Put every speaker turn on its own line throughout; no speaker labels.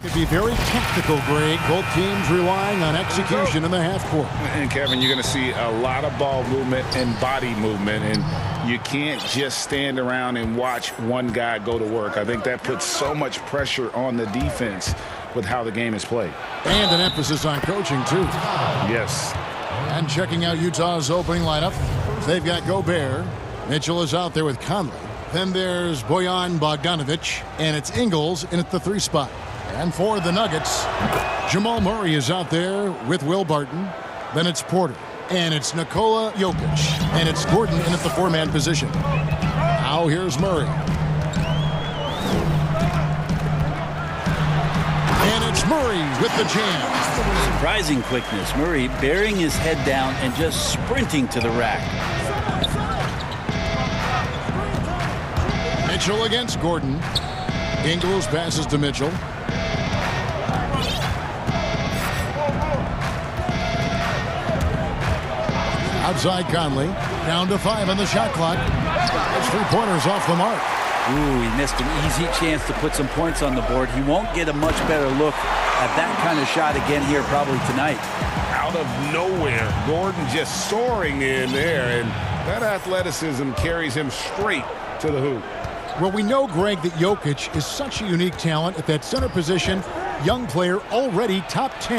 Could be very tactical, Greg. Both teams relying on execution in the half court.
And Kevin, you're going to see a lot of ball movement and body movement, and you can't just stand around and watch one guy go to work. I think that puts so much pressure on the defense with how the game is played.
And an emphasis on coaching, too.
Yes.
And checking out Utah's opening lineup, they've got Gobert. Mitchell is out there with Conley. Then there's Bojan Bogdanovic, and it's Ingles in at the 3 spot. And for the Nuggets, Jamal Murray is out there with Will Barton. Then it's Porter. And it's Nikola Jokic. And it's Gordon in at the 4-man position. Now here's Murray. And it's Murray with the jam.
Surprising quickness. Murray burying his head down and just sprinting to the rack.
Mitchell against Gordon. Ingles passes to Mitchell. Outside Conley. Down to 5 on the shot clock. Those 3-pointers off the mark.
Ooh, he missed an easy chance to put some points on the board. He won't get a much better look at that kind of shot again here probably tonight.
Out of nowhere, Gordon just soaring in there, and that athleticism carries him straight to the hoop.
Well, we know, Greg, that Jokic is such a unique talent at that center position. Young player, already top 10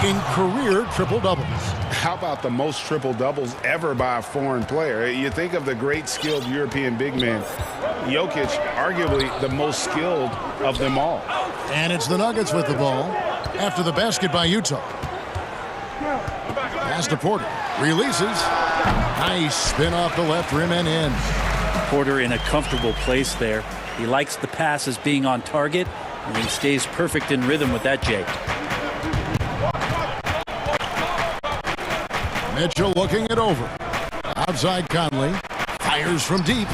in career triple-doubles.
How about the most triple-doubles ever by a foreign player? You think of the great skilled European big man. Jokic, arguably the most skilled of them all.
And it's the Nuggets with the ball after the basket by Utah. Pass to Porter. Releases. Nice spin off the left rim and in.
Porter in a comfortable place there. He likes the passes being on target, and he stays perfect in rhythm with that, Jay.
Mitchell looking it over. Outside Conley. Fires from deep.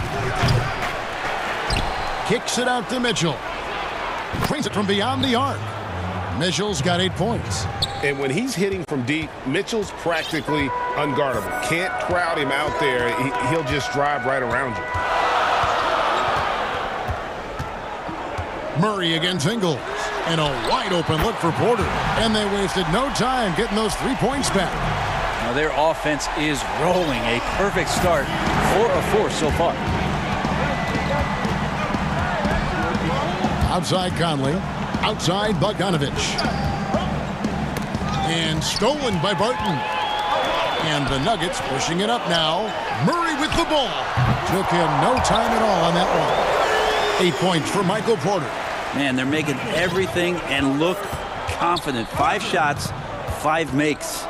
Kicks it out to Mitchell. Brings it from beyond the arc. Mitchell's got 8 points.
And when he's hitting from deep, Mitchell's practically unguardable. Can't crowd him out there. He'll just drive right around you.
Murray against Ingles. And a wide open look for Porter. And they wasted no time getting those 3 points back.
Now their offense is rolling. A perfect start. 4 of 4 so far.
Outside Conley. Outside Bogdanovic. And stolen by Barton. And the Nuggets pushing it up now. Murray with the ball. Took him no time at all on that one. 8 points for Michael Porter.
Man, they're making everything and look confident. 5 shots, 5 makes.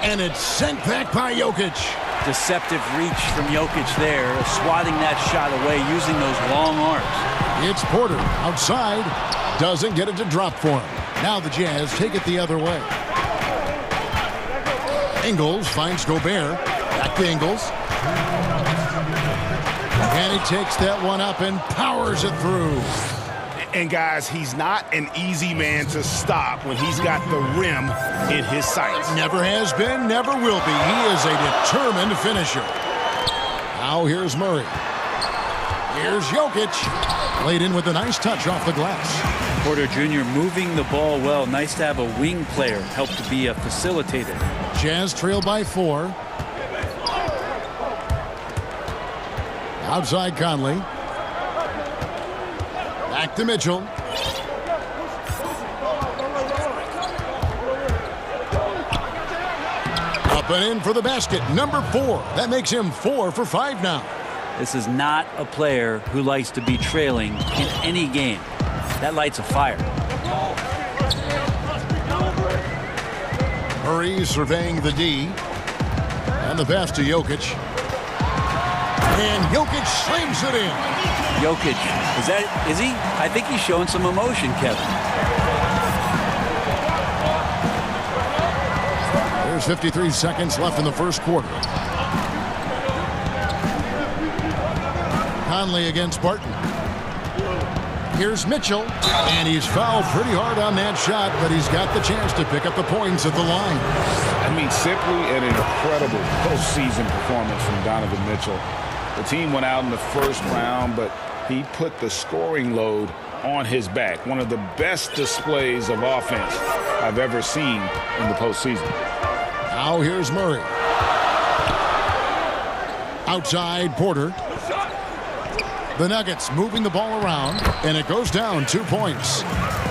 And it's sent back by Jokic.
Deceptive reach from Jokic there, swatting that shot away using those long arms.
It's Porter outside. Doesn't get it to drop for him. Now the Jazz take it the other way. Ingles finds Gobert. Back to Ingles. And he takes that one up and powers it through.
And guys, he's not an easy man to stop when he's got the rim in his sights.
Never has been, never will be. He is a determined finisher. Now here's Murray. Here's Jokic. Laid in with a nice touch off the glass.
Porter Jr. moving the ball well. Nice to have a wing player help to be a facilitator.
Jazz trail by 4. Outside Conley. Back to Mitchell. Up and in for the basket. Number 4. That makes him 4 for 5 now.
This is not a player who likes to be trailing in any game. That lights a fire.
Murray surveying the D. And the pass to Jokic. And Jokic slams it in.
Jokic, is he? I think he's showing some emotion, Kevin.
There's 53 seconds left in the first quarter. Conley against Barton. Here's Mitchell, and he's fouled pretty hard on that shot, but he's got the chance to pick up the points at the line.
I mean, simply an incredible postseason performance from Donovan Mitchell. The team went out in the first round, but he put the scoring load on his back. One of the best displays of offense I've ever seen in the postseason.
Now here's Murray. Outside Porter. The Nuggets moving the ball around, and it goes down 2 points.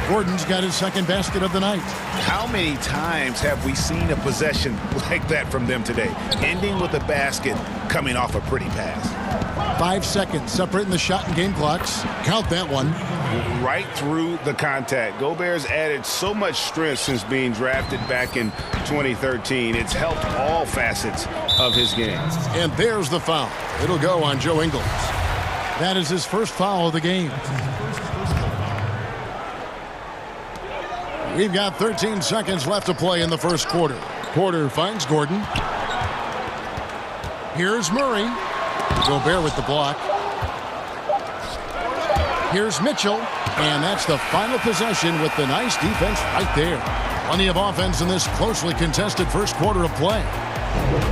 Gordon's got his second basket of the night.
How many times have we seen a possession like that from them today? Ending with a basket, coming off a pretty pass.
5 seconds separating the shot and game clocks. Count that one.
Right through the contact. Gobert's added so much strength since being drafted back in 2013. It's helped all facets of his game.
And there's the foul. It'll go on Joe Ingles. That is his first foul of the game. We've got 13 seconds left to play in the first quarter. Porter finds Gordon. Here's Murray. Gobert with the block. Here's Mitchell. And that's the final possession with the nice defense right there. Plenty of offense in this closely contested first quarter of play.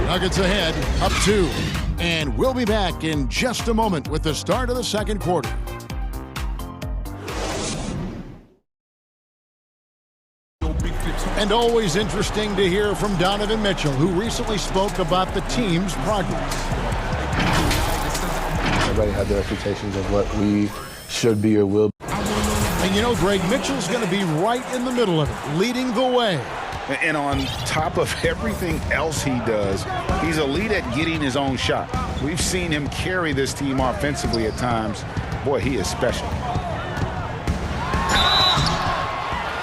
Nuggets ahead, up 2. And we'll be back in just a moment with the start of the second quarter. And always interesting to hear from Donovan Mitchell, who recently spoke about the team's progress.
Everybody had their expectations of what we should be or will be.
And you know, Greg, Mitchell's going to be right in the middle of it, leading the way.
And on top of everything else he does, he's elite at getting his own shot. We've seen him carry this team offensively at times. Boy, he is special.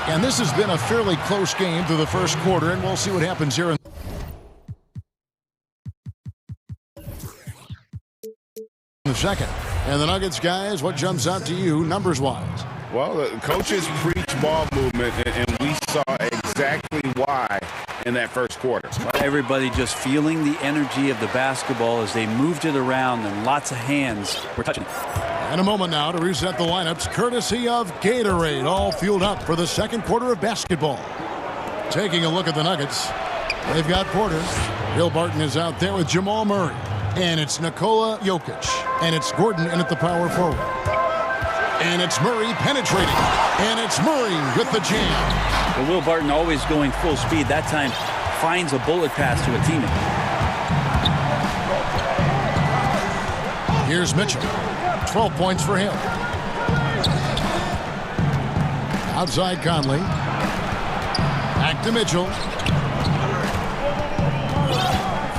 And this has been a fairly close game through the first quarter, and we'll see what happens here in the second. And the Nuggets, guys, what jumps out to you numbers-wise?
Well, the coaches preach ball movement, and we saw exactly why in that first quarter.
Everybody just feeling the energy of the basketball as they moved it around, and lots of hands were touching it.
And a moment now to reset the lineups, courtesy of Gatorade, all fueled up for the second quarter of basketball. Taking a look at the Nuggets, they've got Porter. Bill Barton is out there with Jamal Murray. And it's Nikola Jokic. And it's Gordon in at the power forward. And it's Murray penetrating. And it's Murray with the jam.
Well, Will Barton always going full speed. That time finds a bullet pass to a teammate.
Here's Mitchell. 12 points for him. Outside Conley. Back to Mitchell.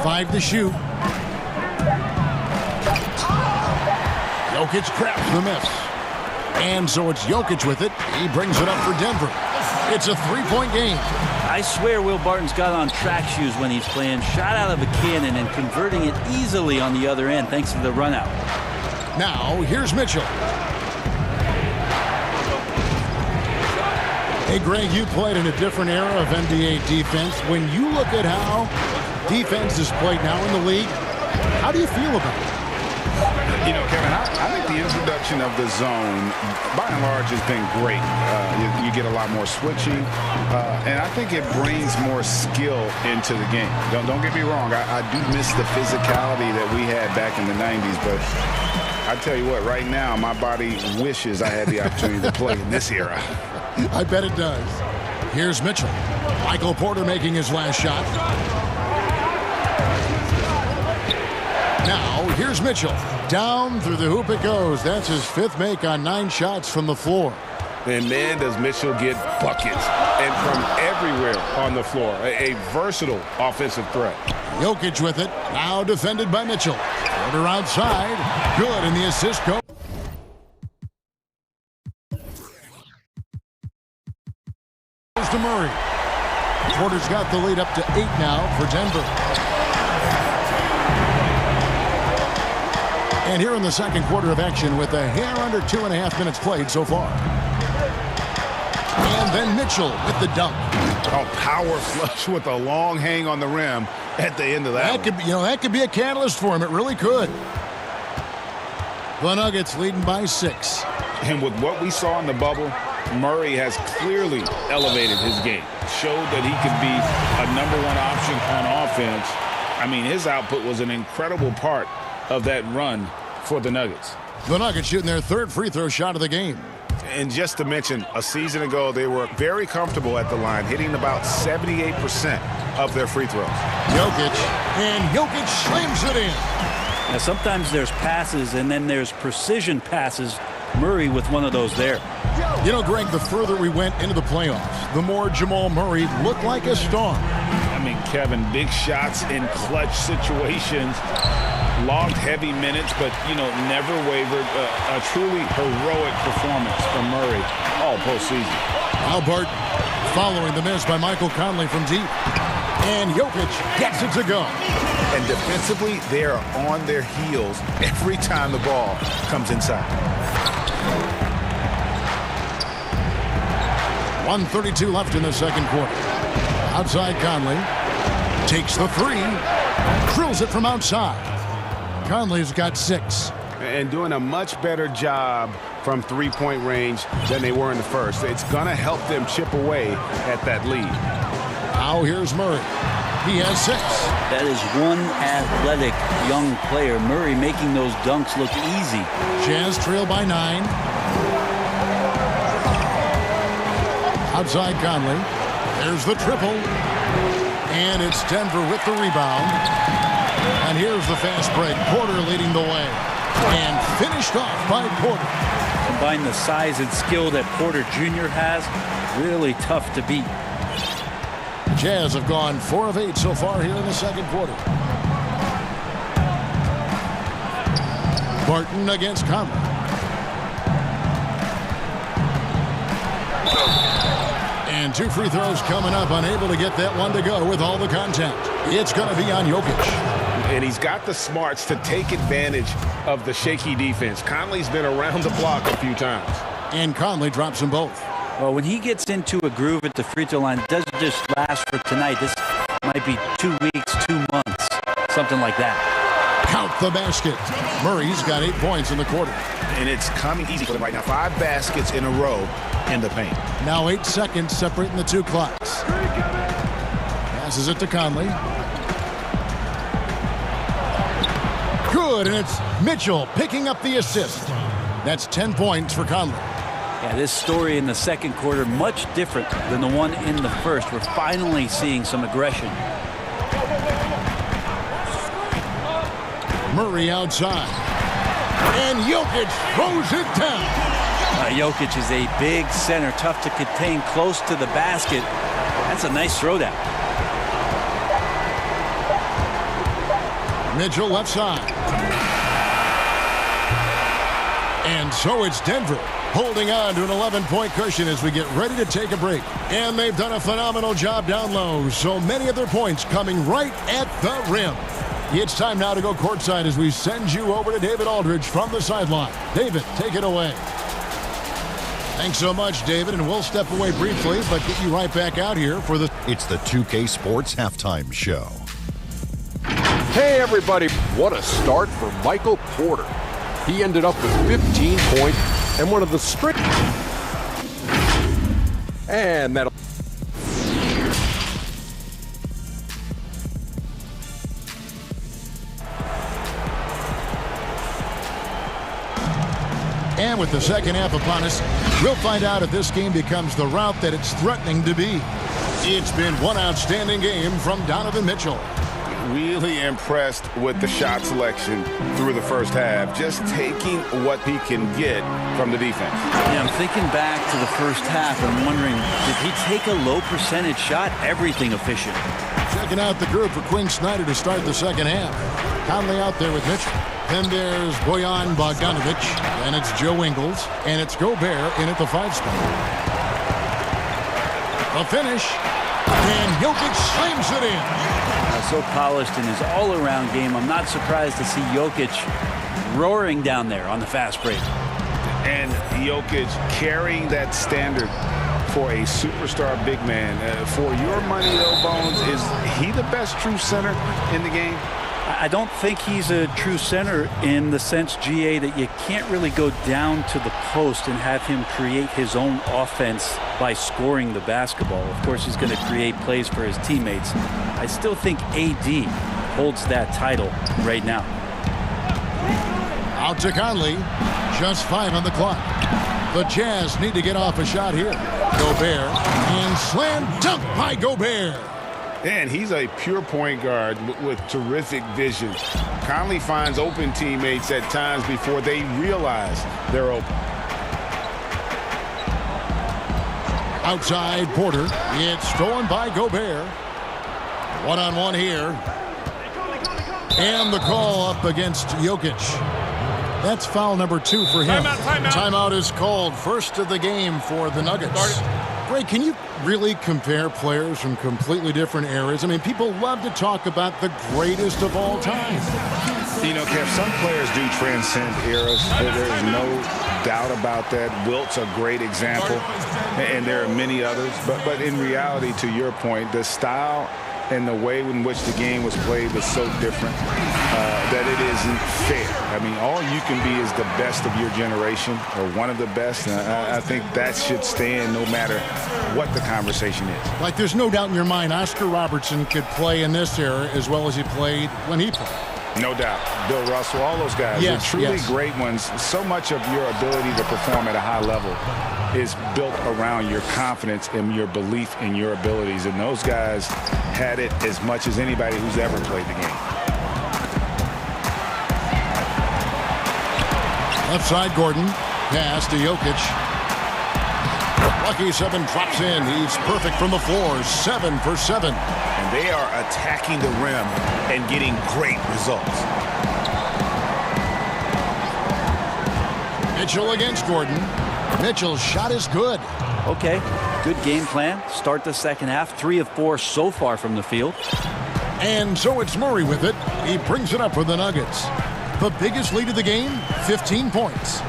5 to shoot. Jokic traps the miss. And so it's Jokic with it. He brings it up for Denver. It's a three-point game.
I swear Will Barton's got on track shoes when he's playing. Shot out of a cannon and converting it easily on the other end thanks to the run out.
Now, here's Mitchell. Hey, Greg, you played in a different era of NBA defense. When you look at how defense is played now in the league, how do you feel about it?
You know, Kevin, I think the introduction of the zone, by and large, has been great. You get a lot more switching, and I think it brings more skill into the game. Don't get me wrong. I do miss the physicality that we had back in the 90s, but I tell you what, right now, my body wishes I had the opportunity to play in this era.
I bet it does. Here's Mitchell. Michael Porter making his last shot. Now, here's Mitchell. Down through the hoop it goes. That's his 5th make on 9 shots from the floor.
And man, does Mitchell get buckets. And from everywhere on the floor. A versatile offensive threat.
Jokic with it. Now defended by Mitchell. Porter outside. Good, and the assist goes to Murray. Porter's got the lead up to 8 now for Denver. And here in the second quarter of action with a hair under 2.5 minutes played so far. And then Mitchell with the dunk.
Oh, power flush with a long hang on the rim at the end of that.
That could be a catalyst for him. It really could. The Nuggets leading by 6.
And with what we saw in the bubble, Murray has clearly elevated his game. Showed that he could be a #1 option on offense. I mean, his output was an incredible part of that run for the Nuggets.
The Nuggets shooting their third free throw shot of the game.
And just to mention, a season ago, they were very comfortable at the line, hitting about 78% of their free throws.
Jokic, and Jokic slams it in.
Now, sometimes there's passes, and then there's precision passes. Murray with one of those there.
You know, Greg, the further we went into the playoffs, the more Jamal Murray looked like a star.
I mean, Kevin, big shots in clutch situations. Logged heavy minutes, but, never wavered. A truly heroic performance from Murray all postseason.
Albert following the miss by Michael Conley from deep. And Jokic gets it to go.
And defensively, they are on their heels every time the ball comes inside.
1:32 left in the second quarter. Outside Conley. Takes the three. Drills it from outside. Conley's got 6.
And doing a much better job from three-point range than they were in the first. It's going to help them chip away at that lead.
Now here's Murray. He has 6.
That is one athletic young player. Murray making those dunks look easy.
Jazz trail by 9. Outside Conley. There's the triple. And it's Denver with the rebound. And here's the fast break. Porter leading the way. And finished off by Porter.
Combine the size and skill that Porter Jr. has. Really tough to beat.
Jazz have gone 4 of 8 so far here in the second quarter. Barton against Conley. And 2 free throws coming up. Unable to get that one to go with all the contact. It's going to be on Jokic.
And he's got the smarts to take advantage of the shaky defense. Conley's been around the block a few times.
And Conley drops them both.
Well, when he gets into a groove at the free throw line, it doesn't just last for tonight. This might be 2 weeks, 2 months, something like that.
Count the basket. Murray's got 8 points in the quarter.
And it's coming easy for them right now. 5 baskets in a row in the paint.
Now 8 seconds separating the 2 clocks. Passes it to Conley. Good, and it's Mitchell picking up the assist. That's 10 points for Conley.
Yeah, this story in the second quarter, much different than the one in the first. We're finally seeing some aggression.
Murray outside. And Jokic throws it down.
Jokic is a big center, tough to contain close to the basket. That's a nice throwdown.
Mitchell left side. And so it's Denver holding on to an 11-point cushion as we get ready to take a break. And they've done a phenomenal job down low. So many of their points coming right at the rim. It's time now to go courtside as we send you over to David Aldridge from the sideline. David, take it away. Thanks so much, David, and we'll step away briefly, but get you right back out here for the...
It's the 2K Sports Halftime Show.
Hey, everybody. What a start for Michael Porter. He ended up with 15 points and one of the strict... And that'll...
And with the second half upon us, we'll find out if this game becomes the route that it's threatening to be. It's been one outstanding game from Donovan Mitchell.
Really impressed with the shot selection through the first half, just taking what he can get from the defense.
Yeah, I'm thinking back to the first half. I'm wondering, did he take a low percentage shot? Everything efficient.
Checking out the group for Quinn Snyder to start the second half. Conley out there with Mitchell. Then there's Bojan Bogdanovic, and it's Joe Ingles, and it's Gobert in at the 5 spot. A finish, and Jokic slams it in.
So polished in his all-around game. I'm not surprised to see Jokic roaring down there on the fast break.
And Jokic carrying that standard for a superstar big man. For your money, though, Bones, is he the best true center in the game?
I don't think he's a true center in the sense, GA, that you can't really go down to the post and have him create his own offense by scoring the basketball. Of course, he's going to create plays for his teammates. I still think AD holds that title right now.
Out to Conley. Just 5 on the clock. The Jazz need to get off a shot here. Gobert. And slam dunk by Gobert.
And he's a pure point guard with terrific vision. Conley finds open teammates at times before they realize they're open.
Outside Porter. It's stolen by Gobert. One-on-one here. And the call up against Jokic. That's foul number 2 for him. Timeout is called. First of the game for the Nuggets. Greg, can you really compare players from completely different eras? I mean, people love to talk about the greatest of all time.
You know, Kev, some players do transcend eras. There's no doubt about that. Wilt's a great example, and there are many others. But in reality, to your point, the style and the way in which the game was played was so different that it isn't fair. I mean, all you can be is the best of your generation or one of the best. And I think that should stand no matter what the conversation is.
Like, there's no doubt in your mind Oscar Robertson could play in this era as well as he played when he played.
No doubt. Bill Russell, all those guys.
Yes,
They're truly
yes.
great ones. So much of your ability to perform at a high level is built around your confidence and your belief in your abilities. And those guys had it as much as anybody who's ever played the game.
Left side, Gordon. Pass to Jokic. Lucky 7 drops in. He's perfect from the floor. 7 for 7.
And they are attacking the rim and getting great results.
Mitchell against Gordon. Mitchell's shot is good.
Okay, good game plan. Start the second half. 3 of 4 so far from the field.
And so it's Murray with it. He brings it up for the Nuggets. The biggest lead of the game, 15 points.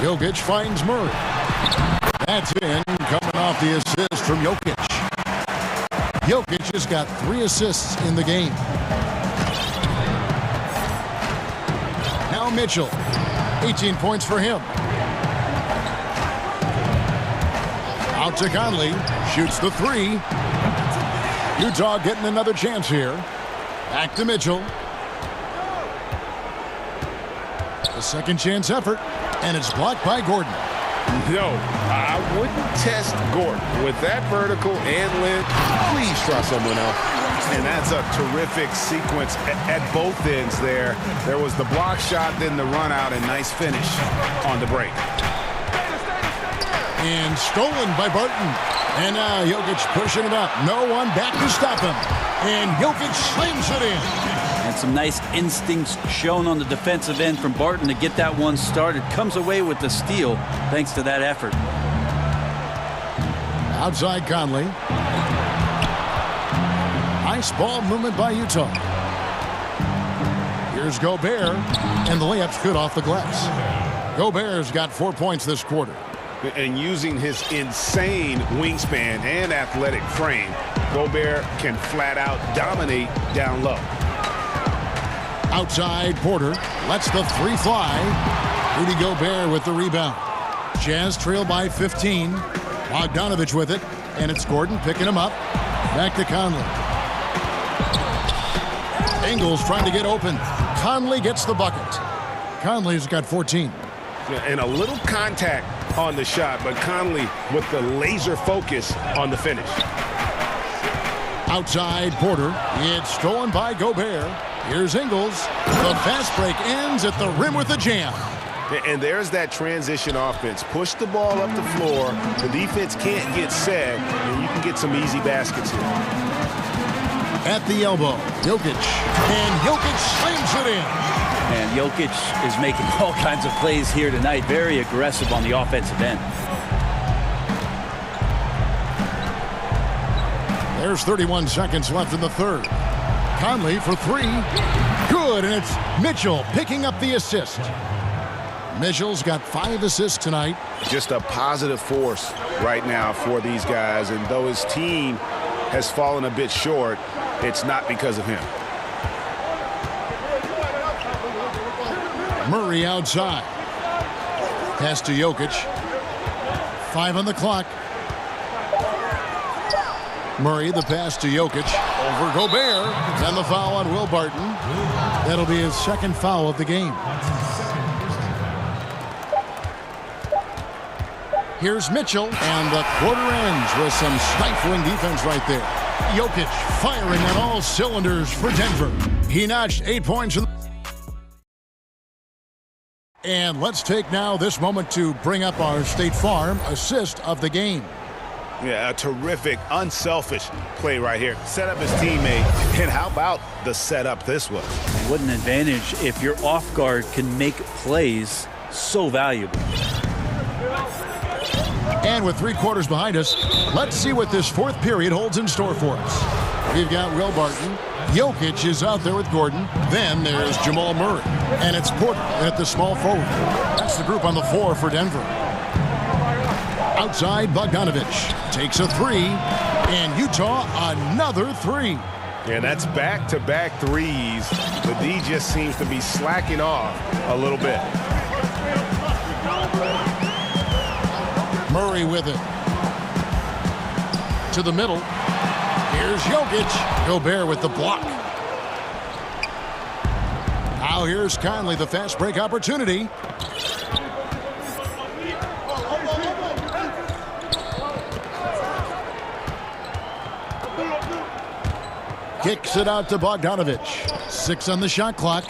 Jokic finds Murray. That's in, coming off the assist from Jokic. Jokic has got 3 assists in the game. Now Mitchell, 18 points for him. Out to Conley, shoots the 3. Utah getting another chance here. Back to Mitchell. A second chance effort, and it's blocked by Gordon.
No, I wouldn't test Gordon. With that vertical and length, please try someone else. And that's a terrific sequence at both ends there. There was the block shot, then the run out, and nice finish on the break.
And stolen by Barton. And now Jokic pushing it up. No one back to stop him. And Jokic slams it in.
And some nice instincts shown on the defensive end from Barton to get that one started. Comes away with the steal thanks to that effort.
Outside Conley. Nice ball movement by Utah. Here's Gobert. And the layup's good off the glass. Gobert's got 4 points this quarter.
And using his insane wingspan and athletic frame, Gobert can flat out dominate down low.
Outside Porter lets the 3 fly. Rudy Gobert with the rebound. Jazz trail by 15. Bogdanovich with it. And it's Gordon picking him up. Back to Conley. Ingles trying to get open. Conley gets the bucket. Conley's got 14.
And a little contact on the shot, but Conley with the laser focus on the finish.
Outside Porter. It's stolen by Gobert. Here's Ingles. The fast break ends at the rim with a jam.
And there's that transition offense. Push the ball up the floor. The defense can't get set, and you can get some easy baskets here.
At the elbow, Jokic. And Jokic slams it in.
And Jokic is making all kinds of plays here tonight. Very aggressive on the offensive end.
There's 31 seconds left in the third. Conley for 3. Good, and it's Mitchell picking up the assist. Mitchell's got 5 assists tonight.
Just a positive force right now for these guys. And though his team has fallen a bit short, it's not because of him.
Murray outside. Pass to Jokic. 5 on the clock. Murray, the pass to Jokic. Over Gobert. And the foul on Will Barton. That'll be his second foul of the game. Here's Mitchell, and the quarter ends with some stifling defense right there. Jokic firing on all cylinders for Denver. He notched 8 points. And let's take now this moment to bring up our State Farm assist of the game.
Yeah, a terrific, unselfish play right here. Set up his teammate, and how about the setup this was?
What an advantage if your off guard can make plays so valuable.
And with 3 quarters behind us, let's see what this fourth period holds in store for us. We've got Will Barton. Jokic is out there with Gordon. Then there's Jamal Murray. And it's Porter at the small forward. That's the group on the floor for Denver. Outside, Bogdanovich takes a 3. And Utah, another 3.
And that's back-to-back threes. The D just seems to be slacking off a little bit.
Murray with it. To the middle. Here's Jokic. Gobert with the block. Now here's Conley, the fast break opportunity. Kicks it out to Bogdanovich. 6 on the shot clock.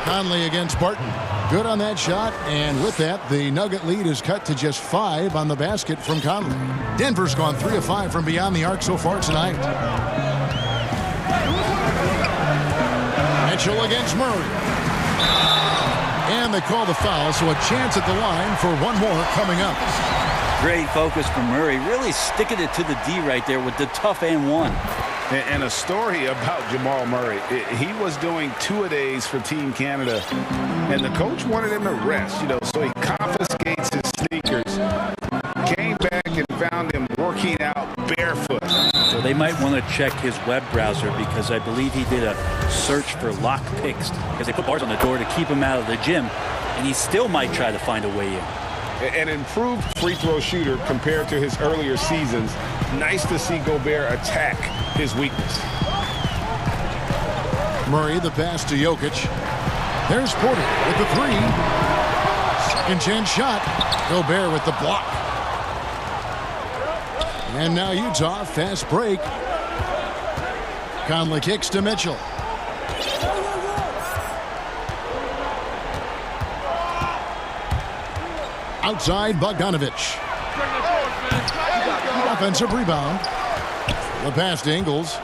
Conley against Barton. Good on that shot, and with that, the Nugget lead is cut to just 5 on the basket from Conley. Denver's gone 3 of 5 from beyond the arc so far tonight. Mitchell against Murray. And they call the foul, so a chance at the line for one more coming up.
Great focus from Murray, really sticking it to the D right there with the tough and one.
And a story about Jamal Murray. He was doing 2-a-days for Team Canada, and the coach wanted him to rest, so he confiscates his sneakers, came back and found him working out barefoot.
So they might want to check his web browser because I believe he did a search for lock picks because they put bars on the door to keep him out of the gym, and he still might try to find a way in.
An improved free throw shooter compared to his earlier seasons. Nice to see Gobert attack his weakness.
Murray, the pass to Jokic. There's Porter with the 3. Second chance shot. Gobert with the block. And now Utah, fast break. Conley kicks to Mitchell. Outside, Bogdanovich. Offensive rebound. The pass to Ingles.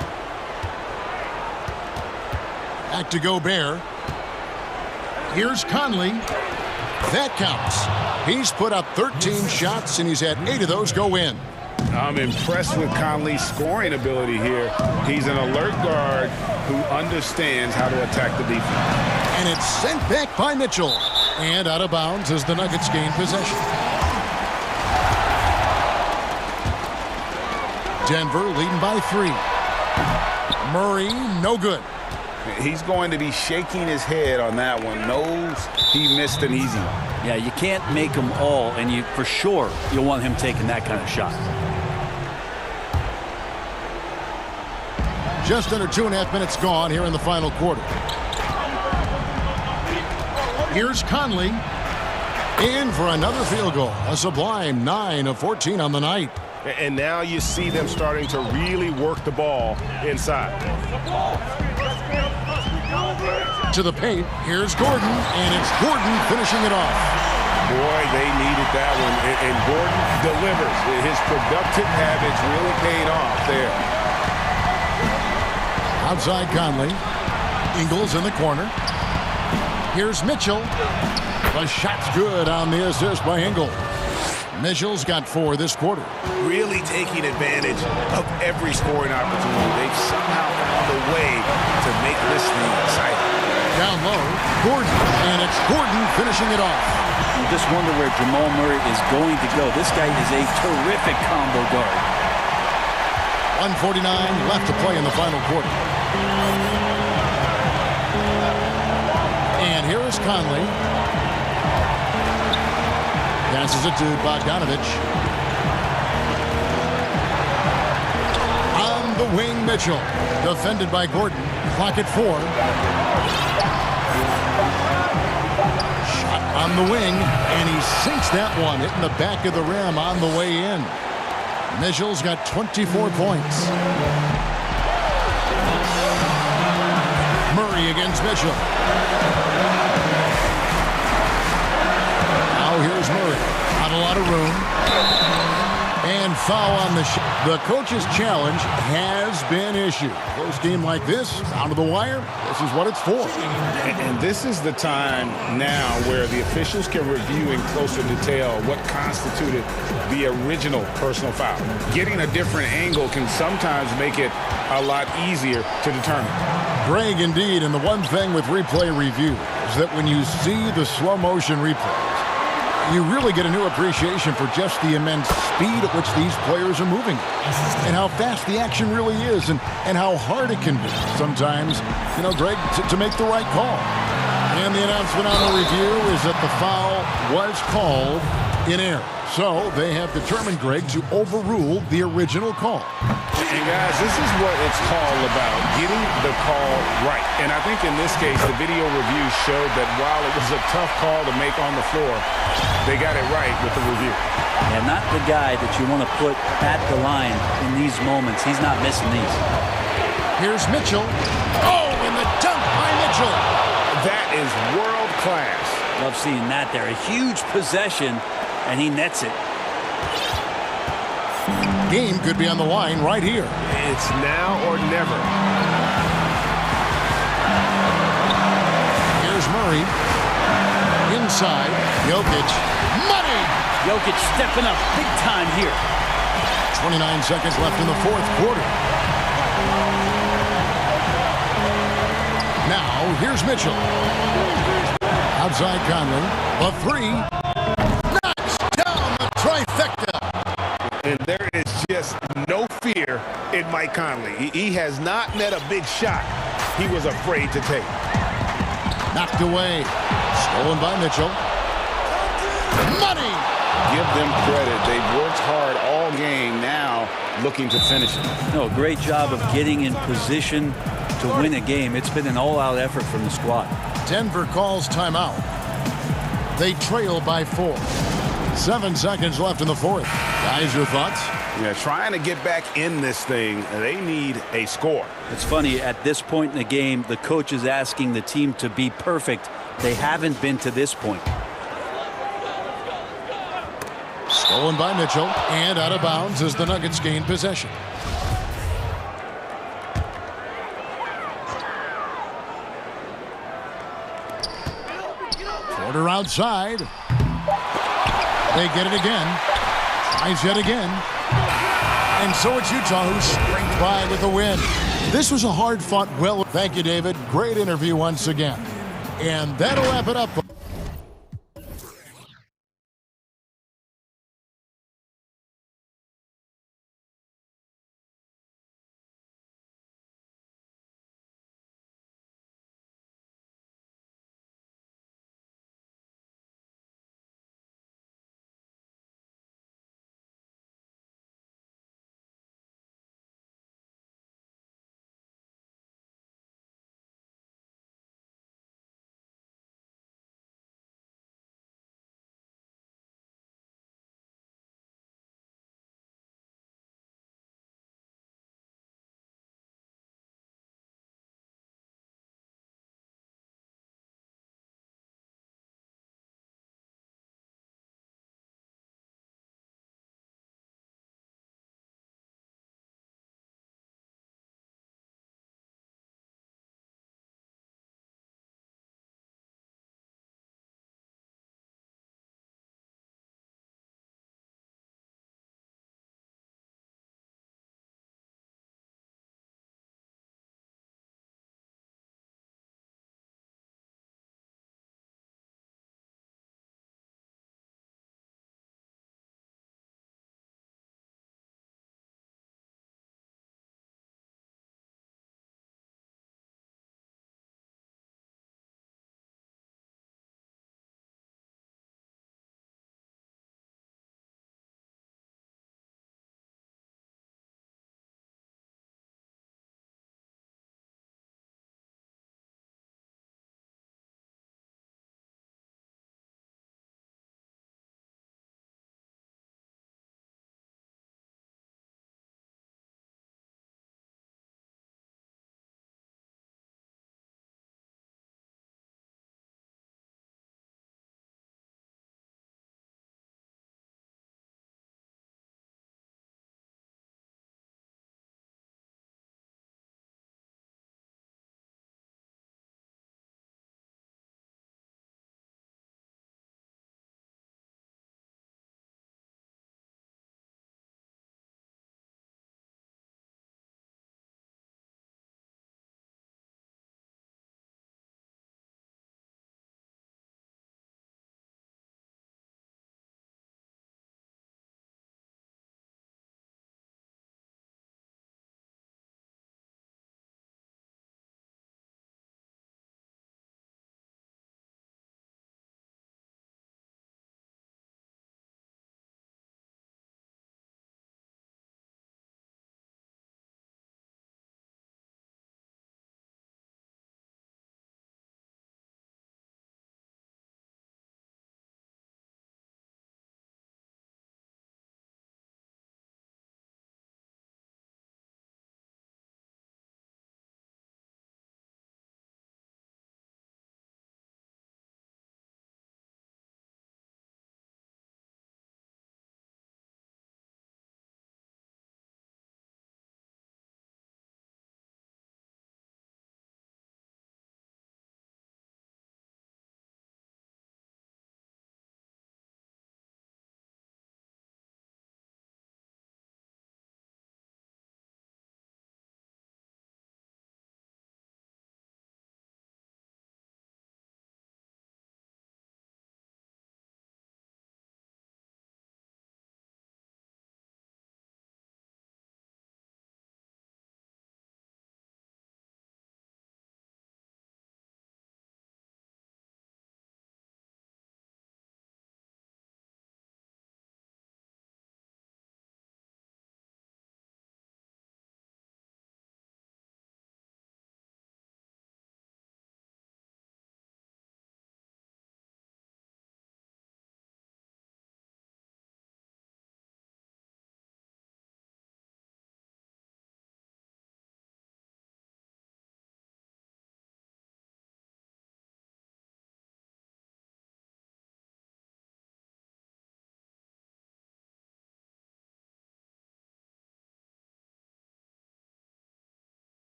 Back to Gobert. Here's Conley. That counts. He's put up 13 shots, and he's had 8 of those go in.
I'm impressed with Conley's scoring ability here. He's an alert guard who understands how to attack the defense.
And it's sent back by Mitchell. And out of bounds as the Nuggets gain possession. Denver leading by 3. Murray, no good.
He's going to be shaking his head on that one. Knows he missed an easy one.
Yeah, you can't make them all, and for sure you'll want him taking that kind of shot.
Just under 2.5 minutes gone here in the final quarter. Here's Conley. In for another field goal. A sublime 9 of 14 on the night.
And now you see them starting to really work the ball inside.
To the paint. Here's Gordon. And it's Gordon finishing it off.
Boy, they needed that one. And Gordon delivers. His productive habits really paid off there.
Outside Conley. Ingles in the corner. Here's Mitchell. The shot's good on the assist by Ingles. Mitchell's got 4 this quarter.
Really taking advantage of every scoring opportunity. They've somehow found a way to make this thing exciting.
Down low, Gordon. And it's Gordon finishing it off.
You just wonder where Jamal Murray is going to go. This guy is a terrific combo guard.
1:49 left to play in the final quarter. And here is Conley. Passes it to Bogdanovich. On the wing, Mitchell. Defended by Gordon. Clock at 4. Shot on the wing, and he sinks that one, hitting the back of the rim on the way in. Mitchell's got 24 points. Murray against Mitchell. Now here's Murray. Not a lot of room. And foul on the shot. The coach's challenge has been issued. Close game like this, down to the wire, this is what it's for.
And this is the time now where the officials can review in closer detail what constituted the original personal foul. Getting a different angle can sometimes make it a lot easier to determine.
Greg, indeed, and the one thing with replay review is that when you see the slow motion replays, you really get a new appreciation for just the immense speed at which these players are moving and how fast the action really is and how hard it can be sometimes, Greg, to make the right call. And the announcement on the review is that the foul was called in error. So they have determined, Greg, to overrule the original call.
And guys, this is what it's all about, getting the call right. And I think in this case, the video review showed that while it was a tough call to make on the floor, they got it right with the review.
And not the guy that you want to put at the line in these moments. He's not missing these.
Here's Mitchell. Oh, and the dunk by Mitchell.
That is world class.
Love seeing that there. A huge possession, and he nets it.
Game could be on the line right here.
It's now or never.
Here's Murray. Inside. Jokic. Money!
Jokic stepping up big time here.
29 seconds left in the fourth quarter. Now, here's Mitchell. Outside Conley. A three. Knocks down the trifecta.
And there is just no fear in Mike Conley. He has not met a big shot he was afraid to take.
Knocked away. Stolen by Mitchell. Money!
Give them credit. They've worked hard all game, now looking to finish it.
No, great job of getting in position to win a game. It's been an all-out effort from the squad.
Denver calls timeout. They trail by 4. 7 seconds left in the fourth. Guys, your thoughts?
Yeah, trying to get back in this thing, they need a score.
It's funny, at this point in the game, the coach is asking the team to be perfect. They haven't been to this point.
Stolen by Mitchell, and out of bounds as the Nuggets gain possession. Porter outside. They get it again. Tries yet again. And so it's Utah who scraped by with the win. This was a hard-fought, well. Thank you, David. Great interview once again. And that'll wrap it up.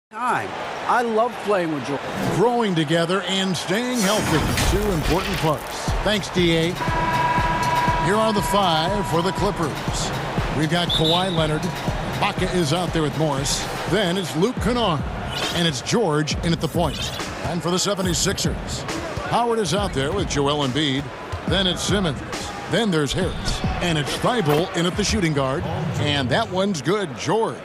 I love playing with George.
Growing together and staying healthy, two important parts. Thanks, DA. Here are the five for the Clippers. We've got Kawhi Leonard. Ibaka is out there with Morris. Then it's Luke Kennard. And it's George in at the point. And for the 76ers, Howard is out there with Joel Embiid. Then it's Simmons. Then there's Harris. And it's Thibault in at the shooting guard. And that one's good, George.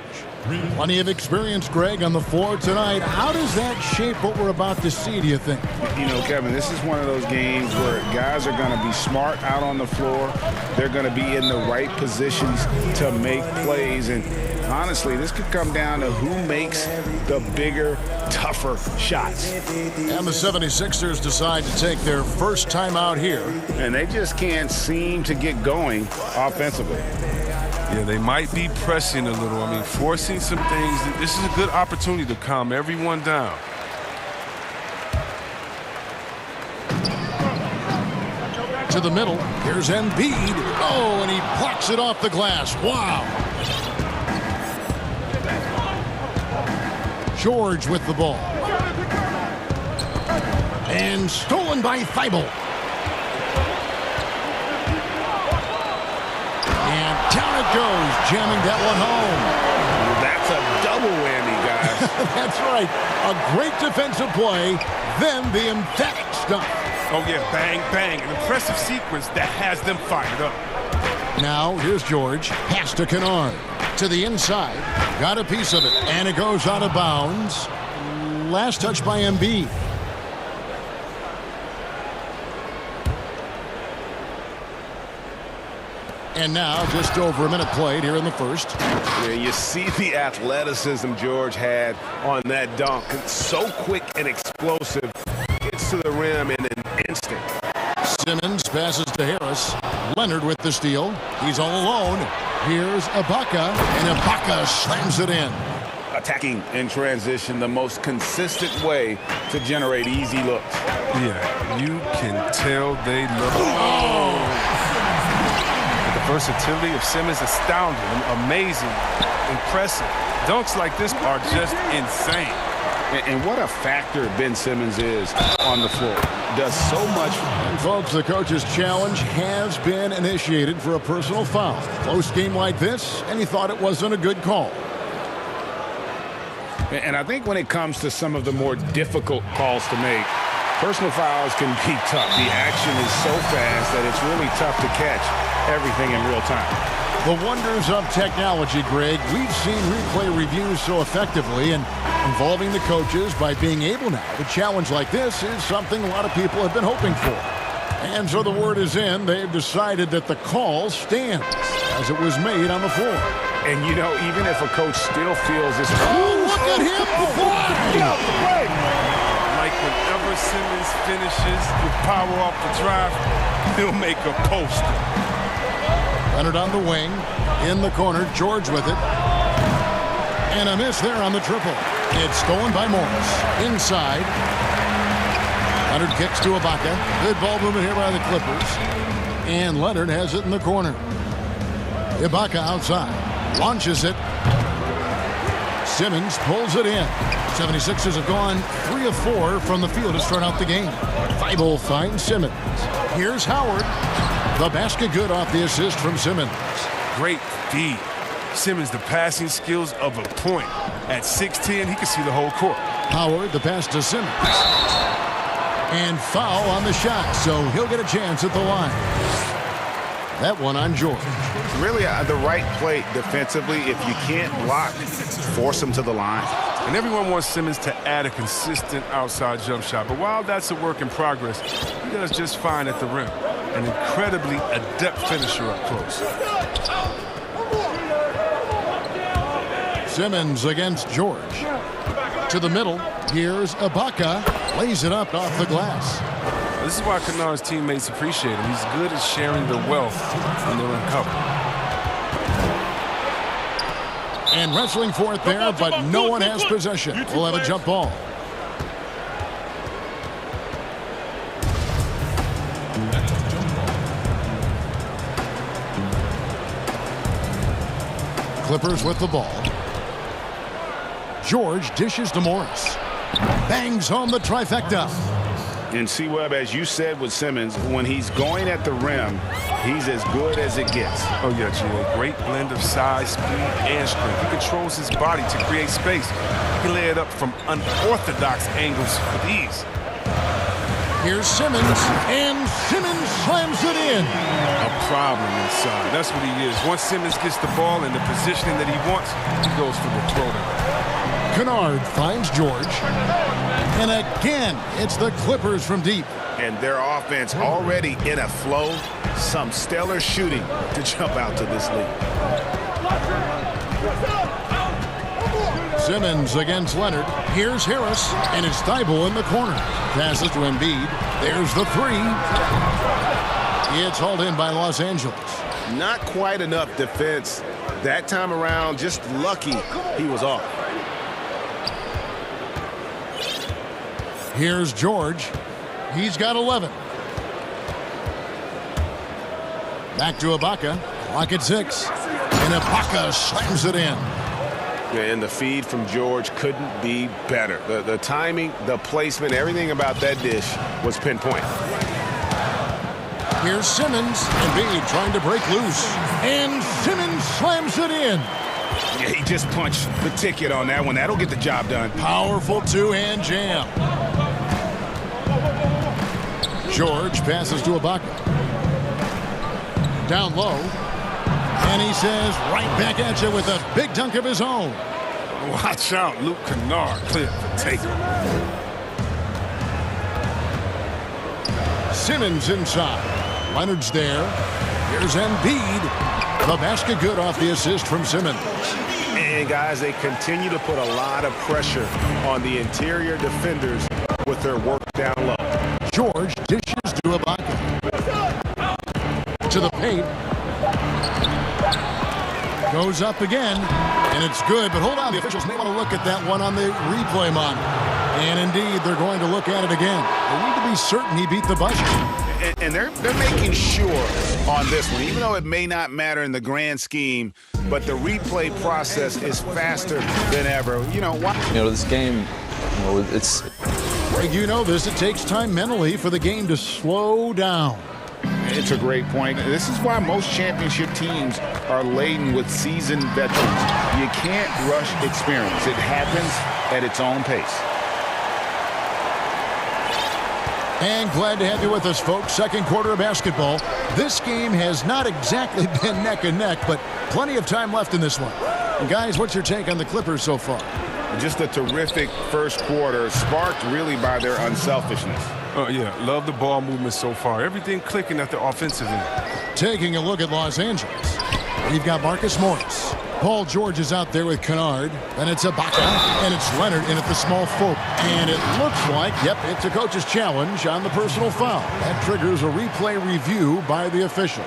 Plenty of experience, Greg, on the floor tonight. How does that shape what we're about to see, do you think?
You know, Kevin, this is one of those games where guys are going to be smart out on the floor. They're going to be in the right positions to make plays. And honestly, this could come down to who makes the bigger, tougher shots.
And the 76ers decide to take their first time out here.
And they just can't seem to get going offensively.
Yeah, they might be pressing a little. I mean, forcing some things. This is a good opportunity to calm everyone down.
To the middle. Here's Embiid. Oh, and he plucks it off the glass. Wow. George with the ball. And stolen by Thibault. And down it goes, jamming that one home.
That's a double whammy, guys.
That's right. A great defensive play, then the emphatic stuff.
Oh, yeah, bang, bang. An impressive sequence that has them fired up.
Now, here's George. Pass to Kennard. To the inside. Got a piece of it. And it goes out of bounds. Last touch by Embiid. And now, just over a minute played here in the first.
Yeah, you see the athleticism George had on that dunk. It's so quick and explosive. Gets to the rim in an instant.
Simmons passes to Harris. Leonard with the steal. He's all alone. Here's Ibaka, and Ibaka slams it in.
Attacking in transition, the most consistent way to generate easy looks.
Yeah, you can tell they love it. Oh! The versatility of Simmons is astounding, amazing, impressive. Dunks like this are just insane.
And what a factor Ben Simmons is on the floor. Does so much.
And folks, the coach's challenge has been initiated for a personal foul. Close game like this, and he thought it wasn't a good call.
And I think when it comes to some of the more difficult calls to make, personal fouls can be tough. The action is so fast that it's really tough to catch everything in real time.
The wonders of technology, Greg. We've seen replay reviews so effectively, and involving the coaches by being able now to challenge like this is something a lot of people have been hoping for. And so the word is in. They've decided that the call stands as it was made on the floor.
And, you know, even if a coach still feels this...
Oh, look at him fly!
Like whenever Simmons finishes with power off the drive, he'll make a poster.
Leonard on the wing. In the corner, George with it. And a miss there on the triple. It's stolen by Morris. Inside. Leonard kicks to Ibaka. Good ball movement here by the Clippers. And Leonard has it in the corner. Ibaka outside. Launches it. Simmons pulls it in. 76ers have gone 3 of 4 from the field to start out the game. Thibault finds Simmons. Here's Howard. The basket good off the assist from Simmons.
Great feed. Simmons, the passing skills of a point. At 6'10", he can see the whole court.
Howard, the pass to Simmons. And foul on the shot, so he'll get a chance at the line. That one on George.
Really the right play defensively. If you can't block, force him to the line.
And everyone wants Simmons to add a consistent outside jump shot. But while that's a work in progress, he does just fine at the rim. An incredibly adept finisher up close.
Simmons against George. To the middle. Here's Ibaka. Lays it up off the glass.
This is why Kennard's teammates appreciate him. He's good at sharing the wealth when they're uncovered.
And wrestling for it there, but no one has possession. We'll have a jump ball. Clippers with the ball. George dishes to Morris. Bangs home the trifecta.
And C-Webb, as you said with Simmons, when he's going at the rim, he's as good as it gets.
Oh, yeah, G.A. Great blend of size, speed, and strength. He controls his body to create space. He can lay it up from unorthodox angles with ease.
Here's Simmons, and Simmons slams it in.
A problem inside. That's what he is. Once Simmons gets the ball in the positioning that he wants, he goes for the throwdown.
Kennard finds George. And again, it's the Clippers from deep.
And their offense already in a flow. Some stellar shooting to jump out to this lead.
Simmons against Leonard. Here's Harris, and it's Thibault in the corner. Passes to Embiid. There's the three. It's hauled in by Los Angeles.
Not quite enough defense that time around. Just lucky he was off.
Here's George. He's got 11. Back to Ibaka. Clock at 6. And Ibaka slams it in.
And the feed from George couldn't be better. The timing, the placement, everything about that dish was pinpoint.
Here's Simmons. Embiid trying to break loose. And Simmons slams it in.
Yeah, he just punched the ticket on that one. That'll get the job done.
Powerful two-hand jam. George passes to Ibaka. Down low. And he says, right back at you with a big dunk of his own.
Watch out, Luke Kennard clear for taking.
Simmons inside. Leonard's there. Here's Embiid. The basket good off the assist from Simmons.
And guys, they continue to put a lot of pressure on the interior defenders with their work down low.
George dishes to Ibaka. To the paint. Goes up again, and it's good, but hold on. The officials may want to look at that one on the replay monitor. And indeed, they're going to look at it again. They need to be certain he beat the buzzer.
And they're making sure on this one, even though it may not matter in the grand scheme, but the replay process is faster than ever. You know, why?
You know, this game, you know, it's...
Greg, you know this. It takes time mentally for the game to slow down.
It's a great point. This is why most championship teams are laden with seasoned veterans. You can't rush experience. It happens at its own pace.
And glad to have you with us, folks. Second quarter of basketball. This game has not exactly been neck and neck, but plenty of time left in this one. And guys, what's your take on the Clippers so far?
Just a terrific first quarter, sparked really by their unselfishness.
Oh, yeah, love the ball movement so far. Everything clicking at the offensive end.
Taking a look at Los Angeles. We've got Marcus Morris. Paul George is out there with Kennard. Then it's Ibaka, and it's Leonard in at the small forward. And it looks like, yep, it's a coach's challenge on the personal foul. That triggers a replay review by the officials.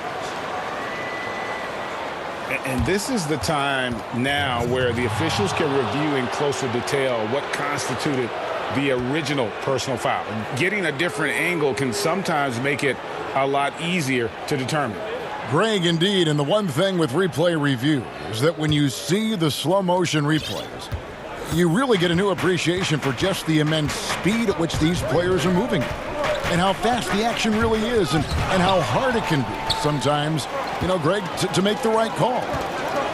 And this is the time now where the officials can review in closer detail what constituted the original personal foul. Getting a different angle can sometimes make it a lot easier to determine.
Greg, indeed, and the one thing with replay review is that when you see the slow motion replays, you really get a new appreciation for just the immense speed at which these players are moving and how fast the action really is and how hard it can be sometimes, you know, Greg, to make the right call.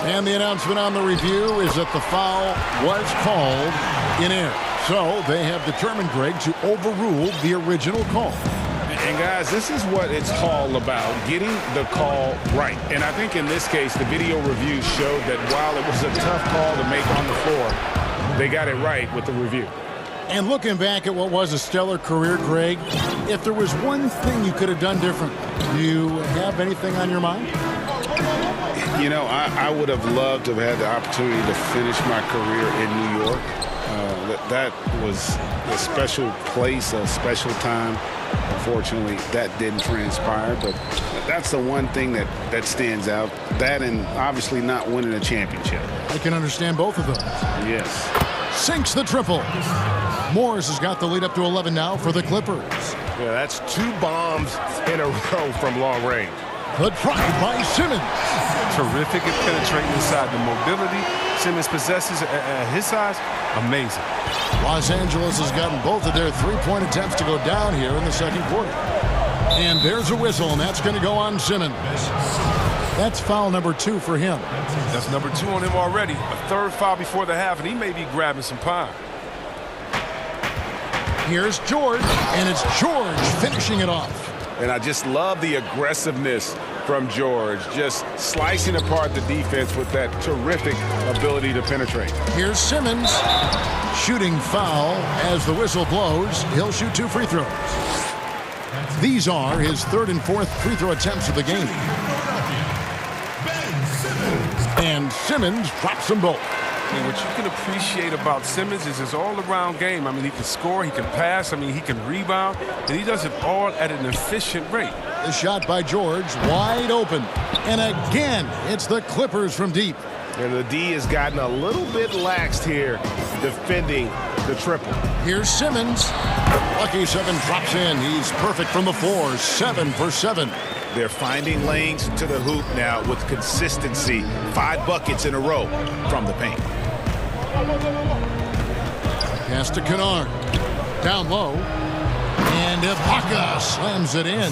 And the announcement on the review is that the foul was called in error. So they have determined, Greg, to overrule the original call.
And guys, this is what it's all about, getting the call right. And I think in this case, the video review showed that while it was a tough call to make on the floor, they got it right with the review.
And looking back at what was a stellar career, Greg, if there was one thing you could have done different, do you have anything on your mind?
You know, I would have loved to have had the opportunity to finish my career in New York. That was a special place, a special time. Unfortunately, that didn't transpire, but that's the one thing that stands out. That and obviously not winning a championship.
I can understand both of those.
Yes.
Sinks the triple. Morris has got the lead up to 11 now for the Clippers.
Yeah, that's 2 bombs in a row from long range.
The try by Simmons.
Terrific at penetrating inside. The mobility, Simmons possesses at his size, amazing.
Los Angeles has gotten both of their three-point attempts to go down here in the second quarter. And there's a whistle, and that's going to go on Simmons. That's foul number 2 for him.
That's number 2 on him already. A third foul before the half, and he may be grabbing some pine.
Here's George, and it's George finishing it off.
And I just love the aggressiveness from George, just slicing apart the defense with that terrific ability to penetrate.
Here's Simmons, shooting foul as the whistle blows. He'll shoot 2 free throws. These are his 3rd and 4th free throw attempts of the game. And Simmons drops them both.
And what you can appreciate about Simmons is his all-around game. I mean, he can score, he can pass, I mean, he can rebound, and he does it all at an efficient rate.
The shot by George, wide open. And again, it's the Clippers from deep.
And the D has gotten a little bit laxed here defending the triple.
Here's Simmons. Lucky 7 drops in. He's perfect from the floor, 7 for 7.
They're finding lanes to the hoop now with consistency. 5 buckets in a row from the paint.
Pass to Kennard. Down low. And Ibaka slams it in.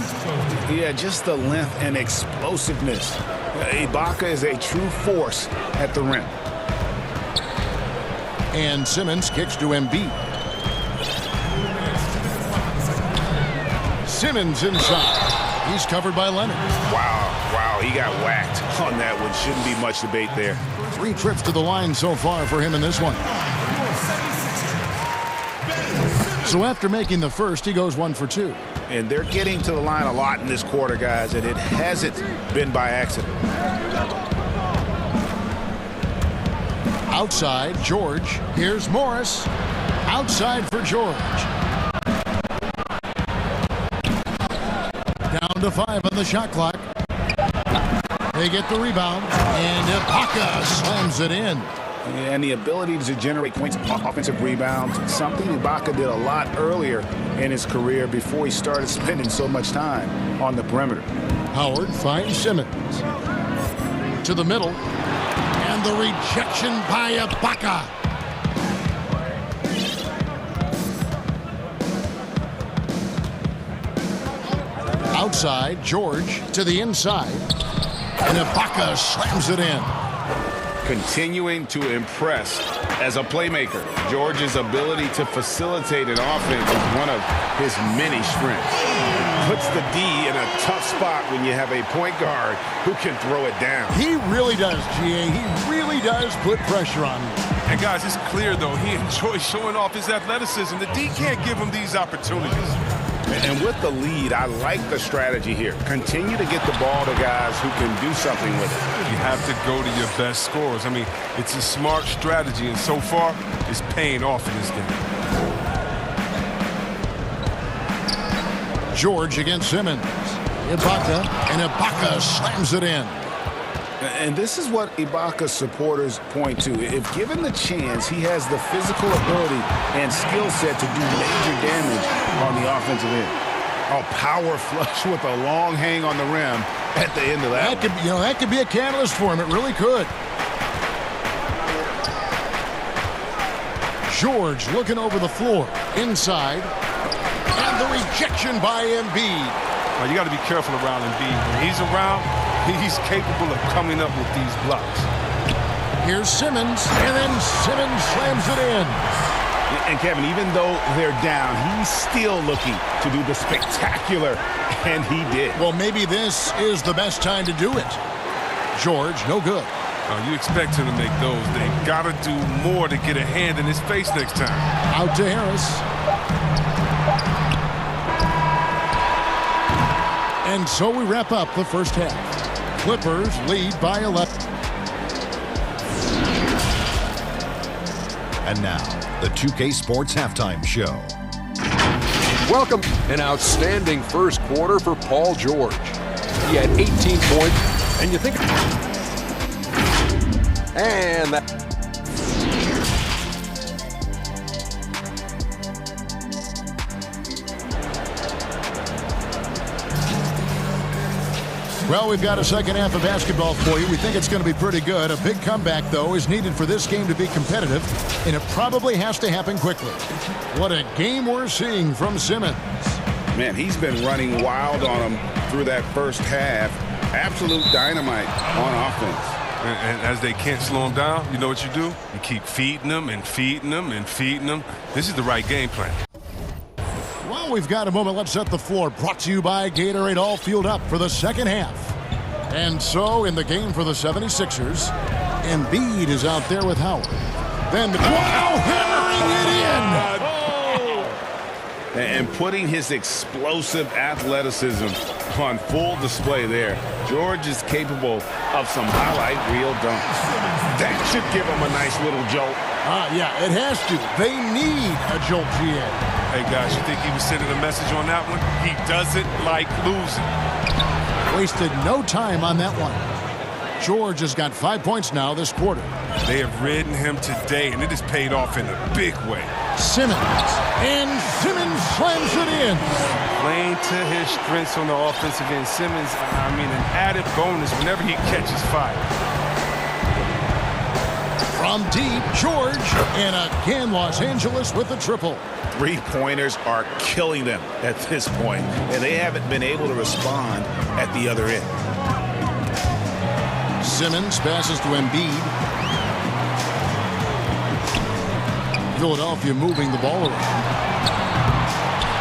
Yeah, just the length and explosiveness. Ibaka is a true force at the rim.
And Simmons kicks to Embiid. Simmons inside. He's covered by Leonard.
Wow, he got whacked on that one. Shouldn't be much debate there.
3 trips to the line so far for him in this one. So after making the first, he goes 1 for 2.
And they're getting to the line a lot in this quarter, guys, and it hasn't been by accident.
Outside, George. Here's Morris. Outside for George. Down to 5 on the shot clock. They get the rebound, and Ibaka slams it in.
And the ability to generate points off offensive rebounds, something Ibaka did a lot earlier in his career before he started spending so much time on the perimeter.
Howard finds Simmons. To the middle. And the rejection by Ibaka. Outside, George to the inside. And Ibaka slams it in.
Continuing to impress as a playmaker. George's ability to facilitate an offense is one of his many strengths. Puts the D in a tough spot when you have a point guard who can throw it down.
He really does, GA. He really does put pressure on you.
And guys, it's clear, though, he enjoys showing off his athleticism. The D can't give him these opportunities.
And with the lead, I like the strategy here. Continue to get the ball to guys who can do something with it.
You have to go to your best scorers. I mean, it's a smart strategy, and so far, it's paying off in this game.
George against Simmons. Ibaka, and Ibaka slams it in.
And this is what Ibaka's supporters point to. If given the chance, he has the physical ability and skill set to do major damage on the offensive end. A power flush with a long hang on the rim at the end of that.
That could be a catalyst for him. It really could. George looking over the floor. Inside. And the rejection by Embiid.
Well, you got to be careful around Embiid. When he's around, he's capable of coming up with these blocks.
Here's Simmons, and then Simmons slams it in.
And Kevin, even though they're down, he's still looking to do the spectacular, and he did.
Well, maybe this is the best time to do it. George, no good.
You expect him to make those. They got to do more to get a hand in his face next time.
Out to Harris. And so we wrap up the first half. Clippers lead by 11.
And now, the 2K Sports Halftime Show.
Welcome. An outstanding first quarter for Paul George. He had 18 points, and you think... And that...
Well, we've got a second half of basketball for you. We think it's going to be pretty good. A big comeback, though, is needed for this game to be competitive, and it probably has to happen quickly. What a game we're seeing from Simmons.
Man, he's been running wild on him through that first half. Absolute dynamite on offense.
And as they can't slow him down, you know what you do? You keep feeding them and feeding them and feeding them. This is the right game plan.
Well, we've got a moment. Let's set the floor. Brought to you by Gatorade, all fueled up for the second half. And so, in the game for the 76ers, Embiid is out there with Howard. Then, hammering it in!
And putting his explosive athleticism on full display there. George is capable of some highlight reel dunks. That should give him a nice little jolt.
Yeah, it has to. They need a jolt, GA.
Hey, guys, you think he was sending a message on that one? He doesn't like losing.
Wasted no time on that one. George has got 5 points now this quarter.
They have ridden him today, and it has paid off in a big way.
Simmons, and Simmons slams it in.
Playing to his strengths on the offensive end. Simmons, I mean, an added bonus whenever he catches fire.
From deep, George, and again Los Angeles with the triple.
Three-pointers are killing them at this point, and they haven't been able to respond at the other end.
Simmons passes to Embiid. Philadelphia moving the ball around.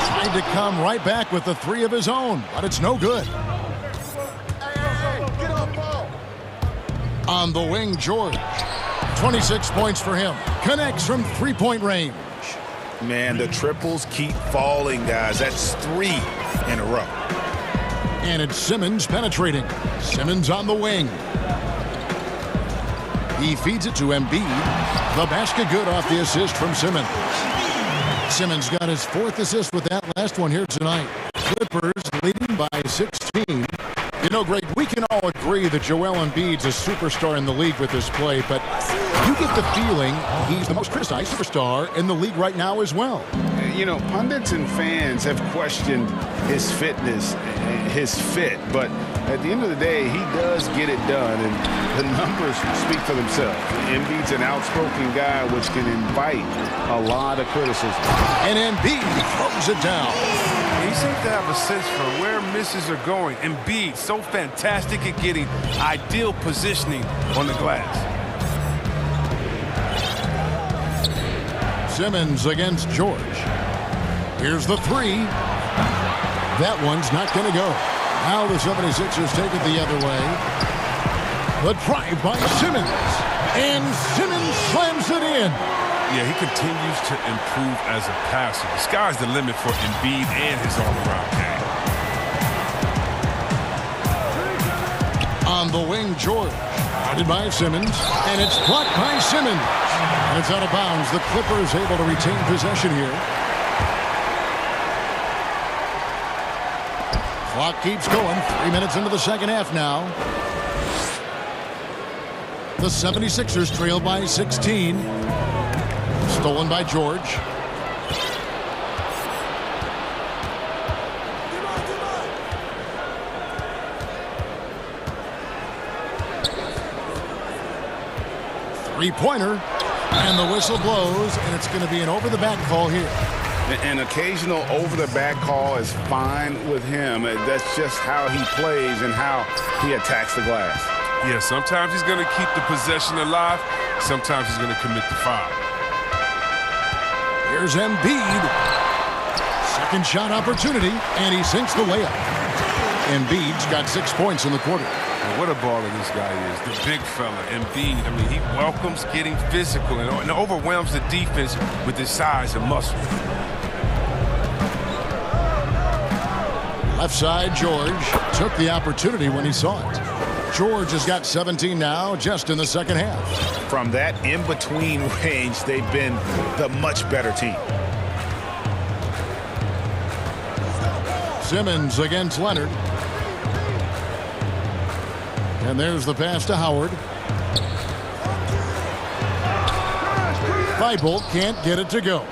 Tried to come right back with the three of his own, but it's no good. On the wing, George. 26 points for him. Connects from three-point range.
Man, the triples keep falling, guys. That's 3 in a row.
And it's Simmons penetrating. Simmons on the wing. He feeds it to Embiid. The basket good off the assist from Simmons. Simmons got his 4th assist with that last one here tonight. Clippers leading by 16. You know, Greg, we can all agree that Joel Embiid's a superstar in the league with this play, but you get the feeling he's the most criticized superstar in the league right now as well.
You know, pundits and fans have questioned his fitness, his fit, but at the end of the day, he does get it done, and the numbers speak for themselves. Embiid's an outspoken guy, which can invite a lot of criticism.
And Embiid throws it down.
He seems to have a sense for where misses are going. Embiid, so fantastic at getting ideal positioning on the glass.
Simmons against George. Here's the three. That one's not going to go. Now the 76ers take it the other way. The drive by Simmons. And Simmons slams it in.
Yeah, he continues to improve as a passer. The sky's the limit for Embiid and his all-around game.
On the wing, George. Guarded by Simmons. And it's blocked by Simmons. And it's out of bounds. The Clippers able to retain possession here. Clock keeps going. 3 minutes into the second half now. The 76ers trail by 16. Stolen by George. Three-pointer. And the whistle blows, and it's going to be an over-the-back call here.
An occasional over-the-back call is fine with him. That's just how he plays and how he attacks the glass.
Yeah, sometimes he's going to keep the possession alive. Sometimes he's going to commit the foul.
Here's Embiid. Second shot opportunity, and he sinks the layup. Embiid's got 6 points in the quarter.
And what a baller this guy is, the big fella, Embiid. I mean, he welcomes getting physical and overwhelms the defense with his size and muscle.
Left side, George took the opportunity when he saw it. George has got 17 now, just in the second half.
From that in-between range, they've been the much better team.
Simmons against Leonard. And there's the pass to Howard. Thibault can't get it to go.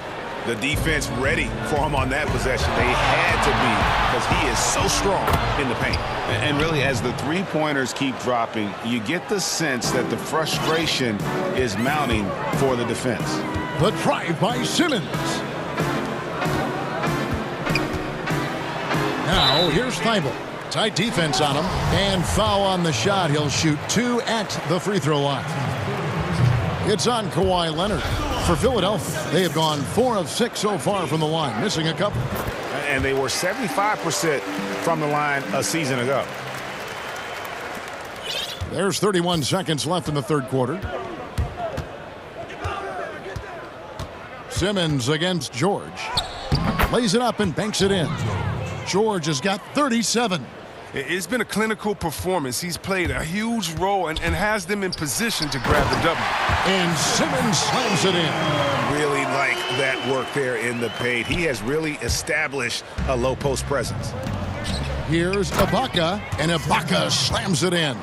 The defense ready for him on that possession. They had to be, because he is so strong in the paint. And really, as the three-pointers keep dropping, you get the sense that the frustration is mounting for the defense.
The drive by Simmons. Now, here's Thibault. Tight defense on him, and foul on the shot. He'll shoot 2 at the free throw line. It's on Kawhi Leonard. For Philadelphia, they have gone 4 of 6 so far from the line, missing a couple.
And they were 75% from the line a season ago.
There's 31 seconds left in the third quarter. Simmons against George. Lays it up and banks it in. George has got 37.
It's been a clinical performance. He's played a huge role and has them in position to grab the W.
And Simmons slams it in.
Really like that work there in the paint. He has really established a low post presence.
Here's Ibaka, and Ibaka slams it in.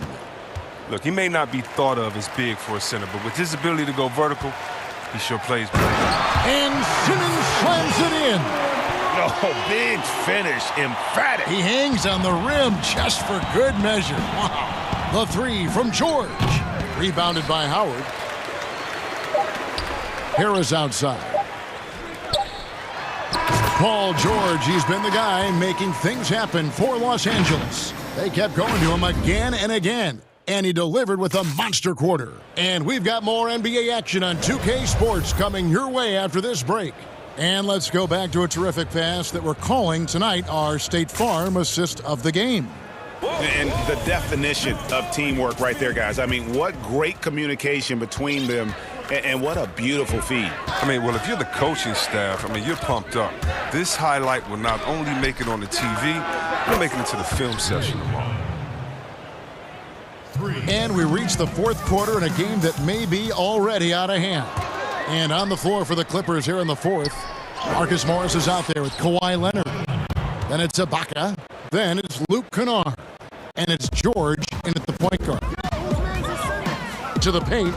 Look, he may not be thought of as big for a center, but with his ability to go vertical, he sure plays better.
And Simmons slams it in.
Oh, big finish, emphatic.
He hangs on the rim just for good measure. Wow. The three from George. Rebounded by Howard. Harris outside. Paul George, he's been the guy making things happen for Los Angeles. They kept going to him again and again, and he delivered with a monster quarter. And we've got more NBA action on 2K Sports coming your way after this break. And let's go back to a terrific pass that we're calling tonight our State Farm assist of the game.
And the definition of teamwork right there, guys. I mean, what great communication between them, and what a beautiful feed.
I mean, well, if you're the coaching staff, I mean, you're pumped up. This highlight will not only make it on the TV, it'll make it into the film session tomorrow.
And we reach the fourth quarter in a game that may be already out of hand. And on the floor for the Clippers here in the fourth, Marcus Morris is out there with Kawhi Leonard. Then it's Ibaka. Then it's Luke Kennard. And it's George in at the point guard. To the paint.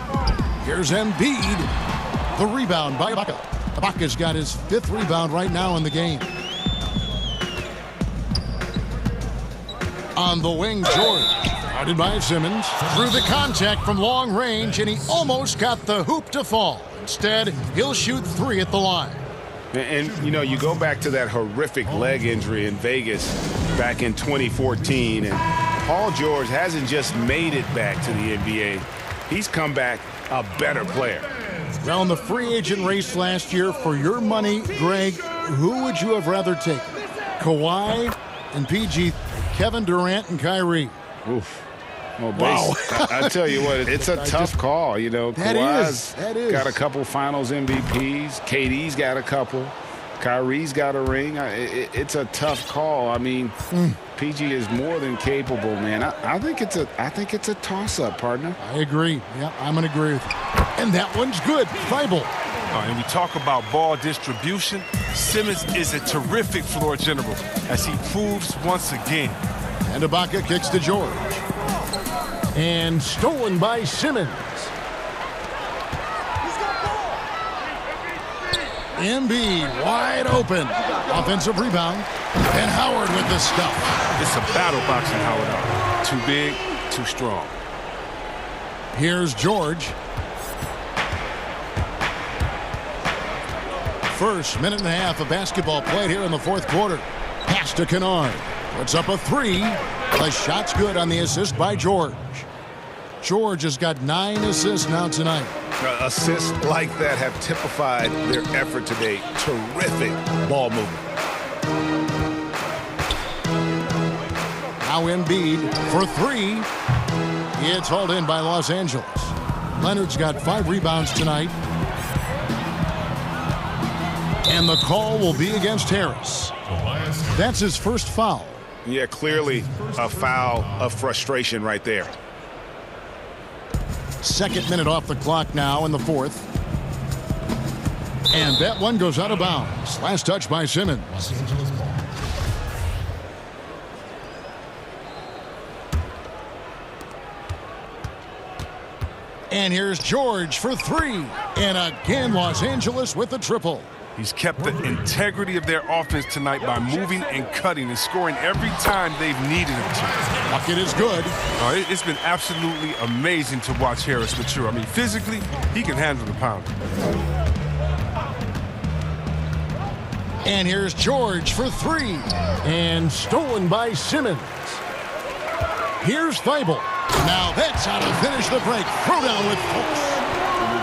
Here's Embiid. The rebound by Ibaka. Ibaka's got his 5th rebound right now in the game. On the wing, George. Guarded by Simmons. Through the contact from long range, and he almost got the hoop to fall. Instead, he'll shoot 3 at the line.
And, you know, you go back to that horrific leg injury in Vegas back in 2014, and Paul George hasn't just made it back to the NBA. He's come back a better player.
Well, in the free agent race last year, for your money, Greg, who would you have rather taken? Kawhi and PG, Kevin Durant and Kyrie.
Oof. Well,
wow.
I tell you what, it's a tough call. You know, Kawhi's got a couple finals MVPs. KD's got a couple. Kyrie's got a ring. It's a tough call. I mean, PG is more than capable, man. I think it's a toss-up, partner.
I agree. Yeah, I'm going to agree with you. And that one's good. Thibault.
And we talk about ball distribution. Simmons is a terrific floor general, as he proves once again.
And Ibaka kicks to George. And stolen by Simmons. Embiid wide open. Offensive rebound. And Howard with the stuff.
It's a battle boxing Howard out. Too big, too strong.
Here's George. First minute and a half of basketball played here in the fourth quarter. Pass to Kennard. Puts up a 3. The shot's good on the assist by George. George has got 9 assists now tonight.
Assists like that have typified their effort today. Terrific ball movement.
Now Embiid for 3. It's hauled in by Los Angeles. Leonard's got 5 rebounds tonight. And the call will be against Harris. That's his first foul.
Yeah, clearly a foul of frustration right there.
Second minute off the clock now in the fourth. And that one goes out of bounds. Last touch by Simmons. And here's George for 3. And again, Los Angeles with the triple.
He's kept the integrity of their offense tonight by moving and cutting and scoring every time they've needed him to.
Bucket is good.
It's been absolutely amazing to watch Harris mature. I mean, physically, he can handle the pound.
And here's George for three. And stolen by Simmons. Here's Thibault. Now that's how to finish the break. Throwdown with force.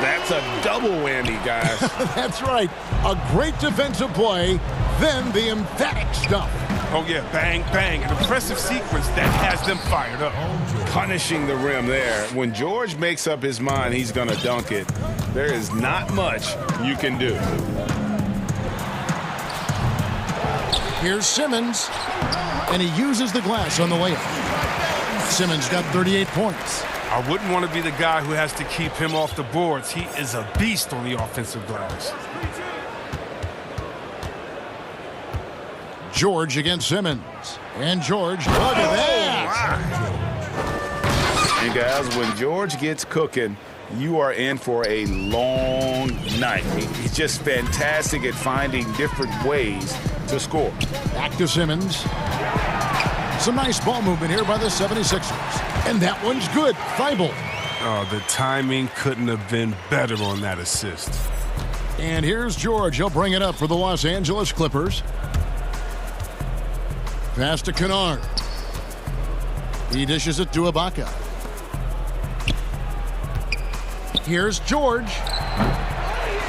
That's a double whammy, guys.
That's right. A great defensive play, then the emphatic stuff.
Oh, yeah, bang, bang. An impressive sequence that has them fired up.
Punishing the rim there. When George makes up his mind he's going to dunk it, there is not much you can do.
Here's Simmons, and he uses the glass on the layup. Simmons got 38 points.
I wouldn't want to be the guy who has to keep him off the boards. He is a beast on the offensive glass.
George against Simmons. And George, look at that!
And guys, when George gets cooking, you are in for a long night. He's just fantastic at finding different ways to score.
Back to Simmons. Some nice ball movement here by the 76ers. And that one's good. Thibault.
Oh, the timing couldn't have been better on that assist.
And here's George. He'll bring it up for the Los Angeles Clippers. Pass to Kennard. He dishes it to Ibaka. Here's George.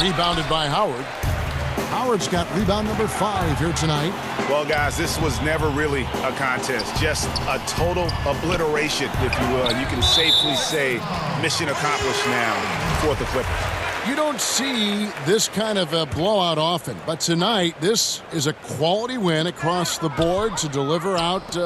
Rebounded by Howard. Howard's got rebound number 5 here tonight.
Well, guys, this was never really a contest. Just a total obliteration, if you will. And you can safely say mission accomplished now for the Clippers.
You don't see this kind of a blowout often, but tonight this is a quality win across the board to deliver out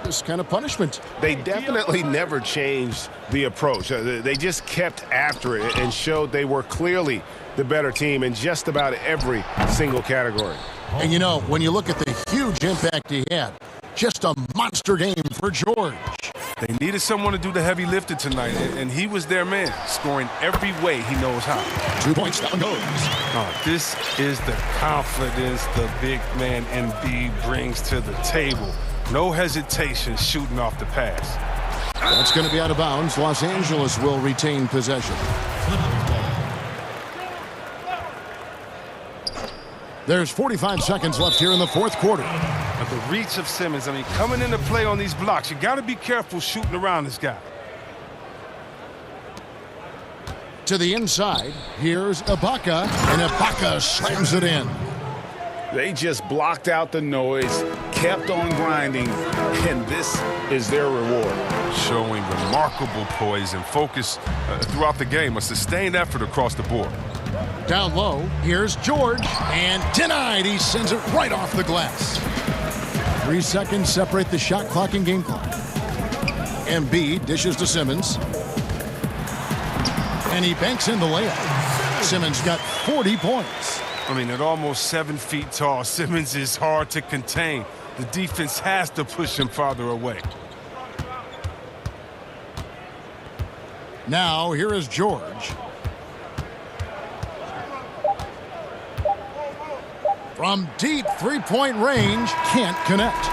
this kind of punishment.
They definitely never changed the approach. They just kept after it and showed they were clearly the better team in just about every single category.
And you know, when you look at the huge impact he had, just a monster game for George.
They needed someone to do the heavy lifting tonight, and he was their man, scoring every way he knows how.
2 points, down goes.
Oh, this is the confidence the big man Embiid brings to the table. No hesitation shooting off the pass.
That's going to be out of bounds. Los Angeles will retain possession. There's 45 seconds left here in the fourth quarter.
But the reach of Simmons, I mean, coming into play on these blocks, you got to be careful shooting around this guy.
To the inside, here's Ibaka, and Ibaka slams it in.
They just blocked out the noise, kept on grinding, and this is their reward.
Showing remarkable poise and focus throughout the game, a sustained effort across the board.
Down low, here's George, and denied. He sends it right off the glass. 3 seconds separate the shot clock and game clock. Embiid dishes to Simmons. And he banks in the layup. Simmons got 40 points.
I mean, at almost 7 feet tall, Simmons is hard to contain. The defense has to push him farther away.
Now, here is George. From deep three-point range, can't connect.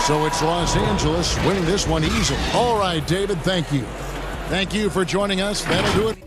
So it's Los Angeles winning this one easily. All right, David, thank you. Thank you for joining us. That'll do it.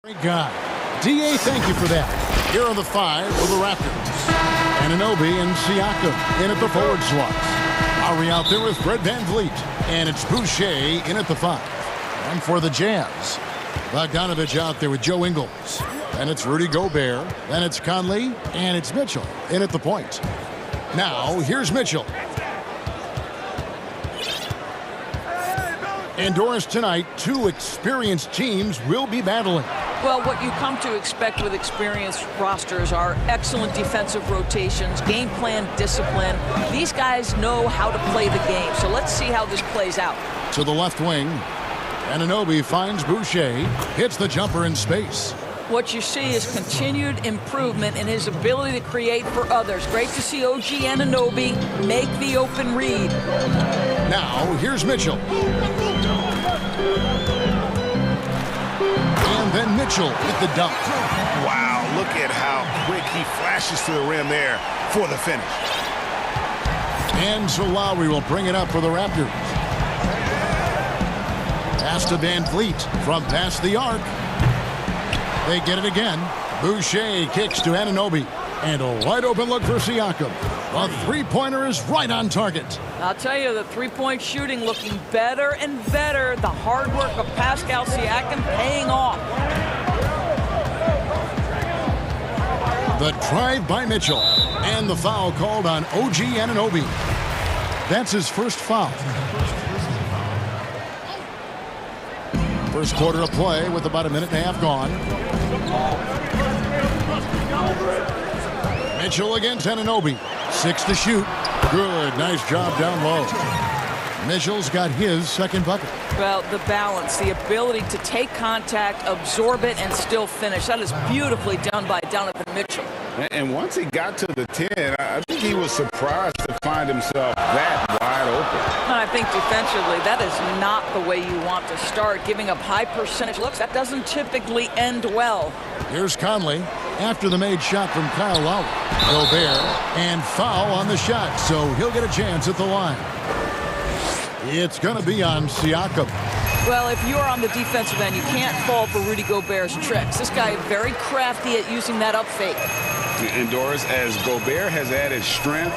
Great guy. DA, thank you for that. Here are the 5 for the Raptors. Anunoby and Siakam in at the forward slots. Lowry out there with Fred VanVleet. And it's Boucher in at the 5. And for the Jazz, Bogdanovich out there with Joe Ingles. And it's Rudy Gobert. Then it's Conley. And it's Mitchell in at the point. Now, here's Mitchell. Indoors tonight, 2 experienced teams will be battling.
Well, what you come to expect with experienced rosters are excellent defensive rotations, game plan discipline. These guys know how to play the game, so let's see how this plays out.
To the left wing, Anunoby finds Boucher, hits the jumper in space.
What you see is continued improvement in his ability to create for others. Great to see OG Anunoby make the open read.
Now, here's Mitchell. And then Mitchell with the dunk.
Wow, look at how quick he flashes to the rim there for the finish.
And so Lowry will bring it up for the Raptors. Pass to VanVleet from past the arc. They get it again. Boucher kicks to Anunoby. And a wide open look for Siakam. A three-pointer is right on target.
I'll tell you, the three-point shooting looking better and better. The hard work of Pascal Siakam paying off.
The drive by Mitchell. And the foul called on OG Anunoby. That's his first foul. First quarter of play with about a minute and a half gone. Mitchell against Anunoby. 6 to shoot. Good. Nice job down low. Mitchell's got his second bucket.
Well, the balance, the ability to take contact, absorb it, and still finish. That is beautifully done by Donovan Mitchell.
And once he got to the 10, I think he was surprised to find himself that wide open.
And I think defensively, that is not the way you want to start. Giving up high percentage looks, that doesn't typically end well.
Here's Conley after the made shot from Kyle Lowry. Gobert and foul on the shot, so he'll get a chance at the line. It's going to be on Siakam.
Well, if you're on the defensive end, you can't fall for Rudy Gobert's tricks. This guy is very crafty at using that up fake.
Indoors, as Gobert has added strength,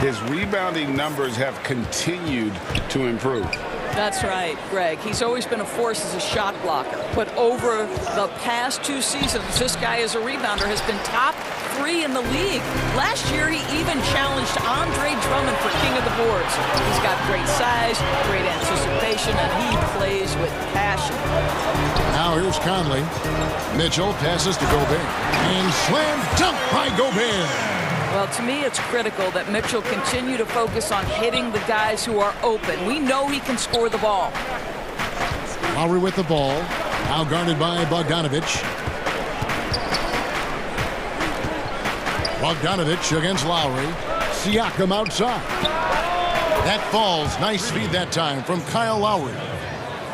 his rebounding numbers have continued to improve.
That's right, Greg. He's always been a force as a shot blocker. But over the past 2 seasons, this guy as a rebounder has been top 3 in the league. Last year, he even challenged Andre Drummond for king of the boards. He's got great size, great anticipation, and he plays with passion.
Now here's Conley. Mitchell passes to Gobert. And slam dunk by Gobert.
Well, to me, it's critical that Mitchell continue to focus on hitting the guys who are open. We know he can score the ball.
Lowry with the ball. Now guarded by Bogdanovich. Bogdanovich against Lowry. Siakam outside. That falls. Nice feed that time from Kyle Lowry.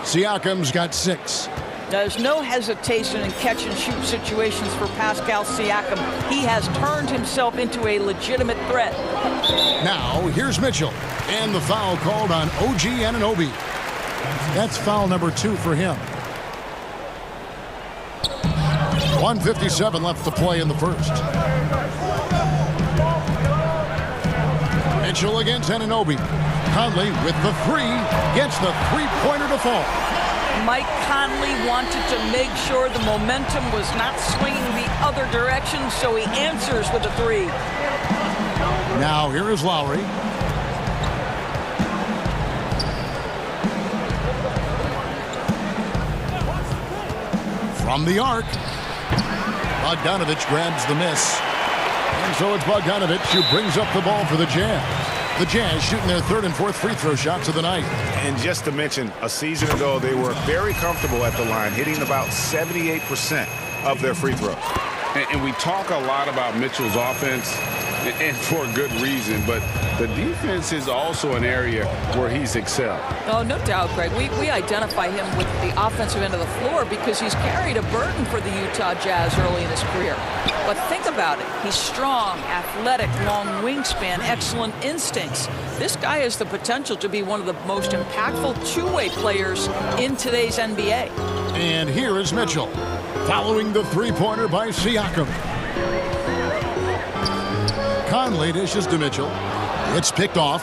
Siakam's got 6.
There's no hesitation in catch-and-shoot situations for Pascal Siakam. He has turned himself into a legitimate threat.
Now, here's Mitchell. And the foul called on OG Anunoby. That's foul number 2 for him. 1:57 left to play in the first. Mitchell against Anunoby. Conley with the 3. Gets the three-pointer to fall.
Mike Conley wanted to make sure the momentum was not swinging the other direction, so he answers with a 3.
Now here is Lowry. From the arc. Bogdanovich grabs the miss. And so it's Bogdanovich who brings up the ball for the Jazz. The Jazz shooting their 3rd and 4th free throw shots of the night.
And just to mention, a season ago, they were very comfortable at the line, hitting about 78% of their free throws.
And we talk a lot about Mitchell's offense, and for good reason, but the defense is also an area where he's excelled.
Oh, no doubt, Greg. We identify him with the offensive end of the floor because he's carried a burden for the Utah Jazz early in his career. But think about it. He's strong, athletic, long wingspan, excellent instincts. This guy has the potential to be one of the most impactful two-way players in today's NBA.
And here is Mitchell. Following the three-pointer by Siakam. Conley dishes to Mitchell. It's picked off.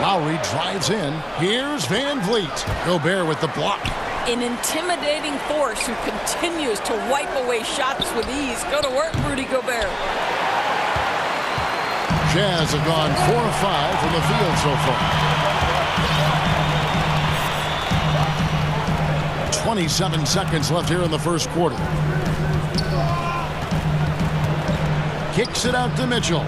Lowry drives in. Here's Van Vliet. Gobert with the block.
An intimidating force who continues to wipe away shots with ease. Go to work, Rudy Gobert.
Jazz have gone 4 of 5 from the field so far. 27 seconds left here in the first quarter. Kicks it out to Mitchell.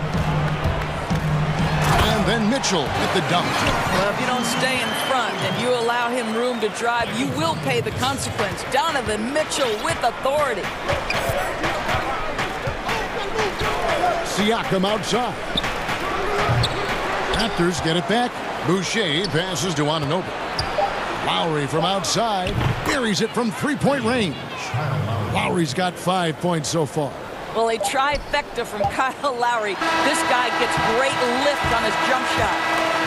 And then Mitchell with the dunk.
Well, if you don't stay in front and you allow him room to drive, you will pay the consequence. Donovan Mitchell with authority.
Siakam outside. Raptors get it back. Boucher passes to Anunoby. Lowry from outside buries it from three-point range. Lowry's got 5 points so far.
Well, a trifecta from Kyle Lowry. This guy gets great lift on his jump shot.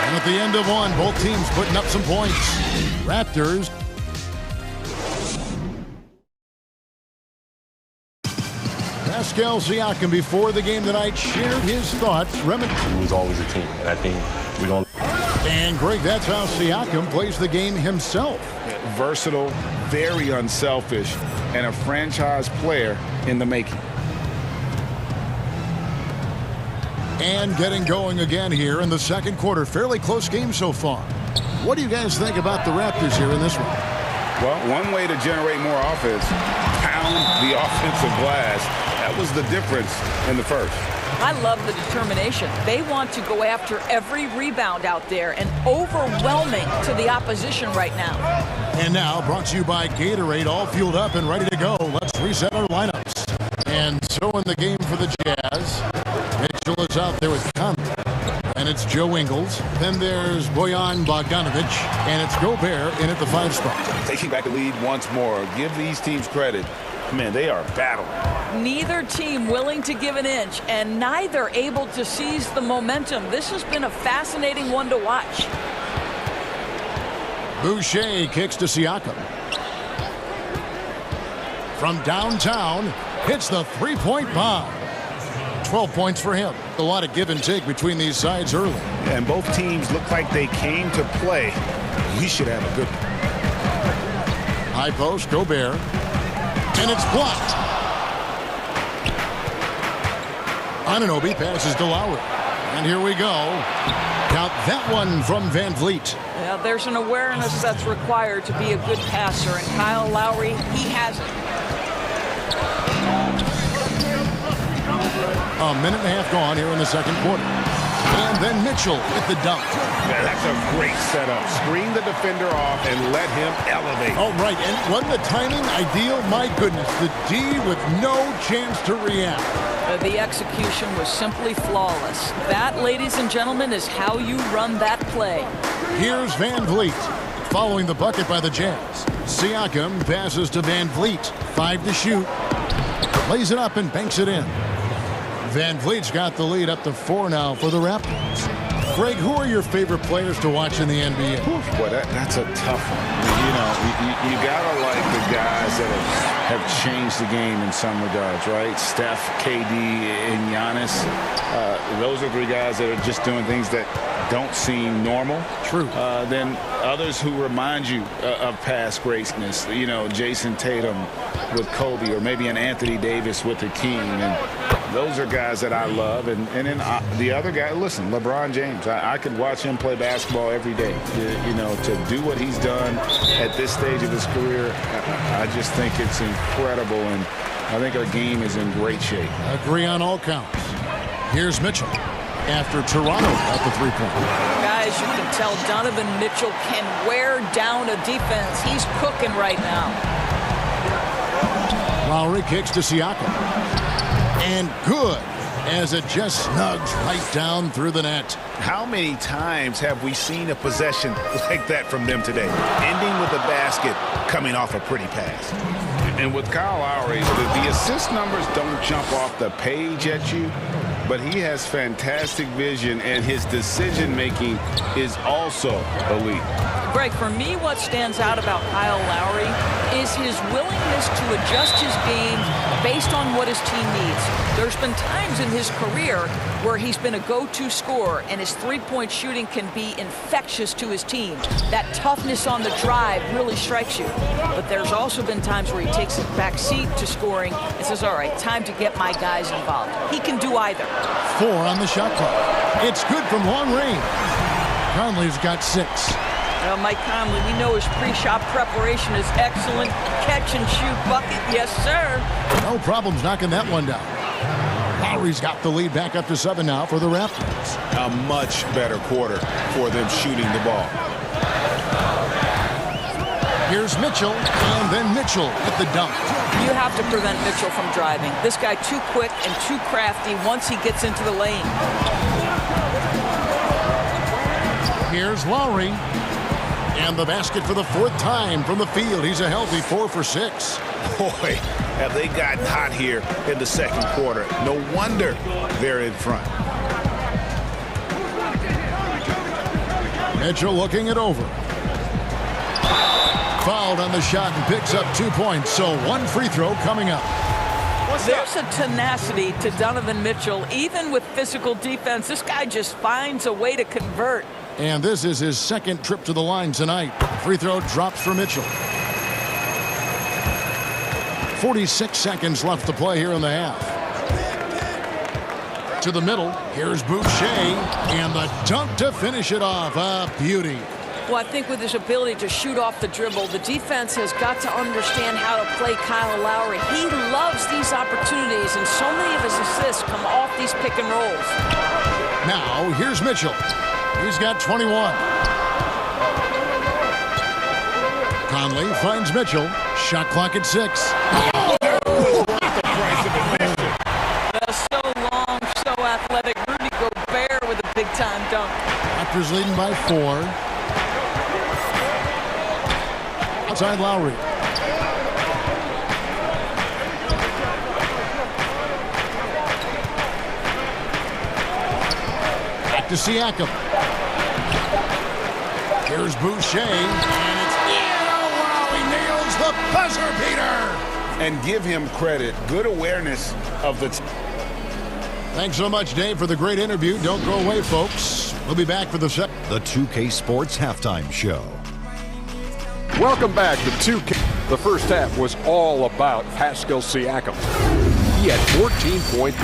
And at the end of one, both teams putting up some points. Raptors. Pascal Siakam before the game tonight shared his thoughts.
It was always a team, and I think we don't.
And Greg, that's how Siakam plays the game himself.
Versatile, very unselfish, and a franchise player in the making.
And getting going again here in the second quarter. Fairly close game so far. What do you guys think about the Raptors here in this one?
Well, one way to generate more offense, pound the offensive glass. That was the difference in the first.
I love the determination. They want to go after every rebound out there and overwhelming to the opposition right now.
And now brought to you by Gatorade, all fueled up and ready to go. Let's reset our lineups. And so in the game for the Jazz, Mitchell is out there with Conley. And it's Joe Ingles. Then there's Bojan Bogdanovic. And it's Gobert in at the 5 spot.
Taking back the lead once more. Give these teams credit. Man, they are battling.
Neither team willing to give an inch, and neither able to seize the momentum. This has been a fascinating one to watch.
Boucher kicks to Siakam. From downtown, hits the three-point bomb. 12 points for him. A lot of give and take between these sides early.
And both teams look like they came to play. We should have a good one.
High post, Gobert. And it's blocked. Anunoby passes to Lowry. And here we go. Count that one from Van Vliet.
Yeah, there's an awareness that's required to be a good passer, and Kyle Lowry, he has it.
A minute and a half gone here in the second quarter. And then Mitchell with the dunk.
Yeah, that's a great setup. Screen the defender off and let him elevate.
Oh, right. And wasn't the timing ideal? My goodness. The D with no chance to react.
The execution was simply flawless. That, ladies and gentlemen, is how you run that play.
Here's Van Vliet. Following the bucket by the Jazz. Siakam passes to Van Vliet. 5 to shoot. Lays it up and banks it in. Van Vliet's got the lead up to 4 now for the Raptors. Greg, who are your favorite players to watch in the NBA?
Boy, that's a tough one. You know, you gotta like the guys that have changed the game in some regards, right? Steph, KD, and Giannis. Those are 3 guys that are just doing things that don't seem normal.
True.
Then others who remind you of past greatness. You know, Jason Tatum with Kobe, or maybe an Anthony Davis with the King. And those are guys that I love. And then the other guy, listen, LeBron James. I could watch him play basketball every day. You know, to do what he's done at this stage of his career, I just think it's incredible. And I think our game is in great shape.
Agree on all counts. Here's Mitchell after Toronto at the 3-point.
Guys, you can tell Donovan Mitchell can wear down a defense. He's cooking right now.
Lowry kicks to Siakam. And good, as it just snugs right down through the net.
How many times have we seen a possession like that from them today? Ending with a basket, coming off a pretty pass. And with Kyle Lowry, the assist numbers don't jump off the page at you, but he has fantastic vision, and his decision-making is also elite.
Greg, for me, what stands out about Kyle Lowry is his willingness to adjust his game based on what his team needs. There's been times in his career where he's been a go-to scorer, and his three-point shooting can be infectious to his team. That toughness on the drive really strikes you. But there's also been times where he takes a back seat to scoring and says, all right, time to get my guys involved. He can do either.
4 on the shot clock. It's good from long range. Conley's got 6.
Well, Mike Conley, we know his pre-shot preparation is excellent. Catch and shoot bucket, yes, sir.
No problems knocking that one down. Lowry's got the lead back up to 7 now for the Raptors.
A much better quarter for them shooting the ball.
Here's Mitchell, and then Mitchell at the dunk.
You have to prevent Mitchell from driving. This guy too quick and too crafty once he gets into the lane.
Here's Lowry. And the basket for the 4th time from the field. He's a healthy 4 for 6.
Boy, have they gotten hot here in the second quarter. No wonder they're in front.
Mitchell looking it over. Fouled on the shot and picks up 2 points. So 1 free throw coming up.
There's a tenacity to Donovan Mitchell. Even with physical defense, this guy just finds a way to convert.
And this is his 2nd trip to the line tonight. Free throw drops for Mitchell. 46 seconds left to play here in the half. To the middle. Here's Boucher. And the dunk to finish it off. A beauty.
Well, I think with his ability to shoot off the dribble, the defense has got to understand how to play Kyle Lowry. He loves these opportunities, and so many of his assists come off these pick and rolls.
Now, here's Mitchell. He's got 21. Conley finds Mitchell. Shot clock at 6.
Well, so long, so athletic. Rudy Gobert with a big-time dunk.
Raptors leading by 4. Outside Lowry. Back to Siakam. Here's Boucher, and it's wow, he nails the buzzer beater.
And give him credit. Good awareness of the
Thanks so much, Dave, for the great interview. Don't go away, folks. We'll be back for the
2K Sports Halftime Show.
Welcome back to 2K. The first half was all about Pascal Siakam. He had 14 points.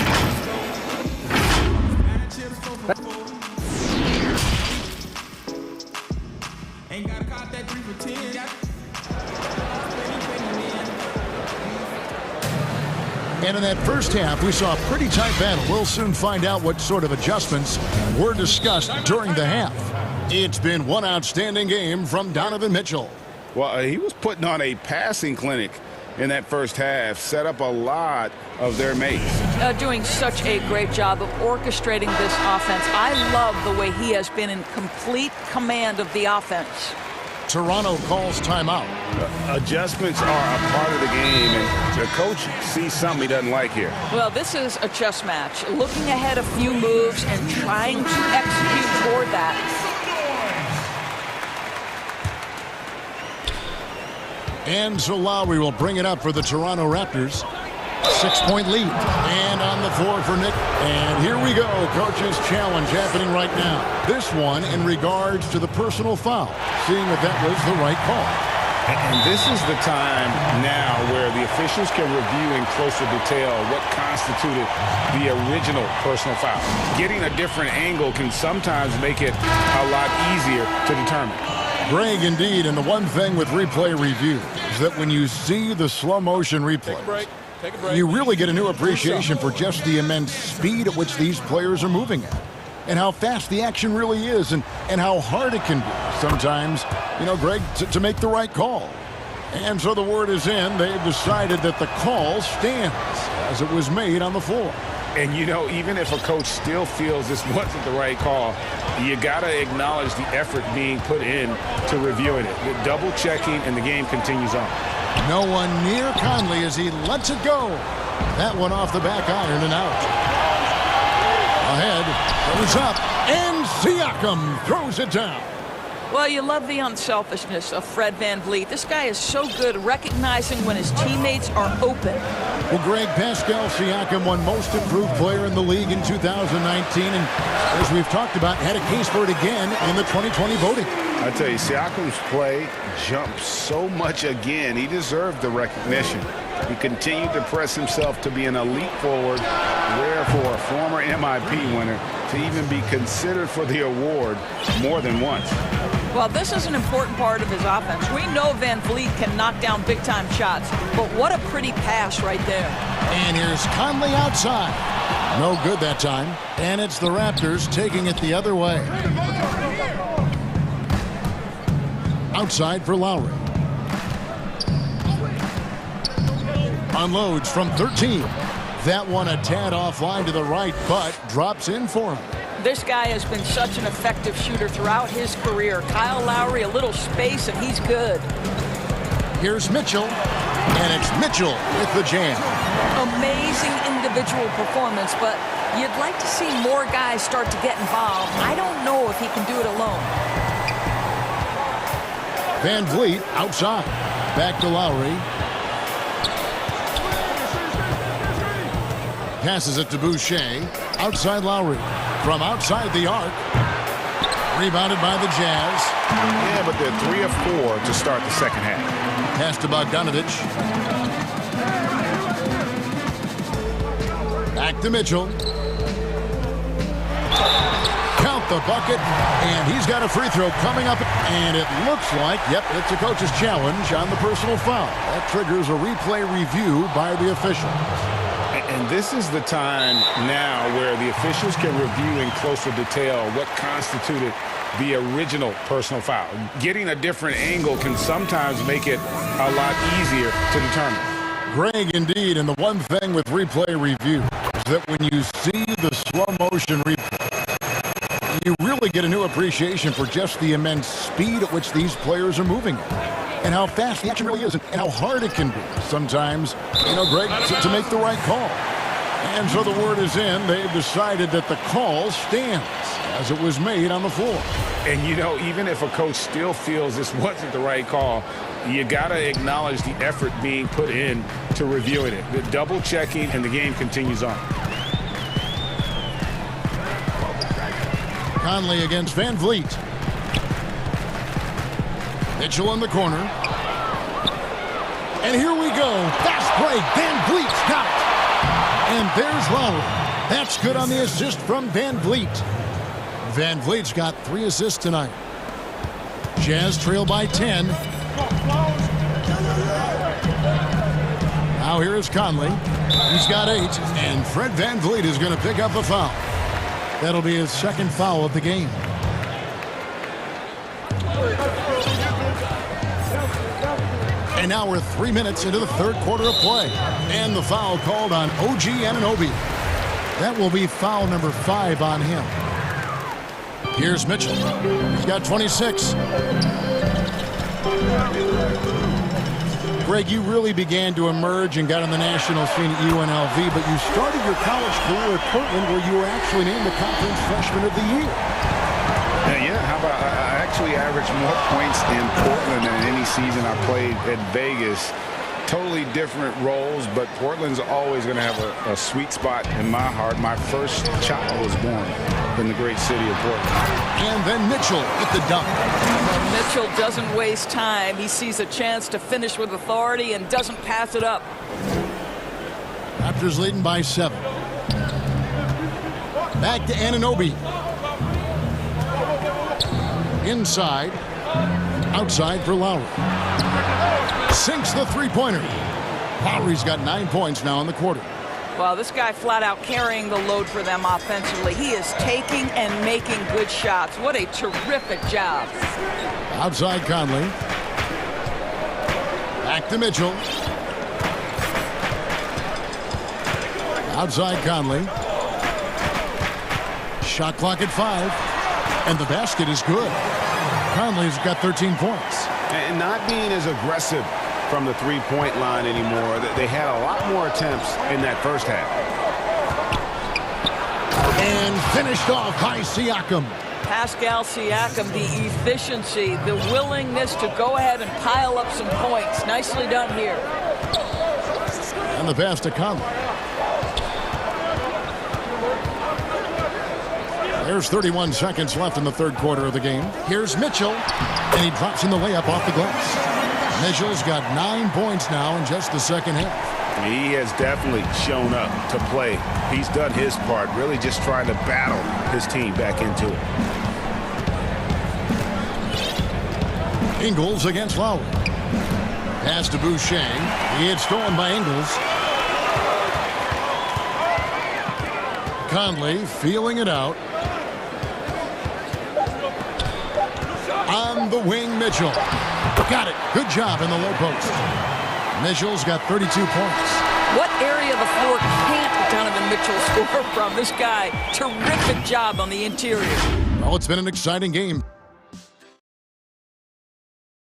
And in that first half, we saw a pretty tight battle. We'll soon find out what sort of adjustments were discussed during the half. It's been one outstanding game from Donovan Mitchell.
Well, he was putting on a passing clinic in that first half, set up a lot of their mates.
Doing such a great job of orchestrating this offense. I love the way he has been in complete command of the offense.
Toronto calls timeout.
Adjustments are a part of the game, and the coach sees something he doesn't like here.
Well, this is a chess match. Looking ahead a few moves and trying to execute toward that.
And so Lowry will bring it up for the Toronto Raptors. 6-point lead. And on the floor for Nick. And here we go. Coach's challenge happening right now. This one in regards to the personal foul. Seeing if that was the right call.
And this is the time now where the officials can review in closer detail what constituted the original personal foul. Getting a different angle can sometimes make it a lot easier to determine.
Greg, indeed, and the one thing with replay review is that when you see the slow motion replays, you really get a new appreciation for just the immense speed at which these players are moving at, and how fast the action really is, and how hard it can be sometimes, you know, Greg, to make the right call. And so the word is in. They've decided that the call stands as it was made on the floor.
And, you know, even if a coach still feels this wasn't the right call, you got to acknowledge the effort being put in to reviewing it. The double checking, and the game continues on.
No one near Conley as he lets it go. That one off the back iron and out. Ahead, goes up, and Siakam throws it down.
Well, you love the unselfishness of Fred VanVleet. This guy is so good recognizing when his teammates are open.
Well, Greg, Pascal Siakam won Most Improved Player in the league in 2019, and as we've talked about, had a case for it again in the 2020 voting.
I tell you, Siakam's play jumped so much again. He deserved the recognition. He continued to press himself to be an elite forward, rare for a former MIP winner to even be considered for the award more than once.
Well, this is an important part of his offense. We know VanVleet can knock down big-time shots, but what a pretty pass right there.
And here's Conley outside. No good that time. And it's the Raptors taking it the other way. Outside for Lowry. Unloads from 13. That one a tad offline to the right, but drops in for him.
This guy has been such an effective shooter throughout his career. Kyle Lowry, a little space, and he's good.
Here's Mitchell, and it's Mitchell with the jam.
Amazing individual performance, but you'd like to see more guys start to get involved. I don't know if he can do it alone.
VanVleet outside. Back to Lowry. Passes it to Boucher. Outside Lowry. From outside the arc. Rebounded by the Jazz.
Yeah, but they're 3 of 4 to start the second half.
Pass to Bogdanovich. Back to Mitchell. Count the bucket, and he's got a free throw coming up, and it looks like, yep, it's a coach's challenge on the personal foul. That triggers a replay review by the official.
And this is the time now where the officials can review in closer detail what constituted the original personal foul. Getting a different angle can sometimes make it a lot easier to determine.
Greg, indeed, and the one thing with replay review is that when you see the slow motion replay, you really get a new appreciation for just the immense speed at which these players are moving and how fast the action really is and how hard it can be sometimes, you know, Greg, to make the right call. And so the word is in. They've decided that the call stands as it was made on the floor.
And, you know, even if a coach still feels this wasn't the right call, you got to acknowledge the effort being put in to reviewing it. The double checking, and the game continues on.
Conley against VanVleet. Mitchell in the corner. And here we go. Fast break. VanVleet's got it. And there's Lowry. That's good on the assist from VanVleet. VanVleet's got 3 assists tonight. Jazz trail by 10. Now here is Conley. He's got 8. And Fred VanVleet is going to pick up the foul. That'll be his second foul of the game. And now we're 3 minutes into the third quarter of play. And the foul called on OG Anunoby. That will be foul number 5 on him. Here's Mitchell. He's got 26. Greg, you really began to emerge and got on the national scene at UNLV, but you started your college career at Portland where you were actually named the Conference Freshman of the Year.
Yeah, how about I actually averaged more points in Portland than any season I played at Vegas. Totally different roles, but Portland's always going to have a sweet spot in my heart. My first child was born in the great city of Portland.
And then Mitchell with the dunk.
Well, Mitchell doesn't waste time. He sees a chance to finish with authority and doesn't pass it up.
Raptors leading by 7. Back to Anunoby. Inside. Outside for Lowry. Sinks the three-pointer. Lowry's got 9 points now in the quarter.
Well, this guy flat out carrying the load for them offensively. He is taking and making good shots. What a terrific job.
Outside Conley. Back to Mitchell. Outside Conley. Shot clock at 5. And the basket is good. Conley's got 13 points.
And not being as aggressive from the three-point line anymore. They had a lot more attempts in that first half.
And finished off by Siakam.
Pascal Siakam, the efficiency, the willingness to go ahead and pile up some points. Nicely done here.
And the pass to Conley. There's 31 seconds left in the third quarter of the game. Here's Mitchell, and he drops in the layup off the glass. Mitchell's got 9 points now in just the second half.
He has definitely shown up to play. He's done his part, really just trying to battle his team back into it.
Ingles against Lowry. Pass to Boucher. He had stolen by Ingles. Conley feeling it out. On the wing, Mitchell. Got it. Good job in the low post. Mitchell's got 32 points.
What area of the floor can't Donovan Mitchell score from? This guy, terrific job on the interior.
Well, it's been an exciting game.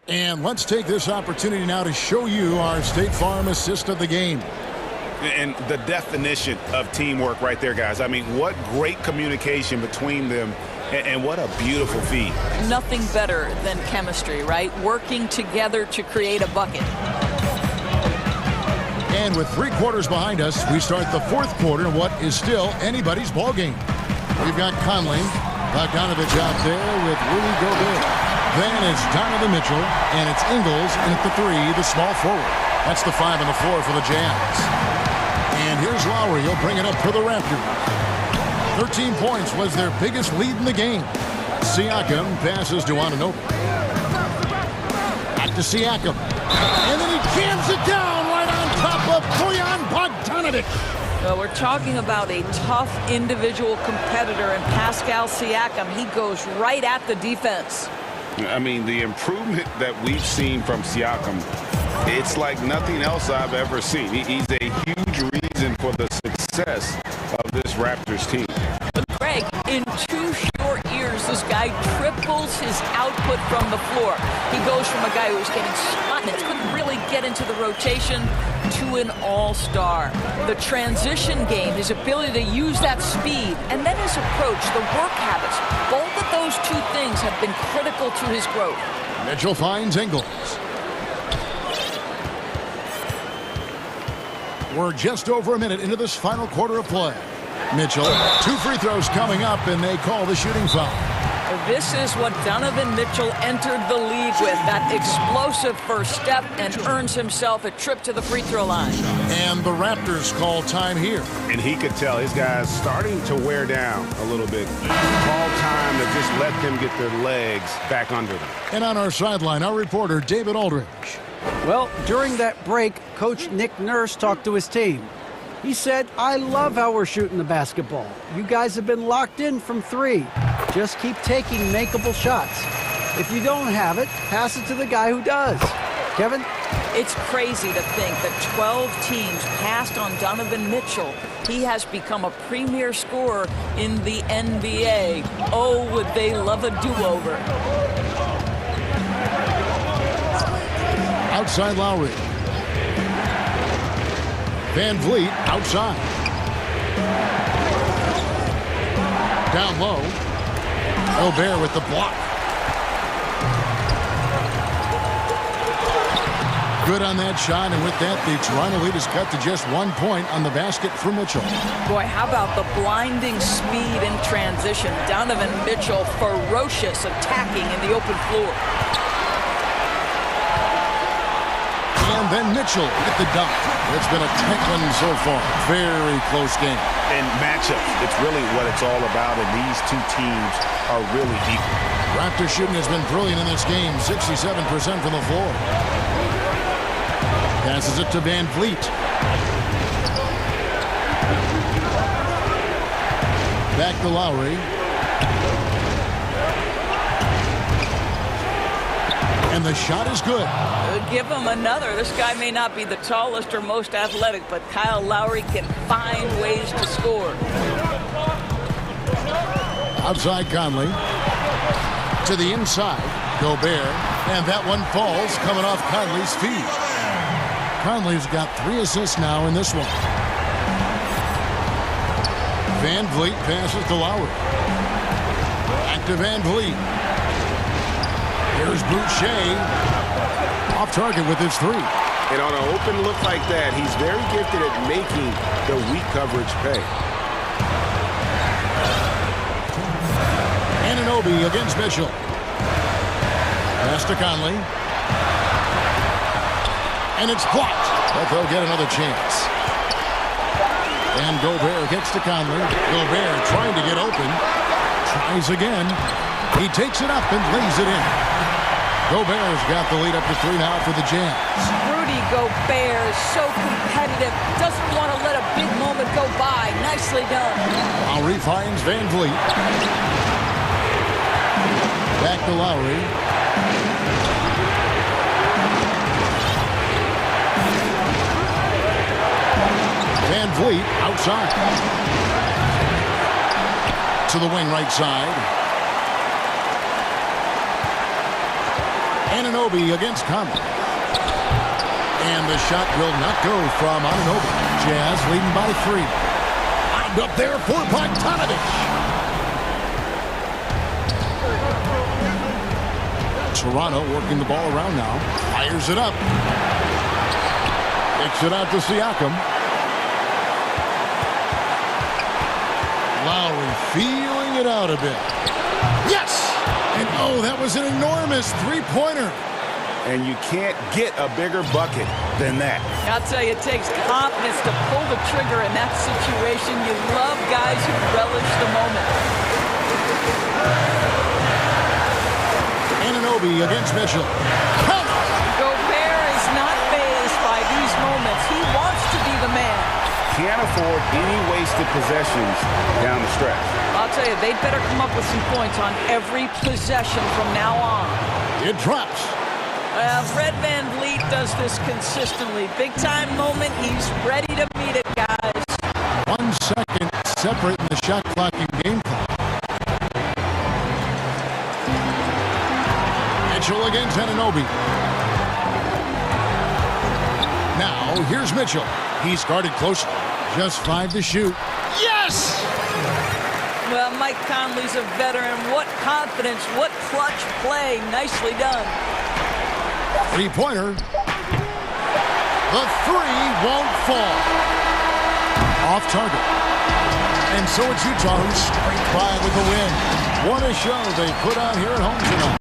And let's take this opportunity now to show you our State Farm assist of the game.
And the definition of teamwork right there, guys. I mean, what great communication between them, and what a beautiful feed.
Nothing better than chemistry, right? Working together to create a bucket.
And with 3 quarters behind us, we start the fourth quarter in what is still anybody's ball game. We've got Conley, Bogdanovich out there with Rudy Gobert. Then it's Donovan Mitchell, and it's Ingles, and at the 3, the small forward. That's the 5 on the floor for the Jazz. And here's Lowry. He'll bring it up for the Raptors. 13 points was their biggest lead in the game. Siakam passes to Anunoby. Back to Siakam. And then he jams it down right on top of Bojan Bogdanović.
Well, we're talking about a tough individual competitor in Pascal Siakam. He goes right at the defense.
I mean, the improvement that we've seen from Siakam, it's like nothing else I've ever seen. He's a huge reason for the success of this Raptors team.
But Greg, in 2 short years, this guy triples his output from the floor. He goes from a guy who was getting spot minutes, couldn't really get into the rotation, to an all-star. The transition game, his ability to use that speed, and then his approach, the work habits, both of those 2 things have been critical to his growth.
Mitchell finds Ingles. We're just over a minute into this final quarter of play. Mitchell, 2 free throws coming up, and they call the shooting foul.
This is what Donovan Mitchell entered the league with, that explosive first step, and earns himself a trip to the free throw line.
And the Raptors call time here.
And he could tell his guys starting to wear down a little bit. Call time to just let them get their legs back under them.
And on our sideline, our reporter, David Aldridge.
Well, during that break, Coach Nick Nurse talked to his team. He said, "I love how we're shooting the basketball. You guys have been locked in from 3. Just keep taking makeable shots. If you don't have it, pass it to the guy who does." Kevin?
It's crazy to think that 12 teams passed on Donovan Mitchell. He has become a premier scorer in the NBA. Oh, would they love a do-over.
Outside Lowry. Van Vliet outside. Down low. Gobert with the block. Good on that shot, and with that, the Toronto lead is cut to just 1 point on the basket for Mitchell.
Boy, how about the blinding speed in transition? Donovan Mitchell, ferocious, attacking in the open floor.
And then Mitchell with the dunk. It's been a tight one so far. Very close game.
And matchups, it's really what it's all about, and these 2 teams are really equal.
Raptor shooting has been brilliant in this game, 67% from the floor. Passes it to Van Vliet. Back to Lowry. And the shot is good.
Give him another. This guy may not be the tallest or most athletic, but Kyle Lowry can find ways to score.
Outside Conley. To the inside, Gobert. And that one falls coming off Conley's feet. Conley's got 3 assists now in this one. Van Vliet passes to Lowry. Back to Van Vliet. Here's Boucher. Off target with his three.
And on an open look like that, he's very gifted at making the weak coverage pay.
Anunoby against Mitchell. Pass to Conley. And it's blocked, but they'll get another chance. And Gobert gets to Conley. Gobert trying to get open. Tries again. He takes it up and lays it in. Gobert's got the lead up to 3 now for the Jazz.
Rudy Gobert is so competitive. Doesn't want to let a big moment go by. Nicely done.
Lowry finds Van Vliet. Back to Lowry. Van Vliet outside. To the wing right side. Anunoby against Conley. And the shot will not go from Anunoby. Jazz leading by 3. Lined up there for Bogdanovich. Toronto working the ball around now. Fires it up. Kicks it out to Siakam. Lowry feeling it out a bit. Yes! And oh, that was an enormous three-pointer.
And you can't get a bigger bucket than that.
I'll tell you, it takes confidence to pull the trigger in that situation. You love guys who relish the moment.
Anunoby against Mitchell.
Gobert is not fazed by these moments. He wants to be the man.
Can't afford any wasted possessions down the stretch.
I'll tell you, they'd better come up with some points on every possession from now on.
It drops.
Fred Van Vliet does this consistently. Big-time moment, he's ready to meet it, guys.
1 second separating the shot clock and game clock. Mitchell against Anunoby. Now, here's Mitchell. He's guarded closely. Just 5 to shoot. Yes!
Well, Mike Conley's a veteran. What confidence, what clutch play. Nicely done.
Three-pointer. The 3 won't fall. Off target. And so it's Utah who scraped by with the win. What a show they put on here at home tonight.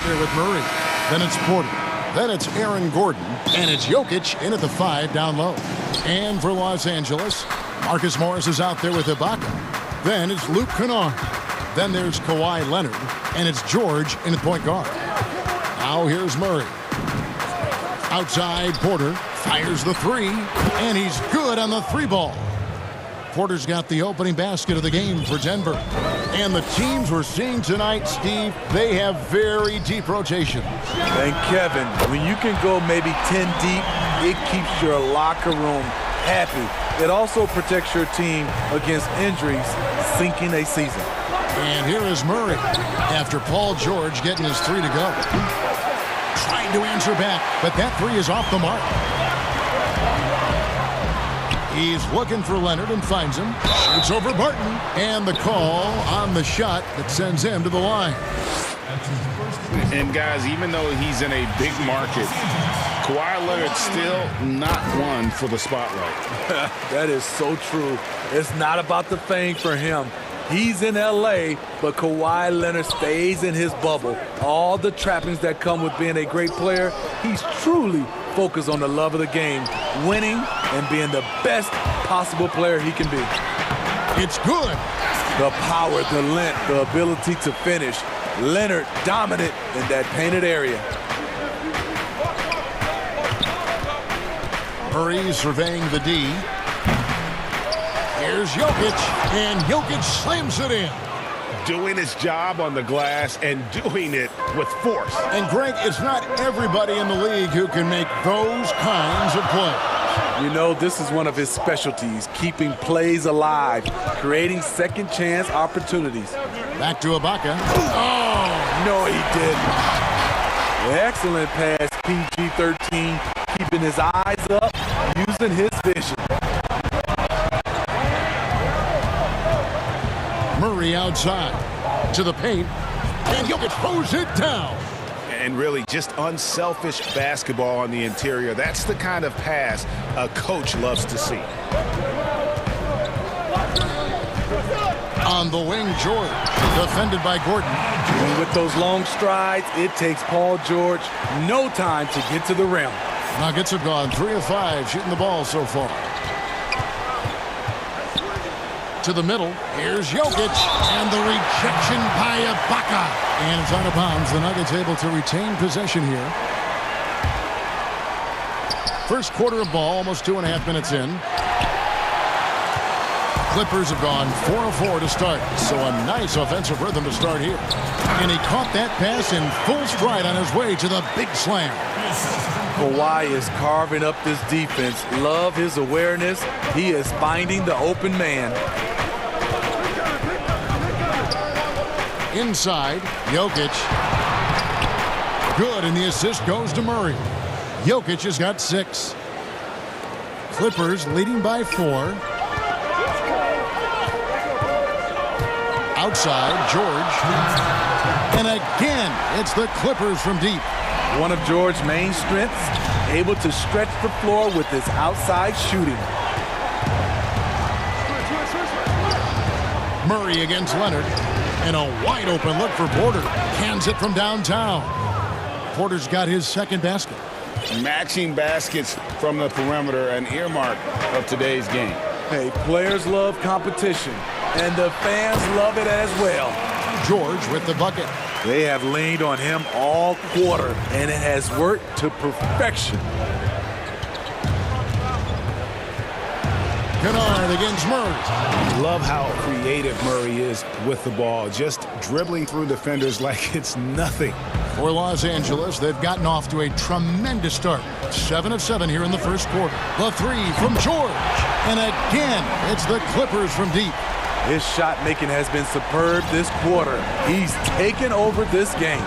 there with Murray. Then it's Porter. Then it's Aaron Gordon. And it's Jokic in at the 5 down low. And for Los Angeles, Marcus Morris is out there with Ibaka. Then it's Luke Kennard. Then there's Kawhi Leonard. And it's George in at point guard. Now here's Murray. Outside, Porter fires the 3. And he's good on the 3 ball. Porter's got the opening basket of the game for Denver. And the teams we're seeing tonight, Steve, they have very deep rotations.
And Kevin, when you can go maybe 10 deep, it keeps your locker room happy. It also protects your team against injuries sinking a season.
And here is Murray after Paul George getting his 3 to go. Trying to answer back, but that 3 is off the mark. He's looking for Leonard and finds him. Shoots over Barton. And the call on the shot that sends him to the line.
And guys, even though he's in a big market, Kawhi Leonard's still not one for the spotlight.
That is so true. It's not about the fame for him. He's in L.A., but Kawhi Leonard stays in his bubble. All the trappings that come with being a great player, he's truly focused on the love of the game, winning and being the best possible player he can be.
It's good.
The power, the length, the ability to finish. Leonard dominant in that painted area.
Murray surveying the D. Here's Jokic, and Jokic slams it in.
Doing his job on the glass and doing it with force.
And Greg, it's not everybody in the league who can make those kinds of plays.
You know, this is one of his specialties, keeping plays alive, creating second chance opportunities.
Back to Ibaka. Oh!
No, he didn't. Excellent pass, PG-13, keeping his eyes up, using his vision.
Murray outside to the paint, and Jokic throws it down.
And really just unselfish basketball on the interior. That's the kind of pass a coach loves to see.
On the wing, George, defended by Gordon.
And with those long strides, it takes Paul George no time to get to the rim.
Nuggets have gone 3 of 5 shooting the ball so far. To the middle, here's Jokic, and the rejection by Ibaka. And it's out of bounds. The Nuggets able to retain possession here. First quarter of ball, almost 2.5 minutes in. Clippers have gone 4 of 4 to start, so a nice offensive rhythm to start here. And he caught that pass in full stride on his way to the big slam.
Kawhi is carving up this defense. Love his awareness. He is finding the open man.
Inside, Jokic. Good, and the assist goes to Murray. Jokic has got 6. Clippers leading by 4. Outside, George. And again, it's the Clippers from deep.
One of George's main strengths, able to stretch the floor with his outside shooting.
Murray against Leonard. And a wide open look for Porter. Hands it from downtown. Porter's got his second basket.
Matching baskets from the perimeter, an earmark of today's game.
Hey, players love competition, and the fans love it as well.
George with the bucket.
They have leaned on him all quarter, and it has worked to perfection.
Kennard against Murray.
Love how creative Murray is with the ball, just dribbling through defenders like it's nothing.
For Los Angeles, they've gotten off to a tremendous start. 7 of 7 here in the first quarter. The 3 from George. And again, it's the Clippers from deep.
His shot making has been superb this quarter. He's taken over this game.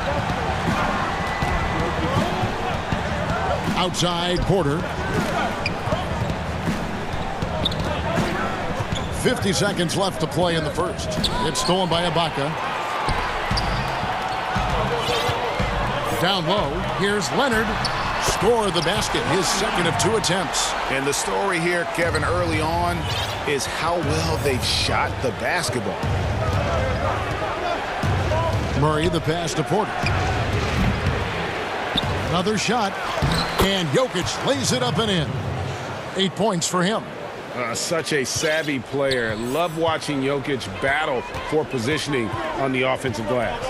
Outside, Porter. 50 seconds left to play in the first. It's stolen by Ibaka. Down low, here's Leonard. Score the basket, his second of 2 attempts.
And the story here, Kevin, early on is how well they've shot the basketball.
Murray the pass to Porter. Another shot. And Jokic lays it up and in. 8 points for him.
Such a savvy player. Love watching Jokic battle for positioning on the offensive glass.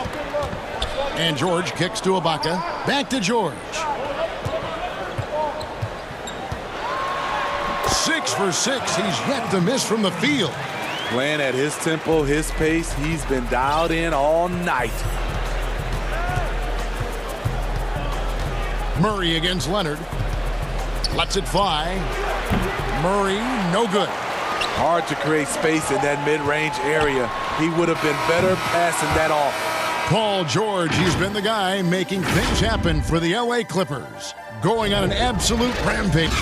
And George kicks to Ibaka. Back to George. 6 for 6. He's yet to miss from the field.
Playing at his tempo, his pace. He's been dialed in all night.
Murray against Leonard. Lets it fly. Murray, no good.
Hard to create space in that mid-range area. He would have been better passing that off.
Paul George, he's been the guy making things happen for the LA Clippers. Going on an absolute rampage.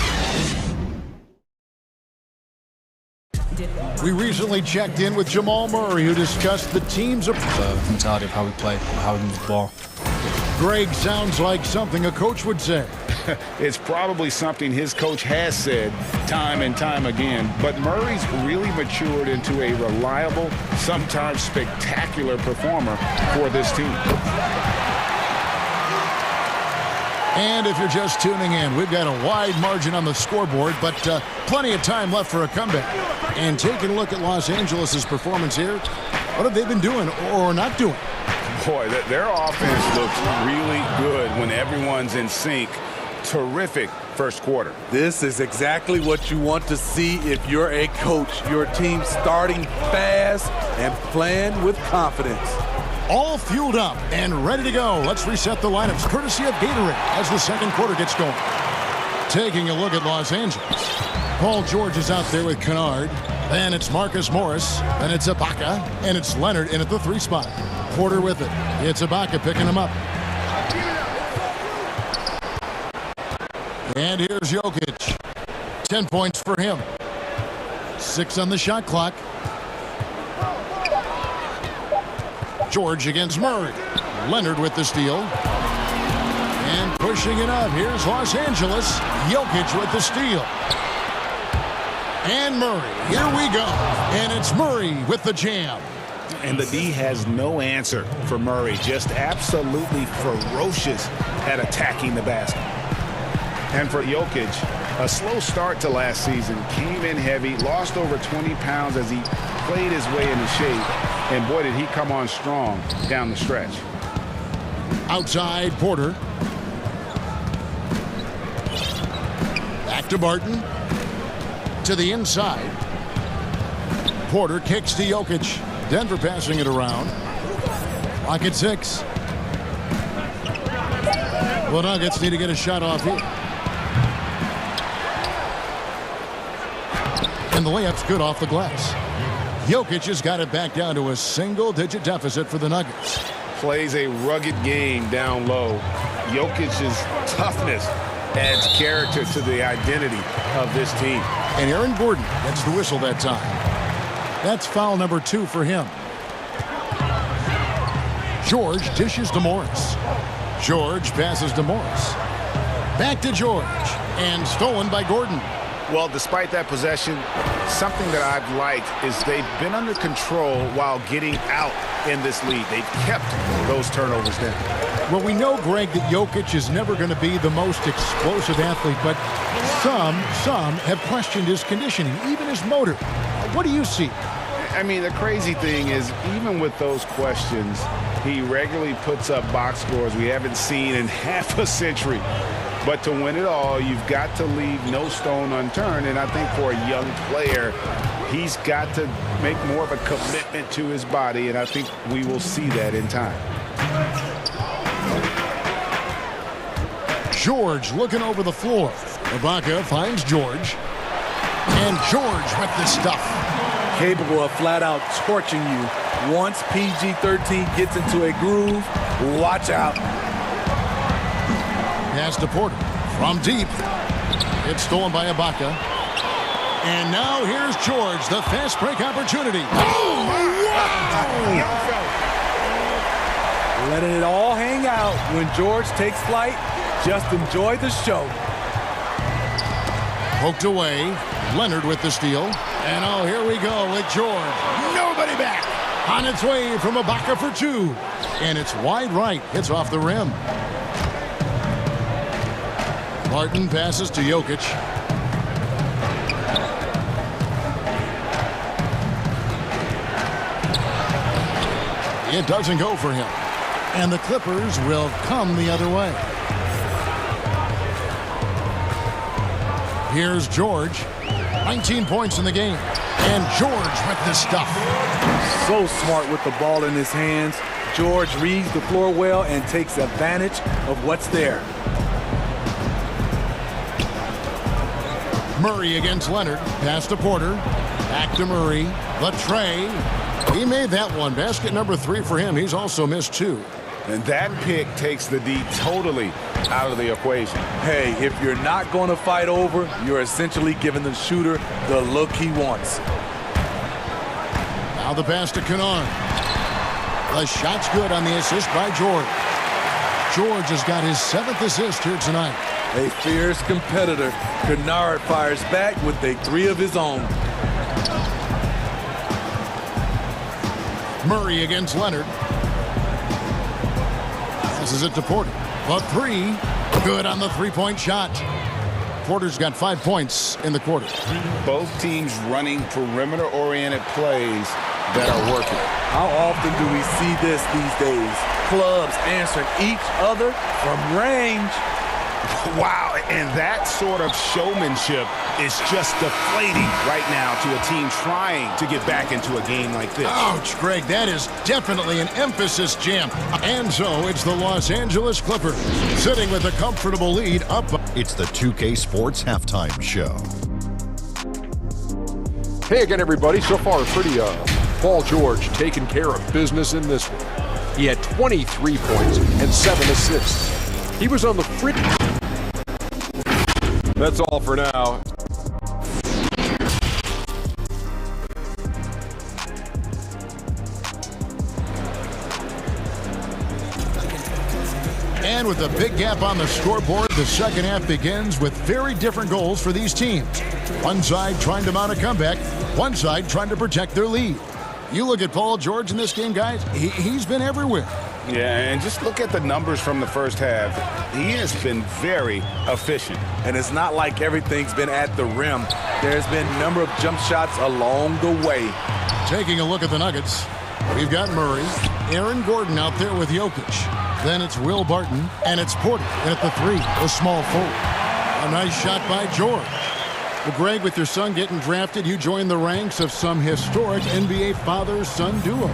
We recently checked in with Jamal Murray, who discussed the team's
mentality of how we play, how we move the ball.
Greg, sounds like something a coach would say.
It's probably something his coach has said time and time again, but Murray's really matured into a reliable, sometimes spectacular performer for this team.
And if you're just tuning in, we've got a wide margin on the scoreboard, but plenty of time left for a comeback. And taking a look at Los Angeles' performance here, what have they been doing or not doing?
Boy, their offense looks really good when everyone's in sync. Terrific first quarter.
This is exactly what you want to see if you're a coach. Your team starting fast and playing with confidence.
All fueled up and ready to go. Let's reset the lineups courtesy of Gatorade as the second quarter gets going. Taking a look at Los Angeles. Paul George is out there with Kennard. Then it's Marcus Morris. Then it's Ibaka. And it's Leonard in at the 3 spot. Porter with it. It's Ibaka picking him up. And here's Jokic. 10 points for him. 6 on the shot clock. George against Murray. Leonard with the steal. And pushing it up. Here's Los Angeles. Jokic with the steal. And Murray. Here we go. And it's Murray with the jam.
And the D has no answer for Murray. Just absolutely ferocious at attacking the basket. And for Jokic, a slow start to last season. Came in heavy, lost over 20 pounds as he played his way into shape. And boy, did he come on strong down the stretch.
Outside, Porter. Back to Barton. To the inside. Porter kicks to Jokic. Denver passing it around. Clock at 6. Well, Nuggets need to get a shot off here. And the layup's good off the glass. Jokic has got it back down to a single-digit deficit for the Nuggets.
Plays a rugged game down low. Jokic's toughness adds character to the identity of this team.
And Aaron Gordon gets the whistle that time. That's foul number 2 for him. George dishes to Morris. George passes to Morris. Back to George. And stolen by Gordon.
Well, despite that possession, something that I've liked is they've been under control while getting out in this league. They've kept those turnovers down.
Well, we know, Greg, that Jokic is never going to be the most explosive athlete, but some have questioned his conditioning, even his motor. What do you see?
I mean, the crazy thing is, even with those questions, he regularly puts up box scores we haven't seen in half a century. But to win it all, you've got to leave no stone unturned. And I think for a young player, he's got to make more of a commitment to his body. And I think we will see that in time.
George looking over the floor. Ibaka finds George. And George with the stuff.
Capable of flat out torching you. Once PG-13 gets into a groove, watch out.
Pass to Porter from deep. It's stolen by Ibaka. And now here's George, the fast break opportunity. Oh, wow!
Letting it all hang out when George takes flight. Just enjoy the show.
Poked away. Leonard with the steal. And oh, here we go with George. Nobody back. On its way from Ibaka for 2. And it's wide right. Hits off the rim. Barton passes to Jokic. It doesn't go for him. And the Clippers will come the other way. Here's George. 19 points in the game. And George with the stuff.
So smart with the ball in his hands. George reads the floor well and takes advantage of what's there.
Murray against Leonard. Pass to Porter. Back to Murray. The tray. He made that one. Basket number 3 for him. He's also missed 2.
And that pick takes the D totally out of the equation.
Hey, if you're not going to fight over, you're essentially giving the shooter the look he wants.
Now the pass to Kennard. The shot's good on the assist by George. George has got his 7th assist here tonight.
A fierce competitor. Kennard fires back with a 3 of his own.
Murray against Leonard. Passes it to Porter. The 3. Good on the 3-point shot. Porter's got 5 points in the quarter.
Both teams running perimeter-oriented plays that are working.
How often do we see this these days? Clubs answering each other from range.
Wow, and that sort of showmanship is just deflating right now to a team trying to get back into a game like this.
Ouch, Greg, that is definitely an emphasis jam. And so it's the Los Angeles Clippers sitting with a comfortable lead up.
It's the 2K Sports Halftime Show.
Hey again, everybody. So far, pretty Paul George taking care of business in this one. He had 23 points and 7 assists. He was on the free. That's all for now.
And with a big gap on the scoreboard, the second half begins with very different goals for these teams. One side trying to mount a comeback, one side trying to protect their lead. You look at Paul George in this game, guys, he's been everywhere.
Yeah, and just look at the numbers from the first half. He has been very efficient.
And it's not like everything's been at the rim. There's been a number of jump shots along the way.
Taking a look at the Nuggets, we've got Murray, Aaron Gordon out there with Jokic. Then it's Will Barton, and it's Porter. And at the 3, a small forward. A nice shot by George. Well, Greg, with your son getting drafted, you joined the ranks of some historic NBA father-son duos.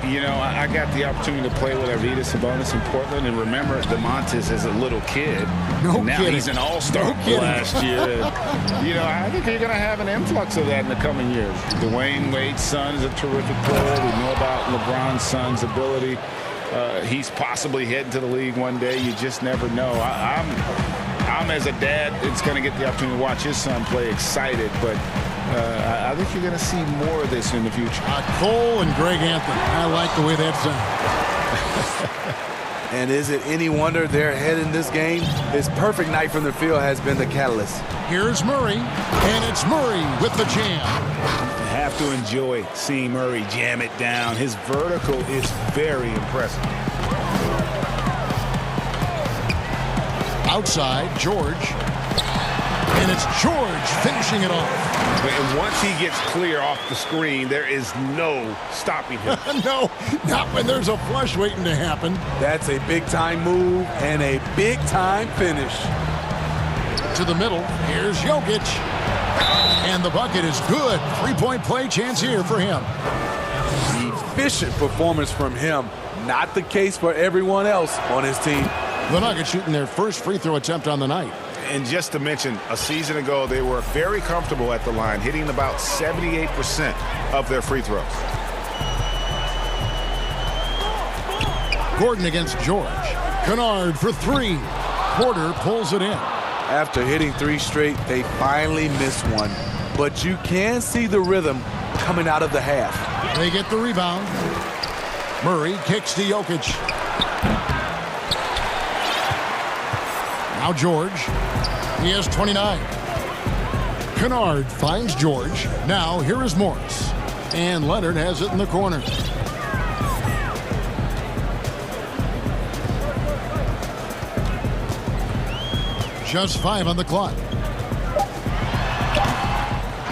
You know, I got the opportunity to play with Arvydas Sabonis in Portland, and remember DeMontis as a little kid.
No
now
kidding.
He's an all-star last year. You know, I think you're going to have an influx of that in the coming years. Dwayne Wade's son is a terrific player. We know about LeBron's son's ability. He's possibly heading to the league one day. You just never know. I'm as a dad, it's going to get the opportunity to watch his son play excited, but I think you're going to see more of this in the future.
Cole and Greg Anthony. I like the way that sounds.
And is it any wonder they're ahead in this game? His perfect night from the field has been the catalyst.
Here's Murray, and it's Murray with the jam.
You have to enjoy seeing Murray jam it down. His vertical is very impressive.
Outside, George. And it's George finishing it off.
And once he gets clear off the screen, there is no stopping him.
No, not when there's a flush waiting to happen.
That's a big-time move and a big-time finish.
To the middle, here's Jokic. And the bucket is good. 3-point play chance here for him.
Efficient performance from him. Not the case for everyone else on his team.
The Nuggets shooting their first free throw attempt on the night.
And just to mention, a season ago, they were very comfortable at the line, hitting about 78% of their free throws.
Gordon against George. Kennard for 3. Porter pulls it in.
After hitting 3 straight, they finally miss one. But you can see the rhythm coming out of the half.
They get the rebound. Murray kicks to Jokic. Now George. He has 29. Kennard finds George. Now here is Morris. And Leonard has it in the corner. Just 5 on the clock.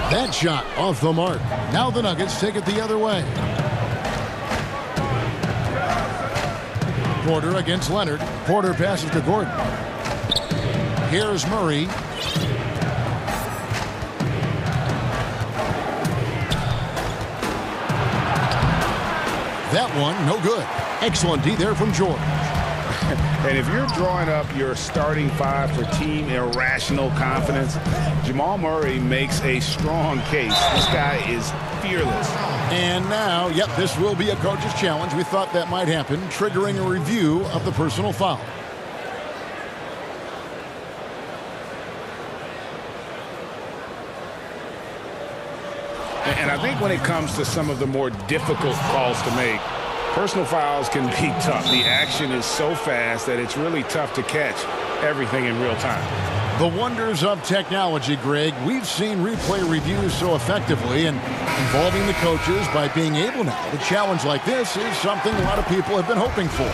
That shot off the mark. Now the Nuggets take it the other way. Porter against Leonard. Porter passes to Gordon. Here's Murray. That one, no good. Excellent D there from George.
And if you're drawing up your starting five for team irrational confidence, Jamal Murray makes a strong case. This guy is fearless.
And now, yep, this will be a coach's challenge. We thought that might happen, triggering a review of the personal foul.
And I think when it comes to some of the more difficult calls to make, personal fouls can be tough. The action is so fast that it's really tough to catch everything in real time.
The wonders of technology, Greg. We've seen replay reviews so effectively, and involving the coaches by being able now to challenge like this is something a lot of people have been hoping for.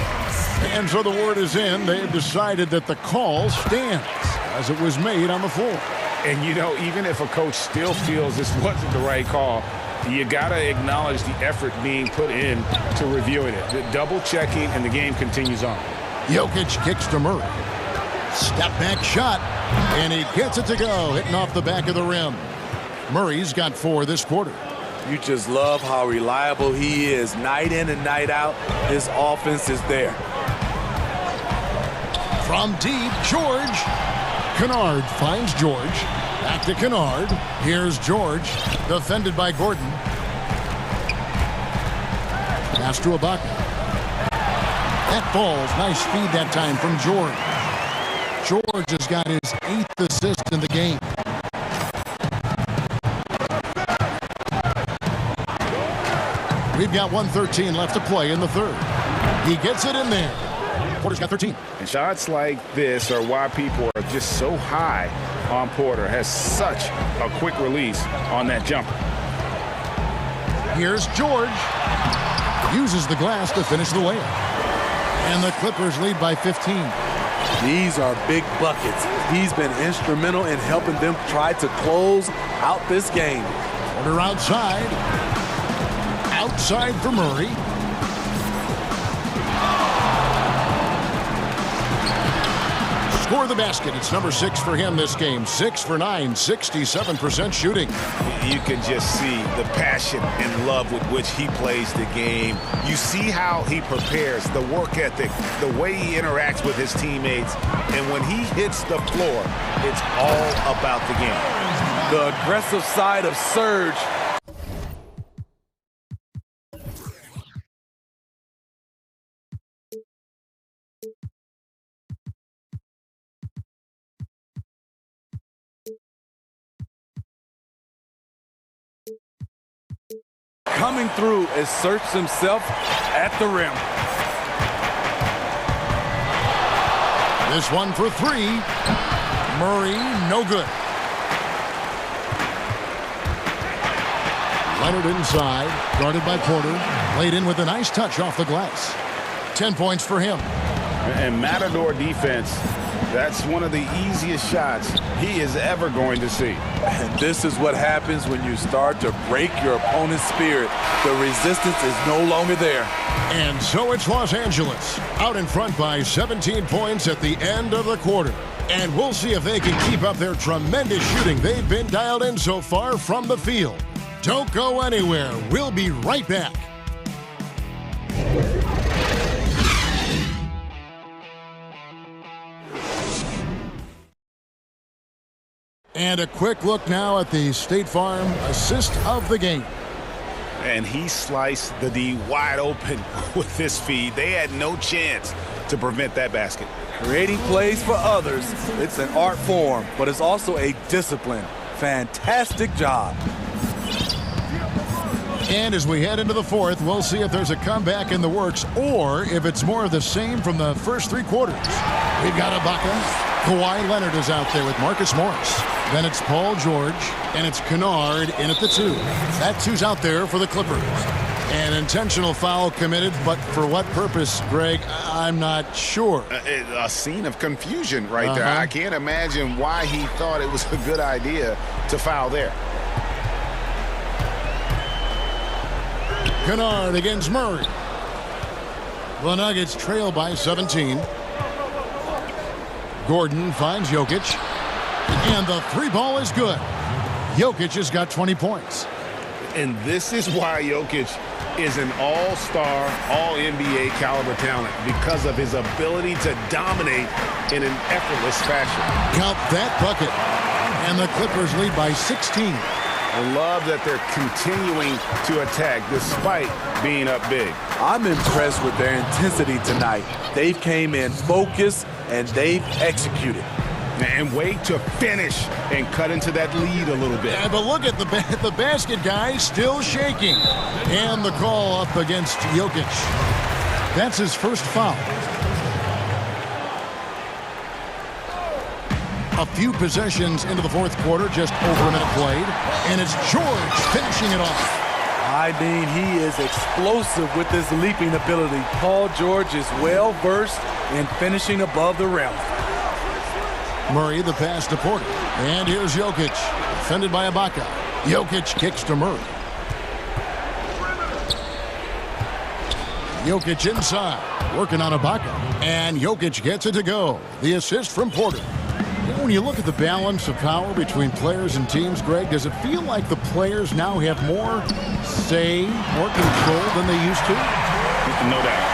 And so the word is in. They've decided that the call stands as it was made on the floor.
And, you know, even if a coach still feels this wasn't the right call, you got to acknowledge the effort being put in to reviewing it. The double-checking, and the game continues on.
Jokic kicks to Murray. Step-back shot, and he gets it to go, hitting off the back of the rim. Murray's got 4 this quarter.
You just love how reliable he is. Night in and night out, his offense is there.
From deep, George. Kennard finds George. Back to Kennard. Here's George. Defended by Gordon. Pass to Ibaka. That falls. Nice speed that time from George. George has got his 8th assist in the game. We've got 1:13 left to play in the third. He gets it in there. Porter's got 13.
And shots like this are why people are just so high on Porter. Has such a quick release on that jumper.
Here's George. Uses the glass to finish the layup. And the Clippers lead by 15.
These are big buckets. He's been instrumental in helping them try to close out this game.
Porter outside. Outside for Murray. Score the basket. It's number 6 for him this game. 6 for 9, 67% shooting.
You can just see the passion and love with which he plays the game. You see how he prepares, the work ethic, the way he interacts with his teammates. And when he hits the floor, it's all about the game.
The aggressive side of Serge. Coming through asserts himself at the rim.
This one for 3. Murray, no good. Leonard inside, guarded by Porter. Laid in with a nice touch off the glass. 10 points for him.
And Matador defense, that's one of the easiest shots he is ever going to see.
And this is what happens when you start to break your opponent's spirit. The resistance is no longer there.
And so it's Los Angeles, out in front by 17 points at the end of the quarter. And we'll see if they can keep up their tremendous shooting they've been dialed in so far from the field. Don't go anywhere. We'll be right back. And a quick look now at the State Farm assist of the game.
And he sliced the D wide open with this feed. They had no chance to prevent that basket.
Creating plays for others, it's an art form, but it's also a discipline. Fantastic job.
And as we head into the fourth, we'll see if there's a comeback in the works or if it's more of the same from the first 3 quarters. We've got Ibaka. Kawhi Leonard is out there with Marcus Morris. Then it's Paul George, and it's Kennard in at the 2. That 2's out there for the Clippers. An intentional foul committed, but for what purpose, Greg? I'm not sure.
A scene of confusion right there. I can't imagine why he thought it was a good idea to foul there.
Kennard against Murray. The Nuggets trail by 17. Gordon finds Jokic. And the three ball is good. Jokic has got 20 points.
And this is why Jokic is an all-star, all-NBA caliber talent, because of his ability to dominate in an effortless fashion.
Count that bucket. And the Clippers lead by 16.
I love that they're continuing to attack despite being up big.
I'm impressed with their intensity tonight. They've came in focused and they've executed.
And wait to finish and cut into that lead a little bit.
Yeah, but look at the basket, guys, still shaking. And the call up against Jokic. That's his first foul. A few possessions into the fourth quarter, just over a minute played. And it's George finishing it off.
I mean, he is explosive with his leaping ability. Paul George is well-versed in finishing above the rim.
Murray, the pass to Porter. And here's Jokic, defended by Ibaka. Jokic kicks to Murray. Jokic inside, working on Ibaka. And Jokic gets it to go. The assist from Porter. When you look at the balance of power between players and teams, Greg, does it feel like the players now have more say, more control than they used to?
No doubt.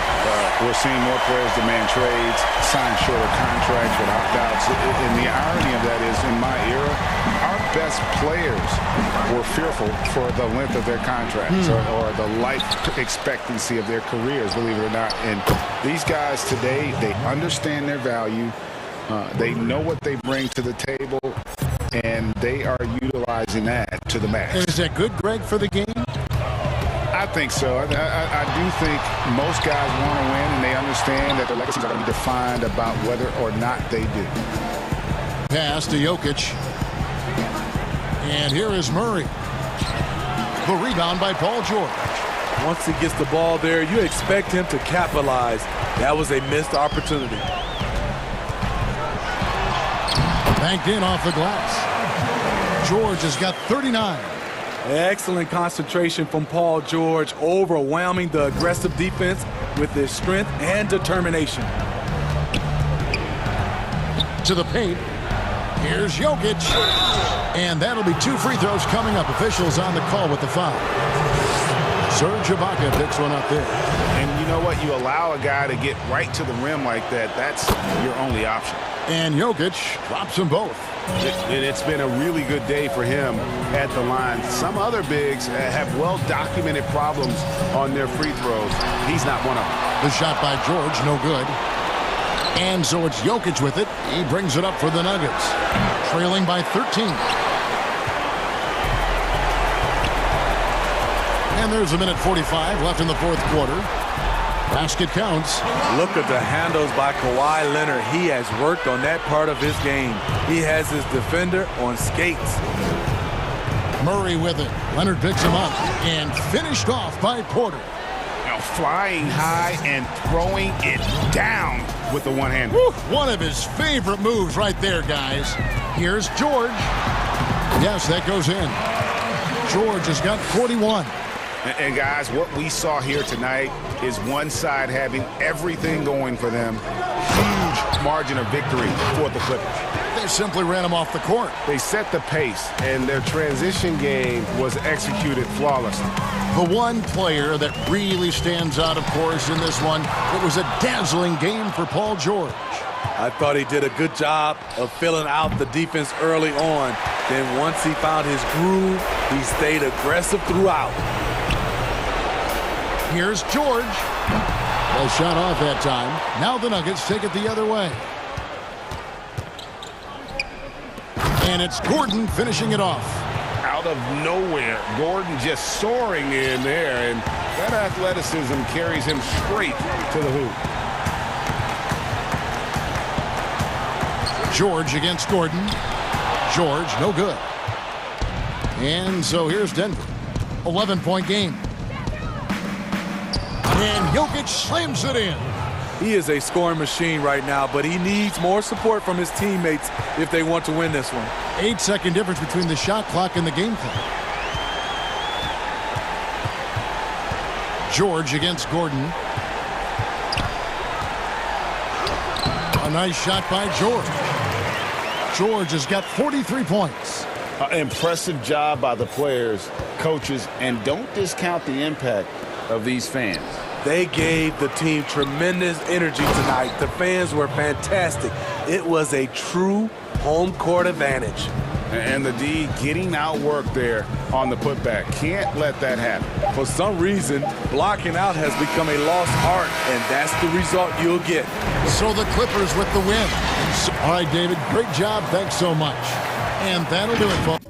We're seeing more players demand trades, sign shorter contracts with opt-outs. And the irony of that is, in my era, our best players were fearful for the length of their contracts or the life expectancy of their careers, believe it or not. And these guys today, they understand their value. They know what they bring to the table, and they are utilizing that to the max.
Is that good, Greg, for the game?
I think so. I do think most guys want to win, and they understand that their legacies are going to be defined about whether or not they do.
Pass to Jokic. And here is Murray. The rebound by Paul George.
Once he gets the ball there, you expect him to capitalize. That was a missed opportunity.
Banked in off the glass. George has got 39.
Excellent concentration from Paul George, overwhelming the aggressive defense with his strength and determination.
To the paint. Here's Jokic. And that'll be 2 free throws coming up. Officials on the call with the foul. Serge Ibaka picks one up there.
And you know what? You allow a guy to get right to the rim like that. That's your only option.
And Jokic drops them both.
It's been a really good day for him at the line. Some other bigs have well-documented problems on their free throws. He's not one of them.
The shot by George, no good. And so it's Jokic with it. He brings it up for the Nuggets. Trailing by 13. And there's a minute 45 left in the fourth quarter. Basket counts.
Look at the handles by Kawhi Leonard. He has worked on that part of his game. He has his defender on skates.
Murray with it. Leonard picks him up and finished off by Porter.
Now flying high and throwing it down with the one-hand.
One of his favorite moves right there, guys. Here's George. Yes, that goes in. George has got 41.
And guys, what we saw here tonight is one side having everything going for them. Huge margin of victory for the Clippers.
They simply ran him off the court.
They set the pace, and their transition game was executed flawlessly.
The one player that really stands out, of course, in this one, it was a dazzling game for Paul George.
I thought he did a good job of filling out the defense early on. Then once he found his groove, he stayed aggressive throughout.
Here's George. Well shot off that time. Now the Nuggets take it the other way. And it's Gordon finishing it off.
Out of nowhere, Gordon just soaring in there, and that athleticism carries him straight to the hoop.
George against Gordon. George, no good. And so here's Denver. 11-point game. And Jokic slams it in.
He is a scoring machine right now, but he needs more support from his teammates if they want to win this one.
8-second difference between the shot clock and the game clock. George against Gordon. A nice shot by George. George has got 43 points.
Impressive job by the players, coaches, and don't discount the impact of these fans.
They gave the team tremendous energy tonight. The fans were fantastic. It was a true home court advantage.
And the D getting outworked there on the putback. Can't let that happen.
For some reason, blocking out has become a lost art, and that's the result you'll get.
So the Clippers with the win. All right, David, great job. Thanks so much. And that'll do it, folks.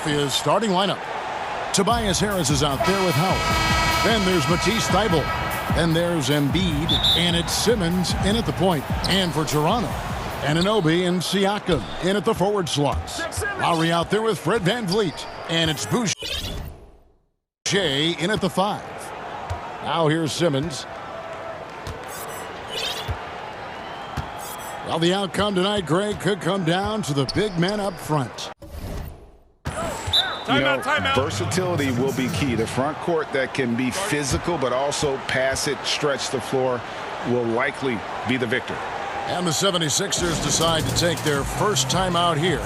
Philadelphia's starting lineup. Tobias Harris is out there with Howard. Then there's Matisse Thybulle. Then there's Embiid, and it's Simmons in at the point. And for Toronto, Anunoby and Siakam in at the forward slots. Lowry out there with Fred VanVleet, and it's Boucher in at the 5. Now here's Simmons. Well, the outcome tonight, Greg, could come down to the big men up front.
Timeout. Versatility will be key. The front court that can be physical but also pass it, stretch the floor will likely be the victor.
And the 76ers decide to take their first timeout here.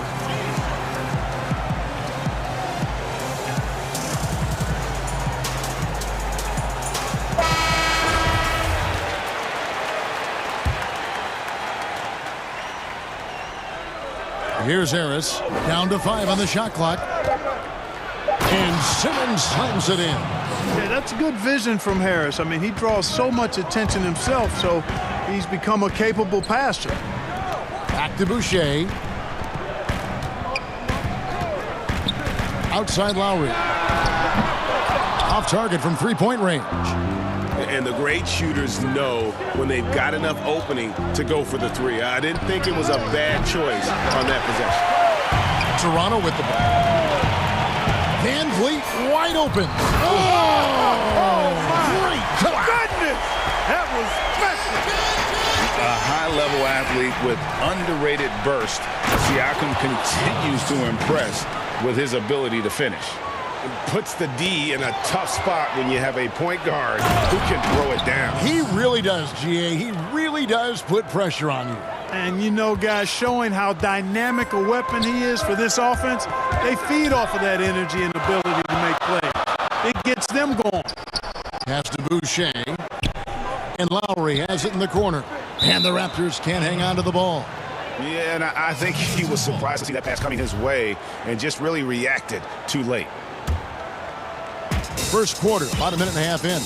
Here's Harris, down to 5 on the shot clock. And Simmons slams it in.
Yeah, that's good vision from Harris. I mean, he draws so much attention himself, so he's become a capable passer.
Back to Boucher. Outside Lowry. Off target from three-point range.
And the great shooters know when they've got enough opening to go for the 3. I didn't think it was a bad choice on that possession.
Toronto with the ball. VanVleet wide open.
Oh my goodness! That was special.
A high-level athlete with underrated burst. Siakam continues to impress with his ability to finish.
It puts the D in a tough spot when you have a point guard who can throw it down.
He really does, GA. He really does put pressure on you.
And you know, guys, showing how dynamic a weapon he is for this offense, they feed off of that energy and ability to make plays. It gets them going.
Pass to Boucher. And Lowry has it in the corner. And the Raptors can't hang on to the ball.
Yeah, and I think he was surprised to see that pass coming his way and just really reacted too late.
First quarter, about a minute and a half in.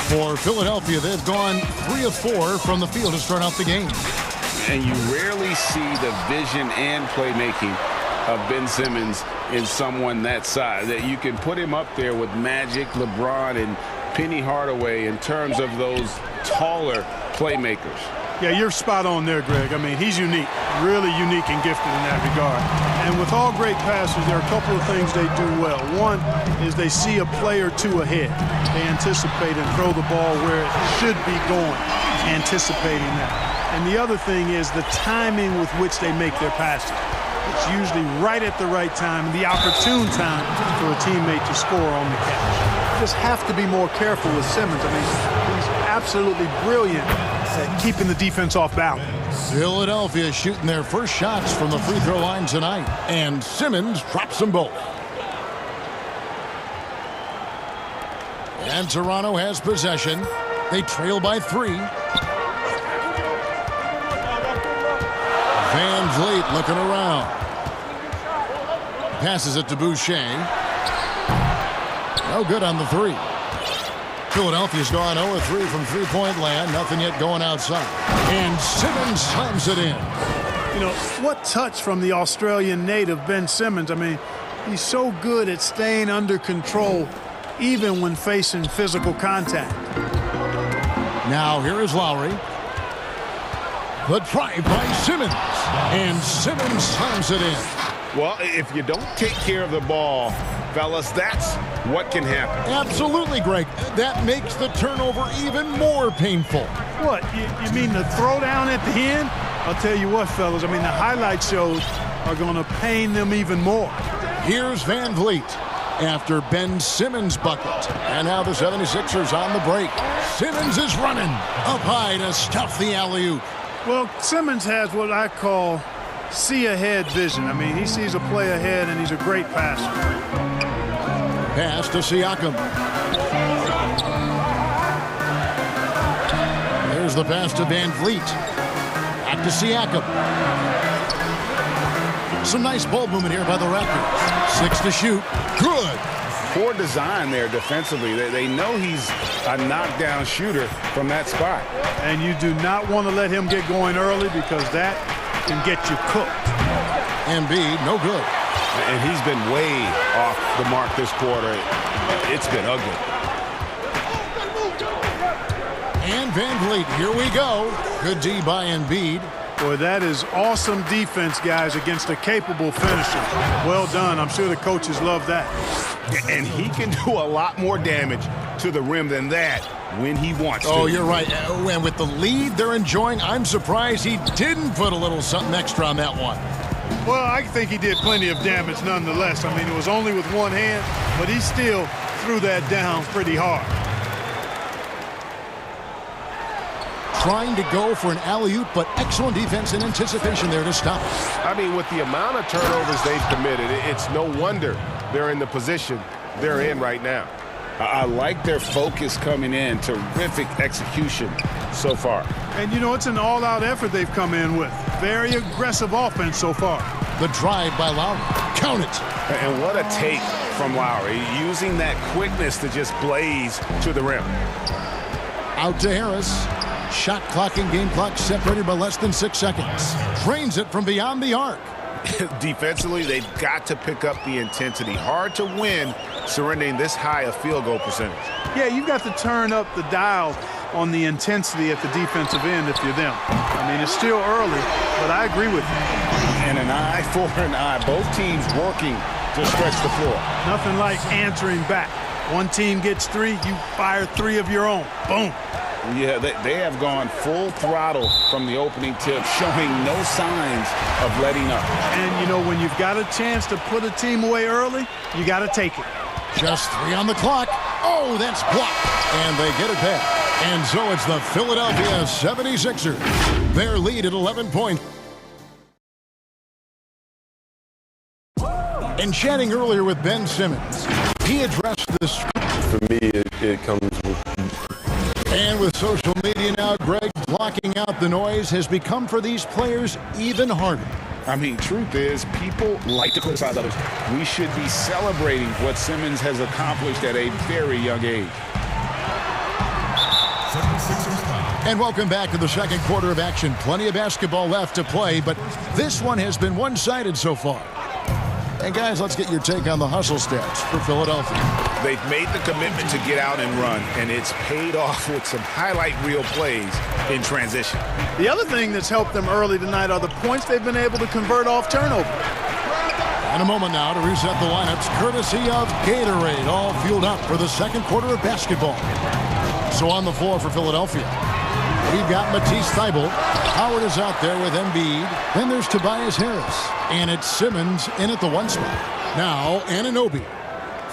For Philadelphia, they've gone 3 of 4 from the field to start out the game.
And you rarely see the vision and playmaking of Ben Simmons in someone that size. That you can put him up there with Magic, LeBron, and Penny Hardaway in terms of those taller playmakers.
Yeah, you're spot on there, Greg. I mean, he's unique, really unique and gifted in that regard. And with all great passers, there are a couple of things they do well. One is they see a play or two ahead. They anticipate and throw the ball where it should be going, anticipating that. And the other thing is the timing with which they make their passes. It's usually right at the right time, the opportune time for a teammate to score on the catch. You just have to be more careful with Simmons. I mean, he's absolutely brilliant at keeping the defense off balance.
Philadelphia shooting their first shots from the free throw line tonight. And Simmons drops them both. And Toronto has possession. They trail by 3. VanVleet looking around. Passes it to Boucher. No good on the 3. Philadelphia's gone 0-3 from three-point land. Nothing yet going outside. And Simmons slams it in.
You know, what touch from the Australian native, Ben Simmons. I mean, he's so good at staying under control even when facing physical contact.
Now here is Lowry. The drive by Simmons. And Simmons slams it in.
Well, if you don't take care of the ball, fellas, that's what can happen.
Absolutely, Greg. That makes the turnover even more painful.
What, you mean the throwdown at the end? I'll tell you what, fellas, I mean, the highlight shows are going to pain them even more.
Here's VanVleet after Ben Simmons' bucket. And now the 76ers on the break. Simmons is running up high to stuff the alley-oop.
Well, Simmons has what I call see-ahead vision. I mean, he sees a play ahead, and he's a great passer.
Pass to Siakam. There's the pass to VanVleet. Back to Siakam. Some nice ball movement here by the Raptors. 6 to shoot. Good.
Poor design there defensively. They know he's a knockdown shooter from that spot.
And you do not want to let him get going early because that can get you cooked.
Embiid, no good.
And he's been way off the mark this quarter. It's been ugly.
And Van Vliet, here we go. Good D by Embiid.
Boy, that is awesome defense, guys, against a capable finisher. Well done. I'm sure the coaches love that.
And he can do a lot more damage to the rim than that when he wants to.
Oh, you're right. And with the lead they're enjoying, I'm surprised he didn't put a little something extra on that one.
Well, I think he did plenty of damage nonetheless. I mean, it was only with one hand, but he still threw that down pretty hard.
Trying to go for an alley-oop, but excellent defense and anticipation there to stop it.
I mean, with the amount of turnovers they've committed, it's no wonder they're in the position they're in right now.
I like their focus coming in. Terrific execution so far.
And, you know, it's an all-out effort they've come in with. Very aggressive offense so far.
The drive by Lowry. Count it.
And what a take from Lowry, using that quickness to just blaze to the rim.
Out to Harris. Shot clock and game clock separated by less than 6 seconds. Drains it from beyond the arc.
Defensively, they've got to pick up the intensity. Hard to win surrendering this high a field goal percentage.
Yeah, you've got to turn up the dial on the intensity at the defensive end if you're them. I mean, it's still early, but I agree with you.
And an eye for an eye. Both teams working to stretch the floor.
Nothing like answering back. One team gets 3, you fire 3 of your own. Boom.
Yeah, they have gone full throttle from the opening tip, showing no signs of letting up.
And, you know, when you've got a chance to put a team away early, you got to take it.
Just 3 on the clock. Oh, that's blocked. And they get it back. And so it's the Philadelphia 76ers. Their lead at 11 points. And chatting earlier with Ben Simmons, he addressed this.
For me, it comes with...
And with social media now, Greg, blocking out the noise has become for these players even harder.
I mean, truth is, people like to criticize others. We should be celebrating what Simmons has accomplished at a very young age.
And welcome back to the second quarter of action. Plenty of basketball left to play, but this one has been one-sided so far. And guys, let's get your take on the hustle stats for Philadelphia.
They've made the commitment to get out and run, and it's paid off with some highlight reel plays in transition.
The other thing that's helped them early tonight are the points they've been able to convert off turnover.
And a moment now to reset the lineups, courtesy of Gatorade, all fueled up for the second quarter of basketball. So on the floor for Philadelphia, we've got Matisse Thybulle. Howard is out there with Embiid. Then there's Tobias Harris. And it's Simmons in at the 1 spot. Now, Anunoby.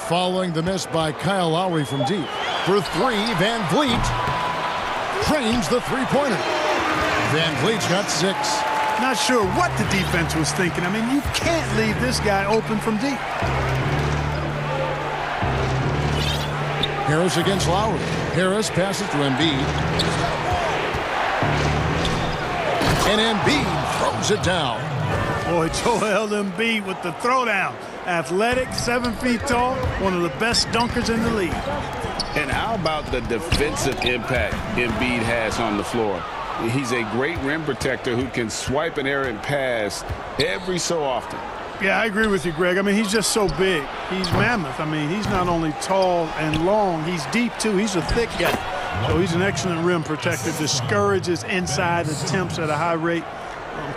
Following the miss by Kyle Lowry from deep. For 3, Van Vliet trains the three-pointer. Van Vliet's got 6.
Not sure what the defense was thinking. I mean, you can't leave this guy open from deep.
Harris against Lowry. Harris passes to Embiid. And Embiid throws it down.
Boy, Joel Embiid with the throwdown. Athletic, 7 feet tall, one of the best dunkers in the league.
And how about the defensive impact Embiid has on the floor? He's a great rim protector who can swipe an errant pass every so often.
Yeah, I agree with you, Greg. I mean, he's just so big. He's mammoth. I mean, he's not only tall and long, he's deep, too. He's a thick guy. So he's an excellent rim protector, discourages inside attempts at a high rate,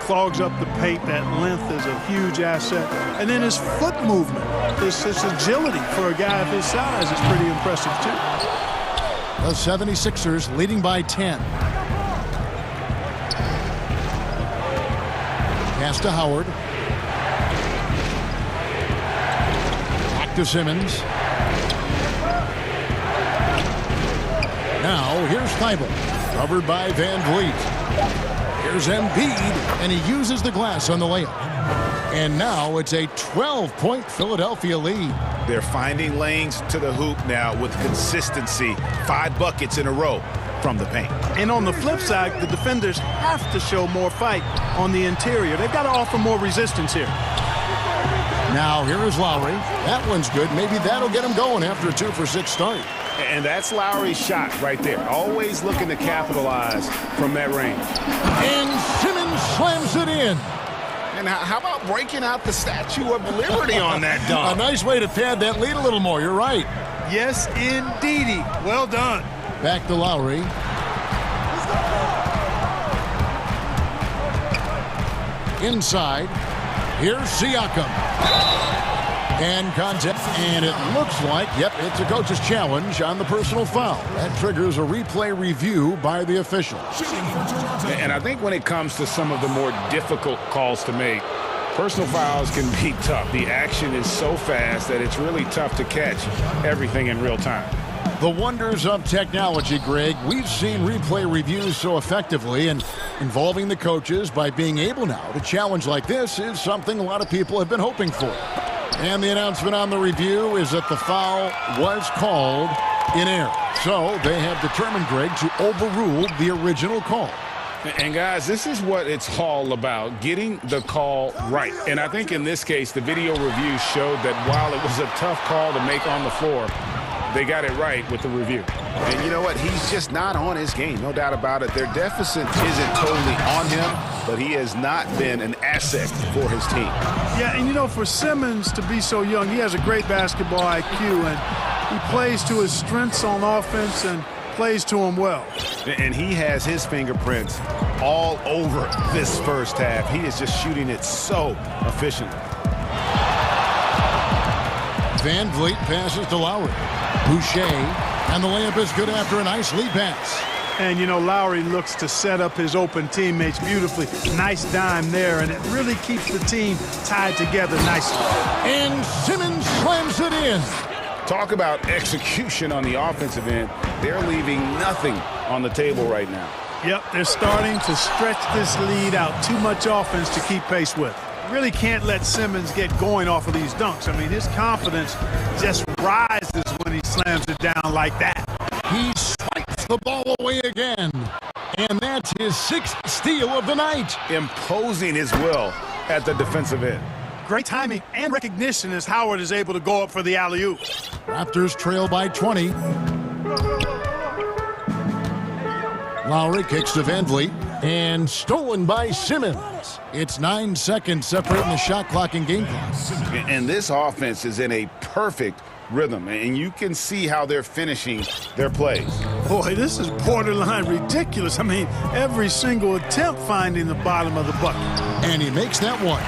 clogs up the paint. That length is a huge asset. And then his foot movement, his agility for a guy of his size is pretty impressive, too.
The 76ers leading by 10. Pass to Howard. Back to Simmons. Now, here's Thybulle, covered by Van Vliet. Here's Embiid, and he uses the glass on the layup. And now it's a 12-point Philadelphia lead.
They're finding lanes to the hoop now with consistency. 5 buckets in a row from the paint.
And on the flip side, the defenders have to show more fight on the interior. They've got to offer more resistance here.
Now, here is Lowry. That one's good. Maybe that'll get him going after a 2-for-6 start.
And that's Lowry's shot right there. Always looking to capitalize from that range.
And Simmons slams it in.
And how about breaking out the Statue of Liberty on that dunk?
A nice way to pad that lead a little more. You're right.
Yes, indeedy. Well done.
Back to Lowry. Inside. Here's Siakam. And contact. And it looks like, yep, it's a coach's challenge on the personal foul. That triggers a replay review by the officials.
And I think when it comes to some of the more difficult calls to make, personal fouls can be tough. The action is so fast that it's really tough to catch everything in real time.
The wonders of technology, Greg. We've seen replay reviews so effectively, and involving the coaches by being able now to challenge like this is something a lot of people have been hoping for. And the announcement on the review is that the foul was called in error. So they have determined, Greg, to overrule the original call.
And guys, this is what it's all about, getting the call right. And I think in this case, the video review showed that while it was a tough call to make on the floor, they got it right with the review.
And you know what? He's just not on his game, no doubt about it. Their deficit isn't totally on him, but he has not been an asset for his team.
Yeah, and you know, for Simmons to be so young, he has a great basketball IQ, and he plays to his strengths on offense and plays to him well.
And he has his fingerprints all over this first half. He is just shooting it so efficiently.
Van Vliet passes to Lowry. Boucher, and the layup is good after a nice lead pass.
And, you know, Lowry looks to set up his open teammates beautifully. Nice dime there, and it really keeps the team tied together nicely.
And Simmons slams it in.
Talk about execution on the offensive end. They're leaving nothing on the table right now.
Yep, they're starting to stretch this lead out. Too much offense to keep pace with. Really can't let Simmons get going off of these dunks. I mean, his confidence just rises when he slams it down like that.
He swipes the ball away again. And that's his sixth steal of the night.
Imposing his will at the defensive end.
Great timing and recognition as Howard is able to go up for the alley-oop.
Raptors trail by 20. Lowry kicks to Van Vliet. And stolen by Simmons. It's 9 seconds separating the shot clock and game clock.
And this offense is in a perfect rhythm, and you can see how they're finishing their plays.
Boy, this is borderline ridiculous. I mean, every single attempt finding the bottom of the bucket.
And he makes that one.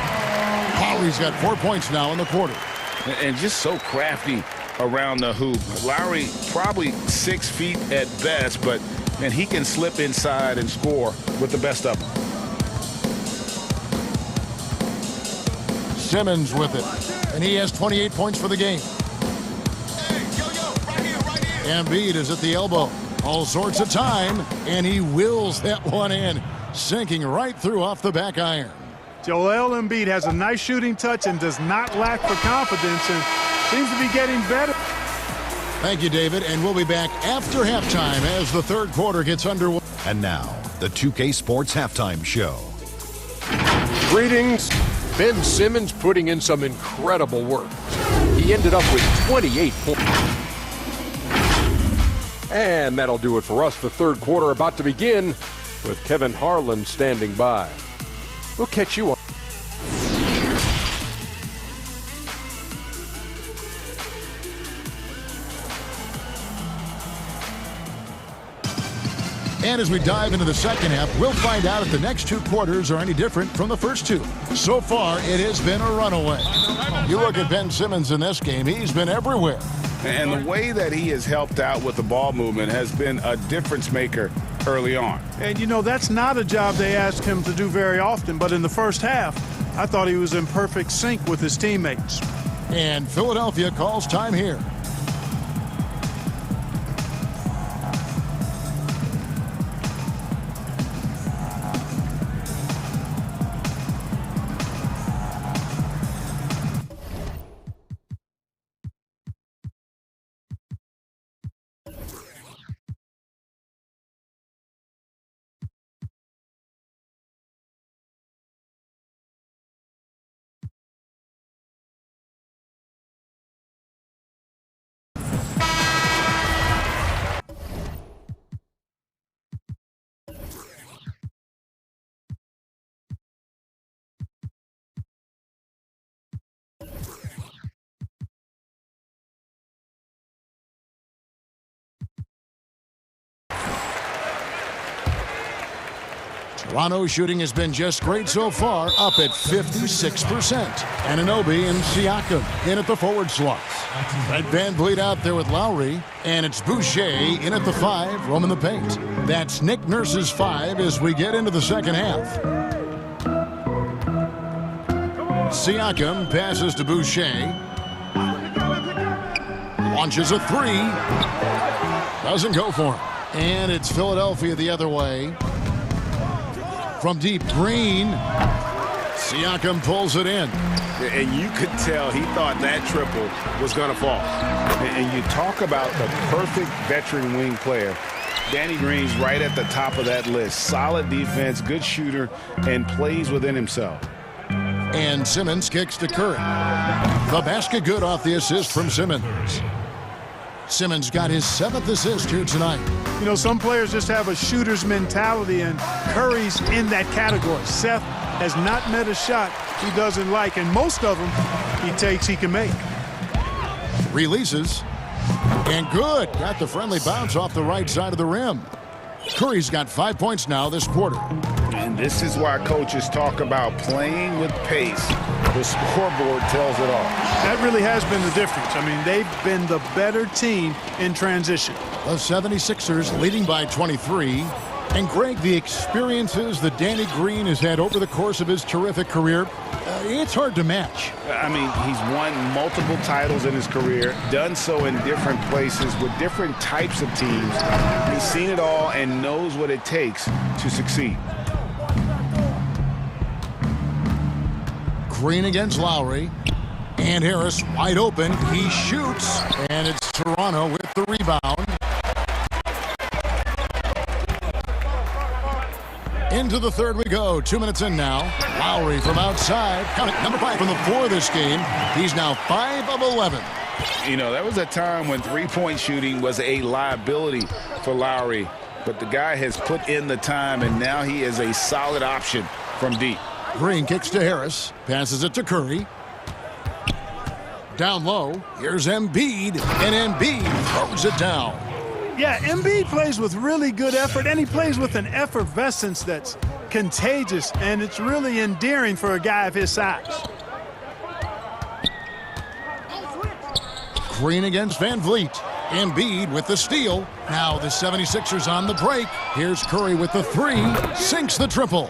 Lowry's got 4 points now in the quarter.
And just so crafty around the hoop. Lowry probably 6 feet at best, but and he can slip inside and score with the best of them.
Simmons with it, and he has 28 points for the game. Embiid is at the elbow. All sorts of time, and he wills that one in, sinking right through off the back iron.
Joel Embiid has a nice shooting touch and does not lack for confidence and seems to be getting better.
Thank you, David, and we'll be back after halftime as the third quarter gets underway.
And now, the 2K Sports Halftime Show.
Greetings. Ben Simmons putting in some incredible work. He ended up with 28 points. And that'll do it for us. The third quarter about to begin with Kevin Harlan standing by. We'll catch you on.
And as we dive into the second half, we'll find out if the next two quarters are any different from the first two. So far, it has been a runaway. You look at Ben Simmons in this game, he's been everywhere.
And the way that he has helped out with the ball movement has been a difference maker early on.
And, you know, that's not a job they ask him to do very often, but in the first half, I thought he was in perfect sync with his teammates.
And Philadelphia calls time here. Toronto's shooting has been just great so far, up at 56%. Anunoby and Siakam in at the forward slots. Fred VanVleet out there with Lowry, and it's Boucher in at the 5, roaming the paint. That's Nick Nurse's 5 as we get into the second half. Siakam passes to Boucher. Launches a 3. Doesn't go for him. And it's Philadelphia the other way. From deep, Green. Siakam pulls it in.
And you could tell he thought that triple was going to fall. And you talk about the perfect veteran wing player. Danny Green's right at the top of that list. Solid defense, good shooter, and plays within himself.
And Simmons kicks to Curry. The basket good off the assist from Simmons. Simmons got his 7th assist here tonight.
You know, some players just have a shooter's mentality, and Curry's in that category. Seth has not met a shot he doesn't like, and most of them he can make.
Releases. And good. Got the friendly bounce off the right side of the rim. Curry's got 5 points now this quarter.
And this is why coaches talk about playing with pace. The scoreboard tells it all.
That really has been the difference. I mean, they've been the better team in transition.
The 76ers leading by 23. And Greg, the experiences that Danny Green has had over the course of his terrific career, it's hard to match.
I mean, he's won multiple titles in his career, done so in different places with different types of teams. He's seen it all and knows what it takes to succeed.
Green against Lowry. And Harris wide open. He shoots. And it's Toronto with the rebound. Into the third we go. 2 minutes in now. Lowry from outside. Count it, number 5 from the floor this game. He's now 5 of 11.
You know, that was a time when three-point shooting was a liability for Lowry. But the guy has put in the time, and now he is a solid option from deep.
Green kicks to Harris. Passes it to Curry. Down low. Here's Embiid. And Embiid throws it down.
Yeah, Embiid plays with really good effort, and he plays with an effervescence that's contagious, and it's really endearing for a guy of his size.
Green against VanVleet. Embiid with the steal. Now the 76ers on the break. Here's Curry with the 3. Sinks the triple.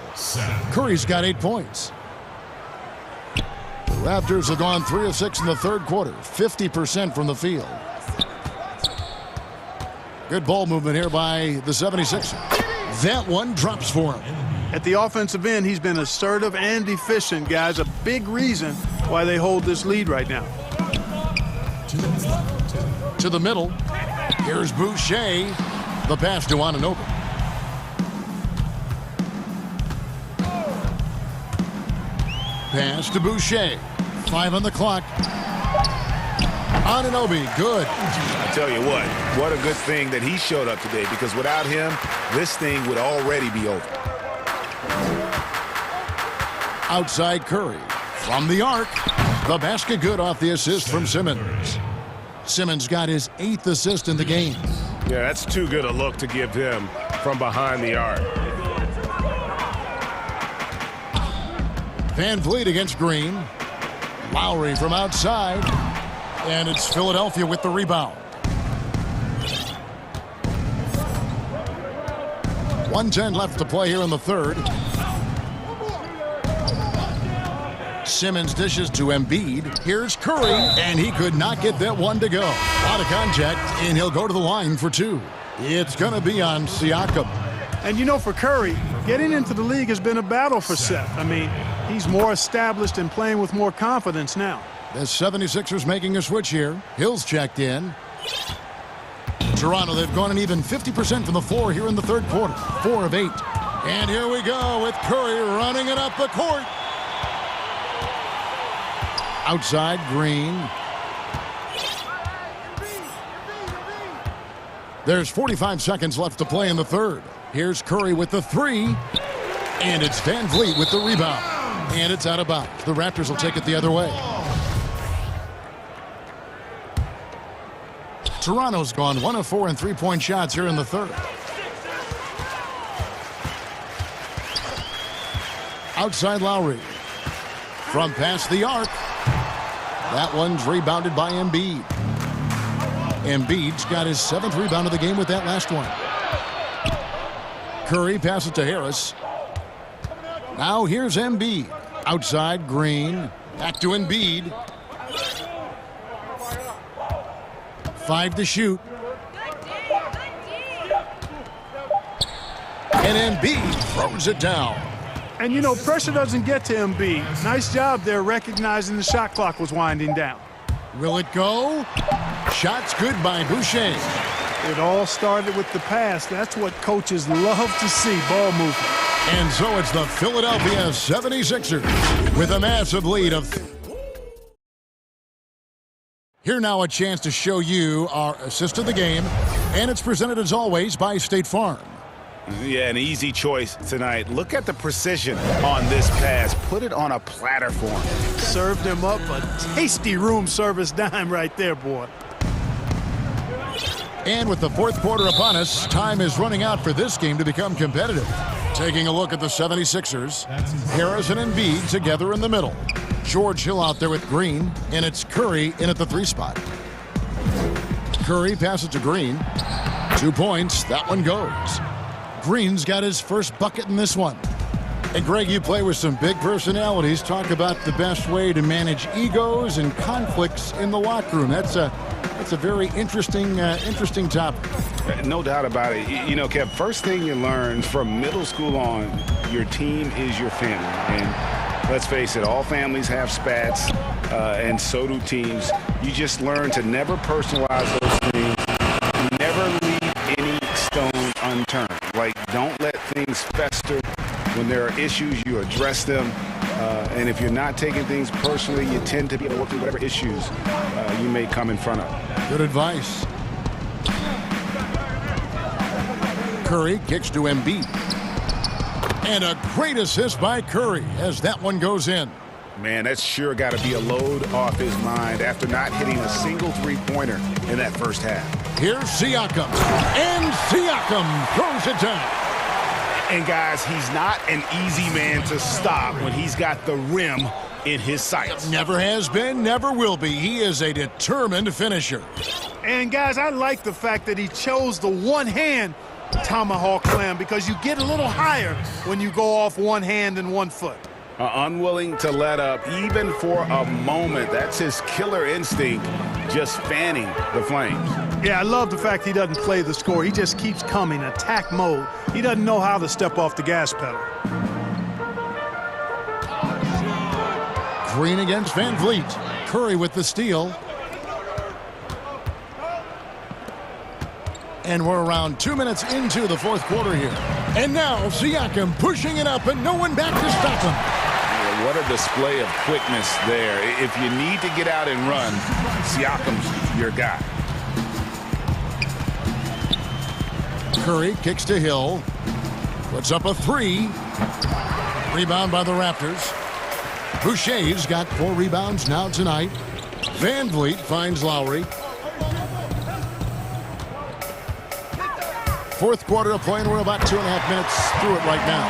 Curry's got 8 points. The Raptors have gone 3 of 6 in the third quarter. 50% from the field. Good ball movement here by the 76ers. That one drops for him.
At the offensive end, he's been assertive and efficient, guys. A big reason why they hold this lead right now.
To the middle. Here's Boucher. The pass to Anunoby. Pass to Boucher. 5 on the clock. Anunoby, good.
I tell you what a good thing that he showed up today, because without him, this thing would already be over.
Outside Curry. From the arc. The basket good off the assist from Simmons. Simmons got his 8th assist in the game.
Yeah, that's too good a look to give him from behind the arc.
VanVleet against Green. Lowry from outside. And it's Philadelphia with the rebound. 1:10 left to play here in the third. Simmons dishes to Embiid. Here's Curry, and he could not get that one to go. Out of contact, and he'll go to the line for 2. It's going to be on Siakam.
And you know, for Curry, getting into the league has been a battle for Seth. I mean, he's more established and playing with more confidence now.
The 76ers making a switch here. Hill's checked in. Toronto, they've gone an even 50% from the floor here in the third quarter. 4 of 8. And here we go with Curry running it up the court. Outside, Green. There's 45 seconds left to play in the third. Here's Curry with the 3. And it's VanVleet with the rebound. And it's out of bounds. The Raptors will take it the other way. Toronto's gone 1 of 4 in three-point shots here in the third. outside Lowry. From past the arc. That one's rebounded by Embiid. Embiid's got his 7th rebound of the game with that last one. Curry passes to Harris. Now here's Embiid. Outside Green. Back to Embiid. 5 to shoot. And Embiid throws it down.
And, you know, pressure doesn't get to Embiid. Nice job there recognizing the shot clock was winding down.
Will it go? Shot's good by Boucher.
It all started with the pass. That's what coaches love to see, ball movement.
And so it's the Philadelphia 76ers with a massive lead of... Here now a chance to show you our assist of the game. And it's presented as always by State Farm.
Yeah, an easy choice tonight. Look at the precision on this pass. Put it on a platter for him.
Served him up a tasty room service dime right there, boy.
And with the 4th quarter upon us, time is running out for this game to become competitive. Taking a look at the 76ers, Harris and Embiid together in the middle. George Hill out there with Green, and it's Curry in at the 3 spot. Curry passes to Green. 2 points, that one goes. Green's got his first bucket in this one. And Greg, you play with some big personalities. Talk about the best way to manage egos and conflicts in the locker room. That's a very interesting topic.
No doubt about it. You know, Kev, first thing you learn from middle school on, your team is your family. And let's face it, all families have spats, and so do teams. You just learn to never personalize those things. Never leave any stone unturned. Like, don't let things fester. When there are issues, you address them. And if you're not taking things personally, you tend to be able to work through whatever issues you may come in front of.
Good advice. Curry kicks to Embiid. And a great assist by Curry as that one goes in.
Man, that's sure got to be a load off his mind after not hitting a single three-pointer in that first half.
Here's Siakam. And Siakam throws it down.
And guys, he's not an easy man to stop when he's got the rim in his sights.
Never has been, never will be. He is a determined finisher.
And guys, I like the fact that he chose the one-hand tomahawk slam because you get a little higher when you go off one hand and 1 foot.
Unwilling to let up even for a moment. That's his killer instinct, just fanning the flames.
Yeah, I love the fact he doesn't play the score. He just keeps coming, attack mode. He doesn't know how to step off the gas pedal.
Green against Van Vliet. Curry with the steal. And we're around 2 minutes into the 4th quarter here. And now Siakam pushing it up and no one back to stop him.
Yeah, what a display of quickness there. If you need to get out and run, Siakam's your guy.
Curry kicks to Hill. Puts up a 3. Rebound by the Raptors. Boucher's got 4 rebounds now tonight. Van Vliet finds Lowry. 4th quarter of play, and we're about 2.5 minutes through it right now.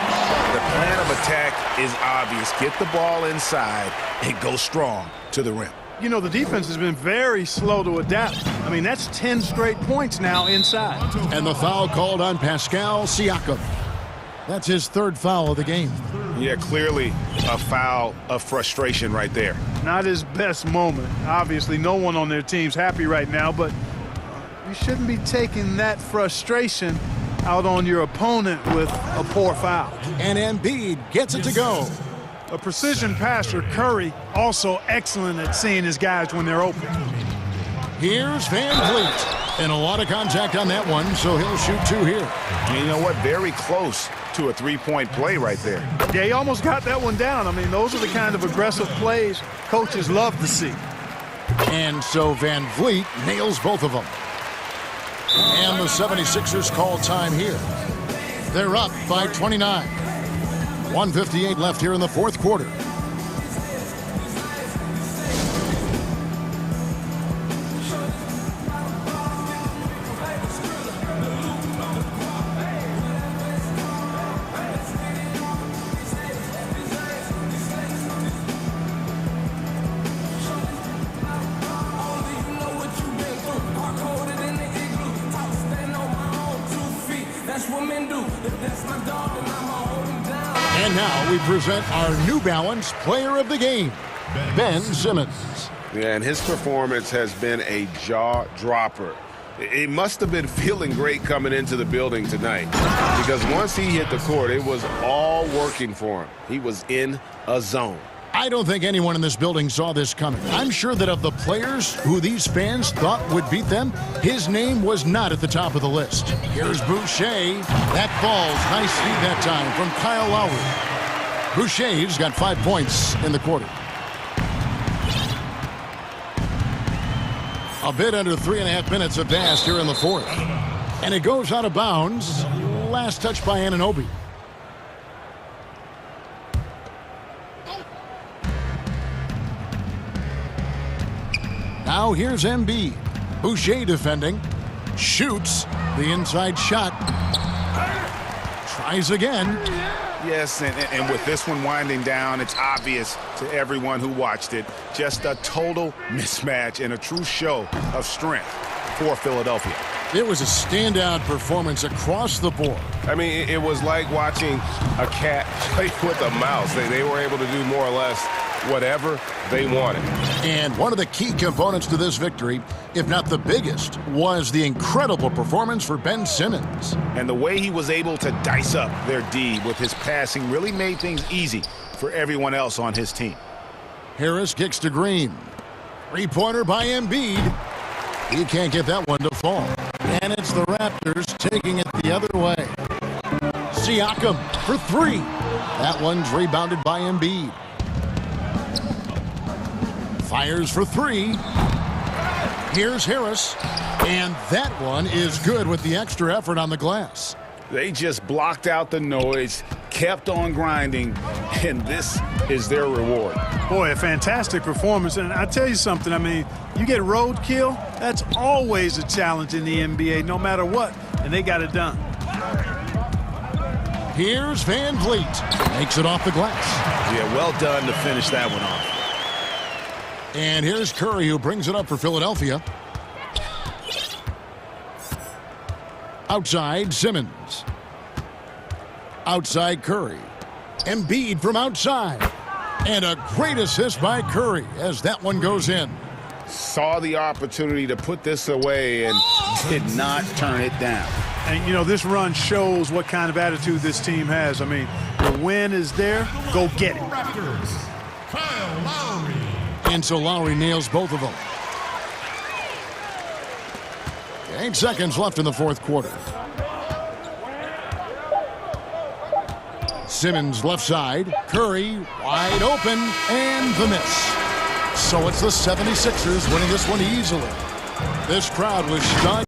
The plan of attack is obvious. Get the ball inside and go strong to the rim.
You know, the defense has been very slow to adapt. I mean, that's 10 straight points now inside.
And the foul called on Pascal Siakam. That's his 3rd foul of the game.
Yeah, clearly a foul of frustration right there.
Not his best moment. Obviously, no one on their team's happy right now, but you shouldn't be taking that frustration out on your opponent with a poor foul.
And Embiid gets it to go.
A precision passer, Curry, also excellent at seeing his guys when they're open.
Here's Van Vliet. And a lot of contact on that one, so he'll shoot 2 here.
And you know what? Very close to a 3-point play right there.
Yeah, he almost got that one down. I mean, those are the kind of aggressive plays coaches love to see.
And so Van Vliet nails both of them. And the 76ers call time here. They're up by 29. 1:58 left here in the 4th quarter. And now we present our New Balance Player of the Game, Ben Simmons.
Yeah, and his performance has been a jaw-dropper. He must have been feeling great coming into the building tonight, because once he hit the court, it was all working for him. He was in a zone.
I don't think anyone in this building saw this coming. I'm sure that of the players who these fans thought would beat them, his name was not at the top of the list. Here's Boucher. That falls. Nice feed that time from Kyle Lowry. Boucher's got 5 points in the quarter. A bit under 3.5 minutes have passed here in the fourth. And it goes out of bounds. Last touch by Anunoby. Now here's Embiid. Boucher defending. Shoots the inside shot. Tries again.
Yes, and with this one winding down, it's obvious to everyone who watched it. Just a total mismatch and a true show of strength for Philadelphia.
It was a standout performance across the board.
I mean, it was like watching a cat play with a mouse. They were able to do more or less whatever they wanted.
And one of the key components to this victory, if not the biggest, was the incredible performance for Ben Simmons.
And the way he was able to dice up their D with his passing really made things easy for everyone else on his team.
Harris kicks to Green. Three-pointer by Embiid. He can't get that one to fall. And it's the Raptors taking it the other way. Siakam for three. That one's rebounded by Embiid. Fires for three. Here's Harris. And that one is good with the extra effort on the glass.
They just blocked out the noise, kept on grinding, and this is their reward.
Boy, a fantastic performance. And I tell you something, I mean, you get roadkill, that's always a challenge in the NBA, no matter what, and they got it done.
Here's Van Vliet. Makes it off the glass.
Yeah, well done to finish that one off.
And here's Curry, who brings it up for Philadelphia. Outside, Simmons. Outside, Curry. Embiid from outside. And a great assist by Curry as that one goes in.
Saw the opportunity to put this away and did not turn it down.
And, you know, this run shows what kind of attitude this team has. I mean, the win is there. Go get it.
Raptors, Kyle Lowry. And so Lowry nails both of them. 8 seconds left in the fourth quarter. Simmons left side. Curry wide open and the miss. So it's the 76ers winning this one easily. This crowd was stunned.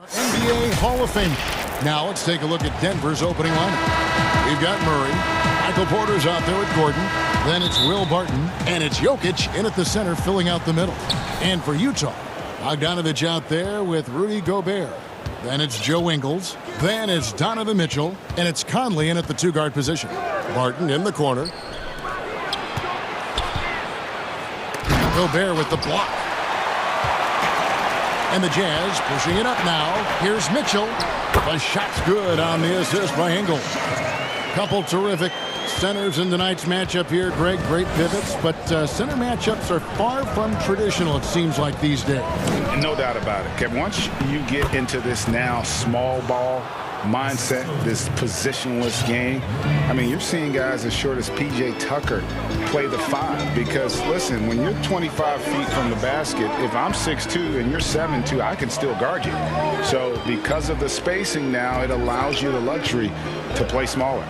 NBA Hall of Fame. Now let's take a look at Denver's opening lineup. We've got Murray. Michael Porter's out there with Gordon. Then it's Will Barton. And it's Jokic in at the center, filling out the middle. And for Utah, Bogdanovich out there with Rudy Gobert. Then it's Joe Ingles. Then it's Donovan Mitchell. And it's Conley in at the two-guard position. Barton in the corner. Gobert with the block. And the Jazz pushing it up now. Here's Mitchell. The shot's good on the assist by Ingles. Couple terrific centers in tonight's matchup here, Greg. Great pivots, but center matchups are far from traditional, it seems like, these days.
No doubt about it, Kevin. Once you get into this now small ball mindset, this positionless game, I mean, you're seeing guys as short as P.J. Tucker play the 5 because, listen, when you're 25 feet from the basket, if I'm 6'2" and you're 7'2", I can still guard you. So because of the spacing now, it allows you the luxury to play smaller.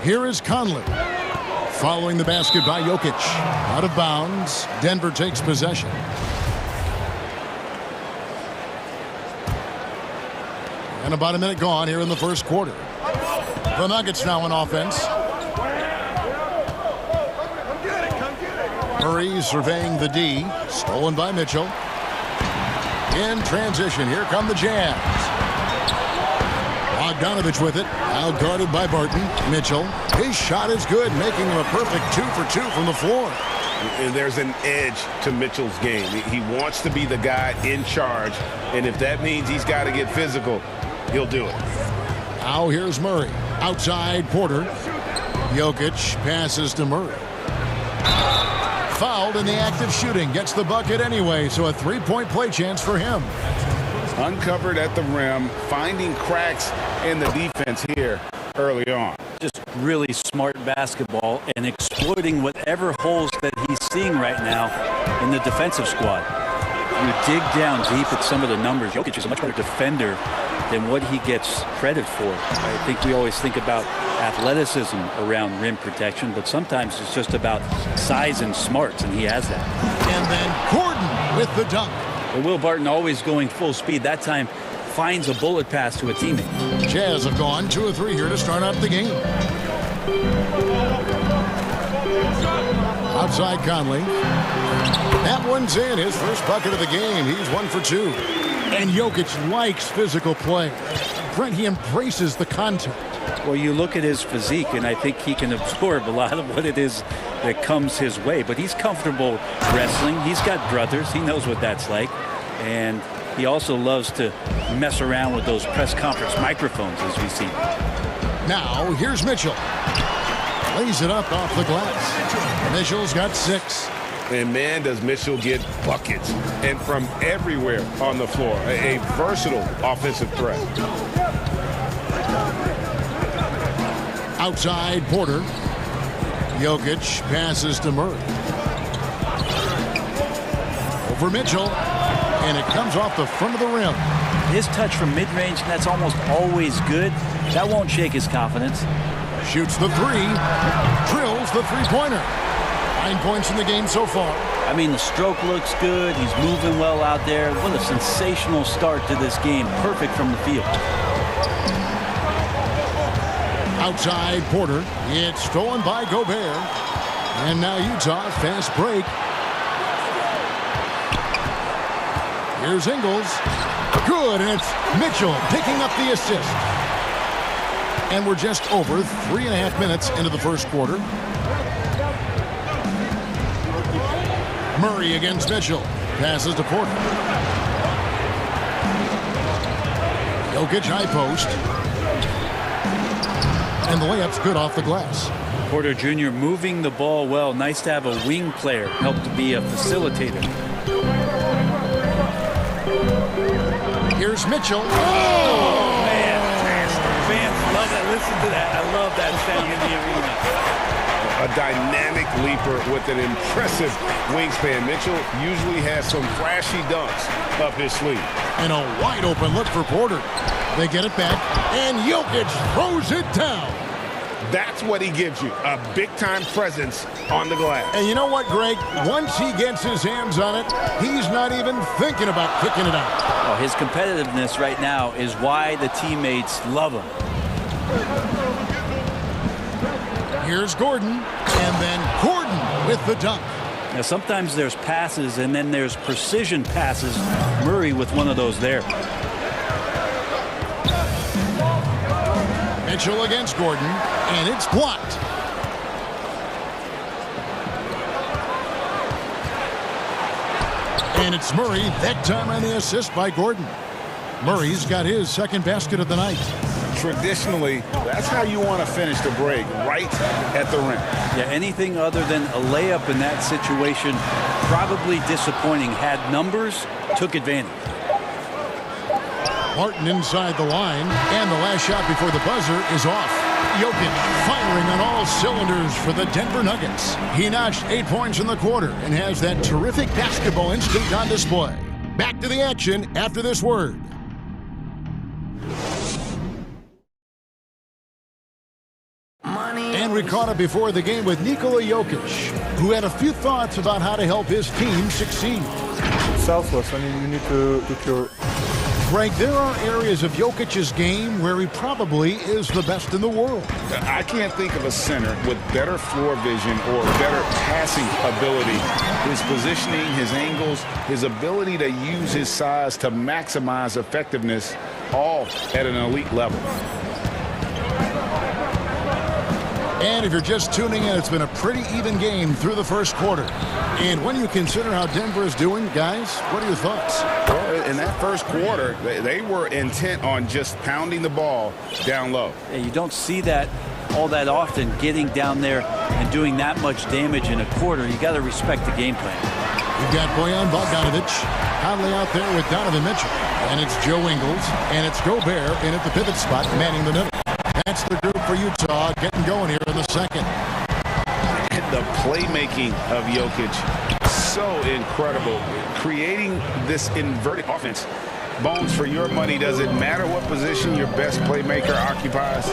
Here is Conley. Following the basket by Jokic. Out of bounds. Denver takes possession. And about a minute gone here in the first quarter. The Nuggets now on offense. Murray surveying the D. Stolen by Mitchell. In transition, here come the Jazz. Bogdanovich with it. Out guarded by Barton. Mitchell. His shot is good, making him a perfect 2 for 2 from the floor.
And there's an edge to Mitchell's game. He wants to be the guy in charge, and if that means he's got to get physical, he'll do it.
Now here's Murray. Outside Porter. Jokic passes to Murray. Fouled in the act of shooting. Gets the bucket anyway, so a three-point play chance for him.
Uncovered at the rim, finding cracks in the defense here early on.
Just really smart basketball and exploiting whatever holes that he's seeing right now in the defensive squad. You dig down deep at some of the numbers. Jokic is a much better defender than what he gets credit for. I think we always think about athleticism around rim protection, but sometimes it's just about size and smarts, and he has that.
And then Gordon with the dunk.
Well, Will Barton always going full speed. That time finds a bullet pass to a teammate.
Jazz have gone 2 of 3 here to start out the game. Outside Conley. That one's in. His first bucket of the game. He's 1 for 2. And Jokic likes physical play. Brent, he embraces the contact.
Well, you look at his physique, and I think he can absorb a lot of what it is that comes his way. But he's comfortable wrestling. He's got brothers. He knows what that's like. And he also loves to mess around with those press conference microphones, as we see.
Now, here's Mitchell. Lays it up off the glass. Mitchell's got 6.
And man, does Mitchell get buckets. And from everywhere on the floor. A versatile offensive threat.
Outside Porter. Jokic passes to Murray. Over Mitchell. And it comes off the front of the rim.
His touch from mid-range, that's almost always good. That won't shake his confidence.
Shoots the 3. Drills the three-pointer. 9 points in the game so far.
I mean, the stroke looks good. He's moving well out there. What a sensational start to this game. Perfect from the field.
Outside Porter. It's stolen by Gobert. And now Utah, fast break. Here's Ingles. Good, and it's Mitchell picking up the assist. And we're just over 3.5 minutes into the first quarter. Murray against Mitchell. Passes to Porter. Jokic high post. And the layup's good off the glass.
Porter Jr. moving the ball well. Nice to have a wing player help to be a facilitator.
Here's Mitchell.
Oh, man. Fans love that. Listen to that. I love that sound in the arena.
A dynamic leaper with an impressive wingspan. Mitchell usually has some flashy dunks up his sleeve.
And a wide open look for Porter. They get it back, and Jokic throws it down.
That's what he gives you, a big-time presence on the glass.
And you know what, Greg? Once he gets his hands on it, he's not even thinking about kicking it out.
Oh, his competitiveness right now is why the teammates love him.
Here's Gordon, and then Gordon with the dunk.
Now, sometimes there's passes, and then there's precision passes. Murray with one of those there.
Mitchell against Gordon, and it's blocked. And it's Murray, that time on the assist by Gordon. Murray's got his second basket of the night.
Traditionally, that's how you want to finish the break, right at the rim.
Yeah, anything other than a layup in that situation, probably disappointing. Had numbers, took advantage.
Martin inside the line, and the last shot before the buzzer is off. Jokic firing on all cylinders for the Denver Nuggets. He notched 8 points in the quarter and has that terrific basketball instinct on display. Back to the action after this word. And we caught up before the game with Nikola Jokic, who had a few thoughts about how to help his team succeed.
Selfless. I mean, you need to cure.
Greg, there are areas of Jokic's game where he probably is the best in the world.
I can't think of a center with better floor vision or better passing ability. His positioning, his angles, his ability to use his size to maximize effectiveness, all at an elite level.
And if you're just tuning in, it's been a pretty even game through the first quarter. And when you consider how Denver is doing, guys, what are your thoughts?
Well, in that first quarter, they were intent on just pounding the ball down low.
Yeah, you don't see that all that often, getting down there and doing that much damage in a quarter. You got to respect the game plan.
We've got Bojan Bogdanovic, Conley out there with Donovan Mitchell. And it's Joe Ingles, and it's Gobert in at the pivot spot, manning the middle. That's the group for Utah getting going here in the second.
The playmaking of Jokic, so incredible. Creating this inverted offense. Bones, for your money, does it matter what position your best playmaker occupies?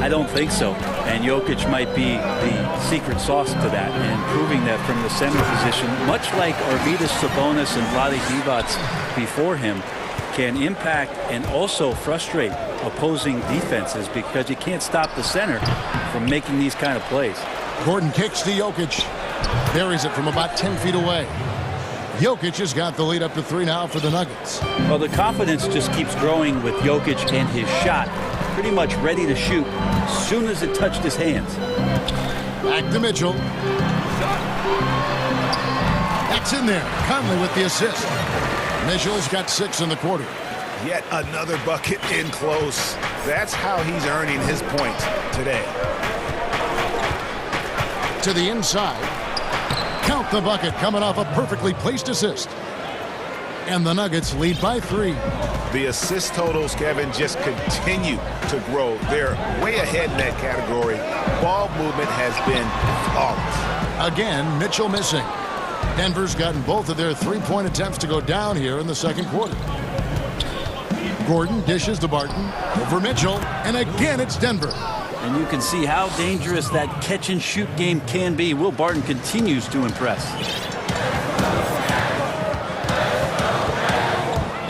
I don't think so. And Jokic might be the secret sauce to that, and proving that from the center position, much like Arvydas Sabonis and Vlade Divac before him, can impact and also frustrate opposing defenses because you can't stop the center from making these kind of plays.
Gordon kicks to Jokic. Buries it from about 10 feet away. Jokic has got the lead up to 3 now for the Nuggets.
Well, the confidence just keeps growing with Jokic and his shot. Pretty much ready to shoot as soon as it touched his hands.
Back to Mitchell. That's in there. Conley with the assist. Mitchell's got 6 in the quarter.
Yet another bucket in close. That's how he's earning his points today.
To the inside. Count the bucket coming off a perfectly placed assist. And the Nuggets lead by 3.
The assist totals, Kevin, just continue to grow. They're way ahead in that category. Ball movement has been flawless.
Again, Mitchell missing. Denver's gotten both of their 3-point attempts to go down here in the second quarter. Gordon dishes to Barton. Over Mitchell. And again, it's Denver.
And you can see how dangerous that catch-and-shoot game can be. Will Barton continues to impress.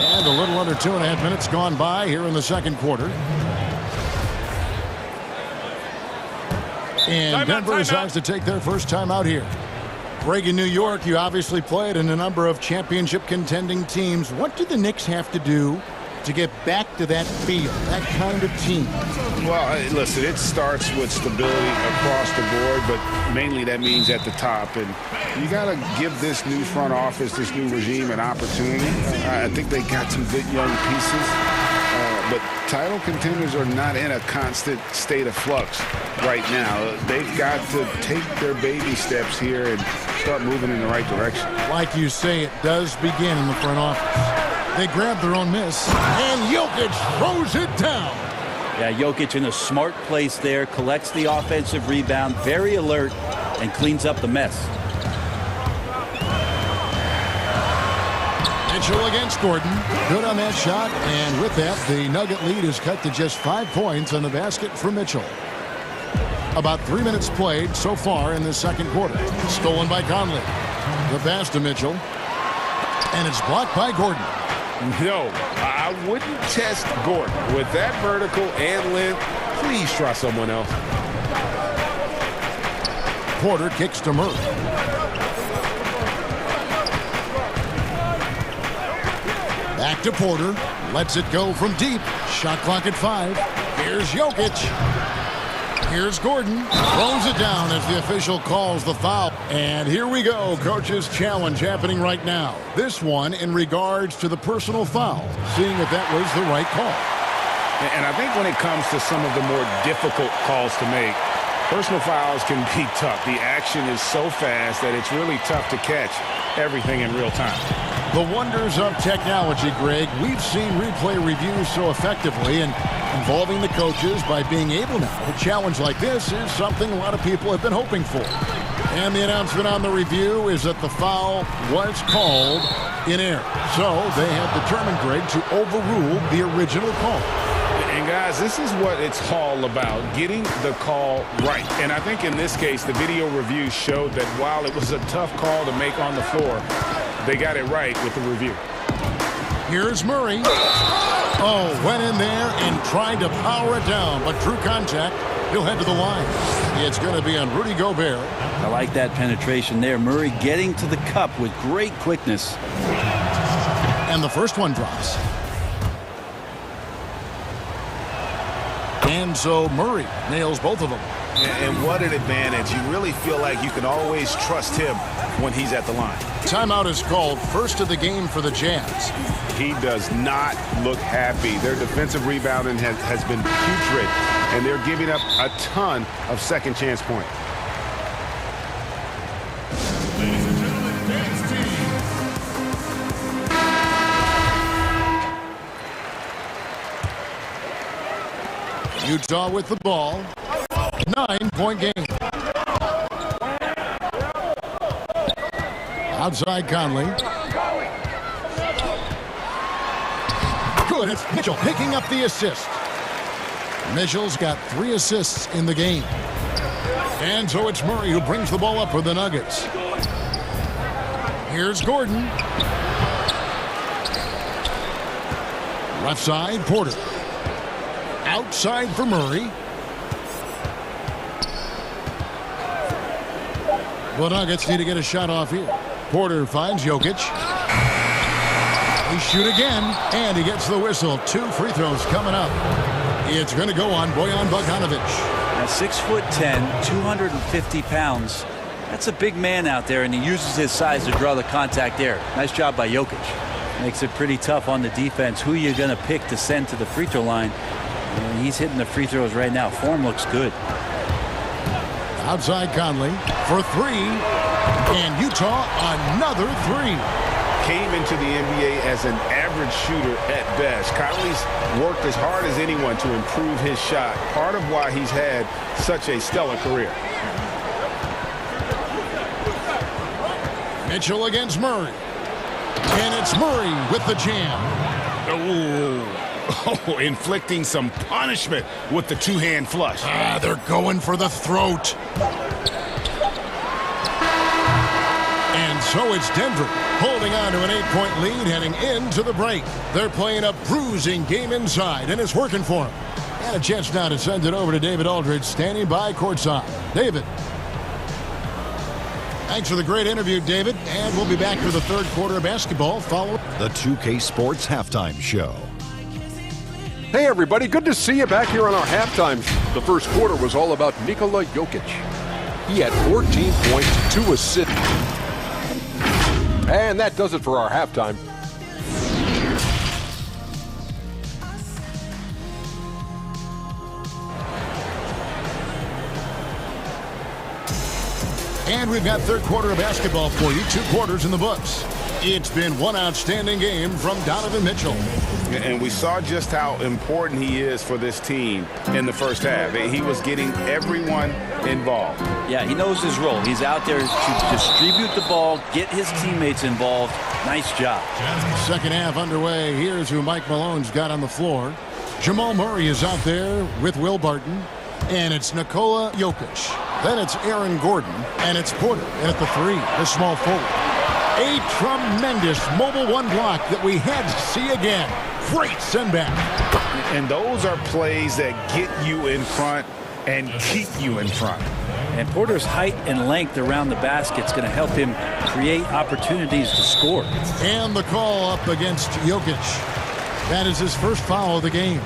And a little under 2.5 minutes gone by here in the second quarter. And Denver decides to take their first time out here. Greg, in New York, you obviously played in a number of championship contending teams. What do the Knicks have to do to get back to that feel, that kind of team?
Well, listen, it starts with stability across the board, but mainly that means at the top. And you got to give this new front office, this new regime, an opportunity. I think they got some good young pieces. But title contenders are not in a constant state of flux right now. They've got to take their baby steps here and start moving in the right direction.
Like you say, it does begin in the front office. They grab their own miss, and Jokic throws it down.
Yeah, Jokic in a smart place there, collects the offensive rebound, very alert, and cleans up the mess.
Mitchell against Gordon. Good on that shot, and with that, the Nugget lead is cut to just 5 points on the basket for Mitchell. About 3 minutes played so far in the second quarter. Stolen by Conley. The pass to Mitchell. And it's blocked by Gordon.
No, I wouldn't test Gordon. With that vertical and length, please try someone else.
Porter kicks to Murray. Back to Porter. Lets it go from deep. Shot clock at 5. Here's Jokic. Here's Gordon. Throws it down as the official calls the foul. And here we go. Coach's challenge happening right now. This one in regards to the personal foul. Seeing if that was the right call.
And I think when it comes to some of the more difficult calls to make, personal fouls can be tough. The action is so fast that it's really tough to catch everything in real time.
The wonders of technology, Greg. We've seen replay reviews so effectively, and involving the coaches by being able now to challenge like this is something a lot of people have been hoping for. And the announcement on the review is that the foul was called in error. So they have determined, Greg, to overrule the original call.
And guys, this is what it's all about, getting the call right. And I think in this case, the video review showed that while it was a tough call to make on the floor, they got it right with the review.
Here's Murray. Oh, went in there and tried to power it down, but drew contact. He'll head to the line. It's going to be on Rudy Gobert.
I like that penetration there. Murray getting to the cup with great quickness.
And the first one drops. And so Murray nails both of them.
And what an advantage. You really feel like you can always trust him when he's at the line.
Timeout is called, first of the game for the Jazz.
He does not look happy. Their defensive rebounding has been putrid, and they're giving up a ton of second chance points.
Ladies and gentlemen, dance team. Utah with the ball. 9-point game. Outside Conley. Good. It's Mitchell picking up the assist. Mitchell's got 3 assists in the game. And so it's Murray who brings the ball up for the Nuggets. Here's Gordon. Left side, Porter. Outside for Murray. The Nuggets need to get a shot off here. Porter finds Jokic. He shoot again, and he gets the whistle. 2 free throws coming up. It's going to go on Bojan Bogdanovic.
At 6'10", 250 pounds. That's a big man out there, and he uses his size to draw the contact there. Nice job by Jokic. Makes it pretty tough on the defense. Who you going to pick to send to the free throw line? And he's hitting the free throws right now. Form looks good.
Outside Conley for 3, and Utah another 3.
Came into the NBA as an average shooter at best. Conley's worked as hard as anyone to improve his shot, part of why he's had such a stellar career.
Mitchell against Murray, and it's Murray with the jam.
Oh, inflicting some punishment with the 2-hand flush.
They're going for the throat. And so it's Denver holding on to an 8-point lead heading into the break. They're playing a bruising game inside, and it's working for them. And a chance now to send it over to David Aldridge, standing by courtside. David. Thanks for the great interview, David. And we'll be back for the third quarter of basketball following
the 2K Sports Halftime Show.
Hey, everybody. Good to see you back here on our halftime. The first quarter was all about Nikola Jokic. He had 14 points, 2 assists. And that does it for our halftime.
And we've got third quarter of basketball for you. 2 quarters in the books. It's been one outstanding game from Donovan Mitchell.
And we saw just how important he is for this team in the first half. He was getting everyone involved.
Yeah, he knows his role. He's out there to distribute the ball, get his teammates involved. Nice job.
Second half underway. Here's who Mike Malone's got on the floor. Jamal Murray is out there with Will Barton. And it's Nikola Jokic. Then it's Aaron Gordon. And it's Porter. And at the 3, the small forward. A tremendous mobile one block that we had to see again. Great send back.
And those are plays that get you in front and keep you in front.
And Porter's height and length around the basket is going to help him create opportunities to score.
And the call up against Jokic. That is his first foul of the game.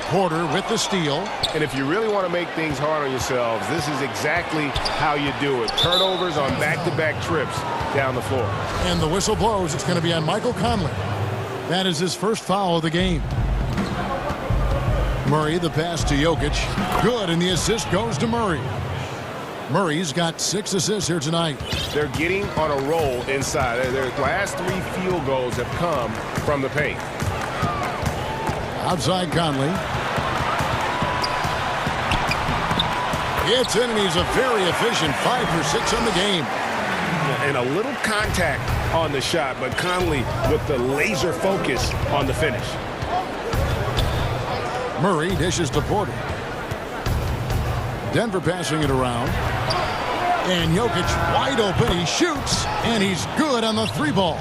Porter with the steal.
And if you really want to make things hard on yourselves, this is exactly how you do it. Turnovers on back-to-back trips down the floor.
And the whistle blows. It's going to be on Michael Conley. That is his first foul of the game. Murray, the pass to Jokic. Good, and the assist goes to Murray. Murray's got 6 assists here tonight.
They're getting on a roll inside. Their last 3 field goals have come from the paint.
Outside Conley. It's in, and he's a very efficient 5 for 6 on the game.
And a little contact on the shot, but Conley with the laser focus on the finish.
Murray dishes to Porter. Denver passing it around. And Jokic wide open. He shoots, and he's good on the 3-ball.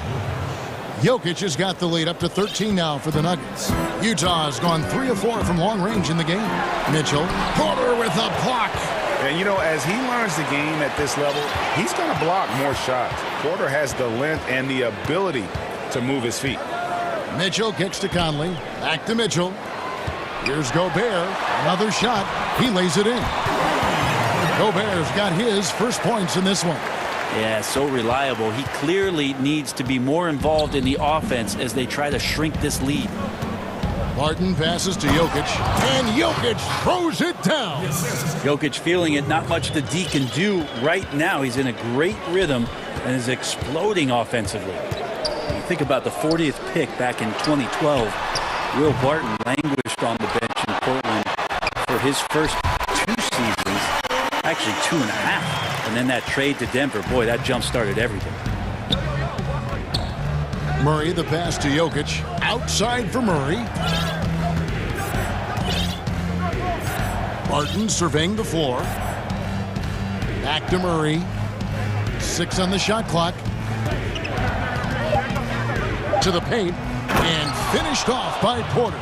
Jokic has got the lead up to 13 now for the Nuggets. Utah has gone 3 of 4 from long range in the game. Mitchell. Porter with a block.
And, you know, as he learns the game at this level, he's going to block more shots. Porter has the length and the ability to move his feet.
Mitchell kicks to Conley. Back to Mitchell. Here's Gobert. Another shot. He lays it in. Gobert's got his first points in this one.
Yeah, so reliable. He clearly needs to be more involved in the offense as they try to shrink this lead.
Barton passes to Jokic, and Jokic throws it down.
Jokic feeling it. Not much the D can do right now. He's in a great rhythm and is exploding offensively. You think about the 40th pick back in 2012. Will Barton languished on the bench in Portland for his first 2 seasons, actually 2.5. And then that trade to Denver, boy, that jump-started everything.
Murray, the pass to Jokic. Outside for Murray. Barton surveying the floor. Back to Murray. 6 on the shot clock. To the paint. And finished off by Porter.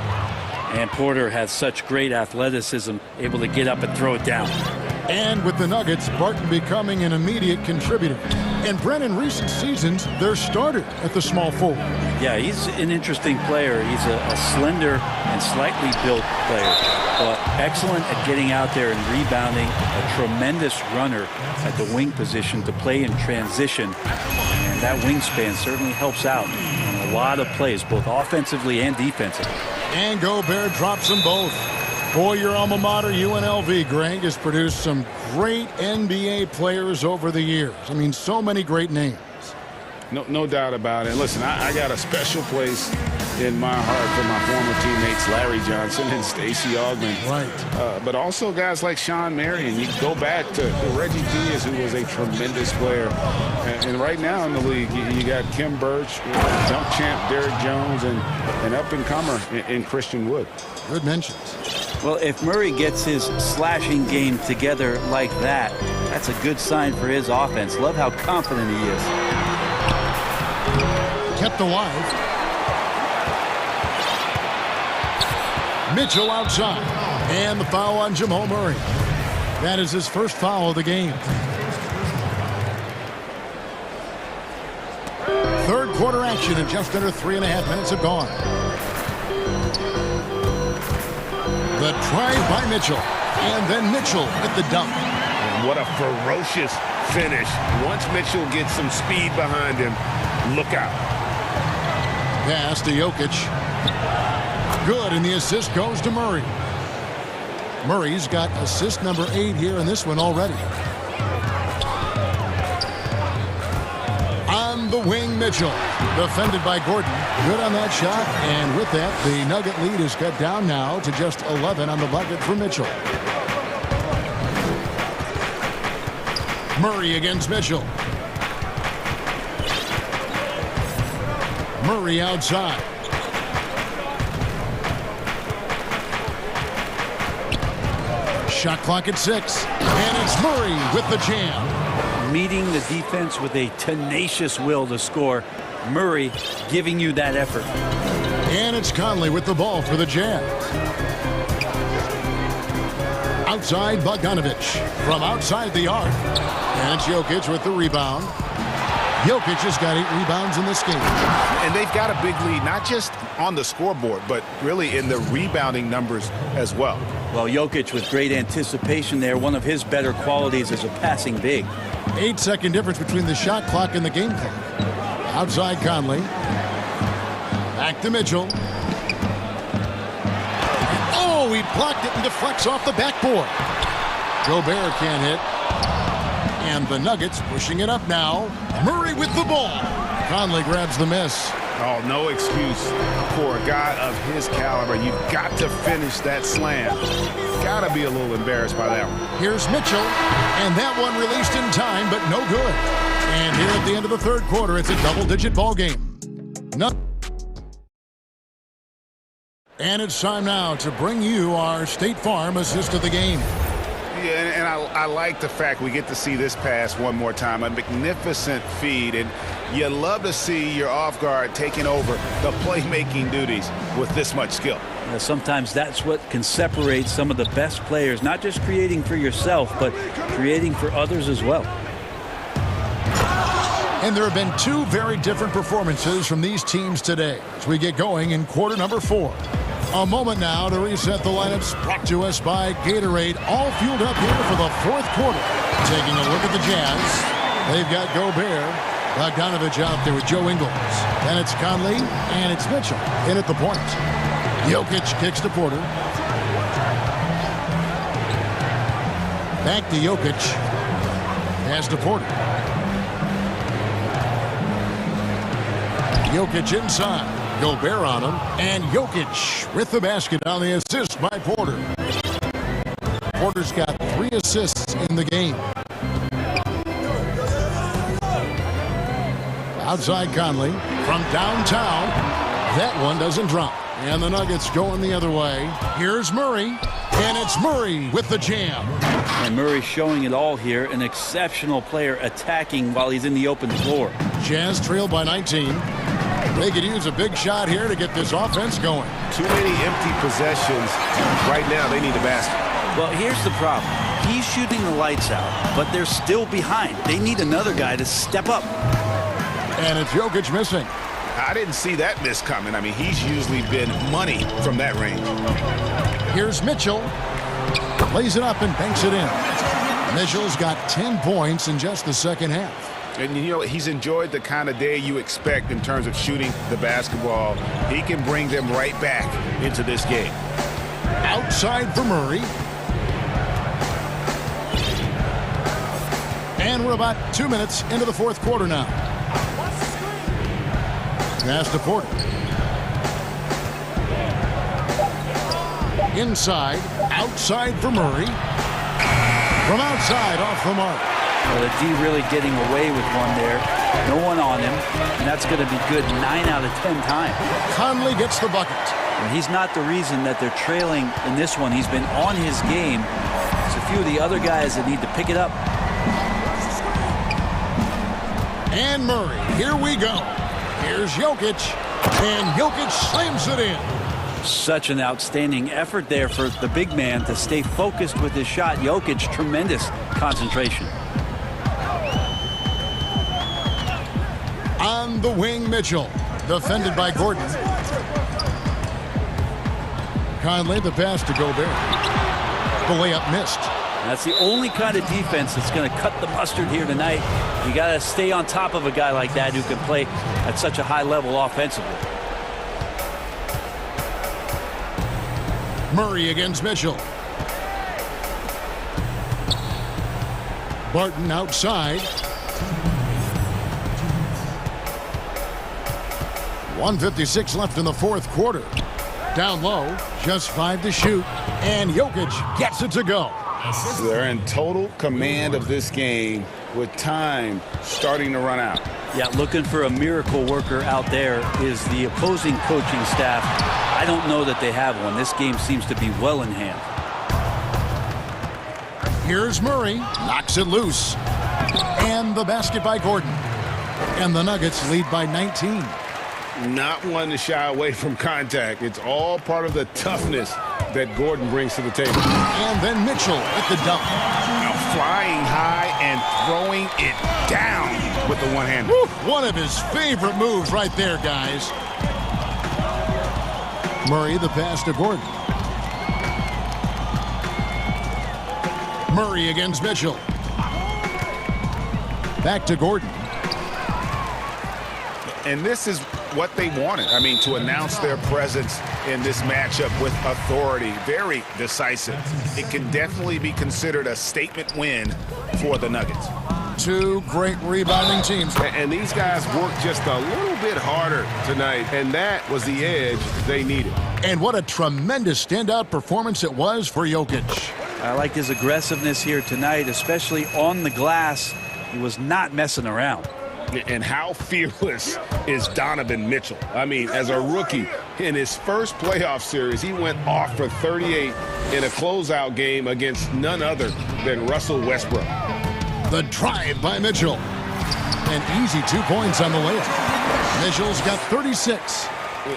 And Porter has such great athleticism, able to get up and throw it down.
And with the Nuggets, Barton becoming an immediate contributor. And Brent, in recent seasons, their starter at the small forward.
Yeah, he's an interesting player. He's a slender and slightly built player, but excellent at getting out there and rebounding. A tremendous runner at the wing position to play in transition. And that wingspan certainly helps out in a lot of plays, both offensively and defensively.
And Gobert drops them both. Boy, your alma mater, UNLV, Greg, has produced some great NBA players over the years. I mean, so many great names.
No doubt about it. Listen, I got a special place in my heart for my former teammates Larry Johnson and Stacey Augmon.
Right.
But also guys like Sean Marion. You go back to Reggie Diaz, who was a tremendous player. And right now in the league, you got Kim Birch, jump champ Derrick Jones, and up-and-comer in Christian Wood.
Good mentions.
Well, if Murray gets his slashing game together like that, that's a good sign for his offense. Love how confident he is.
Kept alive. Mitchell outside. And the foul on Jamal Murray. That is his first foul of the game. Third quarter action, and just under 3.5 minutes have gone. The drive by Mitchell, and then Mitchell with the dunk.
And what a ferocious finish. Once Mitchell gets some speed behind him, look out.
Pass to Jokic. Good, and the assist goes to Murray. Murray's got assist number 8 here in this one already. On the wing, Mitchell. Defended by Gordon. Good on that shot. And with that, the Nugget lead is cut down now to just 11 on the bucket for Mitchell. Murray against Mitchell. Murray outside. Shot clock at 6. And it's Murray with the jam.
meeting the defense with a tenacious will to score. Murray giving you that effort.
And it's Conley with the ball for the Jazz. Outside Bogdanovich from outside the arc. And it's Jokic with the rebound. Jokic has got 8 rebounds in this game.
And they've got a big lead, not just on the scoreboard, but really in the rebounding numbers as well.
Well, Jokic with great anticipation there. One of his better qualities is a passing big.
8-second difference between the shot clock and the game clock. Outside Conley. Back to Mitchell. Oh, he blocked it and deflects off the backboard. Gobert can't hit. And the Nuggets pushing it up now. Murray with the ball. Conley grabs the miss.
Oh, no excuse for a guy of his caliber. You've got to finish that slam. Got to be a little embarrassed by that one.
Here's Mitchell. And that one released in time, but no good. And here at the end of the third quarter, it's a double-digit ball game. And it's time now to bring you our State Farm assist of the game.
Yeah, and I like the fact we get to see this pass one more time. A magnificent feed, and you love to see your off guard taking over the playmaking duties with this much skill.
Sometimes that's what can separate some of the best players, not just creating for yourself, but creating for others as well.
And there have been 2 very different performances from these teams today as we get going in quarter number 4. A moment now to reset the lineups, brought to us by Gatorade, all fueled up here for the 4th quarter. Taking a look at the Jazz. They've got Gobert, Bogdanovich out there with Joe Ingles. Then it's Conley, and it's Mitchell in at the point. Jokic kicks to Porter. Back to Jokic. Pass to Porter. Jokic inside. Gobert on him, and Jokic with the basket on the assist by Porter. Porter's got 3 assists in the game. Outside Conley from downtown. That one doesn't drop. And the Nuggets going the other way. Here's Murray, and it's Murray with the jam.
And Murray showing it all here. An exceptional player attacking while he's in the open floor.
Jazz trailed by 19. They could use a big shot here to get this offense going.
Too many empty possessions. Right now, they need a basket.
Well, here's the problem. He's shooting the lights out, but they're still behind. They need another guy to step up.
And it's Jokic missing.
I didn't see that miss coming. I mean, he's usually been money from that range.
Here's Mitchell. Lays it up and banks it in. Mitchell's got 10 points in just the second half.
And, you know, he's enjoyed the kind of day you expect in terms of shooting the basketball. He can bring them right back into this game.
Outside for Murray. And we're about 2 minutes into the 4th quarter now. Pass to Porter. Inside. Outside for Murray. From outside, off the mark.
Well, the D really getting away with one there. No one on him, and that's going to be good 9 out of 10 times.
Conley gets the bucket.
And he's not the reason that they're trailing in this one. He's been on his game. It's a few of the other guys that need to pick it up.
And Murray, here we go. Here's Jokic, and Jokic slams it in.
Such an outstanding effort there for the big man to stay focused with his shot. Jokic, tremendous concentration.
On the wing, Mitchell, defended by Gordon. Conley, the pass to Gobert. The layup missed.
That's the only kind of defense that's going to cut the mustard here tonight. You got to stay on top of a guy like that who can play at such a high level offensively.
Murray against Mitchell. Barton outside. 1:56 left in the 4th quarter. Down low, just 5 to shoot, and Jokic gets it to go.
They're in total command of this game with time starting to run out.
Yeah, looking for a miracle worker out there is the opposing coaching staff. I don't know that they have one. This game seems to be well in hand.
Here's Murray, knocks it loose. And the basket by Gordon. And the Nuggets lead by 19.
Not one to shy away from contact. It's all part of the toughness that Gordon brings to the table.
And then Mitchell at the dunk.
Now flying high and throwing it down with the one-hander.
One of his favorite moves right there, guys. Murray the pass to Gordon. Murray against Mitchell. Back to Gordon.
And this is what they wanted. I mean, to announce their presence in this matchup with authority. Very decisive. It can definitely be considered a statement win for the Nuggets.
Two great rebounding teams.
And these guys worked just a little bit harder tonight, and that was the edge they needed.
And what a tremendous standout performance it was for Jokic.
I liked his aggressiveness here tonight, especially on the glass. He was not messing around.
And how fearless is Donovan Mitchell? I mean, as a rookie, in his first playoff series, he went off for 38 in a closeout game against none other than Russell Westbrook.
The drive by Mitchell. An easy 2 points on the layup. Mitchell's got 36.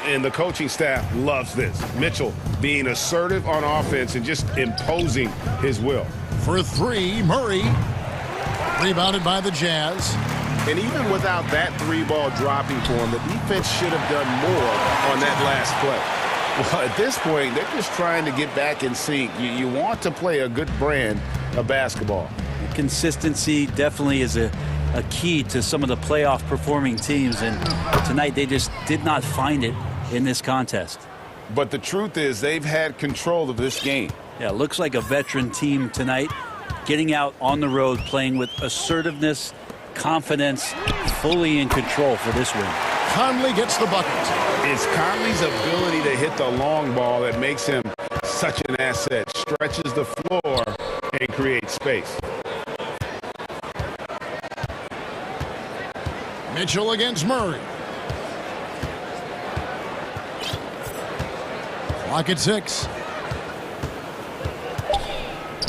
And the coaching staff loves this. Mitchell being assertive on offense and just imposing his will.
For three, Murray. Rebounded by the Jazz.
And even without that three-ball dropping for him, the defense should have done more on that last play. Well, at this point, they're just trying to get back in sync. You want to play a good brand of basketball.
Consistency definitely is a key to some of the playoff performing teams, and tonight they just did not find it in this contest.
But the truth is they've had control of this game.
Yeah, it looks like a veteran team tonight, getting out on the road, playing with assertiveness, confidence, fully in control for this win.
Conley gets the bucket.
It's Conley's ability to hit the long ball that makes him such an asset. Stretches the floor and creates space.
Mitchell against Murray. Clock at 6.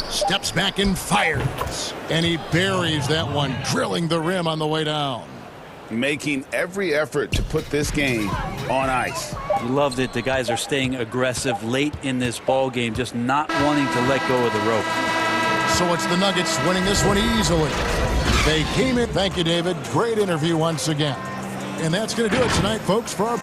Steps back and fires. And he buries that one, drilling the rim on the way down.
Making every effort to put this game on ice.
You loved it. The guys are staying aggressive late in this ball game, just not wanting to let go of the rope.
So it's the Nuggets winning this one easily. They came in. Thank you, David. Great interview once again. And that's going to do it tonight, folks, for our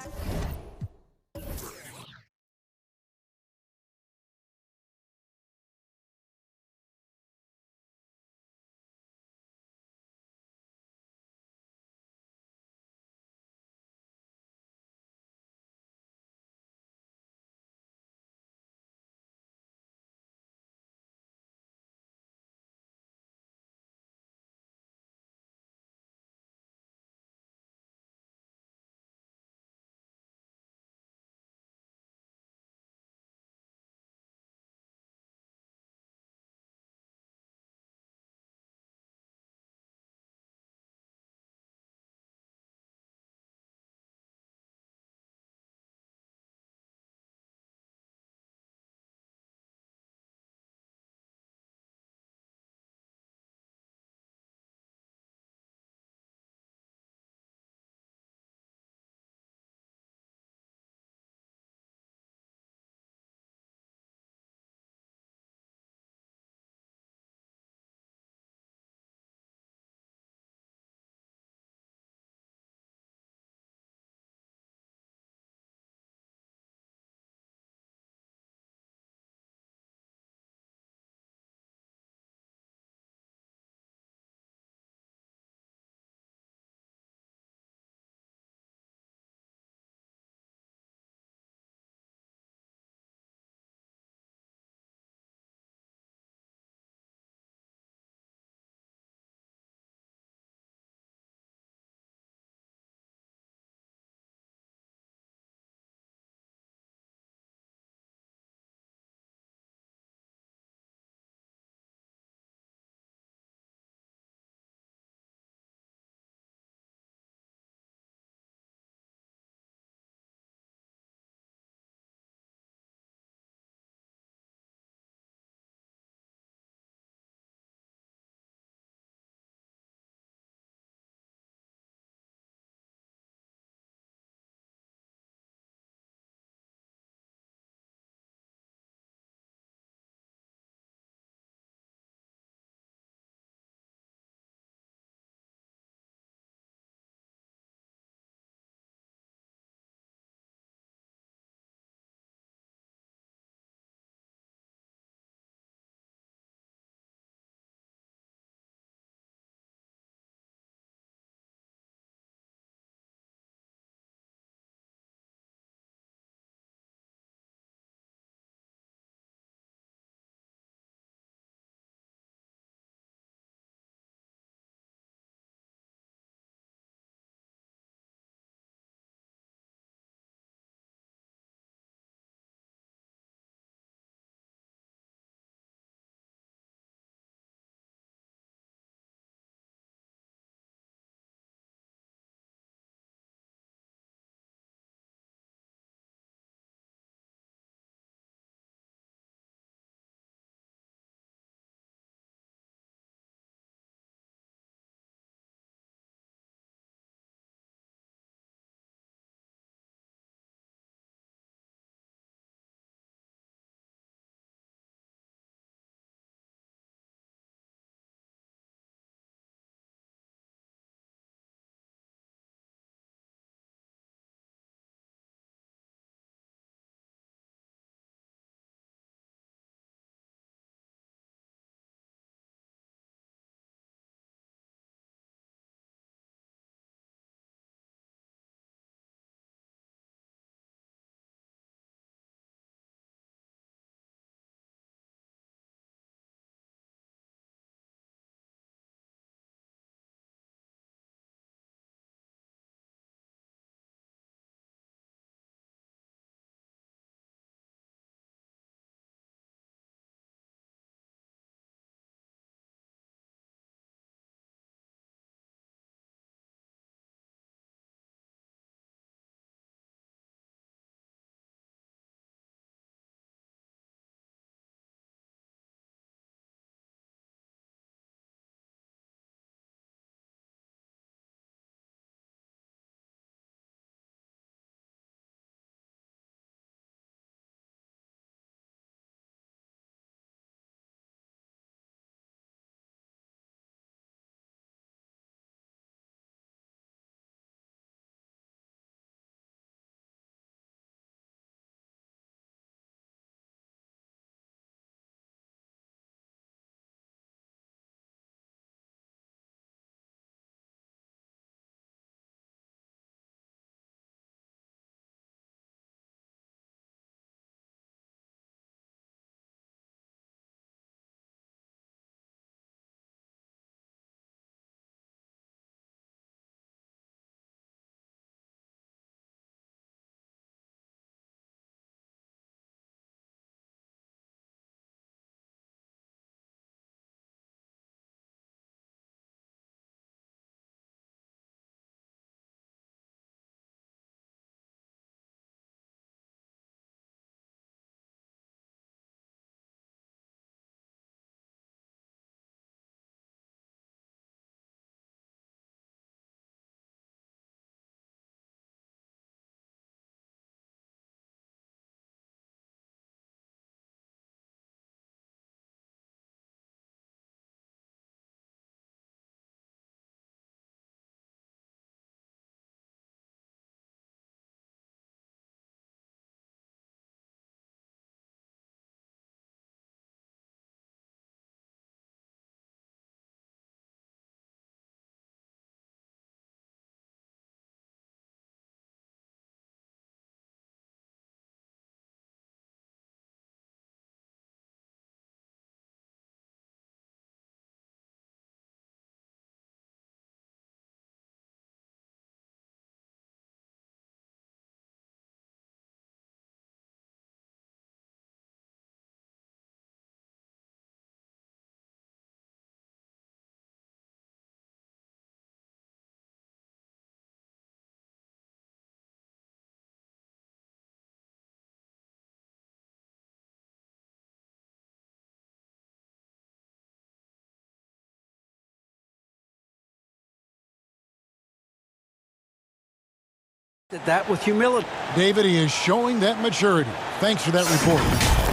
That with humility.
David, he is showing that maturity. Thanks for that report.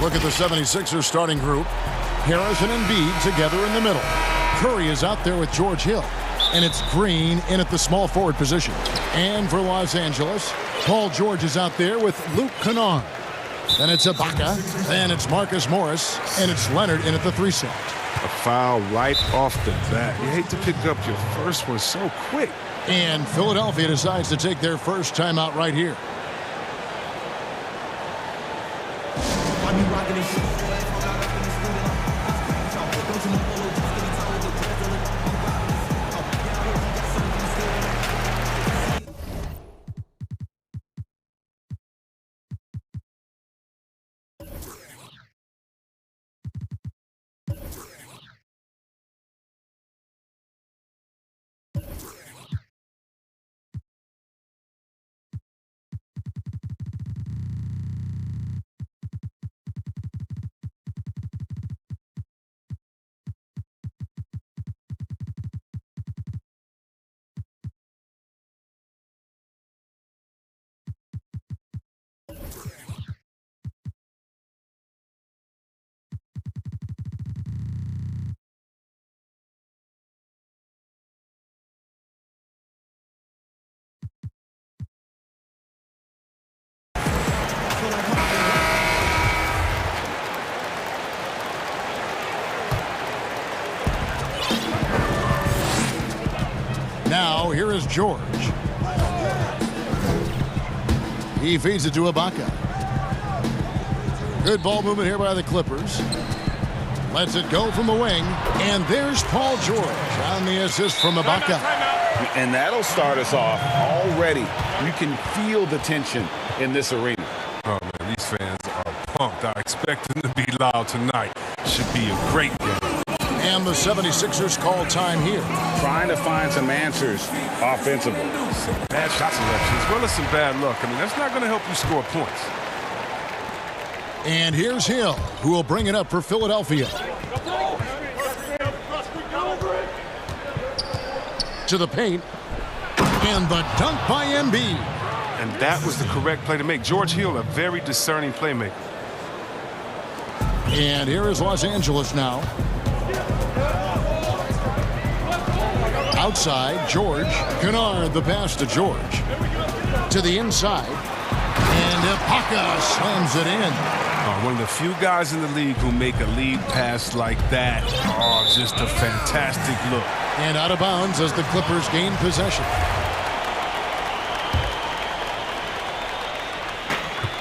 Look at the 76ers starting group. Harris and Embiid together in the middle. Curry is out there with George Hill. And it's Green in at the small forward position. And for Los Angeles, Paul George is out there with Luke Kennard. Then it's Ibaka. Then it's Marcus Morris. And it's Leonard in at the 3 slot.
A foul right off the bat. You hate to pick up your first one so quick.
And Philadelphia decides to take their first timeout right here. Now, here is George. He feeds it to Ibaka. Good ball movement here by the Clippers. Lets it go from the wing. And there's Paul George on the assist from Ibaka.
And that'll start us off already. You can feel the tension in this arena.
Oh, man, these fans are pumped. I expect them to be loud tonight. Should be a great game.
And the 76ers call time here.
Trying to find some answers offensively.
Some bad shot selection as well as some bad luck. I mean, that's not going to help you score points.
And here's Hill, who will bring it up for Philadelphia. To the paint. And the dunk by Embiid.
And that was the correct play to make. George Hill, a very discerning playmaker.
And here is Los Angeles now. Outside, George. Kennard, the pass to George. To the inside. And Ibaka slams it in.
One of the few guys in the league who make a lead pass like that. Oh, just a fantastic look.
And out of bounds as the Clippers gain possession.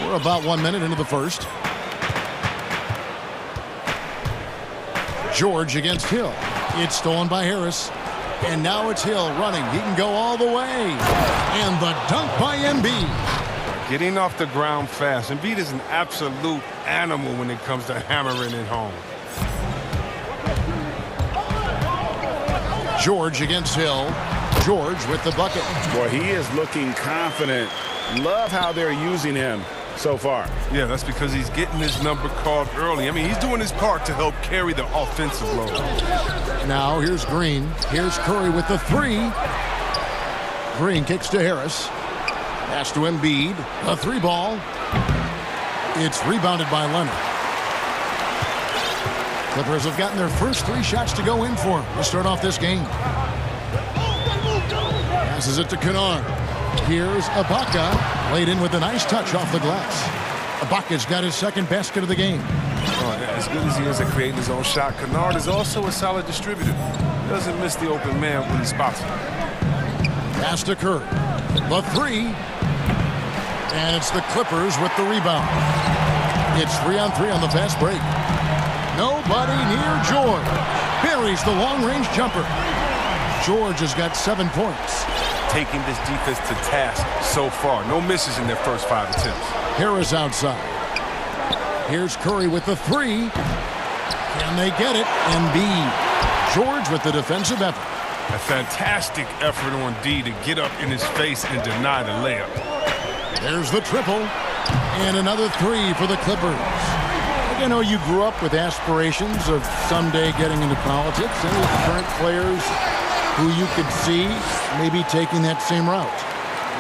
We're about 1 minute into the first. George against Hill. It's stolen by Harris. And now it's Hill running. He can go all the way. And the dunk by Embiid.
Getting off the ground fast. Embiid is an absolute animal when it comes to hammering it home.
George against Hill. George with the bucket.
Boy, he is looking confident. Love how they're using him so far.
Yeah, that's because he's getting his number called early. I mean, he's doing his part to help carry the offensive load.
Now here's Green. Here's Curry with the 3. Green kicks to Harris. Pass to Embiid. A 3 ball. It's rebounded by Leonard. Clippers have gotten their first 3 shots to go in for him to start off this game. Passes it to Kennard. Here's Ibaka. Laid in with a nice touch off the glass. Ibaka's got his second basket of the game.
As good as he is at creating his own shot, Kennard is also a solid distributor. He doesn't miss the open man when he spots him.
Pass to Curry. The 3. And it's the Clippers with the rebound. It's 3-on-3 on the fast break. Nobody near George. Buries the long-range jumper. George has got 7 points.
Taking this defense to task so far. No misses in their first 5 attempts.
Harris outside. Here's Curry with the 3. Can they get it? Embiid. George with the defensive effort.
A fantastic effort on D to get up in his face and deny the layup.
There's the triple. And another 3 for the Clippers. You know, you grew up with aspirations of someday getting into politics. Any current players who you could see maybe taking that same route?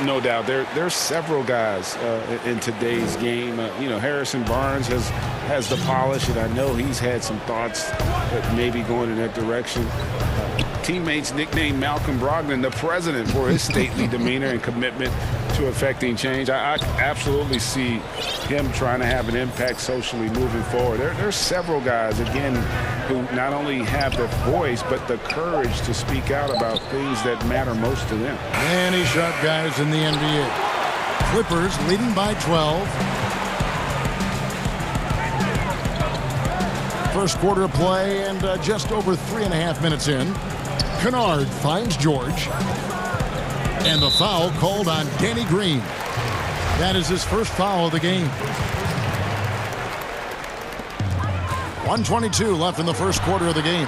No doubt. There's several guys in today's game. Harrison Barnes has the polish, and I know he's had some thoughts that maybe going in that direction. Teammates nicknamed Malcolm Brogdon the president for his stately demeanor and commitment to affecting change. I absolutely see him trying to have an impact socially moving forward. There's several guys, again, who not only have the voice, but the courage to speak out about things that matter most to them.
Many sharp guys in the NBA. Clippers leading by 12. First quarter of play and just over 3.5 minutes in. Kennard finds George. And the foul called on Danny Green. That is his first foul of the game. 1:22 left in the first quarter of the game.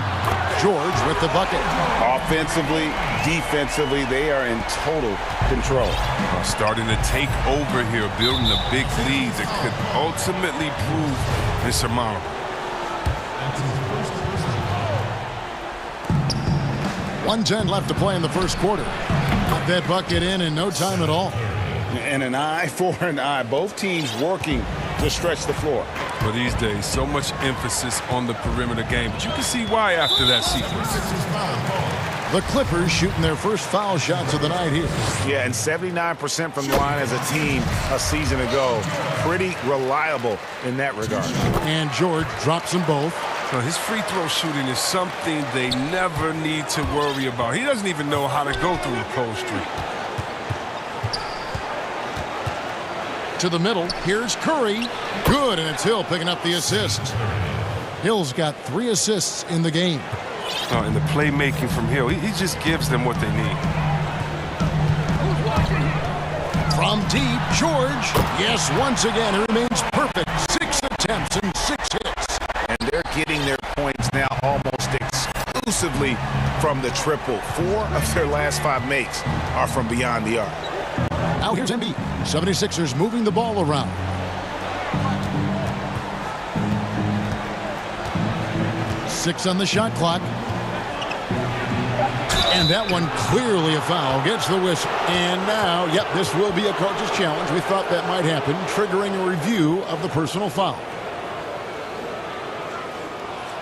George with the bucket.
Offensively, defensively, they are in total control.
Starting to take over here, building a big lead that could ultimately prove insurmountable.
1:10 left to play in the first quarter. Got that bucket in no time at all.
And an eye for an eye. Both teams working to stretch the floor.
For these days, so much emphasis on the perimeter game, but you can see why after that sequence.
The Clippers shooting their first foul shots of the night here.
Yeah, and 79% from the line as a team a season ago. Pretty reliable in that regard.
And George drops them both.
So his free throw shooting is something they never need to worry about. He doesn't even know how to go through a cold streak.
To the middle, here's Curry. Good, and it's Hill picking up the assist. Hill's got 3 assists in the game.
And the playmaking from Hill, he just gives them what they need.
From deep, George. Yes, once again, it remains perfect. 6 attempts and 6 hits.
And they're getting their points now almost exclusively from the triple. 4 of their last 5 makes are from beyond the arc.
Now here's Embiid. 76ers moving the ball around. Six on the shot clock. And that one clearly a foul. Gets the whistle. And now, yep, this will be a coach's challenge. We thought that might happen, triggering a review of the personal foul.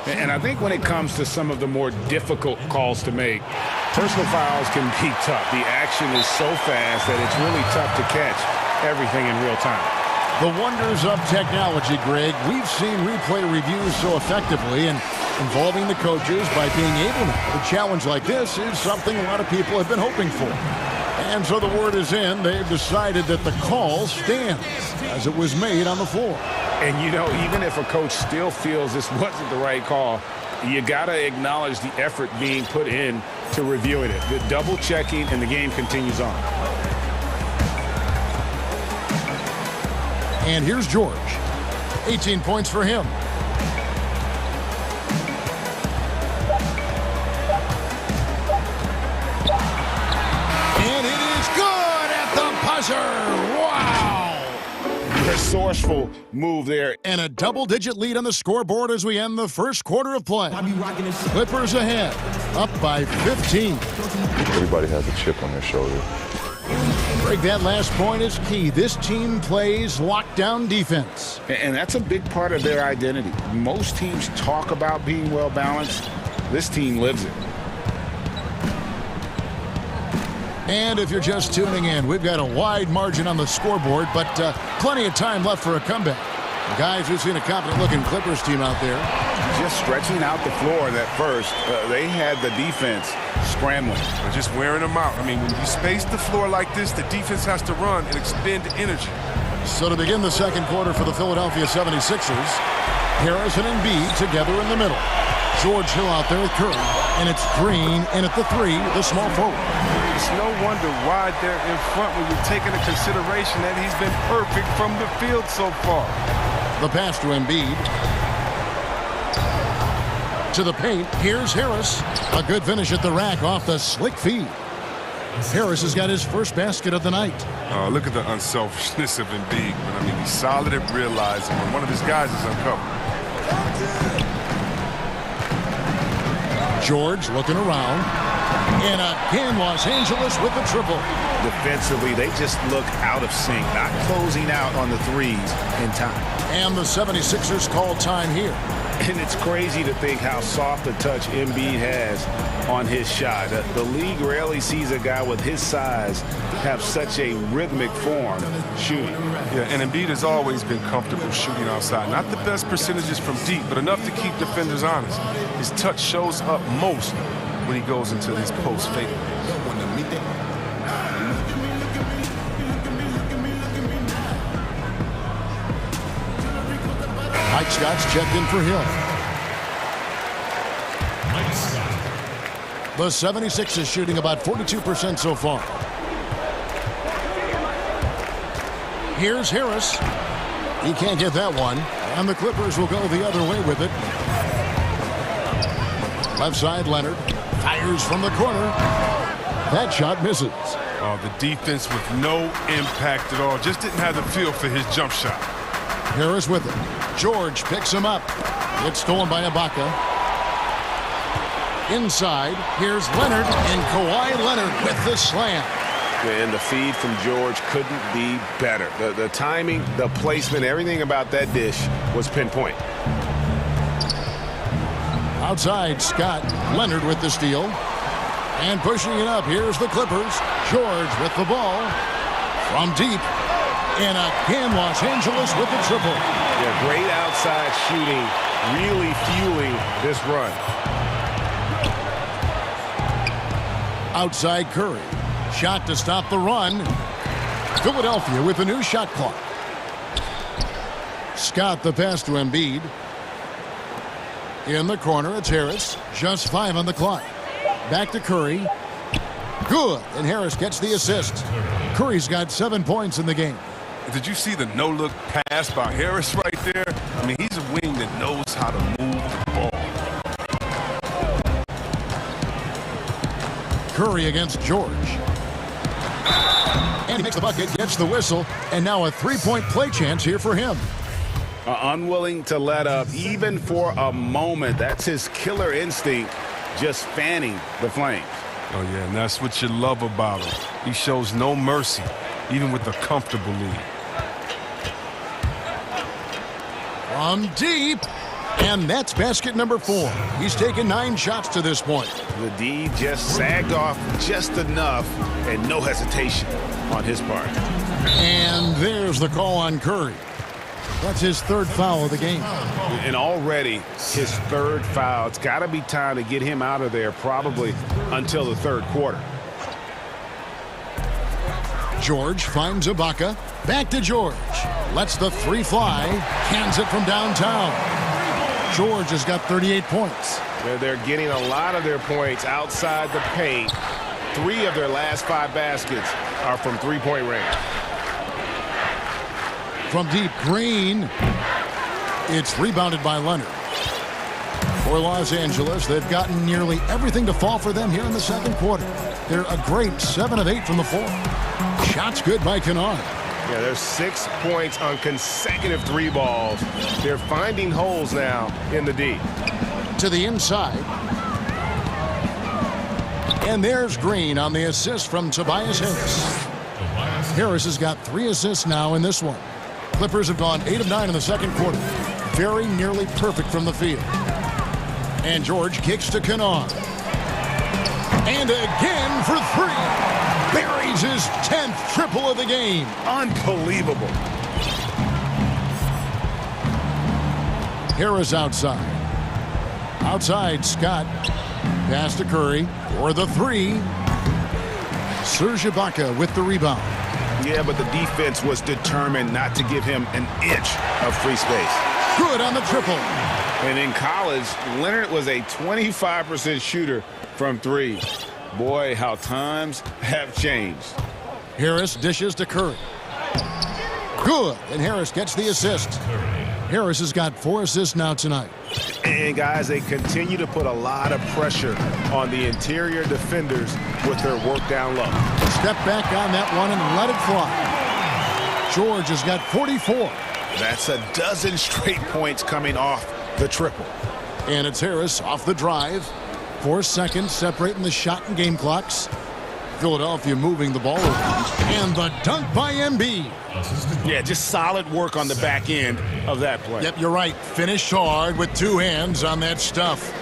And I think when it comes to some of the more difficult calls to make, personal fouls can be tough. The action is so fast that it's really tough to catch everything in real time.
The wonders of technology, Greg. We've seen replay reviews so effectively and involving the coaches by being able to. A challenge like this is something a lot of people have been hoping for. And so the word is in. They've decided that the call stands as it was made on the floor.
And, even if a coach still feels this wasn't the right call, you got to acknowledge the effort being put in to reviewing it. The double checking, and the game continues on.
And here's George. 18 points for him. And it is good at the buzzer. Wow.
Resourceful move there.
And a double-digit lead on the scoreboard as we end the first quarter of play. Clippers ahead, up by 15.
Everybody has a chip on their shoulder.
Greg, that last point is key. This team plays lockdown defense.
And that's a big part of their identity. Most teams talk about being well-balanced. This team lives it.
And if you're just tuning in, we've got a wide margin on the scoreboard, but plenty of time left for a comeback. Guys, we've seen a confident-looking Clippers team out there.
Just stretching out the floor that first. They had the defense scrambling.
They're just wearing them out. I mean, when you space the floor like this, the defense has to run and expend energy.
So to begin the second quarter for the Philadelphia 76ers, Harris and Embiid together in the middle. George Hill out there with Curry, and it's Green in at the 3, the small forward.
It's no wonder why they're in front when you take into consideration that he's been perfect from the field so far.
The pass to Embiid. To the paint, here's Harris. A good finish at the rack off the slick feed. Harris has got his first basket of the night.
Look at the unselfishness of Embiid. I mean, he's solid at realizing when one of his guys is uncovered.
George looking around. And again, Los Angeles with the triple.
Defensively, they just look out of sync, not closing out on the threes in time.
And the 76ers call time here.
And it's crazy to think how soft a touch Embiid has on his shot. The league rarely sees a guy with his size have such a rhythmic form shooting.
Yeah, and Embiid has always been comfortable shooting outside. Not the best percentages from deep, but enough to keep defenders honest. His touch shows up most when he goes into these post fake.
Mike Scott's checked in for him. The 76ers shooting about 42% so far. Here's Harris. He can't get that one. And the Clippers will go the other way with it. Left side, Leonard. Fires from the corner. That shot misses.
Oh, the defense with no impact at all. Just didn't have the feel for his jump shot.
Harris with it. George picks him up. It's stolen by Ibaka. Inside, here's Leonard, and Kawhi Leonard with the slam.
And the feed from George couldn't be better. The timing, the placement, everything about that dish was pinpoint.
Outside, Scott. Leonard with the steal. And pushing it up, here's the Clippers. George with the ball. From deep. And again, Los Angeles with the triple.
Yeah, great outside shooting, really fueling this run.
Outside Curry. Shot to stop the run. Philadelphia with a new shot clock. Scott the pass to Embiid. In the corner, it's Harris. Just 5 on the clock. Back to Curry. Good, and Harris gets the assist. Curry's got 7 points in the game.
Did you see the no-look pass by Harris right there? I mean, he's a wing that knows how to move the ball.
Curry against George. And he makes the bucket, gets the whistle, and now a three-point play chance here for him.
Unwilling to let up, even for a moment. That's his killer instinct, just fanning the flames.
Oh, yeah, and that's what you love about him. He shows no mercy, even with a comfortable lead.
From deep, and that's basket number 4. He's taken 9 shots to this point.
The D just sagged off just enough, and no hesitation on his part.
And there's the call on Curry. That's his 3rd foul of the game.
And already his 3rd foul. It's got to be time to get him out of there, probably until the 3rd quarter.
George finds Ibaka. Back to George. Lets the 3 fly. Cans it from downtown. George has got 38 points.
They're getting a lot of their points outside the paint. 3 of their last 5 baskets are from three-point range.
From deep, Green. It's rebounded by Leonard. For Los Angeles, they've gotten nearly everything to fall for them here in the 2nd quarter. They're a great 7 of 8 from the floor. Shots good by Kennard.
Yeah, there's 6 points on consecutive 3 balls. They're finding holes now in the D.
To the inside. And there's Green on the assist from Tobias Harris. Harris has got 3 assists now in this one. Clippers have gone 8 of 9 in the 2nd quarter. Very nearly perfect from the field. And George kicks to Kennard. And again for 3. Buries his 10th triple of the game.
Unbelievable.
Harris outside. Outside, Scott. Pass to Curry for the 3. Serge Ibaka with the rebound.
Yeah, but the defense was determined not to give him an inch of free space.
Good on the triple.
And in college, Leonard was a 25% shooter from 3. Boy, how times have changed.
Harris dishes to Curry. Good, and Harris gets the assist. Harris has got 4 assists now tonight.
And guys, they continue to put a lot of pressure on the interior defenders with their work down low.
Step back on that one and let it fly. George has got 44.
That's a dozen straight points coming off the triple.
And it's Harris off the drive. 4 seconds separating the shot and game clocks. Philadelphia moving the ball around. And the dunk by Embiid.
Yeah, just solid work on the back end of that play.
Yep, you're right. Finished hard with 2 hands on that stuff.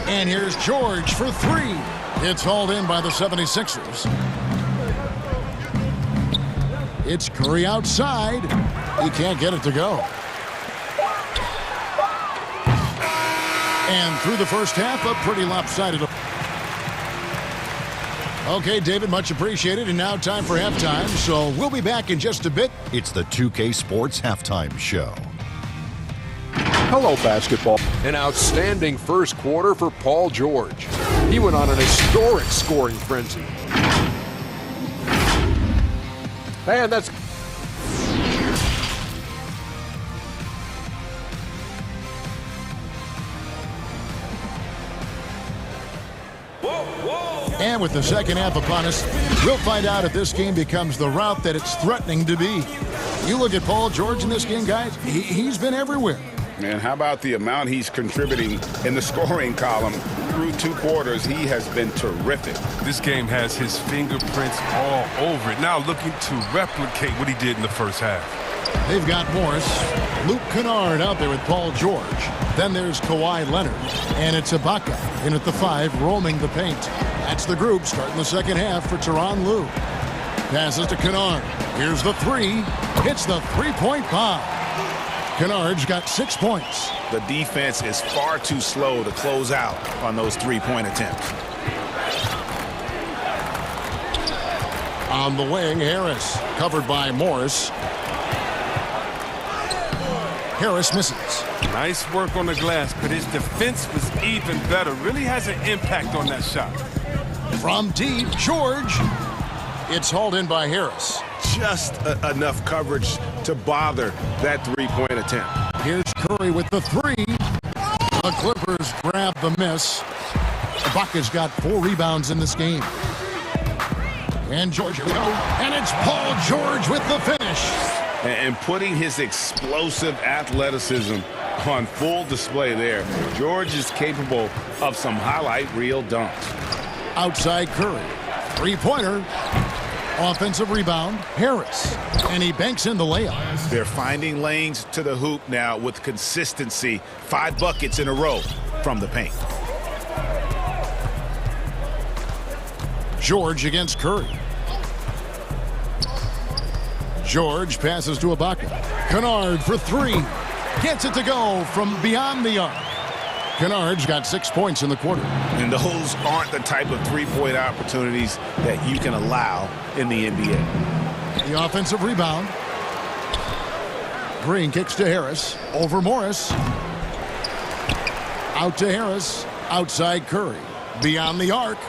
And here's George for 3. It's hauled in by the 76ers. It's Curry outside. He can't get it to go. And through the first half, a pretty lopsided. Okay, David, much appreciated. And now time for halftime. So we'll be back in just a bit.
It's the 2K Sports Halftime Show.
Hello, basketball. An outstanding first quarter for Paul George. He went on an historic scoring frenzy. And that's...
And with the second half upon us, we'll find out if this game becomes the route that it's threatening to be. You look at Paul George in this game, guys, he's been everywhere.
Man, how about the amount he's contributing in the scoring column? Through 2 quarters, he has been terrific.
This game has his fingerprints all over it. Now looking to replicate what he did in the first half.
They've got Morris, Luke Kennard out there with Paul George. Then there's Kawhi Leonard, and it's Ibaka in at the 5, roaming the paint. That's the group starting the second half for Tyronn Lue. Passes to Kennard. Here's the 3. Hits the 3-point bomb. Kennard's got 6 points.
The defense is far too slow to close out on those 3-point attempts.
On the wing, Harris, covered by Morris. Harris misses.
Nice work on the glass, but his defense was even better. Really has an impact on that shot.
From deep, George. It's hauled in by Harris.
Just enough coverage to bother that 3-point attempt.
Here's Curry with the 3. The Clippers grab the miss. Ibaka's got 4 rebounds in this game. And George, here we go. And it's Paul George with the finish.
And putting his explosive athleticism on full display there. George is capable of some highlight reel dunks.
Outside Curry. 3-pointer. Offensive rebound, Harris. And he banks in the layup.
They're finding lanes to the hoop now with consistency. 5 buckets in a row from the paint.
George against Curry. George passes to Ibaka. Kennard for 3. Gets it to go from beyond the arc. Kennard's got 6 points in the quarter.
And those aren't the type of 3-point opportunities that you can allow in the NBA.
The offensive rebound. Green kicks to Harris. Over Morris. Out to Harris. Outside Curry. Beyond the arc.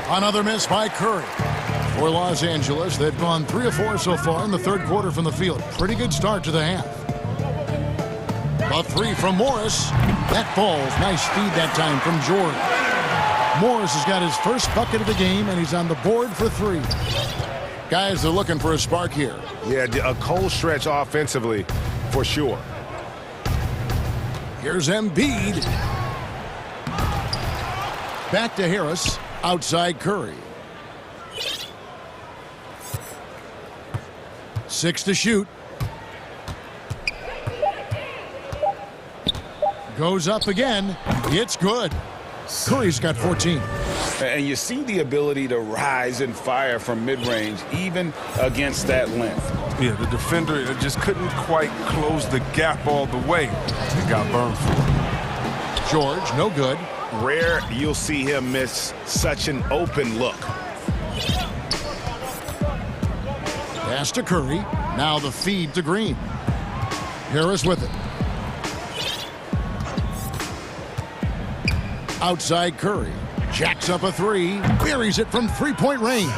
Another miss by Curry. For Los Angeles, they've gone 3 of 4 so far in the third quarter from the field. Pretty good start to the half. A 3 from Morris. That falls. Nice feed that time from George. Morris has got his first bucket of the game, and he's on the board for 3. Guys, they're looking for a spark here.
Yeah, a cold stretch offensively, for sure.
Here's Embiid. Back to Harris. Outside Curry. 6 to shoot. Goes up again. It's good. Curry's got 14.
And you see the ability to rise and fire from mid-range, even against that length.
Yeah, the defender just couldn't quite close the gap all the way. He got burned for it.
George, no good.
Rare you'll see him miss such an open look.
Pass to Curry. Now the feed to Green. Harris with it. Outside Curry. Jacks up a 3. Buries it from 3-point range.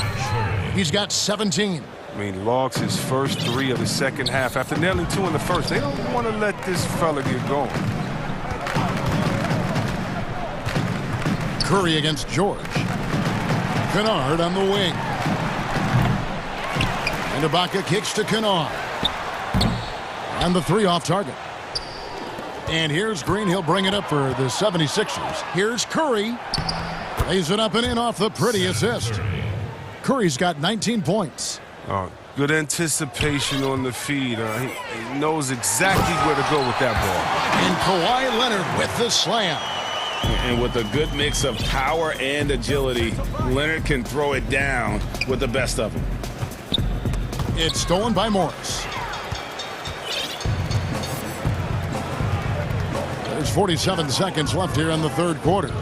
He's got 17.
I mean, logs his first 3 of the second half after nailing 2 in the first. They don't want to let this fella get going.
Curry against George. Kennard on the wing. And Ibaka kicks to Kennard. And the 3 off target. And here's Green. He'll bring it up for the 76ers. Here's Curry. Lays it up and in off the pretty assist. Curry's got 19 points.
Oh, good anticipation on the feed. He knows exactly where to go with that ball.
And Kawhi Leonard with the slam.
And with a good mix of power and agility, Leonard can throw it down with the best of them.
It's stolen by Morris. There's 47 seconds left here in the third quarter.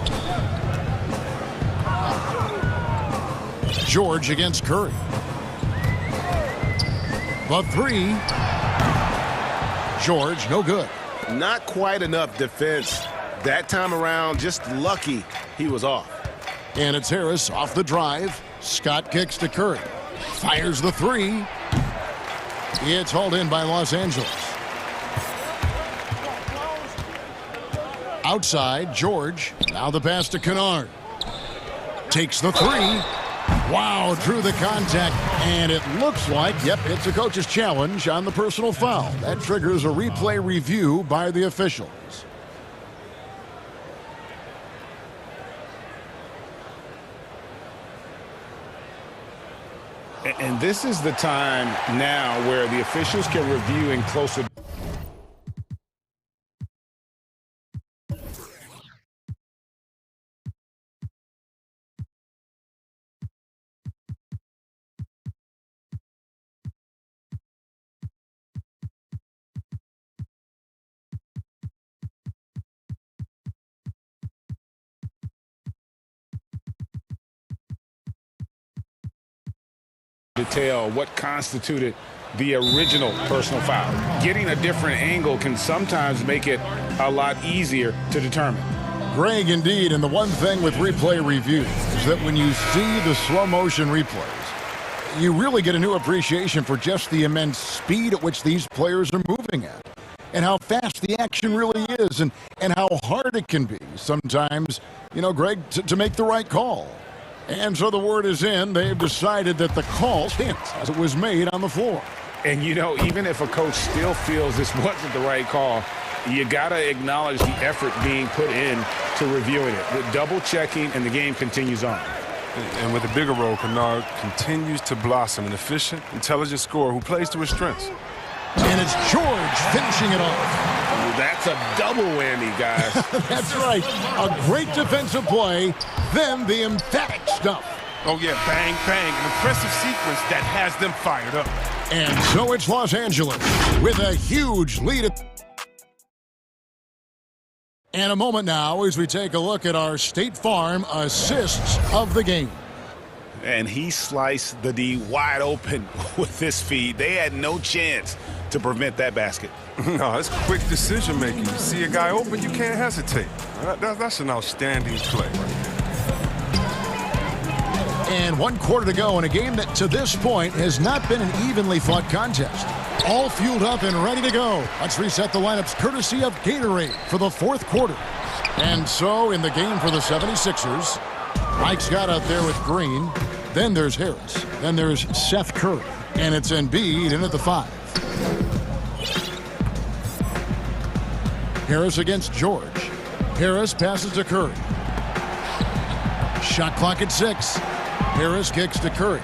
George against Curry. The three. George, no good.
Not quite enough defense that time around. Just lucky he was off.
And it's Harris off the drive. Scott kicks to Curry. Fires the three. It's hauled in by Los Angeles. Outside, George. Now the pass to Kennard. Takes the three. Wow, drew the contact. And it looks like, yep, it's a coach's challenge on the personal foul. That triggers a replay review by the officials.
And this is the time now where the officials can review in closer. Detail what constituted the original personal foul. Getting a different angle can sometimes make it a lot easier to determine.
Greg, indeed, and the one thing with replay review is that when you see the slow motion replays, you really get a new appreciation for just the immense speed at which these players are moving at, and how fast the action really is, and how hard it can be sometimes, you know, Greg, to make the right call. And so the word is in. They've decided that the call stands as it was made on the floor.
And, you know, even if a coach still feels this wasn't the right call, you got to acknowledge the effort being put in to reviewing it. The double checking, and the game continues on.
And with a bigger role, Kennard continues to blossom, an efficient, intelligent scorer who plays to his strengths.
And it's George finishing it off.
That's a double whammy, guys.
That's right. A great defensive play, then the emphatic stuff.
Oh, yeah, bang, bang. An impressive sequence that has them fired up.
And so it's Los Angeles with a huge lead. And a moment now as we take a look at our State Farm assists of the game.
And he sliced the D wide open with this feed. They had no chance to prevent that basket.
No, it's quick decision making. You see a guy open, you can't hesitate. That's an outstanding play right there.
And 1 quarter to go in a game that to this point has not been an evenly fought contest. All fueled up and ready to go. Let's reset the lineups courtesy of Gatorade for the fourth quarter. And so in the game for the 76ers, Mike Scott out there with Green. Then there's Harris. Then there's Seth Curry. And it's Embiid in at the 5. Harris against George. Harris passes to Curry. Shot clock at 6. Harris kicks to Curry.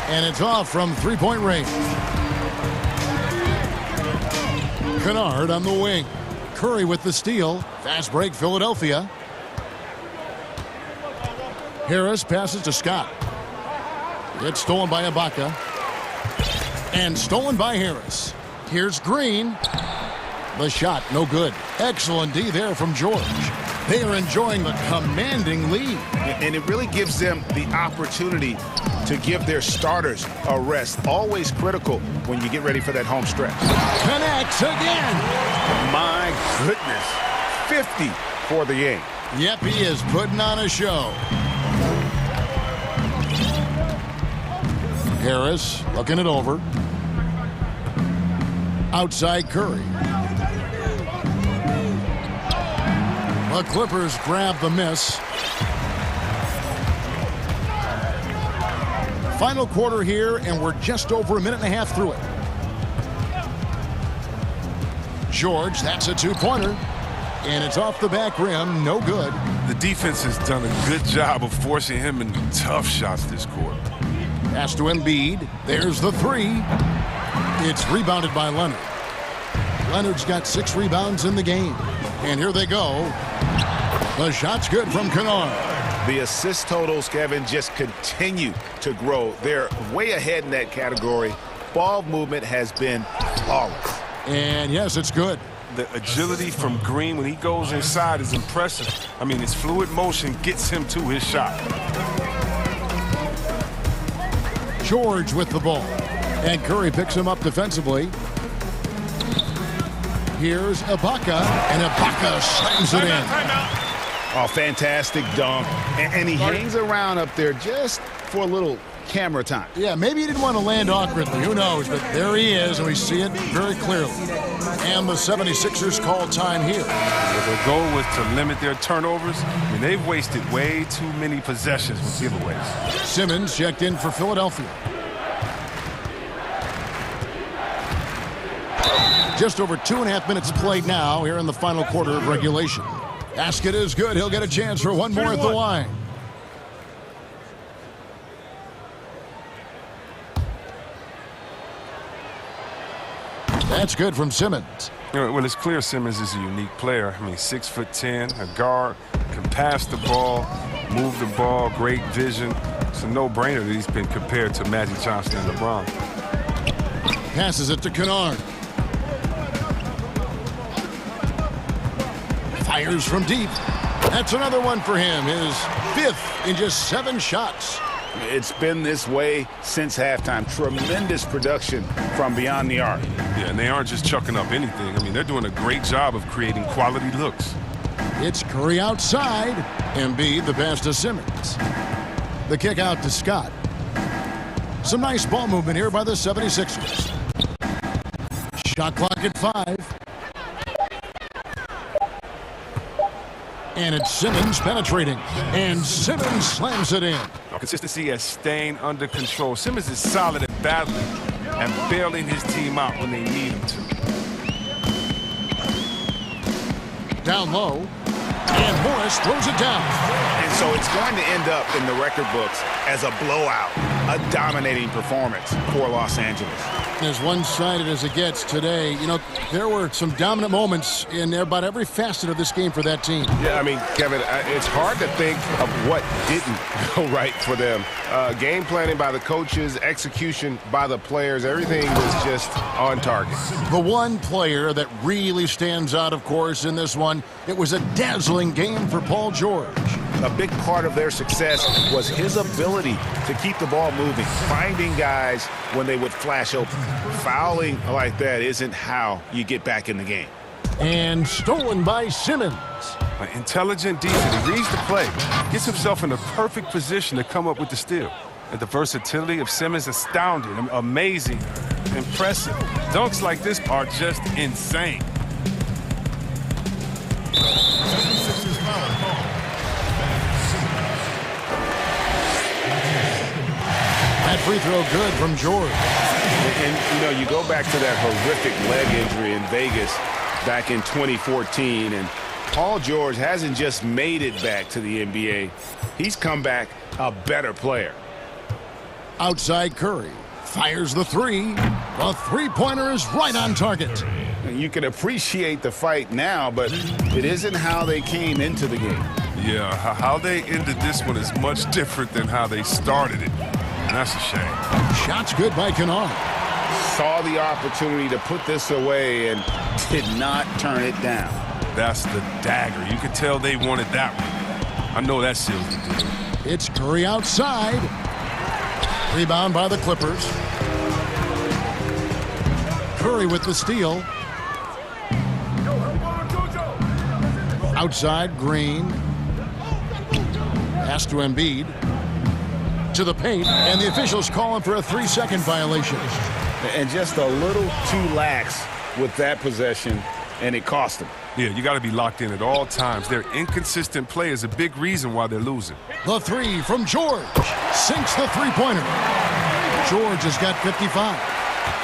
And it's off from three-point range. Kennard on the wing. Curry with the steal. Fast break, Philadelphia. Harris passes to Scott. It's stolen by Ibaka. And stolen by Harris. Here's Green. The shot, no good. Excellent D there from George. They are enjoying the commanding lead.
And it really gives them the opportunity to give their starters a rest. Always critical when you get ready for that home stretch.
Connects again.
My goodness. 50 for the game.
Yep, he is putting on a show. Harris looking it over. Outside Curry. The Clippers grab the miss. Final quarter here, and we're just over a minute and a half through it. George, that's a two-pointer. And it's off the back rim, no good.
The defense has done a good job of forcing him into tough shots this quarter.
Pass to Embiid. There's the three. It's rebounded by Leonard. Leonard's got 6 rebounds in the game. And here they go. The shot's good from Kennard.
The assist totals, Kevin, just continue to grow. They're way ahead in that category. Ball movement has been flawless.
And yes, it's good.
The agility from Green when he goes inside is impressive. I mean, his fluid motion gets him to his shot.
George with the ball. And Curry picks him up defensively. Here's Ibaka, and Ibaka slams it in.
Oh, fantastic dunk. And he hangs around up there just for a little camera time.
Yeah, maybe he didn't want to land awkwardly. Who knows? But there he is, and we see it very clearly. And the 76ers call time here.
Well, their goal was to limit their turnovers. I mean, they've wasted way too many possessions with giveaways.
Simmons checked in for Philadelphia. Just over 2.5 minutes played now here in the final quarter of regulation. Basket is good. He'll get a chance for one more at the line. That's good from Simmons.
Well, it's clear Simmons is a unique player. I mean, 6'10", a guard, can pass the ball, move the ball, great vision. It's a no-brainer that he's been compared to Magic Johnson and LeBron.
Passes it to Kennard. Fires from deep. That's another one for him. His 5th in just 7 shots.
It's been this way since halftime. Tremendous production from beyond the arc.
Yeah, and they aren't just chucking up anything. I mean, they're doing a great job of creating quality looks.
It's Curry outside. Embiid the pass to Simmons. The kick out to Scott. Some nice ball movement here by the 76ers. Shot clock at 5. And it's Simmons penetrating. And Simmons slams it in.
Consistency as staying under control. Simmons is solid at battling and bailing his team out when they need him to.
Down low. And Morris throws it down.
And so it's going to end up in the record books as a blowout, a dominating performance for Los Angeles.
As one-sided as it gets today, you know, there were some dominant moments in about every facet of this game for that team.
Yeah, I mean, Kevin, it's hard to think of what didn't go right for them. Game planning by the coaches, execution by the players, everything was just on target.
The one player that really stands out, of course, in this one, it was a dazzling game for Paul George.
A big part of their success was his ability to keep the ball moving, finding guys when they would flash open. Fouling like that isn't how you get back in the game.
And stolen by Simmons.
An intelligent defense. He reads the play, gets himself in a perfect position to come up with the steal. And the versatility of Simmons is astounding, amazing, impressive. Dunks like this are just insane.
That free throw good from George.
And, you know, you go back to that horrific leg injury in Vegas back in 2014, and Paul George hasn't just made it back to the NBA. He's come back a better player.
Outside Curry. Fires the three. The three-pointer is right on target.
You can appreciate the fight now, but it isn't how they came into the game.
Yeah, how they ended this one is much different than how they started it. And that's a shame.
Shot's good by Kennard.
Saw the opportunity to put this away and did not turn it down.
That's the dagger. You could tell they wanted that one. I know that seals the deal.
It's Curry outside. Rebound by the Clippers. Curry with the steal. Outside, Green. Pass to Embiid. To the paint, and the officials call him for a 3-second violation.
And just a little too lax with that possession, and it cost them.
Yeah, you got to be locked in at all times. Their inconsistent play is a big reason why they're losing.
The three from George. Sinks the three-pointer. George has got 55.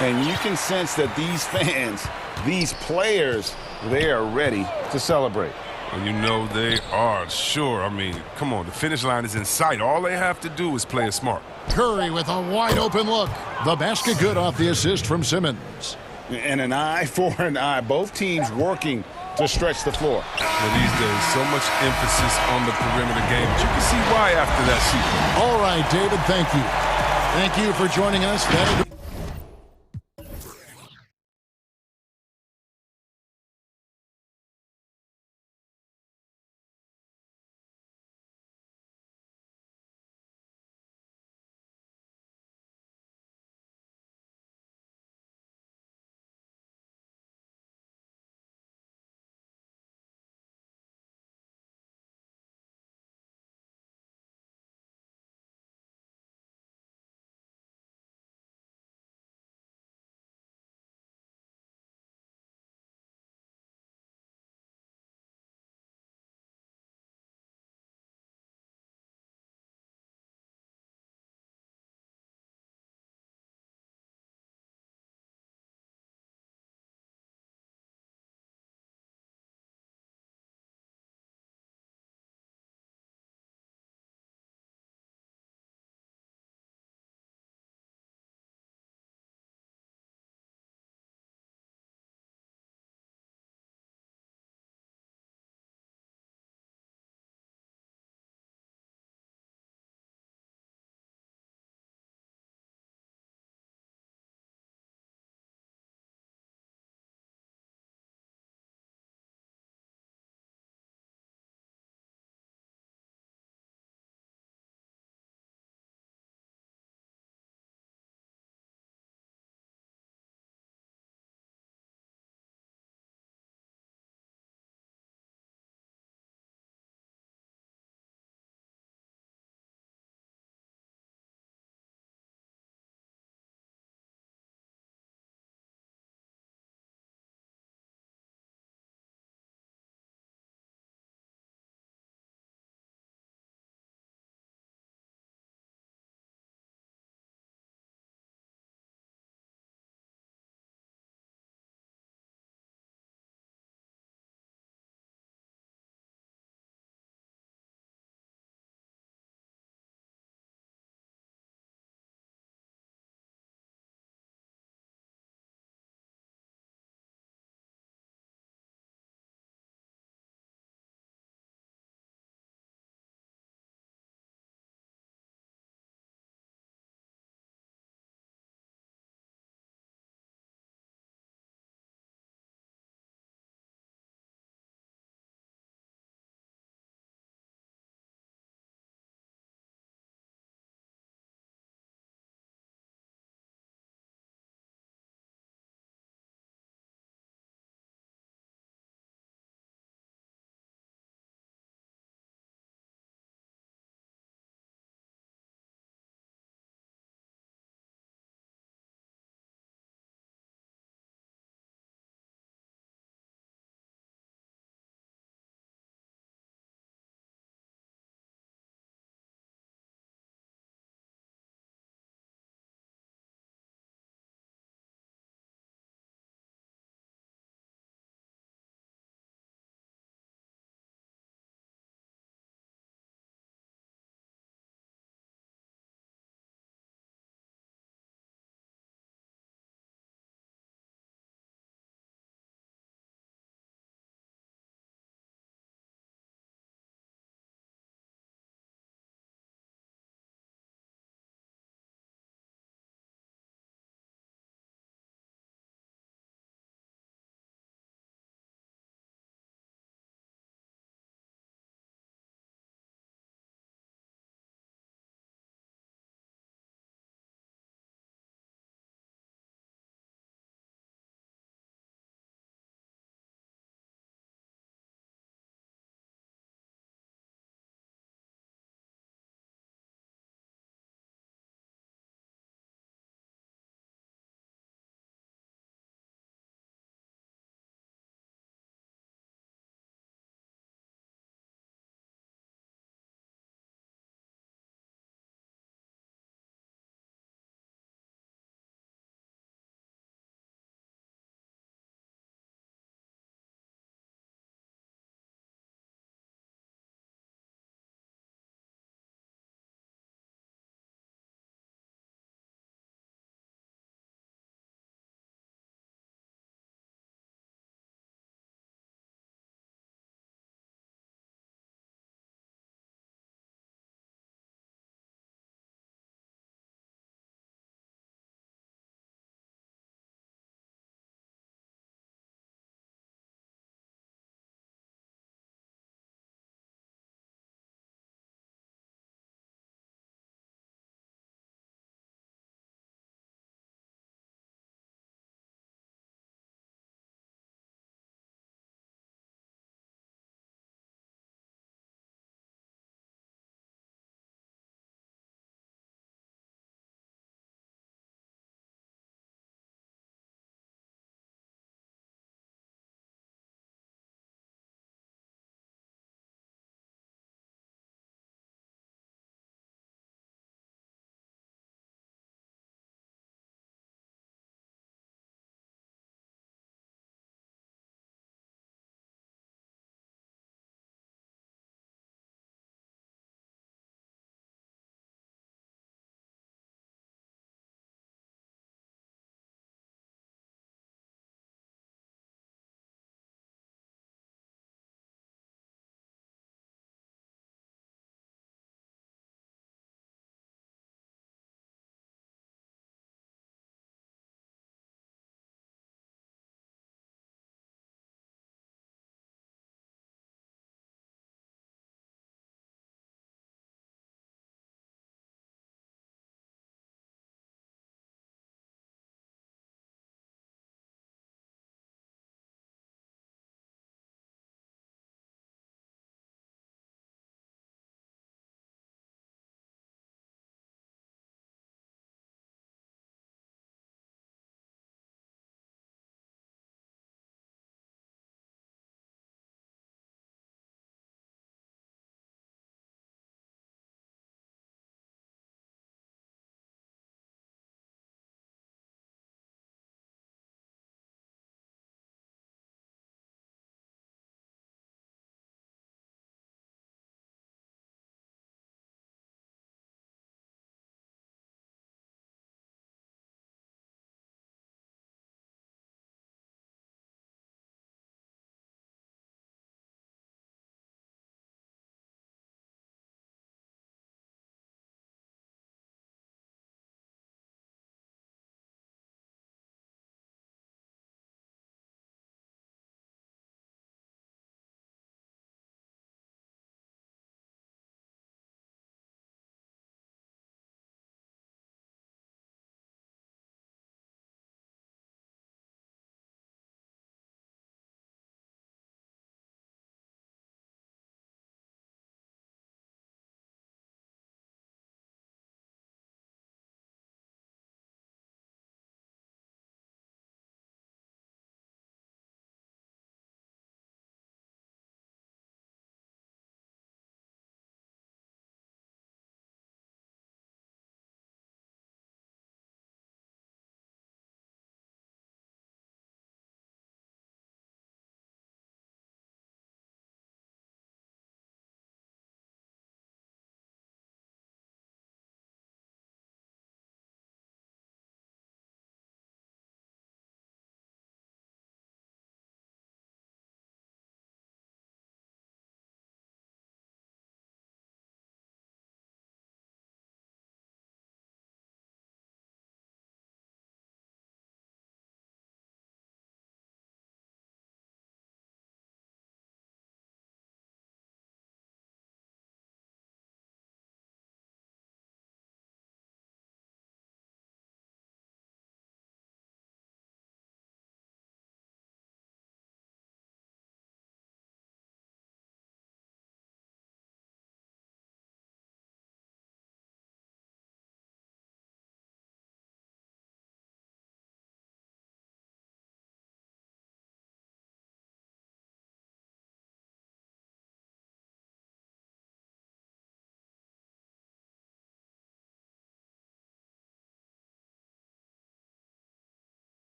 And you can sense that these fans, these players, they are ready to celebrate.
And you know they are, sure. I mean, come on, the finish line is in sight. All they have to do is play it smart.
Curry with a wide open look. The basket good off the assist from Simmons.
And an eye for an eye. Both teams working to stretch the floor.
Well, these days, so much emphasis on the perimeter game. But you can see why after that sequence.
All right, David, thank you. Thank you for joining us.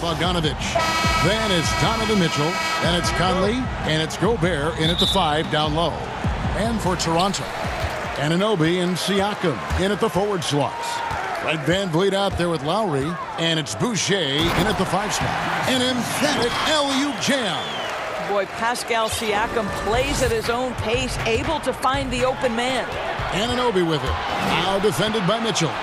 Bogdanovich. Then it's Donovan Mitchell, and it's Conley, and it's Gobert in at the 5 down low. And for Toronto, Anunoby and Siakam in at the forward slots. Fred VanVleet out there with Lowry, and it's Boucher in at the 5 spot. An emphatic alley-oop jam.
Boy, Pascal Siakam plays at his own pace, able to find the open man.
Anunoby with it. Now defended by Mitchell.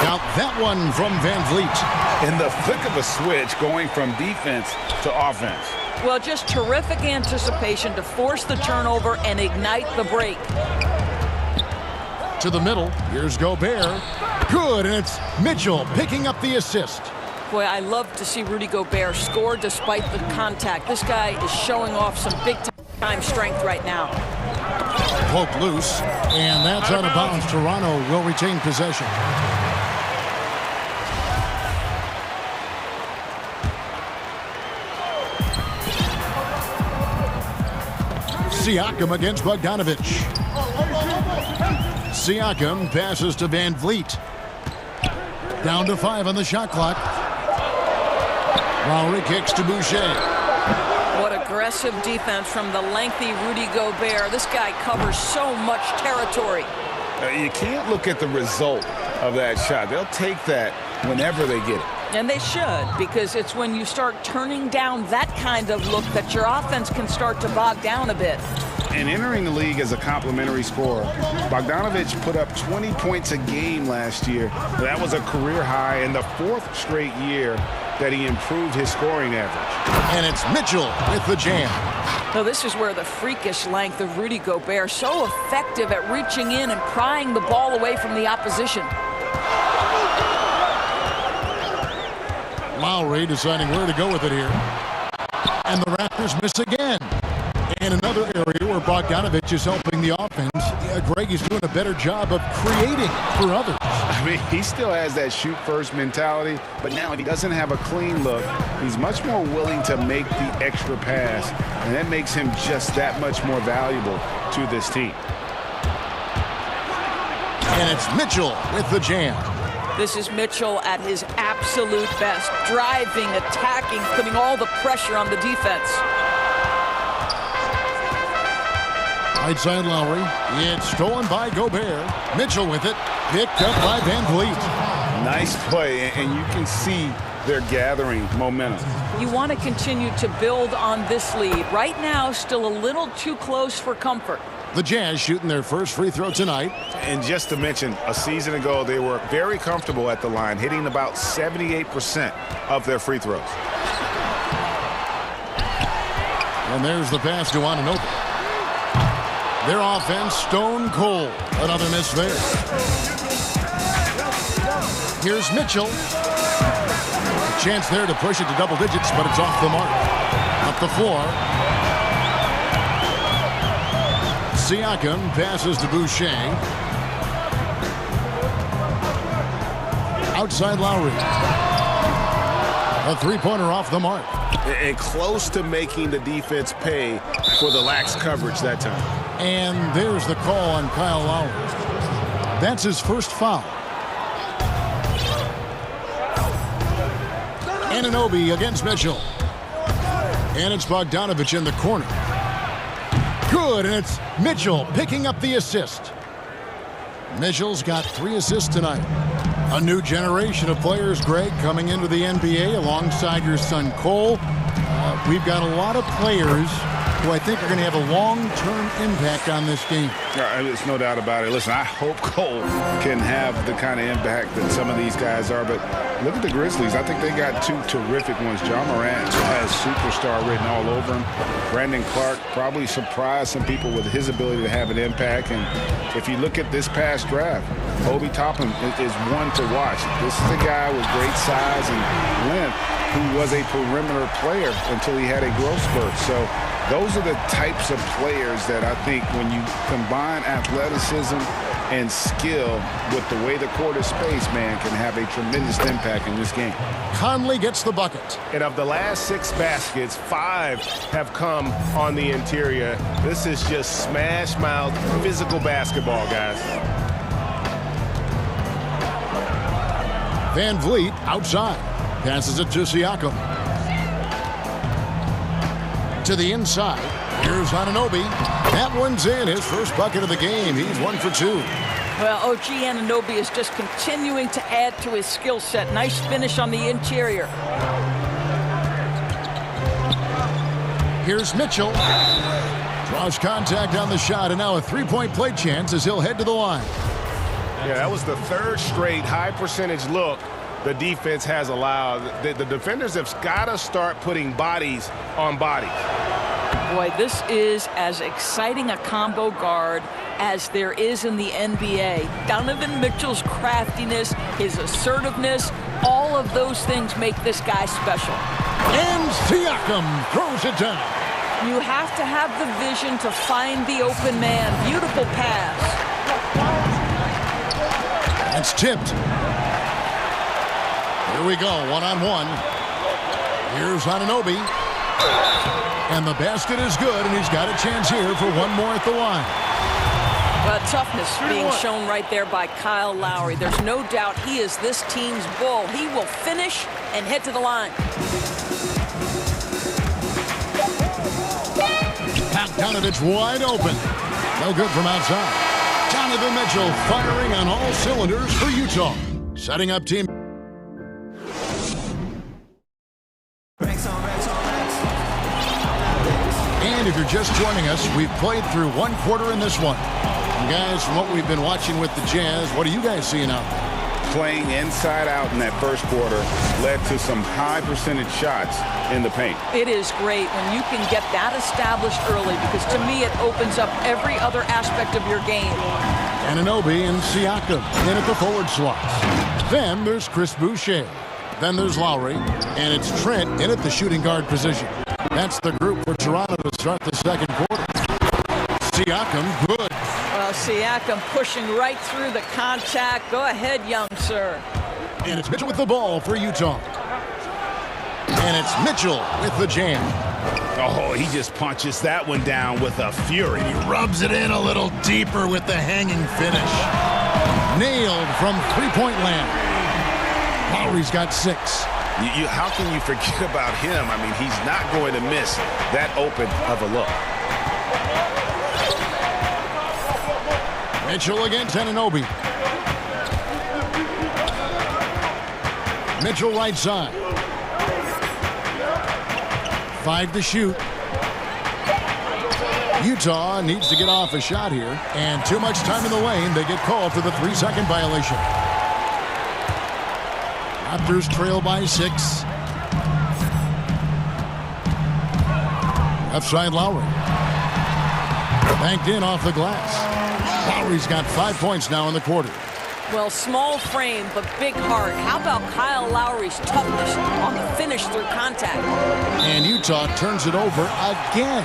Now that one from VanVleet.
In the flick of a switch, going from defense to offense.
Well, just terrific anticipation to force the turnover and ignite the break.
To the middle. Here's Gobert. Good, and it's Mitchell picking up the assist.
Boy, I love to see Rudy Gobert score despite the contact. This guy is showing off some big-time strength right now.
Poke loose, and that's out of bounds. Toronto will retain possession. Siakam against Bogdanovich. Siakam passes to VanVleet. Down to 5 on the shot clock. Lowry kicks to Boucher.
What aggressive defense from the lengthy Rudy Gobert. This guy covers so much territory.
You can't look at the result of that shot. They'll take that whenever they get it.
And they should, because it's when you start turning down that kind of look that your offense can start to bog down a bit.
And entering the league as a complimentary scorer, Bogdanovich put up 20 points a game last year. That was a career high in the 4th straight year that he improved his scoring average.
And it's Mitchell with the jam.
So this is where the freakish length of Rudy Gobert, so effective at reaching in and prying the ball away from the opposition.
Lowry deciding where to go with it here. And the Raptors miss again. And another area where Bogdanovich is helping the offense. Yeah, Greg is doing a better job of creating for others.
I mean, he still has that shoot-first mentality, but now if he doesn't have a clean look, he's much more willing to make the extra pass, and that makes him just that much more valuable to this team.
And it's Mitchell with the jam.
This is Mitchell at his absolute best, driving, attacking, putting all the pressure on the defense.
Right side Lowry. It's stolen by Gobert. Mitchell with it. Picked up by VanVleet.
Nice play, and you can see they're gathering momentum.
You want to continue to build on this lead. Right now, still a little too close for comfort.
The Jazz shooting their first free throw tonight.
And just to mention, a season ago, they were very comfortable at the line, hitting about 78% of their free throws.
And there's the pass to Anunoby. Their offense stone cold. Another miss there. Here's Mitchell. A chance there to push it to double digits, but it's off the mark. Up the floor. Siakam passes to Boucher. Outside Lowry. A three-pointer off the mark.
And close to making the defense pay for the lax coverage that time.
And there's the call on Kyle Lowry. That's his first foul. Anunoby against Mitchell. And it's Bogdanovich in the corner. Good, and it's Mitchell picking up the assist. Mitchell's got 3 assists tonight. A new generation of players, Greg, coming into the NBA alongside your son Cole. We've got a lot of players who I think are going to have a long-term impact on this game.
There's no doubt about it. Listen, I hope Cole can have the kind of impact that some of these guys are, but look at the Grizzlies. I think they got 2 terrific ones. John Morant has superstar written all over him. Brandon Clark probably surprised some people with his ability to have an impact. And if you look at this past draft, Obi Toppin is one to watch. This is a guy with great size and length who was a perimeter player until he had a growth spurt. So those are the types of players that I think when you combine athleticism and skill with the way the court is spaced, man, can have a tremendous impact in this game.
Conley gets the bucket.
And of the last 6 baskets, 5 have come on the interior. This is just smash-mouth physical basketball, guys.
VanVleet outside. Passes it to Siakam. To the inside. Here's Anunoby. That one's in. His first bucket of the game. He's 1 for 2.
Well, OG Anunoby is just continuing to add to his skill set. Nice finish on the interior.
Here's Mitchell. Draws contact on the shot, and now a three-point play chance as he'll head to the line.
Yeah, that was the third straight high-percentage look the defense has allowed. The defenders have got to start putting bodies on bodies.
Boy, this is as exciting a combo guard as there is in the NBA. Donovan Mitchell's craftiness, his assertiveness, all of those things make this guy special.
And Siakam throws it down.
You have to have the vision to find the open man. Beautiful pass.
It's tipped. Here we go, one-on-one. Here's Anunoby. And the basket is good, and he's got a chance here for one more at the line.
Well, toughness being shown right there by Kyle Lowry. There's no doubt he is this team's bull. He will finish and head to the line.
Bogdanovich wide open. No good from outside. Donovan Mitchell firing on all cylinders for Utah. Setting up team. And if you're just joining us, we've played through one quarter in this one. And guys, from what we've been watching with the Jazz, what are you guys seeing out there?
Playing inside out in that first quarter led to some high percentage shots in the paint.
It is great when you can get that established early, because to me it opens up every other aspect of your game.
Anunoby and Siakam in at the forward slots. Then there's Chris Boucher. Then there's Lowry. And it's Trent in at the shooting guard position. That's the group for Toronto to start the second quarter. Siakam, good.
Well, Siakam pushing right through the contact. Go ahead, young sir.
And it's Mitchell with the ball for Utah. And it's Mitchell with the jam.
Oh, he just punches that one down with a fury.
He rubs it in a little deeper with the hanging finish. Nailed from three-point land. Lowry's got 6.
How can you forget about him? I mean, he's not going to miss that open of a look.
Mitchell against Anunoby. Mitchell right side. 5 to shoot. Utah needs to get off a shot here, and too much time in the lane. They get called for the 3-second violation. Raptors trail by 6. Left side Lowry. Banked in off the glass. Lowry's got 5 points now in the quarter.
Well, small frame, but big heart. How about Kyle Lowry's toughness on the finish through contact?
And Utah turns it over again.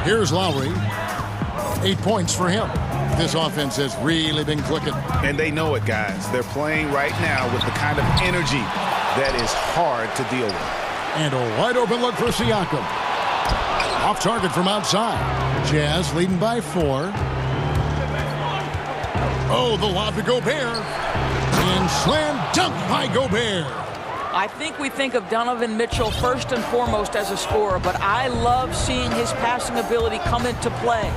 Here's Lowry. 8 points for him. This offense has really been clicking.
And they know it, guys. They're playing right now with the kind of energy that is hard to deal with.
And a wide open look for Siakam. Off target from outside. Jazz leading by 4. Oh, the lob to Gobert. And slam dunk by Gobert.
I think we think of Donovan Mitchell first and foremost as a scorer, but I love seeing his passing ability come into play.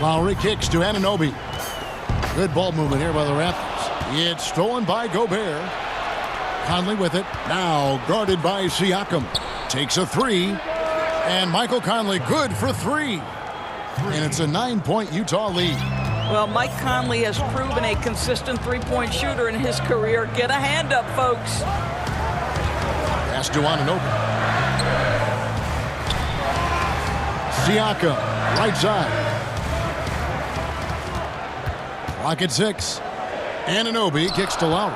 Lowry kicks to Anunoby. Good ball movement here by the Raptors. It's stolen by Gobert. Conley with it. Now guarded by Siakam. Takes a 3. And Michael Conley good for 3. And it's a 9-point Utah lead.
Well, Mike Conley has proven a consistent three-point shooter in his career. Get a hand up, folks.
Pass to Anunoby. Siakam, right side. Clock at 6. Anunoby kicks to Lowry.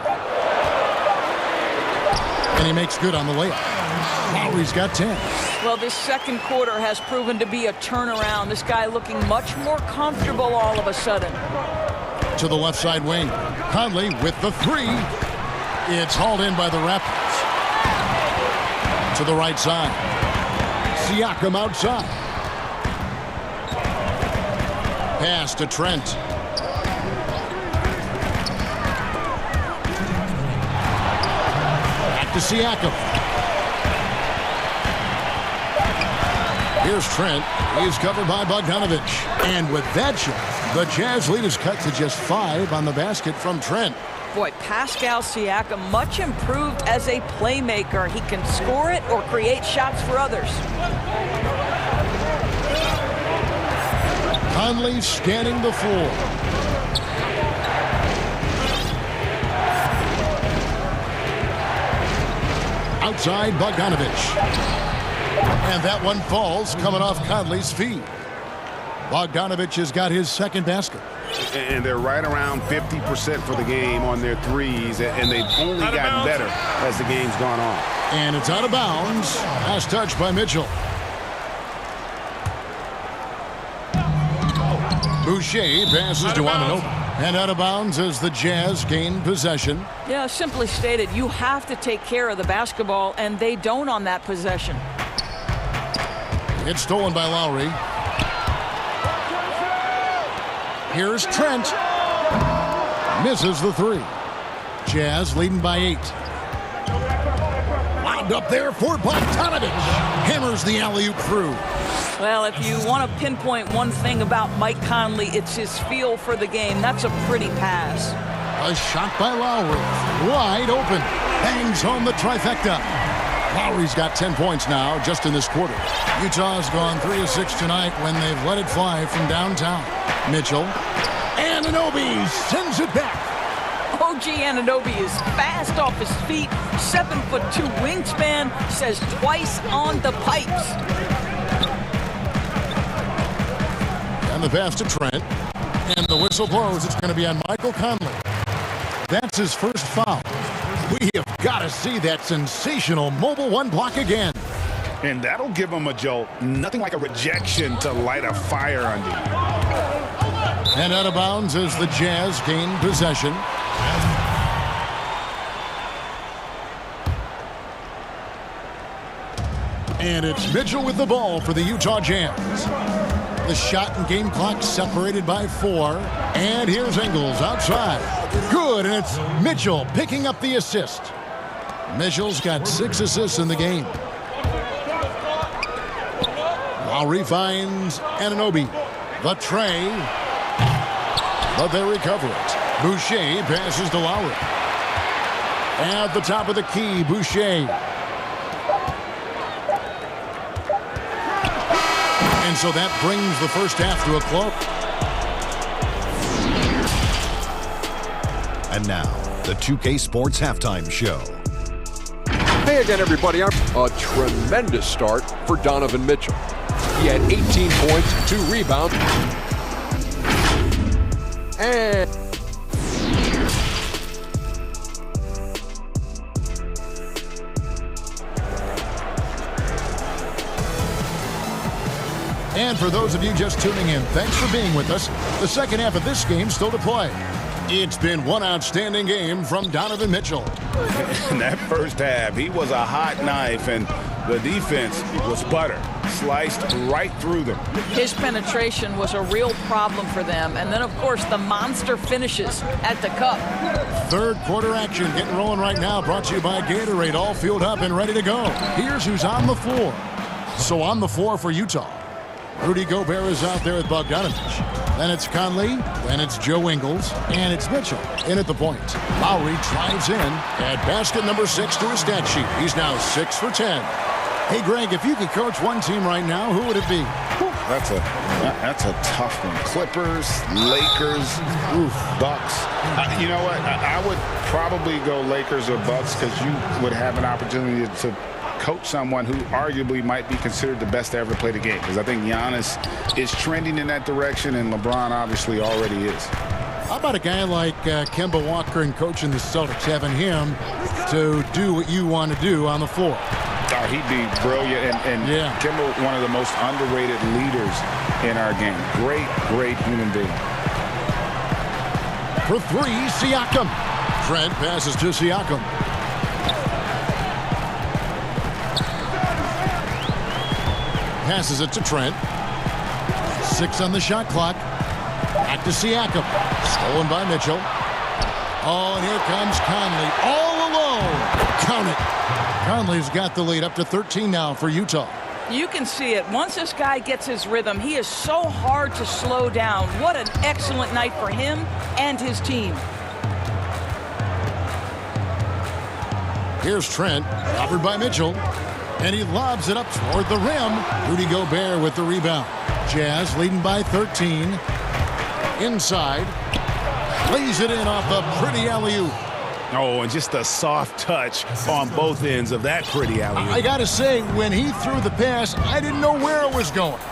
And he makes good on the layup. Lowry's got 10.
Well, this second quarter has proven to be a turnaround. This guy looking much more comfortable all of a sudden.
To the left side wing. Conley with the 3. It's hauled in by the Raptors. To the right side. Siakam outside. Pass to Trent. Back to Siakam. Here's Trent. He's covered by Bogdanovich. And with that shot, the Jazz lead is cut to just 5 on the basket from Trent.
Boy, Pascal Siakam, much improved as a playmaker. He can score it or create shots for others.
Conley scanning the floor. Outside Bogdanovich. And that one falls coming off Conley's feet. Bogdanovich has got his second basket.
And they're right around 50% for the game on their threes, and they've only gotten better as the game's gone on.
And it's out of bounds. Last touch by Mitchell. Boucher passes to Anunoby. And out of bounds as the Jazz gain possession.
Yeah, simply stated, you have to take care of the basketball, and they don't on that possession.
It's stolen by Lowry. Here's Trent. Misses the 3. Jazz leading by 8. Lined up there for Bogdanovich. Hammers the alley-oop through.
Well, if you want to pinpoint one thing about Mike Conley, it's his feel for the game. That's a pretty pass.
A shot by Lowry. Wide open. Bangs home the trifecta. Lowry's got 10 points now just in this quarter. Utah's gone 3 of 6 tonight when they've let it fly from downtown. Mitchell. Anunoby sends it back.
OG Anunoby is fast off his feet. 7'2" wingspan, says twice on the pipes.
And the pass to Trent. And the whistle blows. It's going to be on Michael Conley. That's his first foul. We have got to see that sensational mobile one block again.
And that'll give him a jolt. Nothing like a rejection to light a fire under you.
And out of bounds as the Jazz gain possession. And it's Mitchell with the ball for the Utah Jazz. The shot and game clock separated by 4. And here's Ingles outside. Good, and it's Mitchell picking up the assist. Mitchell's got 6 assists in the game. Lowry finds Anunoby. The tray. But they recover it. Boucher passes to Lowry. At the top of the key, Boucher. And so that brings the first half to a close.
And now, the 2K Sports Halftime Show.
Hey again, everybody. A tremendous start for Donovan Mitchell. He had 18 points, 2 rebounds,
And for those of you just tuning in, thanks for being with us. The second half of this game still to play. It's been one outstanding game from Donovan Mitchell.
In that first half, he was a hot knife, and the defense was butter. Sliced right through them.
His penetration was a real problem for them. And then, of course, the monster finishes at the cup.
Third quarter action getting rolling right now. Brought to you by Gatorade. All fueled up and ready to go. Here's who's on the floor. So on the floor for Utah, Rudy Gobert is out there with Bogdanovich. Then it's Conley. Then it's Joe Ingles. And it's Mitchell in at the point. Lowry drives in. Add basket number 6 to his stat sheet. He's now 6 for 10. Hey, Greg, if you could coach one team right now, who would it be?
That's a tough one. Clippers, Lakers, Bucks. You know what? I would probably go Lakers or Bucks because you would have an opportunity to coach someone who arguably might be considered the best to ever play the game, because I think Giannis is trending in that direction, and LeBron obviously already is.
How about a guy like Kemba Walker and coaching the Celtics, having him to do what you want to do on the floor?
Oh, he'd be brilliant, and
yeah.
Kemba, one of the most underrated leaders in our game. Great, great human being.
For 3, Siakam. Trent passes to Siakam. passes it to Trent. 6 on the shot clock. Back to Siakam. Stolen by Mitchell. Oh, and here comes Conley. All alone. Count it. Conley's got the lead up to 13 now for Utah.
You can see it. Once this guy gets his rhythm, he is so hard to slow down. What an excellent night for him and his team.
Here's Trent, covered by Mitchell, and he lobs it up toward the rim. Rudy Gobert with the rebound. Jazz leading by 13. Inside, lays it in off the pretty alley-oop.
Oh, and just a soft touch on both ends of that pretty alley-oop.
I gotta say, when he threw the pass, I didn't know where it was going.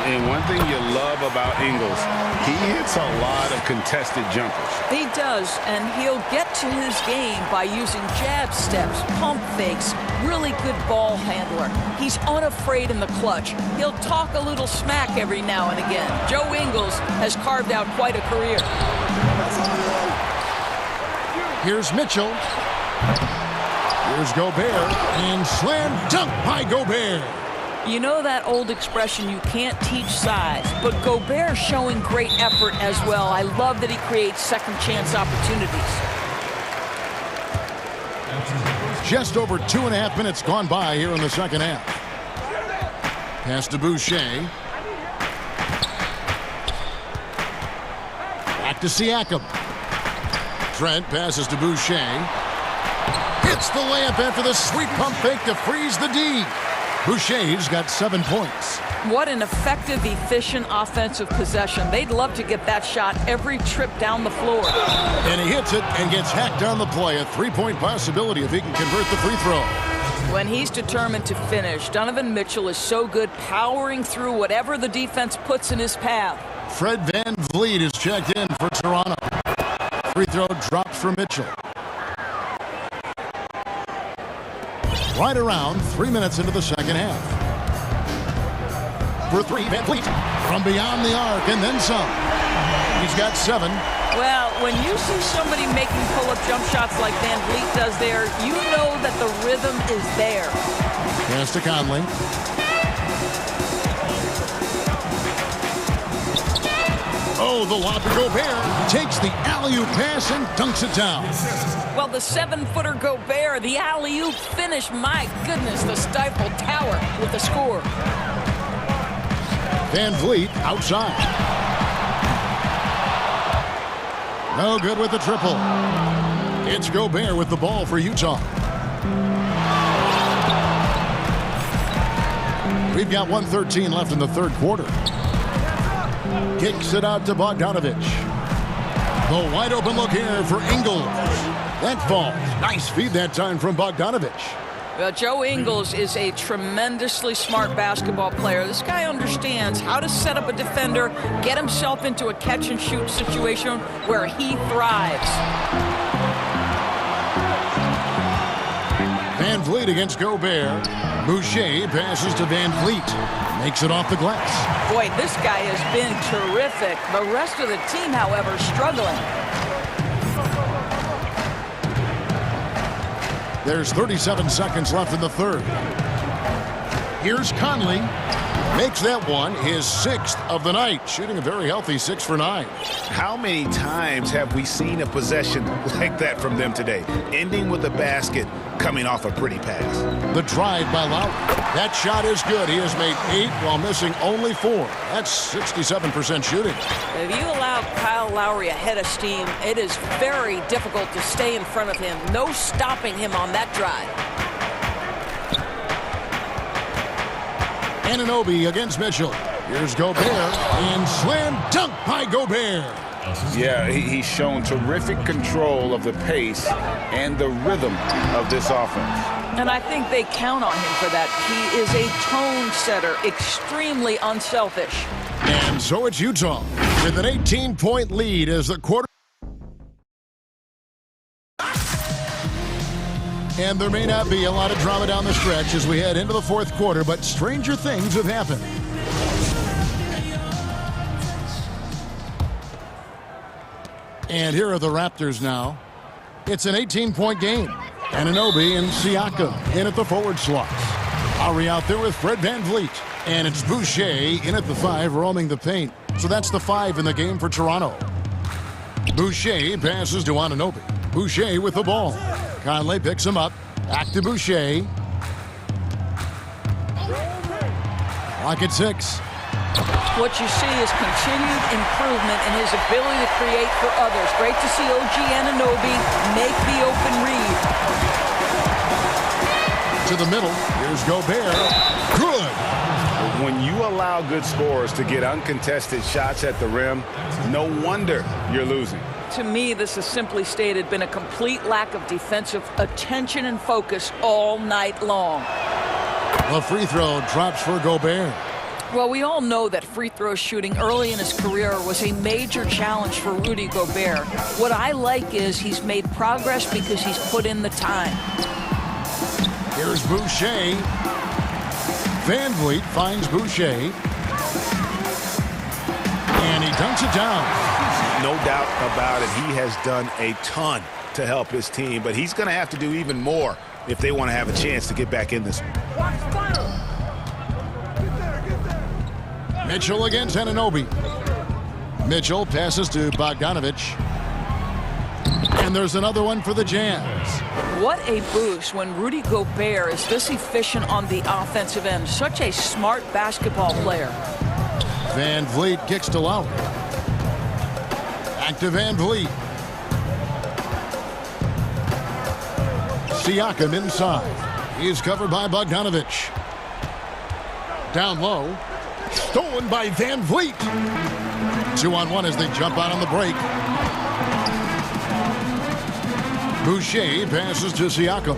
And one thing you love about Ingles, he hits a lot of contested jumpers.
He does, and he'll get to his game by using jab steps, pump fakes, really good ball handler. He's unafraid in the clutch. He'll talk a little smack every now and again. Joe Ingles has carved out quite a career.
Here's Mitchell. Here's Gobert, and slam dunk by Gobert.
You know that old expression, you can't teach size, but Gobert's showing great effort as well. I love that he creates second chance opportunities.
Just over 2.5 minutes gone by here in the second half. Pass to Boucher. Back to Siakam. Trent passes to Boucher. Hits the layup after the sweet pump fake to freeze the D. Boucher's got 7 points.
What an effective, efficient offensive possession. They'd love to get that shot every trip down the floor.
And he hits it and gets hacked on the play. A 3-point possibility if he can convert the free throw.
When he's determined to finish, Donovan Mitchell is so good powering through whatever the defense puts in his path.
Fred VanVleet is checked in for Toronto. Free throw dropped for Mitchell. Right around 3 minutes into the second half. For 3, VanVleet from beyond the arc and then some. He's got 7.
Well, when you see somebody making pull-up jump shots like VanVleet does there, you know that the rhythm is there.
Pass to Conley. Oh, the lob to Gobert. Takes the alley-oop pass and dunks it down.
Well, the 7-footer Gobert, the alley-oop finish. My goodness, the Stifle Tower with the score.
VanVleet outside. No good with the triple. It's Gobert with the ball for Utah. We've got 1:13 left in the third quarter. Kicks it out to Bogdanovich. The wide open look here for Ingles. That falls. Nice feed that time from Bogdanovich.
Well, Joe Ingles is a tremendously smart basketball player. This guy understands how to set up a defender, get himself into a catch-and-shoot situation where he thrives.
VanVleet against Gobert. Boucher passes to VanVleet. Makes it off the glass.
Boy, this guy has been terrific. The rest of the team, however, struggling.
There's 37 seconds left in the third. Here's Conley. Makes that one his 6th of the night, shooting a very healthy 6 for 9.
How many times have we seen a possession like that from them today, ending with a basket coming off a pretty pass?
The drive by Lowry. That shot is good. He has made 8 while missing only 4. That's 67% shooting.
If you allow Kyle Lowry a head of steam, it is very difficult to stay in front of him. No stopping him on that drive.
Anunoby against Mitchell. Here's Gobert, and slam dunk by Gobert.
Yeah, he's shown terrific control of the pace and the rhythm of this offense.
And I think they count on him for that. He is a tone setter, extremely unselfish.
And so it's Utah with an 18-point lead as the quarter. And there may not be a lot of drama down the stretch as we head into the fourth quarter, but stranger things have happened. And here are the Raptors now. It's an 18-point game. Anunoby and Siakam in at the forward slots. Lowry out there with Fred VanVleet. And it's Boucher in at the 5, roaming the paint. So that's the 5 in the game for Toronto. Boucher passes to Anunoby. Boucher with the ball. Conley picks him up. Back to Boucher. Clock at 6.
What you see is continued improvement in his ability to create for others. Great to see OG Anunoby make the open read.
To the middle. Here's Gobert. Good.
When you allow good scorers to get uncontested shots at the rim, no wonder you're losing.
To me, this has simply stated been a complete lack of defensive attention and focus all night long.
A free throw drops for Gobert.
Well, we all know that free throw shooting early in his career was a major challenge for Rudy Gobert. What I like is he's made progress because he's put in the time.
Here's Boucher. VanVleet finds Boucher. And he dunks it down.
No doubt about it. He has done a ton to help his team, but he's going to have to do even more if they want to have a chance to get back in this one.
Mitchell against Anunoby. Mitchell passes to Bogdanovich. And there's another one for the Jazz.
What a boost when Rudy Gobert is this efficient on the offensive end. Such a smart basketball player.
VanVleet kicks to Lowry. Back to VanVleet. Siakam inside. He's covered by Bogdanovich. Down low. Stolen by VanVleet. 2-on-1 as they jump out on the break. Boucher passes to Siakam.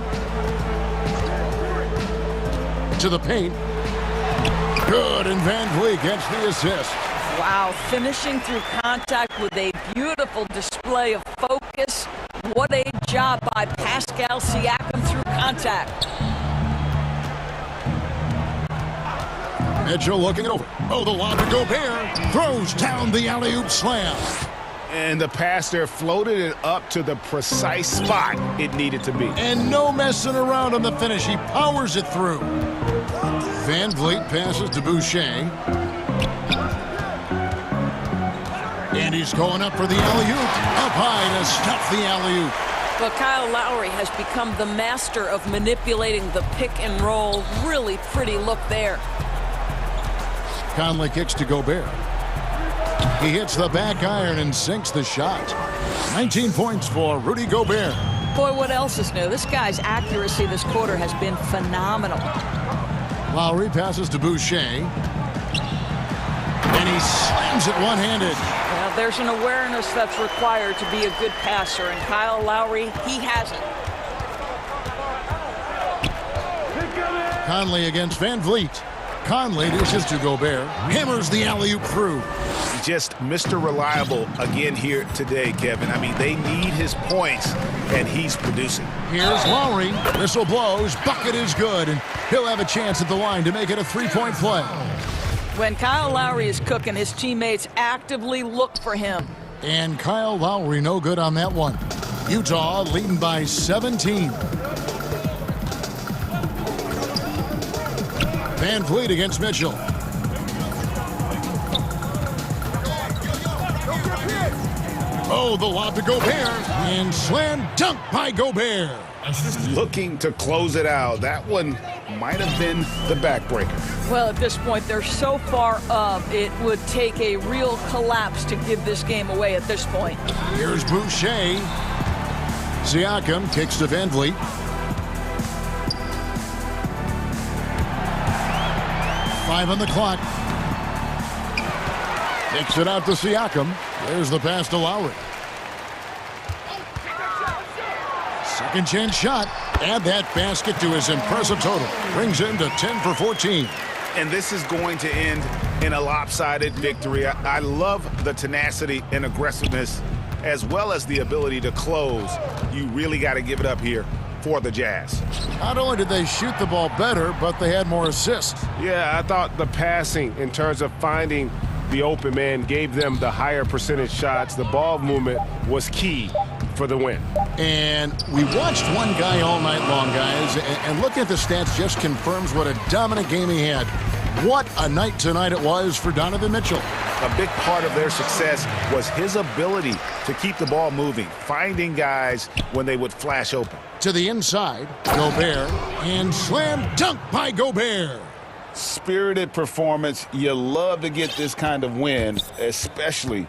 To the paint. Good, and VanVleet gets the assist.
Wow, finishing through contact with a beautiful display of focus. What a job by Pascal Siakam through contact.
Mitchell looking it over. Oh, the lob to Gobert. Throws down the alley-oop slam.
And the pass there floated it up to the precise spot it needed to be.
And no messing around on the finish. He powers it through. VanVleet passes to Boucher. And he's going up for the alley-oop. Up high to stuff the alley-oop.
Well, Kyle Lowry has become the master of manipulating the pick and roll. Really pretty look there.
Conley kicks to Gobert. He hits the back iron and sinks the shot. 19 points for Rudy Gobert.
Boy, what else is new? This guy's accuracy this quarter has been phenomenal.
Lowry passes to Boucher. And he slams it one-handed.
Well, there's an awareness that's required to be a good passer, and Kyle Lowry, he has it.
Conley against VanVleet. Conley dishes to Gobert. Hammers the alley-oop through.
Just Mr. Reliable again here today, Kevin. I mean, they need his points, and he's producing.
Here's Lowry. Whistle blows. Bucket is good, and he'll have a chance at the line to make it a three-point play.
When Kyle Lowry is cooking, his teammates actively look for him.
And Kyle Lowry no good on that one. Utah leading by 17. VanVleet against Mitchell. Oh, the lob to Gobert. And slam dunk by Gobert.
Looking to close it out. That one might have been the backbreaker.
Well, at this point, they're so far up, it would take a real collapse to give this game away at this point.
Here's Boucher. Siakam kicks to VanVleet. Five on the clock. Kicks it out to Siakam. There's the pass to Lowry. Second chance shot. Add that basket to his impressive total. Brings him to 10 for 14.
And this is going to end in a lopsided victory. I love the tenacity and aggressiveness as well as the ability to close. You really got to give it up here for the Jazz.
Not only did they shoot the ball better, but they had more assists.
Yeah, I thought the passing in terms of finding the open man gave them the higher percentage shots. The ball movement was key.
for the win.
And we watched one guy all night long, guys, and looking at the stats just confirms what a dominant game he had. What a night tonight it was for Donovan Mitchell.
A big part of their success was his ability to keep the ball moving, finding guys when they would flash open.
To the inside, Gobert, and slam dunk by Gobert.
Spirited performance. You love to get this kind of win, especially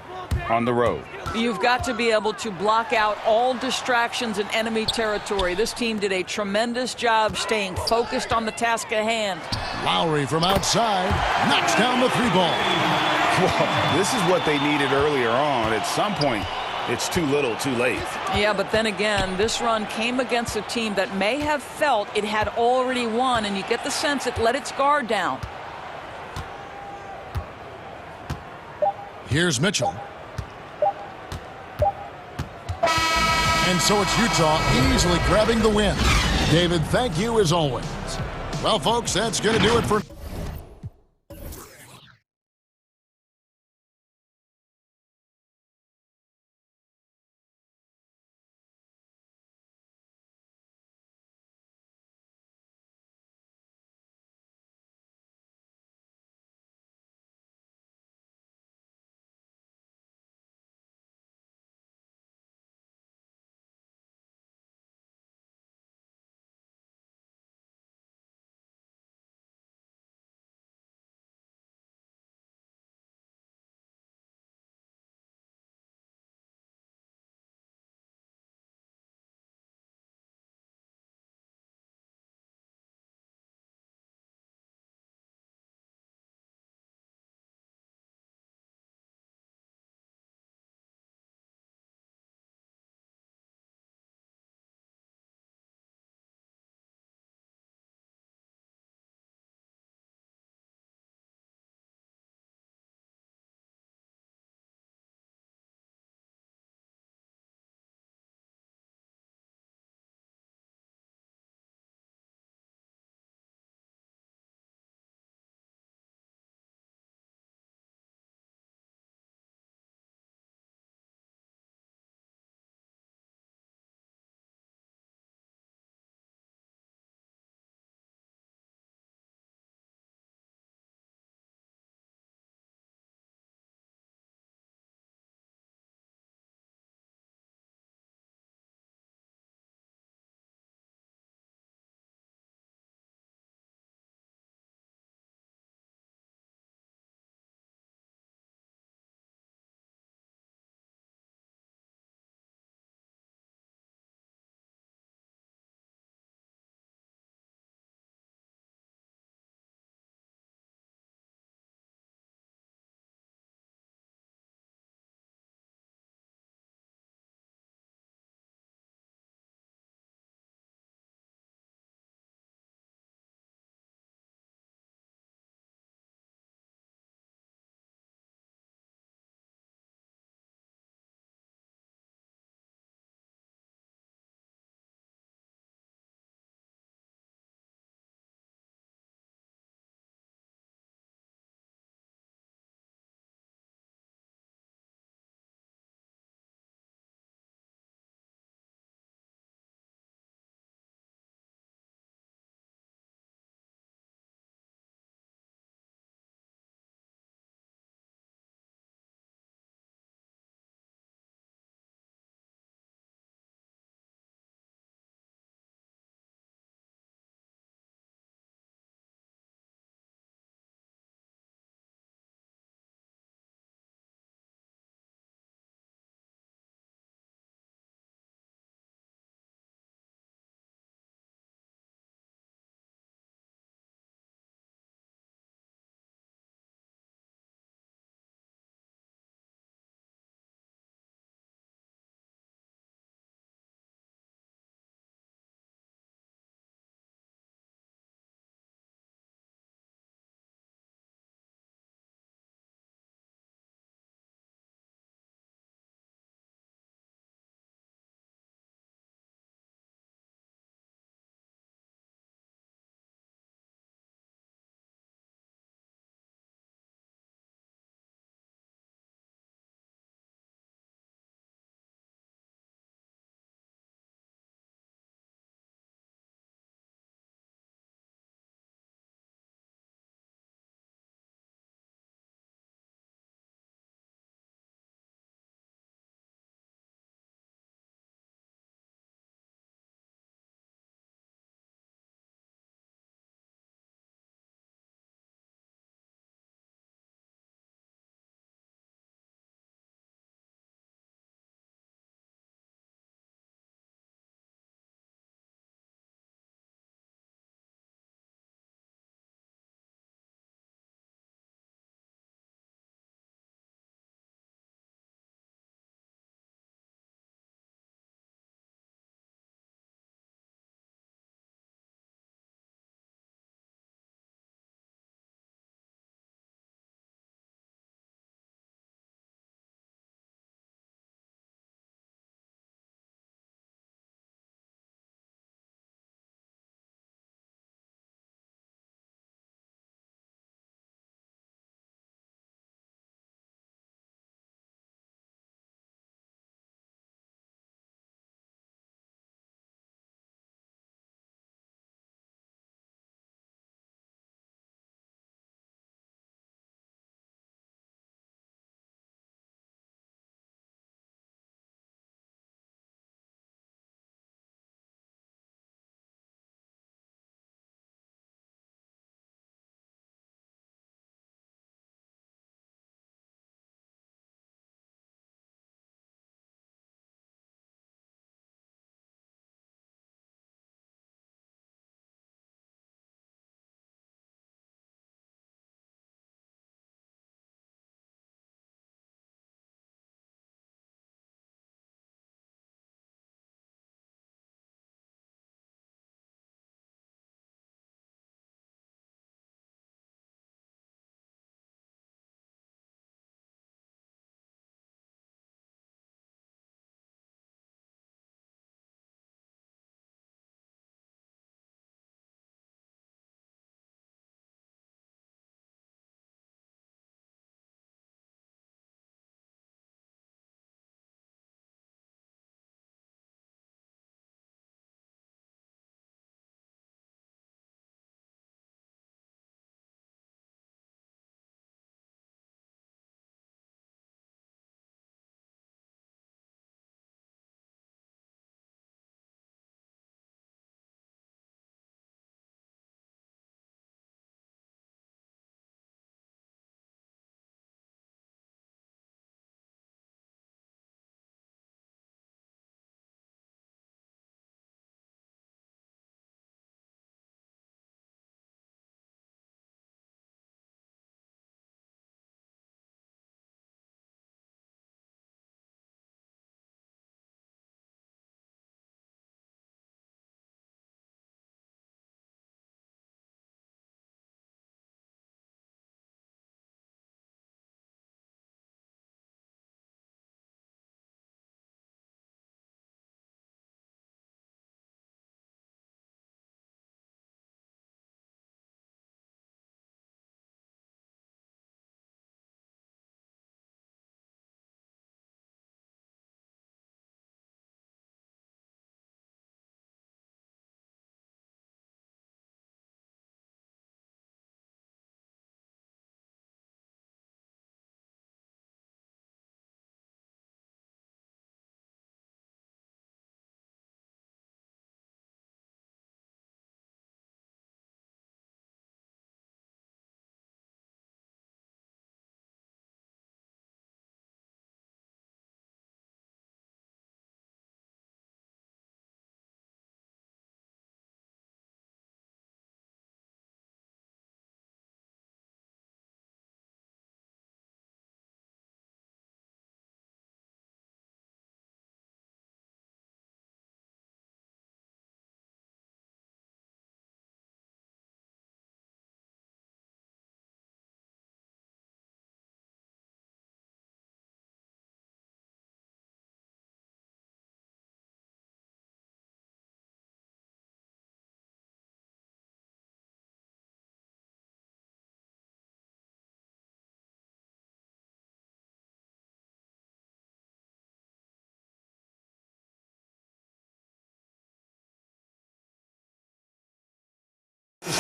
on the road.
You've got to be able to block out all distractions in enemy territory. This team did a tremendous job staying focused on the task at hand.
Lowry from outside knocks down the three ball.
Well, this is what they needed earlier on. At some point, it's too little, too late.
Yeah, but then again, this run came against a team that may have felt it had already won, and you get the sense it let its guard down.
Here's Mitchell. And so it's Utah easily grabbing the win. David, thank you as always. Well, folks, that's going to do it for...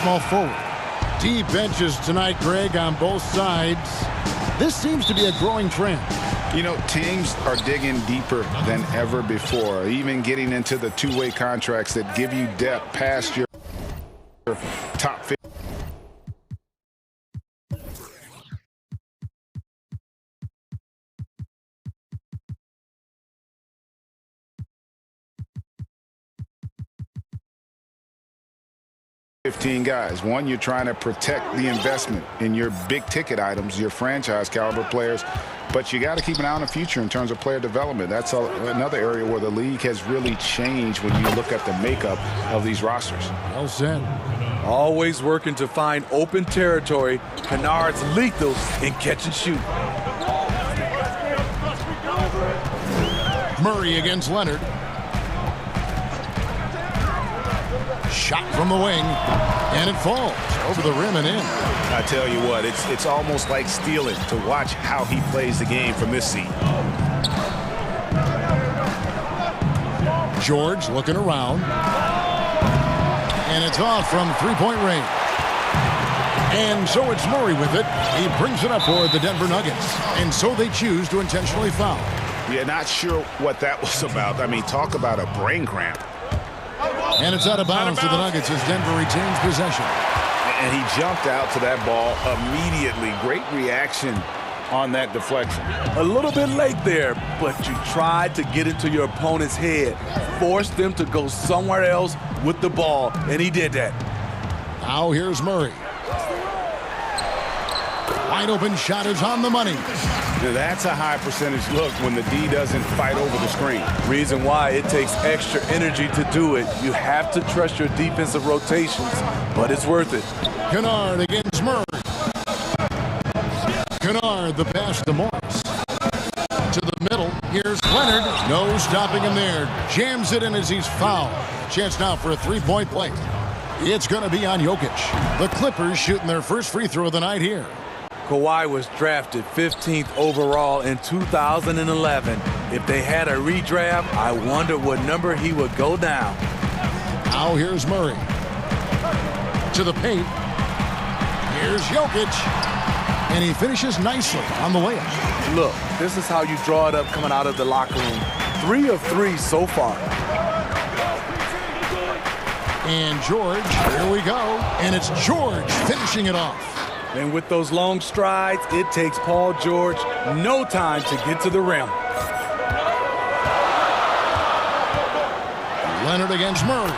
small forward. Deep benches tonight, Greg, on both sides. This seems to be a growing trend.
You know, teams are digging deeper than ever before, even getting into the two-way contracts that give you depth past your top 50. Guys. One, you're trying to protect the investment in your big ticket items, your franchise caliber players, but you got to keep an eye on the future in terms of player development. That's another area where the league has really changed when you look at the makeup of these rosters.
Well said.
Always working to find open territory. Kennard's lethal in catch and shoot.
Murray against Leonard. Shot from the wing, and it falls over the rim and in.
I tell you what, it's almost like stealing to watch how he plays the game from this seat.
George looking around, and it's off from three-point range. And so it's Murray with it. He brings it up for the Denver Nuggets, and so they choose to intentionally foul.
Yeah, not sure what that was about. I mean, talk about a brain cramp.
And it's out of bounds to the Nuggets as Denver retains possession.
And he jumped out to that ball immediately. Great reaction on that deflection.
A little bit late there, but you tried to get into your opponent's head. Forced them to go somewhere else with the ball, and he did that.
Now here's Murray. Wide open shot is on the money.
Now that's a high percentage look when the D doesn't fight over the screen.
Reason why it takes extra energy to do it. You have to trust your defensive rotations, but it's worth it.
Kennard against Murray. Kennard, the pass to Morris. To the middle. Here's Leonard. No stopping him there. Jams it in as he's fouled. Chance now for a three-point play. It's going to be on Jokic. The Clippers shooting their first free throw of the night here.
Kawhi was drafted 15th overall in 2011. If they had a redraft, I wonder what number he would go down.
Now here's Murray. To the paint. Here's Jokic. And he finishes nicely on the layup.
Look, this is how you draw it up coming out of the locker room. 3 of 3 so far.
And George, here we go. And it's George finishing it off.
And with those long strides, it takes Paul George no time to get to the rim.
Leonard against Murray.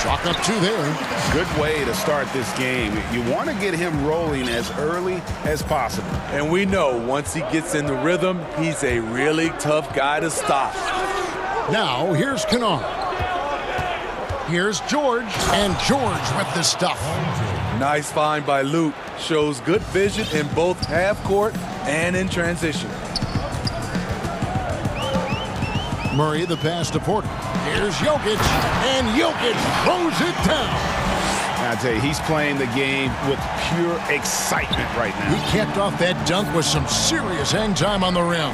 Chalk up 2 there.
Good way to start this game. You want to get him rolling as early as possible.
And we know once he gets in the rhythm, he's a really tough guy to stop.
Now here's Kennard. Here's George. And George with the stuff.
Nice find by Luke. Shows good vision in both half court and in transition.
Murray the pass to Porter. Here's Jokic, and Jokic throws it down.
I tell you, he's playing the game with pure excitement right now.
He capped off that dunk with some serious hang time on the rim.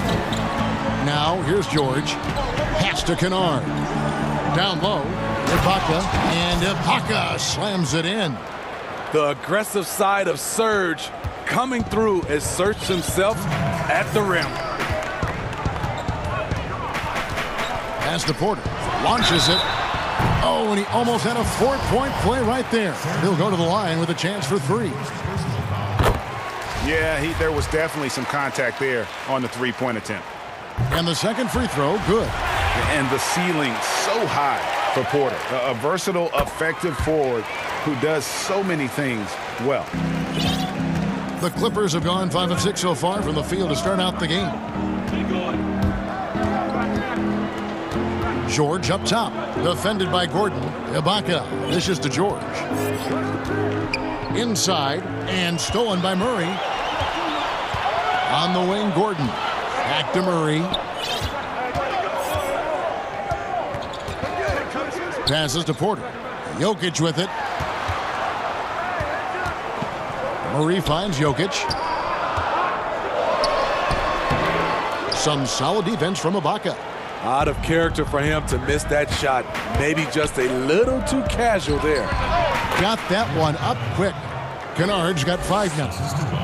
Now here's George. Pass to Kennard. Down low, Ibaka, and Ibaka slams it in.
The aggressive side of Serge coming through as Serge himself at the rim.
Pass to Porter. Launches it. Oh, and he almost had a 4-point play right there. He'll go to the line with a chance for 3.
Yeah, there was definitely some contact there on the three-point attempt.
And the second free throw, good.
And the ceiling so high for Porter. A versatile, effective forward who does so many things well.
The Clippers have gone 5 of 6 so far from the field to start out the game. George up top, defended by Gordon. Ibaka dishes to George. Inside, and stolen by Murray. On the wing, Gordon. Back to Murray. Passes to Porter. Jokic with it. Murray finds Jokic. Some solid defense from Ibaka.
Out of character for him to miss that shot. Maybe just a little too casual there.
got that one up quick. Kennard's got 5 now.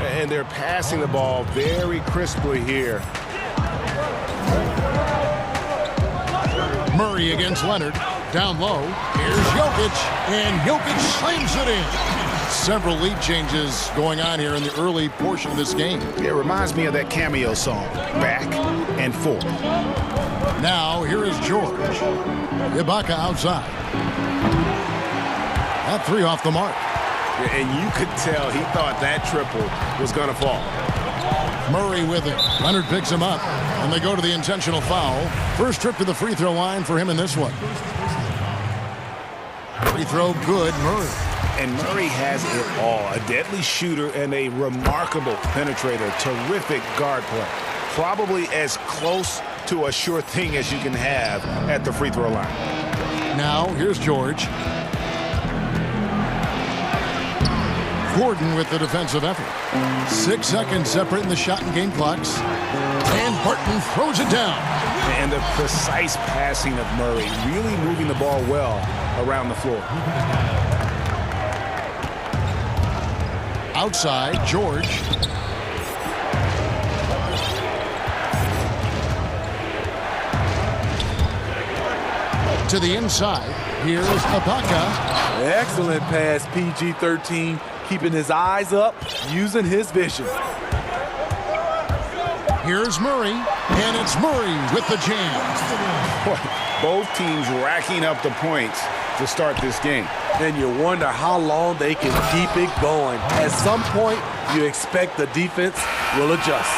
And they're passing the ball very crisply here.
Murray against Leonard. Down low. Here's Jokic. And Jokic slams it in. Several lead changes going on here in the early portion of this game.
It reminds me of that Cameo song, Back and Forth.
Now, here is George. Ibaka outside. That 3 off the mark.
And you could tell he thought that triple was going to fall.
Murray with it. Leonard picks him up. And they go to the intentional foul. First trip to the free throw line for him in this one. Free throw good, Murray.
And Murray has it all. A deadly shooter and a remarkable penetrator. Terrific guard play. Probably as close to a sure thing as you can have at the free throw line.
Now, here's George. Gordon with the defensive effort. 6 seconds separating the shot and game clocks. And Barton throws it down.
And the precise passing of Murray, really moving the ball well around the floor.
Outside, George. To the inside, here's Ibaka.
Excellent pass, PG-13, keeping his eyes up, using his vision.
Here's Murray, and it's Murray with the jam.
Both teams racking up the points to start this game.
And you wonder how long they can keep it going. At some point, you expect the defense will adjust.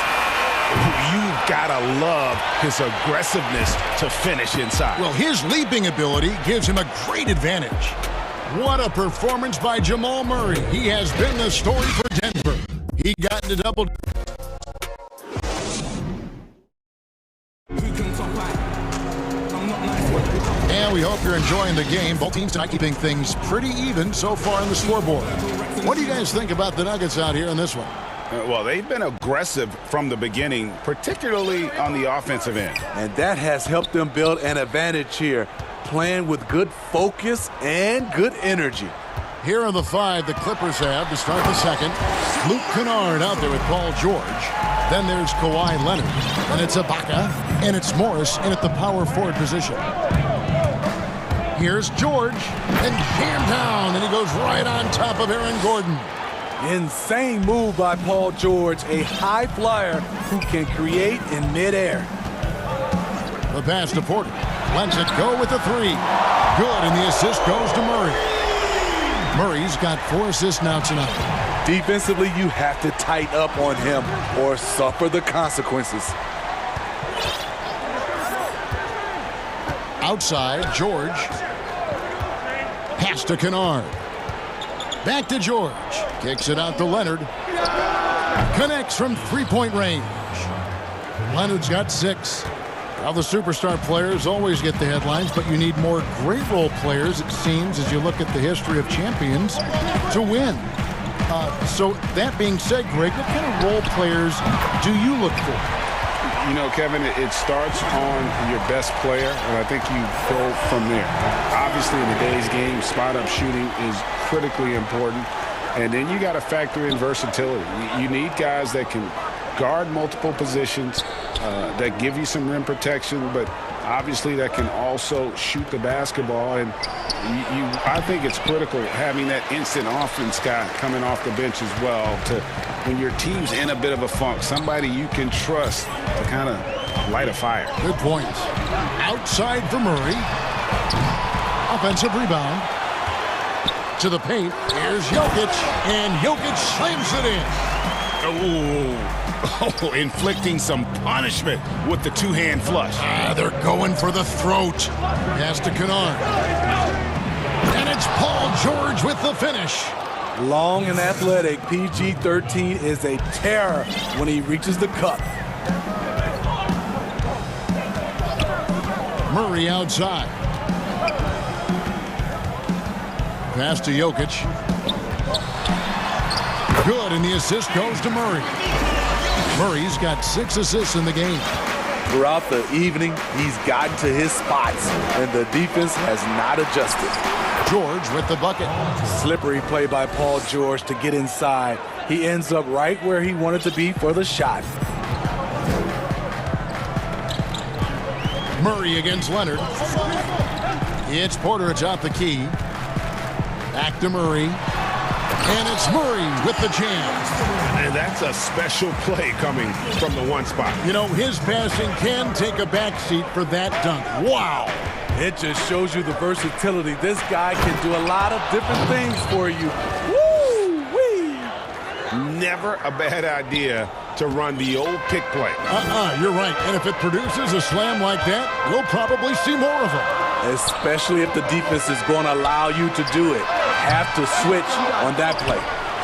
You've got to love his aggressiveness to finish inside.
Well, his leaping ability gives him a great advantage. What a performance by Jamal Murray. He has been the story for Denver. He got into double. And we hope you're enjoying the game. Both teams tonight keeping things pretty even so far on the scoreboard. What do you guys think about the Nuggets out here in this one?
Well, they've been aggressive from the beginning, particularly on the offensive end.
And that has helped them build an advantage here, playing with good focus and good energy.
Here are the 5 the Clippers have to start the second. Luke Kennard out there with Paul George. Then there's Kawhi Leonard. And it's Ibaka. And it's Morris in at the power forward position. Here's George. And jammed down. And he goes right on top of Aaron Gordon.
Insane move by Paul George, a high flyer who can create in midair.
The pass to Porter. Lets it go with the 3. Good, and the assist goes to Murray. Murray's got 4 assists now tonight.
Defensively, you have to tighten up on him or suffer the consequences.
Outside, George. Pass to Kennard. Back to George. Kicks it out to Leonard. Connects from 3-point range. Leonard's got 6. Well, the superstar players always get the headlines, but you need more great role players, it seems, as you look at the history of champions, to win. So that being said, Greg, what kind of role players do you look for?
You know, Kevin, it starts on your best player, and I think you go from there. Obviously, in today's game, spot-up shooting is critically important, and then you got to factor in versatility. You need guys that can guard multiple positions, that give you some rim protection, but obviously that can also shoot the basketball. And I think it's critical having that instant offense guy coming off the bench as well, to when your team's in a bit of a funk, somebody you can trust to kind of light a fire.
Good points. Outside for Murray. Offensive rebound. To the paint. Here's Jokic, and Jokic slams it in.
Oh, inflicting some punishment with the 2-hand flush.
They're going for the throat. Pass to Kennard. And it's Paul George with the finish.
Long and athletic, PG-13 is a terror when he reaches the cup.
Murray outside. Pass to Jokic. Good, and the assist goes to Murray. Murray's got 6 assists in the game.
Throughout the evening, he's gotten to his spots, and the defense has not adjusted.
George with the bucket.
Slippery play by Paul George to get inside. He ends up right where he wanted to be for the shot.
Murray against Leonard. It's Porter atop the key. Back to Murray. And it's Murray with the jam.
And that's a special play coming from the one spot.
You know, his passing can take a backseat for that dunk. Wow.
It just shows you the versatility. This guy can do a lot of different things for you. Woo-wee!
Never a bad idea to run the old pick play.
You're right. And if it produces a slam like that, we'll probably see more of them.
Especially if the defense is going to allow you to do it. Have to switch on that play.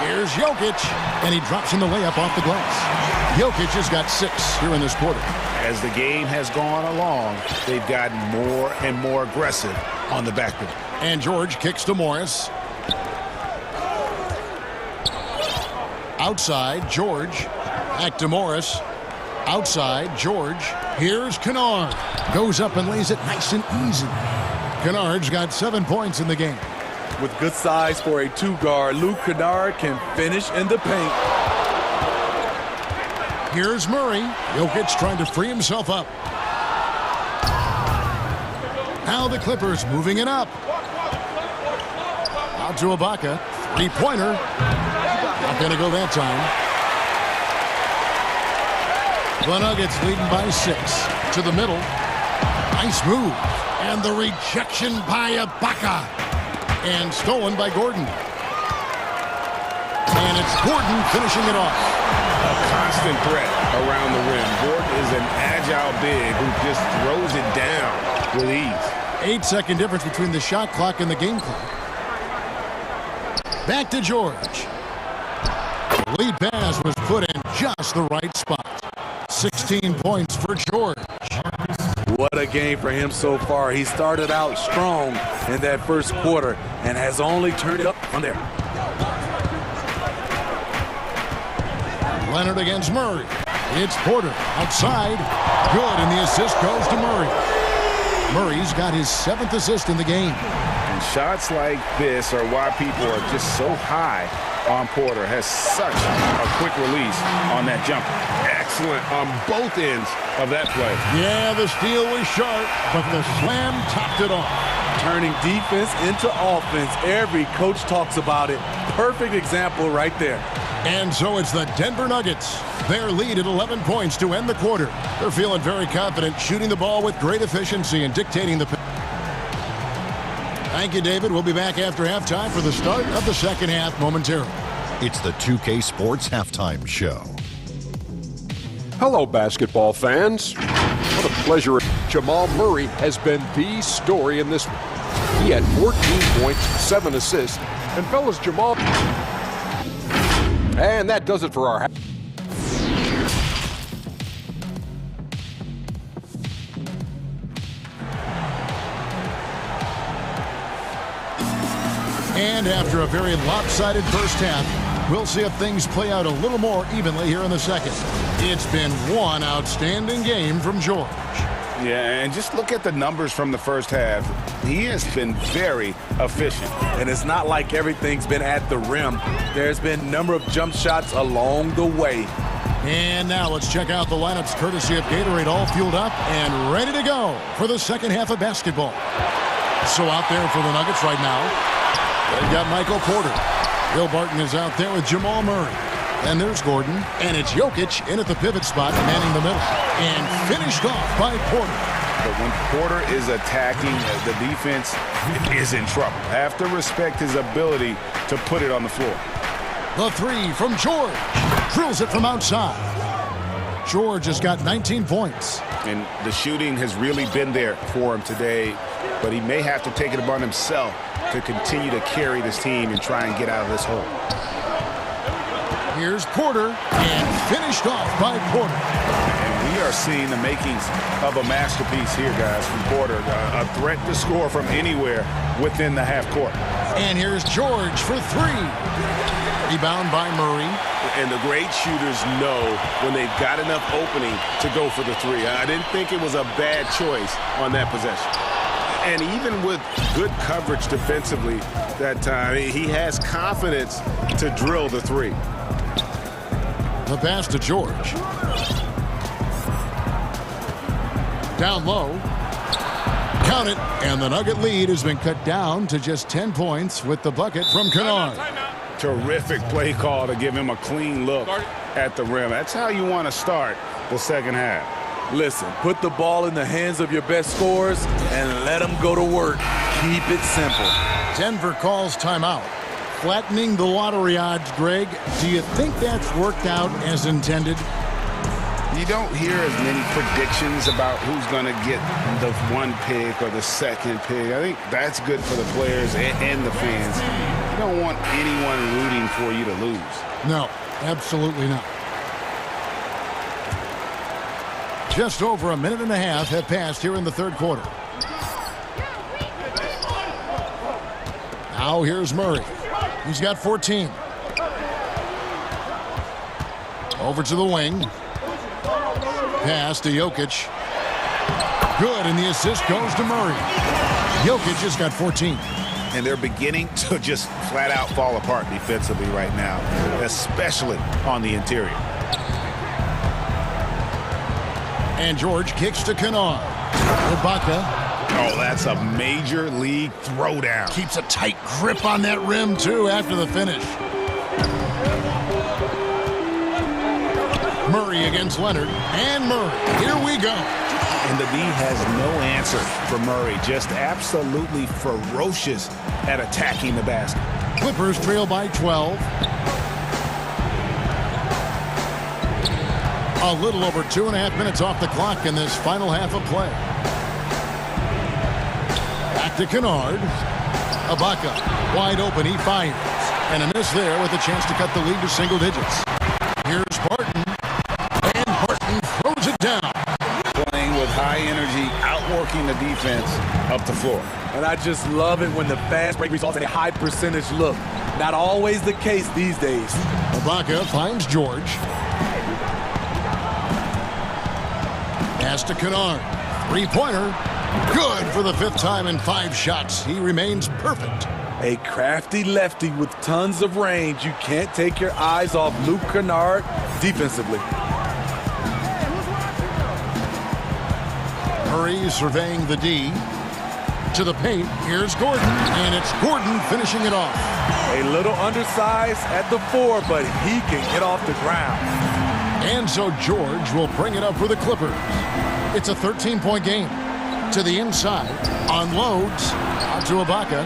Here's Jokic, and he drops in the layup off the glass. Jokic has got 6 here in this quarter.
As the game has gone along, they've gotten more and more aggressive on the backboard.
And George kicks to Morris. Outside, George. Back to Morris. Outside, George. Here's Kennard. Goes up and lays it nice and easy. Kennard's got 7 points in the game.
With good size for a 2-guard, Luke Kennard can finish in the paint.
Here's Murray. Jokic trying to free himself up. Now the Clippers moving it up. Out to Ibaka. 3-pointer. Not going to go that time. The Nuggets leading by 6. To the middle. Nice move. And the rejection by Ibaka. And stolen by Gordon. And it's Gordon finishing it off.
A constant threat around the rim. Gordon is an agile big who just throws it down with ease.
8-second difference between the shot clock and the game clock. Back to George. The lead pass was put in just the right spot. 16 points for George.
What a game for him so far. He started out strong in that first quarter and has only turned it up from there.
Leonard against Murray. It's Porter outside. Good, and the assist goes to Murray. Murray's got his 7th assist in the game.
And shots like this are why people are just so high on Porter. Has such a quick release on that jumper.
Excellent on both ends of that play.
Yeah, the steal was sharp, but the slam topped it off.
Turning defense into offense. Every coach talks about it. Perfect example right there.
And so it's the Denver Nuggets. Their lead at 11 points to end the quarter. They're feeling very confident, shooting the ball with great efficiency and dictating the pace. Thank you, David. We'll be back after halftime for the start of the second half momentarily.
It's the 2K Sports Halftime Show.
Hello, basketball fans. What a pleasure. Jamal Murray has been the story in this one. He had 14 points, 7 assists. And fellas, Jamal... And that does it for our...
And after a very lopsided first half, we'll see if things play out a little more evenly here in the second. It's been one outstanding game from George.
Yeah, and just look at the numbers from the first half. He has been very efficient.
And it's not like everything's been at the rim. There's been a number of jump shots along the way.
And now let's check out the lineups courtesy of Gatorade, all fueled up and ready to go for the second half of basketball. So out there for the Nuggets right now, they've got Michael Porter. Bill Barton is out there with Jamal Murray. And there's Gordon. And it's Jokic in at the pivot spot, manning the middle. And finished off by Porter.
But when Porter is attacking, the defense is in trouble. Have to respect his ability to put it on the floor.
The 3 from George. Drills it from outside. George has got 19 points.
And the shooting has really been there for him today. But he may have to take it upon himself to continue to carry this team and try and get out of this hole.
Here's Porter, and finished off by Porter.
And we are seeing the makings of a masterpiece here, guys, from Porter. A threat to score from anywhere within the half court.
And here's George for 3. Rebound by Murray.
And the great shooters know when they've got enough opening to go for the 3. I didn't think it was a bad choice on that possession. And even with good coverage defensively that time, he has confidence to drill the three.
The pass to George. Down low. Count it. And the Nugget lead has been cut down to just 10 points with the bucket from Kennard.
Terrific play call to give him a clean look at the rim. That's how you want to start the second half.
Listen, put the ball in the hands of your best scorers and let them go to work. Keep it simple.
Denver calls timeout. Flattening the lottery odds, Greg. Do you think that's worked out as intended?
You don't hear as many predictions about who's going to get the one pick or the second pick. I think that's good for the players and the fans. You don't want anyone rooting for you to lose.
No, absolutely not. Just over a minute and a half have passed here in the third quarter. Now here's Murray. He's got 14. Over to the wing. Pass to Jokic. Good, and the assist goes to Murray. Jokic just got 14.
And they're beginning to just flat out fall apart defensively right now, especially on the interior.
And George kicks to Kennard. Ibaka.
Oh, that's a major league throwdown.
Keeps a tight grip on that rim, too, after the finish. Murray against Leonard. And Murray. Here we go.
And the D has no answer for Murray. Just absolutely ferocious at attacking the basket.
Clippers trail by 12. A little over 2.5 minutes off the clock in this final half of play. Back to Kennard. Ibaka. Wide open. He fires. And a miss there with a chance to cut the lead to single digits. Here's Barton. And Barton throws it down.
Playing with high energy, outworking the defense up the floor.
And I just love it when the fast break results in a high percentage look. Not always the case these days.
Ibaka finds George. Pass to Kennard. Three-pointer. Good for the 5th time in 5 shots. He remains perfect.
A crafty lefty with tons of range. You can't take your eyes off Luke Kennard defensively.
Murray surveying the D. To the paint. Here's Gordon. And it's Gordon finishing it off.
A little undersized at the 4, but he can get off the ground.
And so George will bring it up for the Clippers. It's a 13-point game. To the inside. Unloads. Out to Ibaka.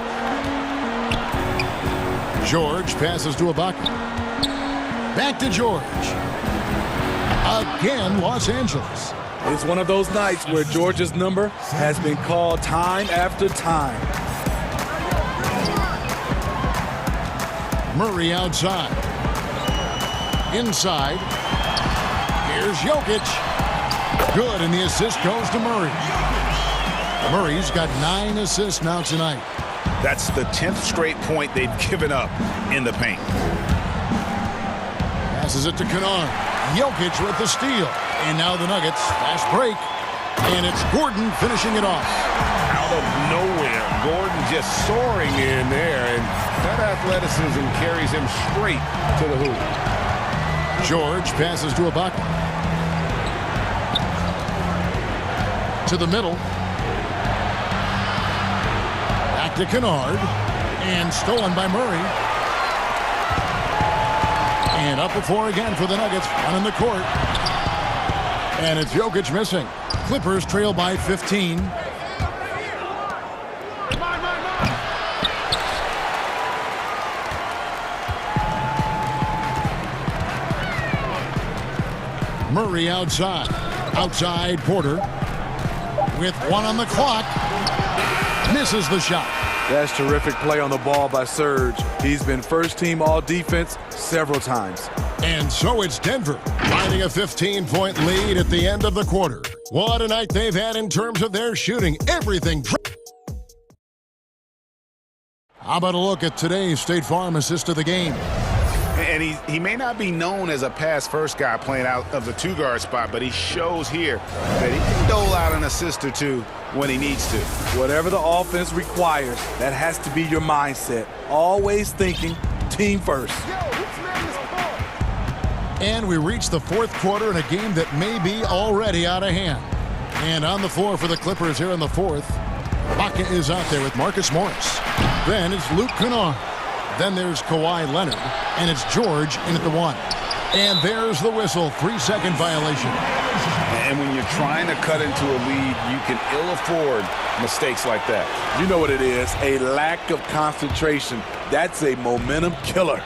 George passes to Ibaka. Back to George. Again, Los Angeles.
It's one of those nights where George's number has been called time after time.
Murray outside. Inside. Here's Jokic. Good, and the assist goes to Murray. Murray's got 9 assists now tonight.
That's the 10th straight point they've given up in the paint.
Passes it to Kennard. Jokic with the steal. And now the Nuggets. Fast break. And it's Gordon finishing it off.
Out of nowhere, Gordon just soaring in there. And that athleticism carries him straight to the hoop.
George passes to Ibaka. To the middle. Back to Kennard. And stolen by Murray. And up before again for the Nuggets. Running the court. And it's Jokic missing. Clippers trail by 15. Murray outside. Outside Porter. With 1 on the clock. Misses the shot.
That's terrific play on the ball by Serge. He's been first team all defense several times.
And so it's Denver finding a 15-point lead at the end of the quarter. What a night they've had in terms of their shooting. Everything. How about a look at today's State Farm assist of the game?
And he may not be known as a pass-first guy playing out of the two-guard spot, but he shows here that he can dole out an assist or two when he needs to.
Whatever the offense requires, that has to be your mindset. Always thinking team first.
And we reach the fourth quarter in a game that may be already out of hand. And on the floor for the Clippers here in the fourth, Ibaka is out there with Marcus Morris. Then it's Luke Kennard. Then there's Kawhi Leonard. And it's George in at the one. And there's the whistle, 3-second violation.
And when you're trying to cut into a lead, you can ill afford mistakes like that.
You know what it is, a lack of concentration. That's a momentum killer.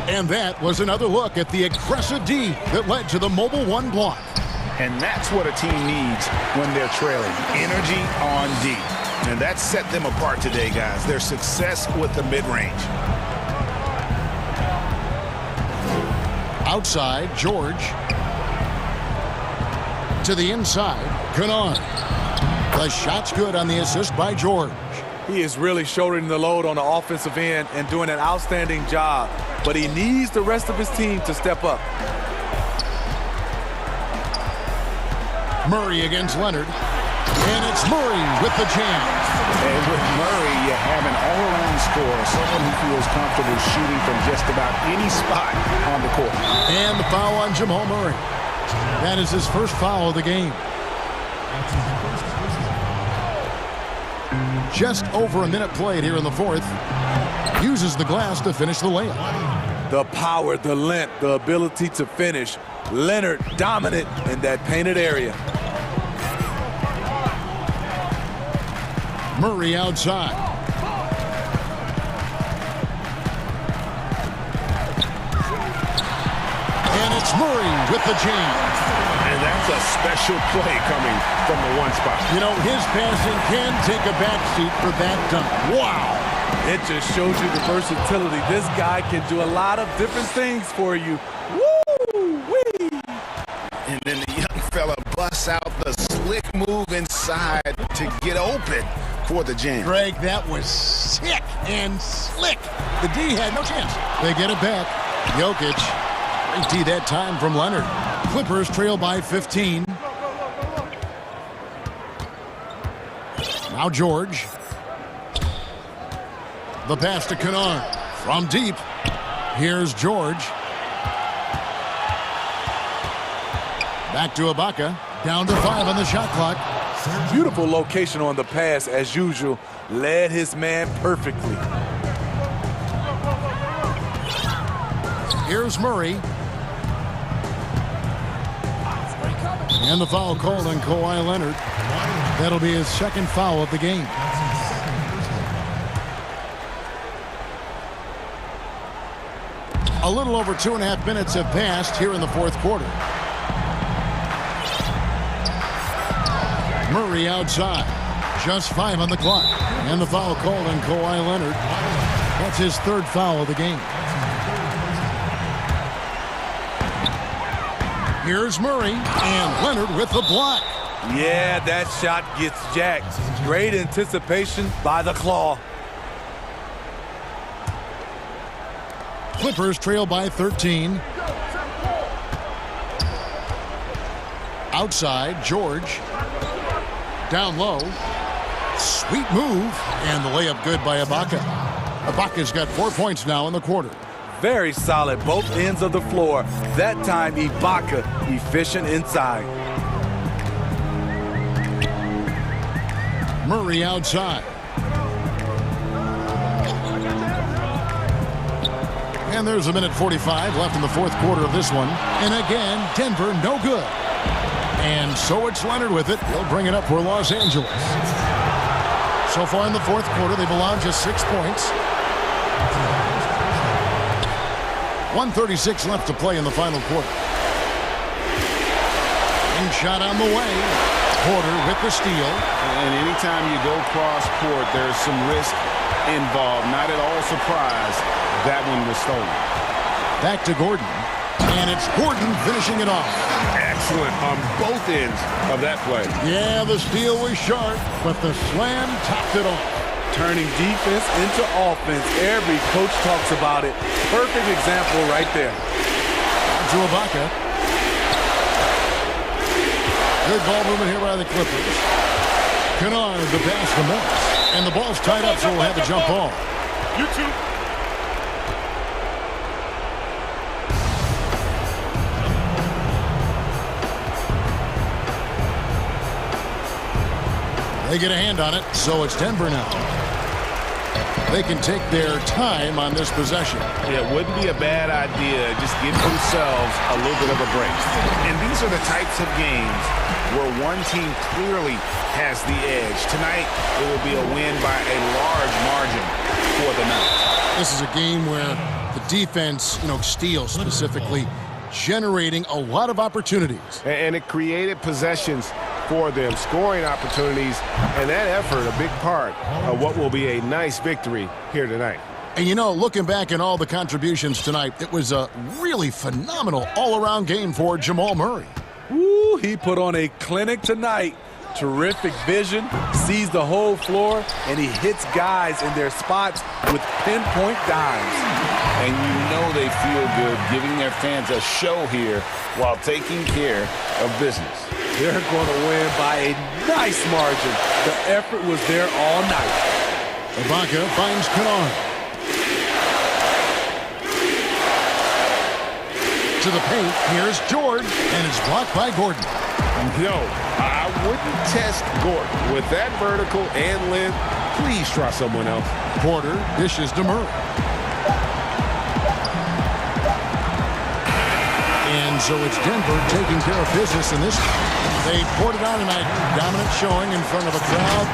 And that was another look at the aggressive D that led to the mobile one block.
And that's what a team needs when they're trailing. Energy on D. And that set them apart today, guys. Their success with the mid-range.
Outside, George. To the inside, Kennard. The shot's good on the assist by George.
He is really shouldering the load on the offensive end and doing an outstanding job. But he needs the rest of his team to step up.
Murray against Leonard. And it's Murray with the jam.
And with Murray, you have an all-around scorer, someone who feels comfortable shooting from just about any spot on the court.
And the foul on Jamal Murray. That is his first foul of the game. Just over a minute played here in the fourth. Uses the glass to finish the layup.
The power, the length, the ability to finish. Leonard dominant in that painted area.
Murray outside. And it's Murray with the jam.
And that's a special play coming from the one spot.
You know, his passing can take a backseat for that dunk. Wow.
It just shows you the versatility. This guy can do a lot of different things for you. Woo-wee!
And then the young fella busts out the slick move inside to get open for the jam.
Greg, that was sick and slick. The D had no chance. They get it back. Jokic. Great D that time from Leonard. Clippers trail by 15. Now George. The pass to Kennard from deep. Here's George. Back to Ibaka. Down to 5 on the shot clock.
Beautiful location on the pass as usual. Led his man perfectly.
Here's Murray. And the foul called on Kawhi Leonard. That'll be his second foul of the game. A little over 2.5 minutes have passed here in the fourth quarter. Murray outside. Just 5 on the clock. And the foul called on Kawhi Leonard. That's his third foul of the game. Here's Murray, and Leonard with the block.
Yeah, that shot gets jacked. Great anticipation by the claw.
Clippers trail by 13. Outside, George. Down low. Sweet move, and the layup good by Ibaka. Ibaka's got 4 points now in the quarter.
Very solid, both ends of the floor. That time, Ibaka, efficient inside.
Murray outside. And there's a minute 45 left in the fourth quarter of this one. And again, Denver no good. And so it's Leonard with it. He'll bring it up for Los Angeles. So far in the fourth quarter, they've allowed just 6 points. 1:36 left to play in the final quarter. And shot on the way. Porter with the steal.
And anytime you go cross court, there's some risk involved. Not at all surprised that one was stolen.
Back to Gordon. And it's Gordon finishing it off.
Excellent on both ends of that play.
Yeah, the steal was sharp, but the slam topped it off.
turning defense into offense. Every coach talks about it. Perfect example right there.
To Ibaka. Good ball movement here by the Clippers. Kennard, the pass to Mills. And the ball's tied up, so we'll have a jump ball.
You two.
They get a hand on it, so it's Denver now. They can take their time on this possession.
Yeah, it wouldn't be a bad idea. Just give themselves a little bit of a break. And these are the types of games where one team clearly has the edge. Tonight, it will be a win by a large margin for the Knights.
This is a game where the defense, steals specifically, generating a lot of opportunities.
And it created possessions for them, scoring opportunities, and that effort a big part of what will be a nice victory here tonight.
And looking back at all the contributions tonight, it was a really phenomenal all-around game for Jamal Murray.
Ooh, he put on a clinic tonight. Terrific vision, sees the whole floor, and he hits guys in their spots with pinpoint dimes.
And they feel good giving their fans a show here while taking care of business.
They're going to win by a nice margin. The effort was there all night.
Ibaka finds Kennard. To the paint, here's George, and it's blocked by Gordon.
No, I wouldn't test Gordon. With that vertical and length, please try someone else.
Porter dishes to Murray. And so it's Denver taking care of business in this. They poured it on tonight. Dominant showing in front of a crowd.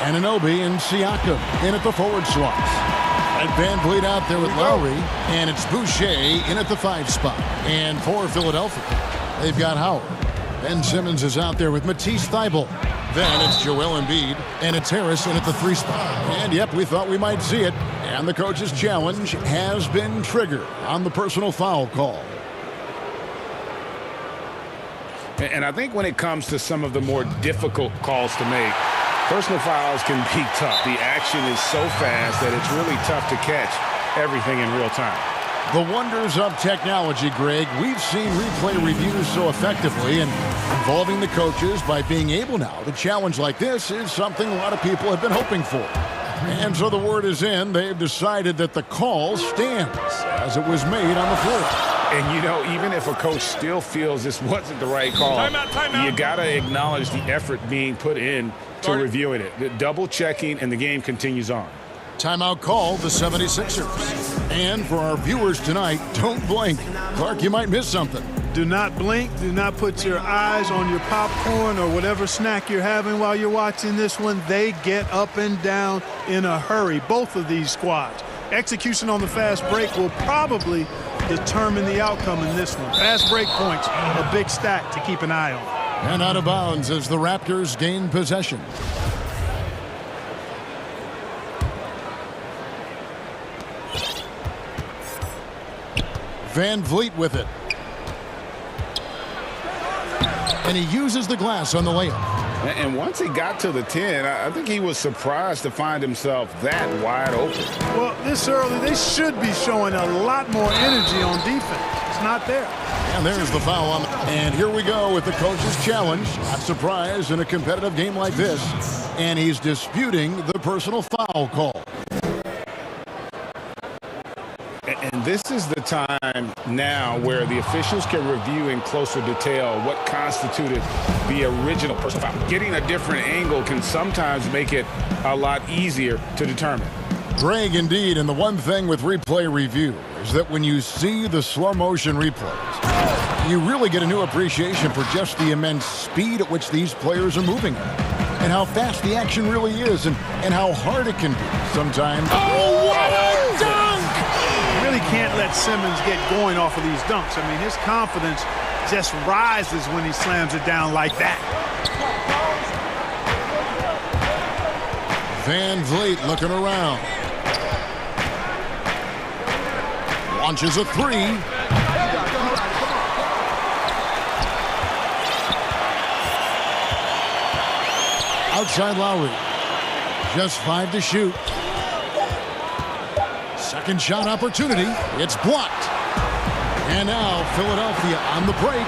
Anunoby and Siakam in at the forward slots. And Van Vliet out there with Lowry, and it's Boucher in at the 5 spot. And for Philadelphia, they've got Howard. Ben Simmons is out there with Matisse Thybulle. Then it's Joel Embiid, and it's Harris in at the 3 spot. And yep, we thought we might see it. And the coach's challenge has been triggered on the personal foul call.
And I think when it comes to some of the more difficult calls to make, personal fouls can be tough. The action is so fast that it's really tough to catch everything in real time.
The wonders of technology, Greg. We've seen replay reviews so effectively, and involving the coaches by being able now to challenge like this is something a lot of people have been hoping for. And so the word is in. They've decided that the call stands as it was made on the floor.
And, you know, even if a coach still feels this wasn't the right call, timeout. You got to acknowledge the effort being put in to reviewing it. The double checking, and the game continues on.
Timeout call, the 76ers. And for our viewers tonight, don't blink. Clark, you might miss something.
Do not blink. Do not put your eyes on your popcorn or whatever snack you're having while you're watching this one. They get up and down in a hurry, both of these squads. Execution on the fast break will probably determine the outcome in this one. Fast break points, a big stat to keep an eye on.
And out of bounds as the Raptors gain possession. Van Vliet with it. And he uses the glass on the layup.
And once he got to the 10, I think he was surprised to find himself that wide open.
Well, this early, they should be showing a lot more energy on defense. It's not there.
And there's the foul on. And here we go with the coach's challenge. Not surprised in a competitive game like this. And he's disputing the personal foul call.
And this is the time now where the officials can review in closer detail what constituted the original personal foul. Getting a different angle can sometimes make it a lot easier to determine.
Greg, indeed, and the one thing with replay review is that when you see the slow motion replays, you really get a new appreciation for just the immense speed at which these players are moving and how fast the action really is and how hard it can be sometimes.
Oh, what a dunk! Really can't let Simmons get going off of these dunks. I mean, his confidence just rises when he slams it down like that.
Van Vliet looking around. Launches a 3. Outside Lowry. Just 5 to shoot. Second shot opportunity. It's blocked. And now Philadelphia on the break.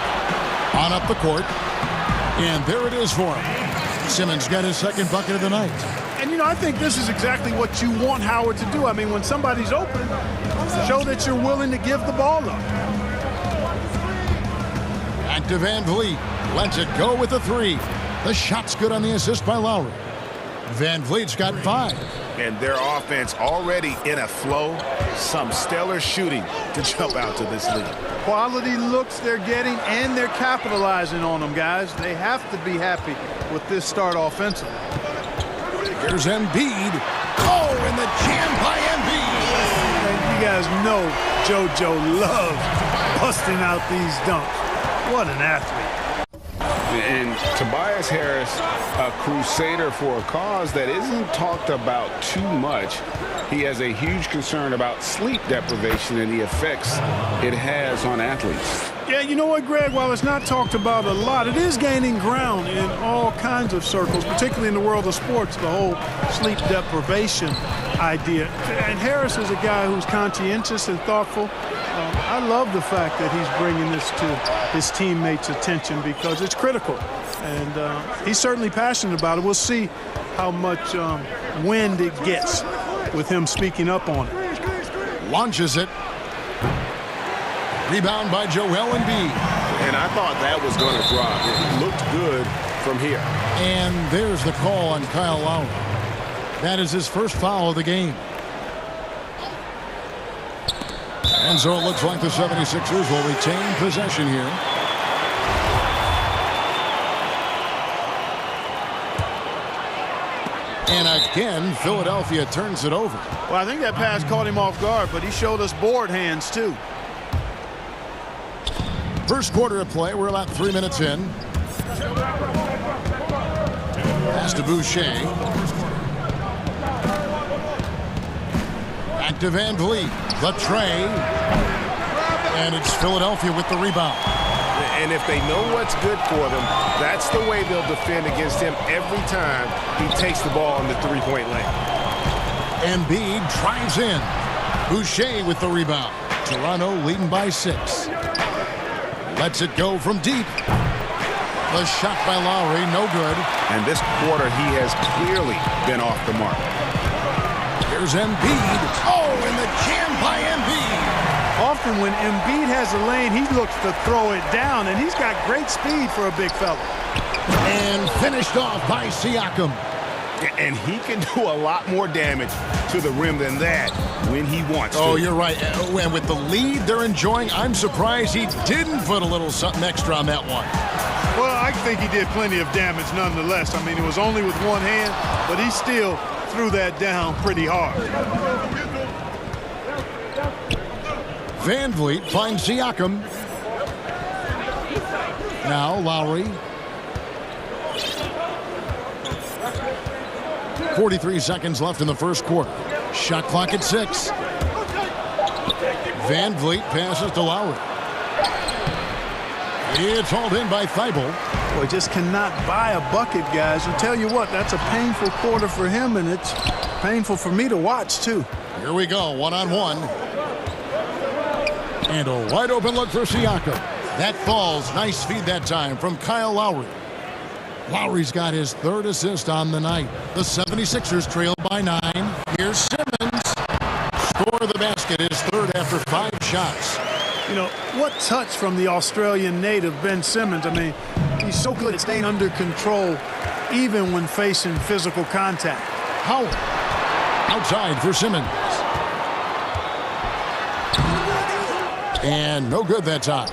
On up the court. And there it is for him. Simmons got his second bucket of the night.
And, you know, I think this is exactly what you want Howard to do. I mean, when somebody's open, show that you're willing to give the ball up.
Back to Van Vliet. Lets it go with the 3. The shot's good on the assist by Lowry. Van Vliet's got 5.
And their offense already in a flow. Some stellar shooting to jump out to this lead.
Quality looks they're getting, and they're capitalizing on them, guys. They have to be happy with this start offensively.
Here's Embiid. Oh, and the jam by Embiid.
And you guys know JoJo loves busting out these dunks. What an athlete.
And Tobias Harris, a crusader for a cause that isn't talked about too much. He has a huge concern about sleep deprivation and the effects it has on athletes.
Yeah, you know what, Greg? While it's not talked about a lot, it is gaining ground in all kinds of circles, particularly in the world of sports, the whole sleep deprivation idea. And Harris is a guy who's conscientious and thoughtful. I love the fact that he's bringing this to his teammates' attention because it's critical. And he's certainly passionate about it. We'll see how much wind it gets with him speaking up on it.
Launches it. Rebound by Joel Embiid.
And I thought that was going to drop. It looked good from here.
And there's the call on Kyle Lowry. That is his first foul of the game. And so it looks like the 76ers will retain possession here. And again, Philadelphia turns it over.
Well, I think that pass caught him off guard, but he showed us board hands, too.
First quarter of play. We're about 3 minutes in. Pass to Boucher. Back to Van Vliet. The tray. And it's Philadelphia with the rebound.
And if they know what's good for them, that's the way they'll defend against him every time he takes the ball in the three-point lane.
Embiid drives in. Boucher with the rebound. Toronto leading by 6. Lets it go from deep. The shot by Lowry, no good.
And this quarter, he has clearly been off the mark.
Here's Embiid. Oh, and the jam by Embiid.
Often when Embiid has a lane, he looks to throw it down, and he's got great speed for a big fella.
And finished off by Siakam.
And he can do a lot more damage to the rim than that when he wants to.
Oh, you're right. And with the lead they're enjoying, I'm surprised he didn't put a little something extra on that one.
Well, I think he did plenty of damage nonetheless. I mean, it was only with one hand, but he still threw that down pretty hard.
Van Vliet finds Siakam. Now Lowry. 43 seconds left in the first quarter. Shot clock at 6. Van Vliet passes to Lowry. It's hauled in by Thibault.
Boy, just cannot buy a bucket, guys. I'll tell you what, that's a painful quarter for him, and it's painful for me to watch, too.
Here we go, one-on-one. And a wide open look for Siakam. That falls. Nice feed that time from Kyle Lowry. Lowry's got his 3rd assist on the night. The 76ers trail by 9. Here's Simmons. Score the basket, his 3rd after 5 shots.
You know, what touch from the Australian native, Ben Simmons. I mean, he's so good at staying under control, even when facing physical contact.
Howard. Outside for Simmons. And no good that time.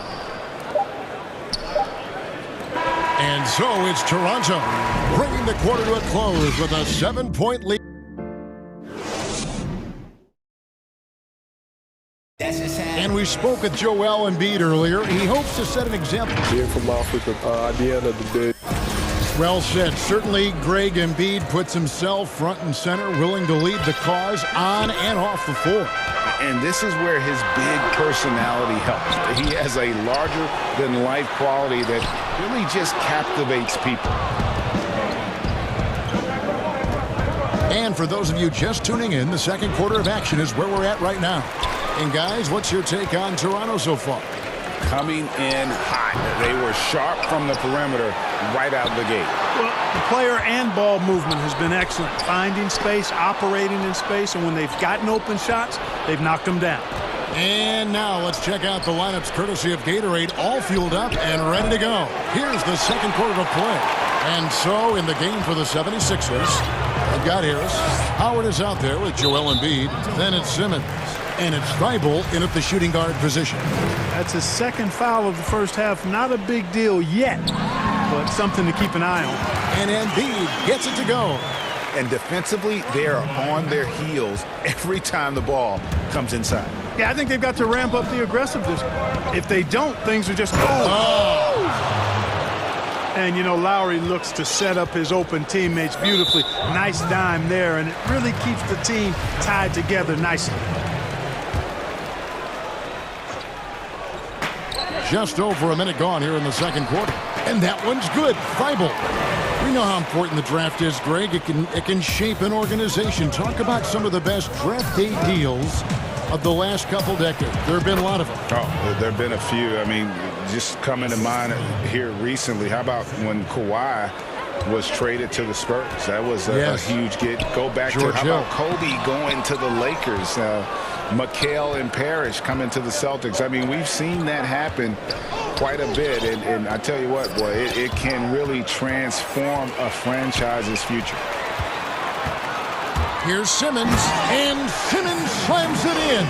And so it's Toronto bringing the quarter to a close with a 7-point lead. And we spoke with Joel Embiid earlier. He hopes to set an example.
Being from Africa, at the end of the day.
Well said. Certainly, Greg Embiid puts himself front and center, willing to lead the cause on and off the floor.
And this is where his big personality helps. He has a larger-than-life quality that really just captivates people.
And for those of you just tuning in, the second quarter of action is where we're at right now. And guys, what's your take on Toronto so far?
Coming in hot. They were sharp from the perimeter right out the gate.
Well, the player and ball movement has been excellent. Finding space, operating in space, and when they've gotten open shots, they've knocked them down.
And now let's check out the lineups courtesy of Gatorade, all fueled up and ready to go. Here's the second quarter of play. And so in the game for the 76ers, we've got Harris. Howard is out there with Joel Embiid. Then it's Simmons. And it's Thibault in at the shooting guard position.
That's his 2nd foul of the first half. Not a big deal yet, but something to keep an eye on.
And Embiid gets it to go.
And defensively, they are on their heels every time the ball comes inside.
Yeah, I think they've got to ramp up the aggressiveness. If they don't, things are just And, you know, Lowry looks to set up his open teammates beautifully. Nice dime there, and it really keeps the team tied together nicely.
Just over a minute gone here in the second quarter. And that one's good. Thibault. We know how important the draft is, Greg. It can shape an organization. Talk about some of the best draft day deals of the last couple decades. There have been a lot of them.
Oh, there have been a few. I mean, just coming to mind here recently. How about when Kawhi was traded to the Spurs? That was a huge get. Go back to how about Kobe going to the Lakers? McHale and Parrish coming to the Celtics. I mean, we've seen that happen quite a bit. And I tell you what, boy, it can really transform a franchise's future.
Here's Simmons, and Simmons slams it in.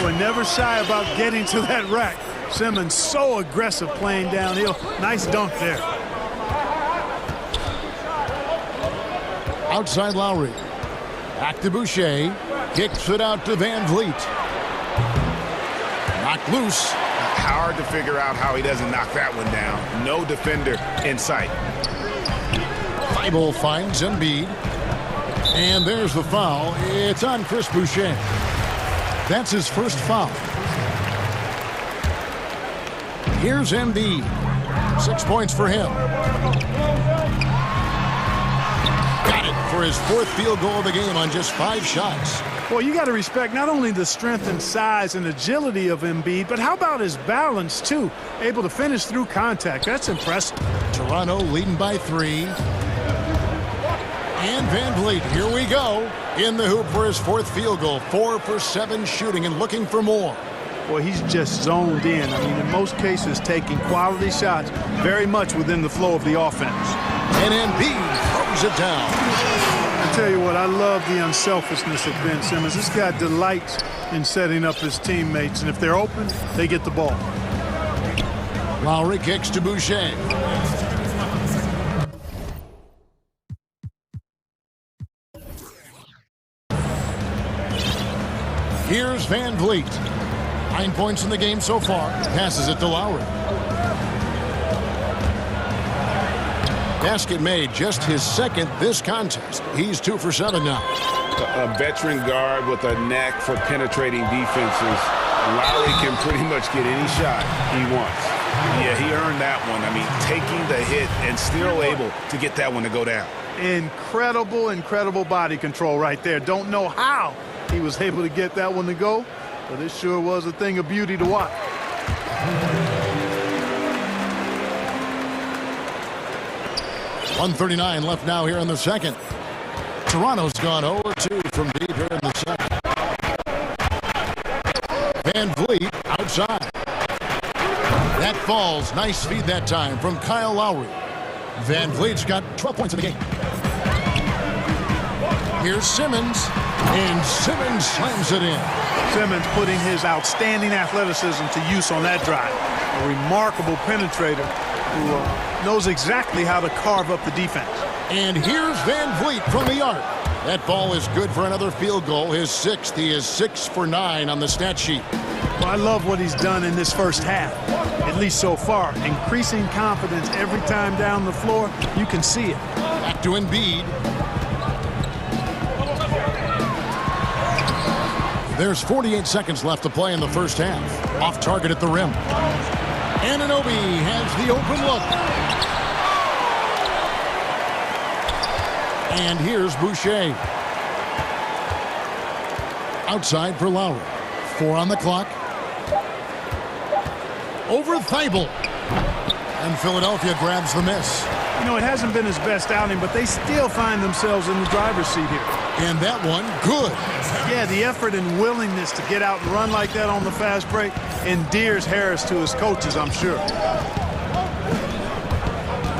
Boy, never shy about getting to that rack. Simmons so aggressive playing downhill. Nice dunk there.
Outside Lowry. Back to Boucher. Kicks it out to Van Vliet. Knocked loose.
Hard to figure out how he doesn't knock that one down. No defender in sight.
Thibault finds Embiid. And there's the foul. It's on Chris Boucher. That's his first foul. Here's Embiid. 6 points for him. Got it for his fourth field goal of the game on just 5 shots.
Well, you got to respect not only the strength and size and agility of Embiid, but how about his balance, too? Able to finish through contact. That's impressive.
Toronto leading by 3. And Van Vliet, here we go. In the hoop for his fourth field goal. 4 for 7 shooting and looking for more.
Well, he's just zoned in. I mean, in most cases, taking quality shots very much within the flow of the offense.
And Embiid throws it down.
I tell you what, I love the unselfishness of Ben Simmons. This guy delights in setting up his teammates, and if they're open, they get the ball.
Lowry kicks to Boucher. Here's Van Vliet. 9 points in the game so far. Passes it to Lowry. Basket made, just his second this contest. He's 2 for 7 now.
A veteran guard with a knack for penetrating defenses. Lowry can pretty much get any shot he wants. Yeah, he earned that one. I mean, taking the hit and still able to get that one to go down.
Incredible body control right there. Don't know how he was able to get that one to go, but it sure was a thing of beauty to watch.
.139 left now here in the second. Toronto's gone 0-2 from deep here in the second. Van Vliet outside. That falls. Nice feed that time from Kyle Lowry. Van Vliet's got 12 points in the game. Here's Simmons, and Simmons slams it in.
Simmons putting his outstanding athleticism to use on that drive. A remarkable penetrator who knows exactly how to carve up the defense.
And here's Van Vliet from the arc. That ball is good for another field goal. His 6th. He is 6 for 9 on the stat sheet.
Well, I love what he's done in this first half, at least so far. Increasing confidence every time down the floor. You can see it.
Back to Embiid. There's 48 seconds left to play in the first half. Off target at the rim. Anunoby has the open look. And here's Boucher. Outside for Lowry. 4 on the clock. Over Thibault. And Philadelphia grabs the miss.
You know, it hasn't been his best outing, but they still find themselves in the driver's seat here.
And that one, good.
Yeah, the effort and willingness to get out and run like that on the fast break endears Harris to his coaches, I'm sure.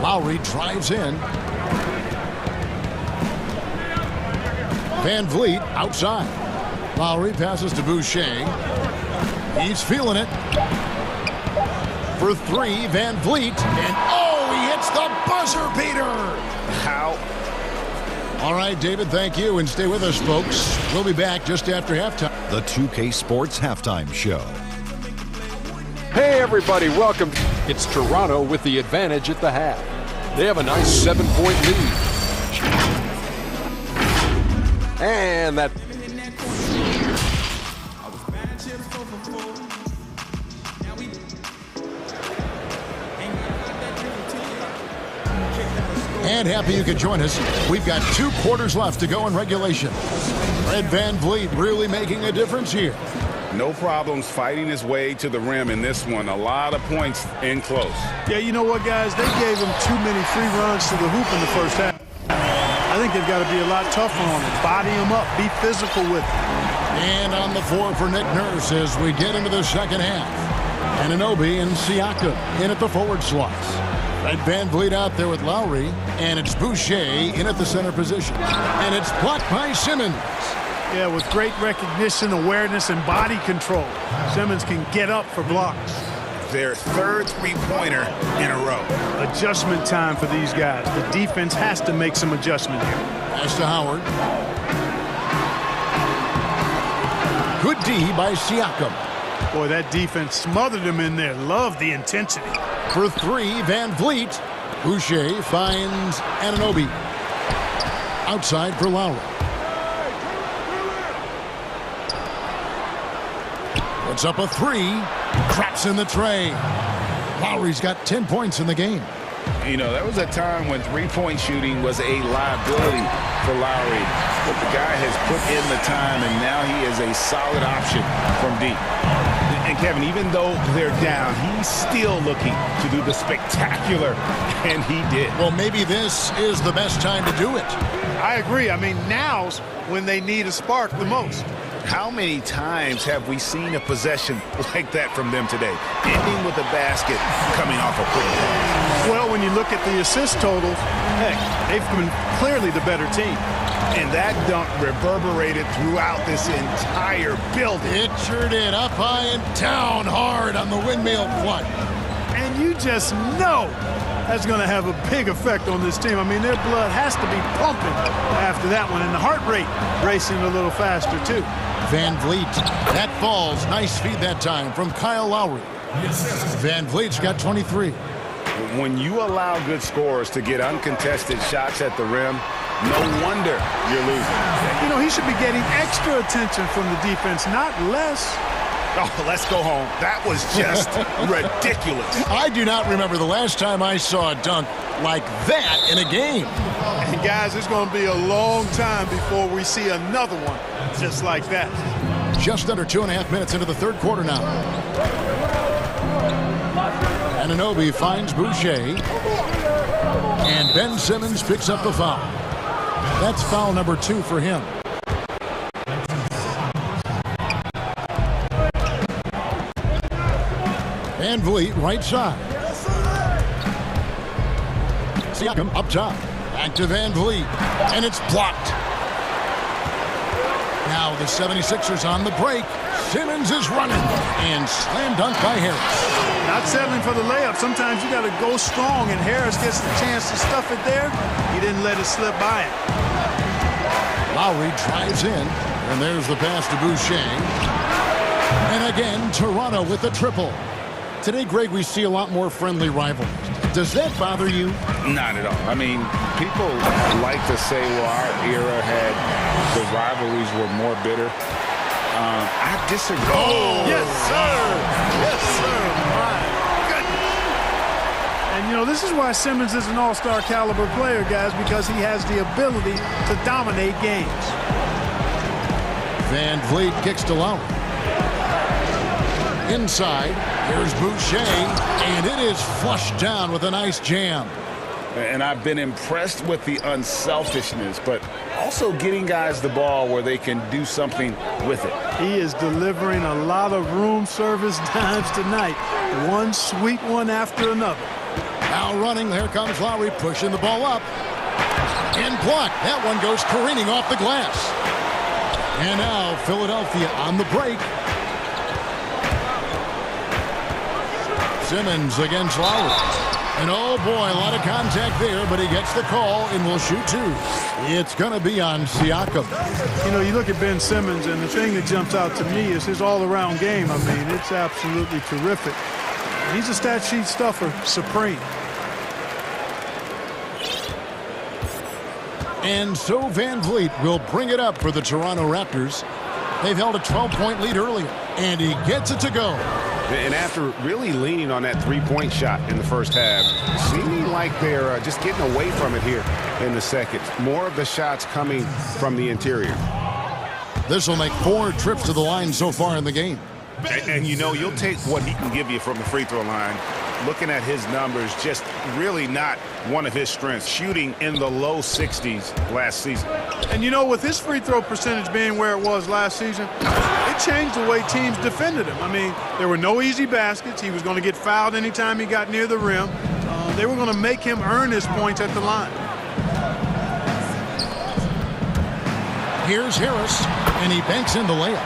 Lowry drives in. Van Vliet outside. Lowry passes to Boucher. He's feeling it. For 3, Van Vliet. And oh, he hits the buzzer beater.
How?
All right, David, thank you. And stay with us, folks. We'll be back just after halftime.
The 2K Sports Halftime Show.
Hey, everybody, welcome. It's Toronto with the advantage at the half. They have a nice 7-point lead. And that...
And happy you could join us. We've got 2 quarters left to go in regulation. Fred Van Vliet really making a difference here.
No problems fighting his way to the rim in this one. A lot of points in close.
Yeah, you know what, guys? They gave him too many free runs to the hoop in the first half. I think they've got to be a lot tougher on him. Body him up. Be physical with him.
And on the floor for Nick Nurse as we get into the second half. Anunoby and Siakam in at the forward slots. Fred Van Vliet out there with Lowry, and it's Boucher in at the center position. And it's blocked by Simmons.
Yeah, with great recognition, awareness, and body control, Simmons can get up for blocks.
Their 3rd three-pointer in a row.
Adjustment time for these guys. The defense has to make some adjustment here.
Pass to Howard. Good D by Siakam.
Boy, that defense smothered him in there. Love the intensity.
For three, Van Vliet. Boucher finds Anunoby. Outside for Lowry. Puts up a three. Traps in the tray. Lowry's got 10 points in the game.
You know, there was a time when three-point shooting was a liability for Lowry. But the guy has put in the time, and now he is a solid option from deep.
And Kevin, even though they're down, he's still looking to do the spectacular, and he did.
Well, maybe this is the best time to do it.
I agree. I mean, now's when they need a spark the most.
How many times have we seen a possession like that from them today, ending with a basket coming off a quick pass?
Well, when you look at the assist totals, heck, they've been clearly the better team.
And that dunk reverberated throughout this entire building.
It sure did. Up high and down hard on the windmill front.
And you just know that's going to have a big effect on this team. I mean, their blood has to be pumping after that one, and the heart rate racing a little faster, too.
Van Vliet. That falls. Nice feed that time from Kyle Lowry. Van Vliet's got 23.
When you allow good scorers to get uncontested shots at the rim, no wonder you're losing.
You know, he should be getting extra attention from the defense, not less.
Oh, let's go home. That was just ridiculous.
I do not remember the last time I saw a dunk like that in a game.
And guys, it's going to be a long time before we see another one just like that.
Just under 2.5 minutes into the third quarter now. Anunoby finds Boucher. And Ben Simmons picks up the foul. That's foul number 2 for him. Van Vliet, right side. Siakam up top. Back to Van Vliet. And it's blocked. Now the 76ers on the break. Simmons is running. And slam dunk by Harris.
Not settling for the layup. Sometimes you got to go strong, and Harris gets the chance to stuff it there. He didn't let it slip by him.
Lowry drives in. And there's the pass to Boucher. And again, Toronto with the triple. Today, Greg, we see a lot more friendly rivalries. Does that bother you?
Not at all. I mean, people like to say, well, our era had the rivalries were more bitter. I disagree.
Oh, yes, sir. Yes, sir. My goodness. And, you know, this is why Simmons is an all-star caliber player, guys, because he has the ability to dominate games.
Van Vliet kicks to Lowry. Inside, here's Boucher, and it is flushed down with a nice jam.
And I've been impressed with the unselfishness, but also getting guys the ball where they can do something with it.
He is delivering a lot of room service dimes tonight. One sweet one after another.
Now running, here comes Lowry pushing the ball up. And blocked. That one goes careening off the glass. And now Philadelphia on the break. Simmons against Lowry. And oh boy, a lot of contact there, but he gets the call and will shoot 2. It's going to be on Siakam.
You know, you look at Ben Simmons, and the thing that jumps out to me is his all-around game. I mean, it's absolutely terrific. He's a stat sheet stuffer, supreme.
And so Van Vliet will bring it up for the Toronto Raptors. They've held a 12-point lead earlier, and he gets it to go.
And after really leaning on that three-point shot in the first half, seeming like they're just getting away from it here in the second. More of the shots coming from the interior.
This will make 4 trips to the line so far in the game.
And you know, you'll take what he can give you from the free throw line. Looking at his numbers, just really not one of his strengths. Shooting in the low 60s last season.
And you know, with his free throw percentage being where it was last season, it changed the way teams defended him. I mean, there were no easy baskets. He was going to get fouled anytime he got near the rim. They were going to make him earn his points at the line.
Here's Harris, and he banks in the layup.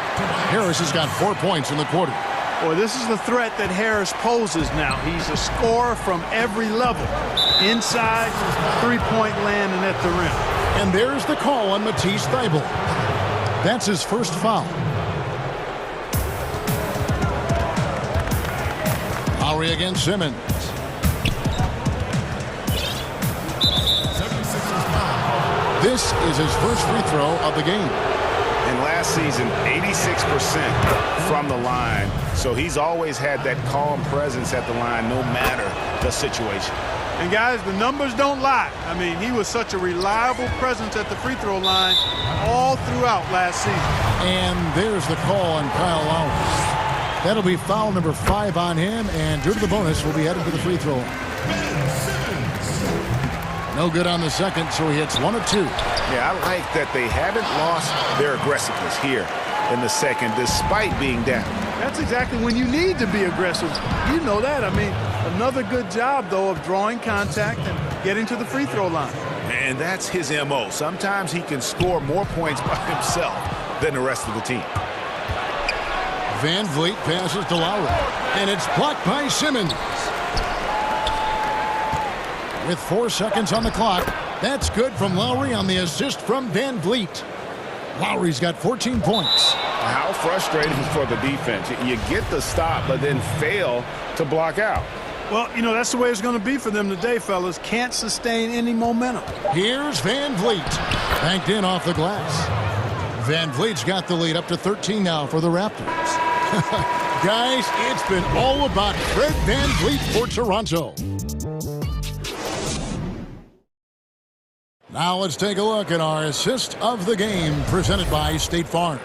Harris has got 4 points in the quarter.
Boy, this is the threat that Harris poses now. He's a scorer from every level. Inside, three-point land, and at the rim.
And there's the call on Matisse Thybulle. That's his first foul. Lowry against Simmons. This is his first free throw of the game.
And last season, 86% from the line. So he's always had that calm presence at the line no matter the situation.
And guys, the numbers don't lie. I mean, he was such a reliable presence at the free throw line all throughout last season.
And there's the call on Kyle Lowry. That'll be foul number 5 on him, and due to the bonus, will be headed to the free throw line. No good on the second, so he hits 1 of 2.
Yeah, I like that they haven't lost their aggressiveness here in the second, despite being down.
That's exactly when you need to be aggressive. You know that. I mean, another good job, though, of drawing contact and getting to the free throw line.
And that's his MO. Sometimes he can score more points by himself than the rest of the team.
Van Vliet passes to Lowry, and it's blocked by Simmons. With 4 seconds on the clock, that's good from Lowry on the assist from Van Vliet. Lowry's got 14 points.
How frustrating for the defense. You get the stop, but then fail to block out.
Well, you know, that's the way it's going to be for them today, fellas. Can't sustain any momentum.
Here's Van Vliet. Banked in off the glass. Van Vliet's got the lead up to 13 now for the Raptors. Guys, it's been all about Fred Van Vliet for Toronto. Now let's take a look at our assist of the game presented by State Farm.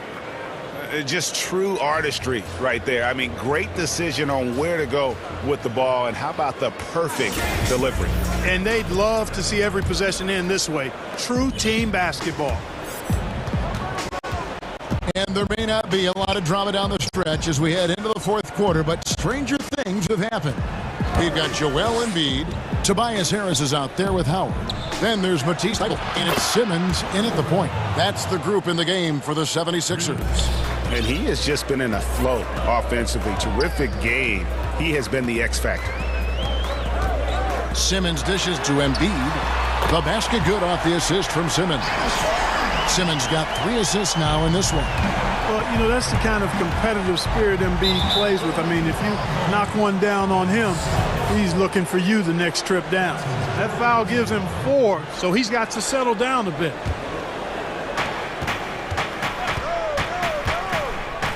Just true artistry right there. I mean, great decision on where to go with the ball, and how about the perfect delivery?
And they'd love to see every possession end this way. True team basketball.
And there may not be a lot of drama down the stretch as we head into the fourth quarter, but stranger things have happened. We've got Joel Embiid. Tobias Harris is out there with Howard. Then there's Matisse Thybulle, and it's Simmons in at the point. That's the group in the game for the 76ers.
And he has just been in a flow offensively. Terrific game. He has been the X factor.
Simmons dishes to Embiid. The basket good off the assist from Simmons. Simmons got 3 assists now in this one.
Well, you know, that's the kind of competitive spirit Embiid plays with. I mean, if you knock one down on him, he's looking for you the next trip down. That foul gives him 4, so he's got to settle down a bit.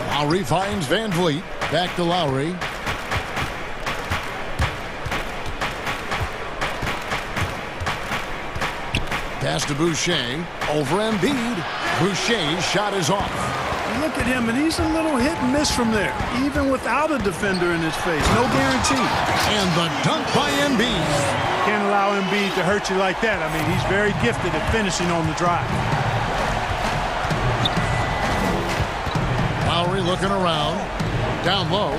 Lowry finds Van Vliet. Back to Lowry. Pass to Boucher. Over Embiid. Boucher's shot is off.
Look at him, and he's a little hit and miss from there, even without a defender in his face. No guarantee.
And the dunk by Embiid.
Can't allow Embiid to hurt you like that. I mean, he's very gifted at finishing on the drive.
Lowry looking around. Down low.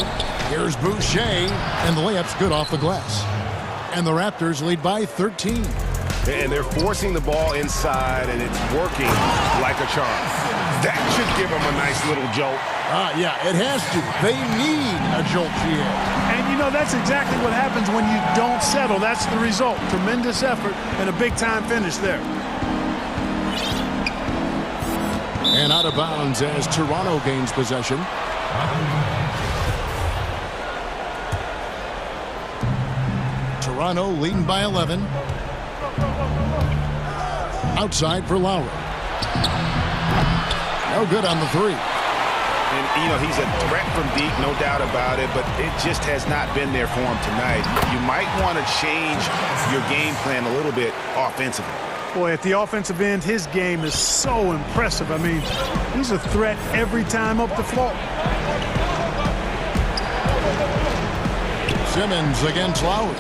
Here's Boucher, and the layup's good off the glass. And the Raptors lead by 13.
And they're forcing the ball inside, and it's working like a charm. That should give them a nice little jolt.
Yeah, it has to. They need a jolt here.
And, you know, that's exactly what happens when you don't settle. That's the result. Tremendous effort and a big-time finish there.
And out of bounds as Toronto gains possession. Toronto leading by 11. Outside for Lowry. No good on the 3.
And, you know, he's a threat from deep, no doubt about it, but it just has not been there for him tonight. You might want to change your game plan a little bit offensively.
Boy, at the offensive end, his game is so impressive. I mean, he's a threat every time up the floor.
Simmons against Lowry.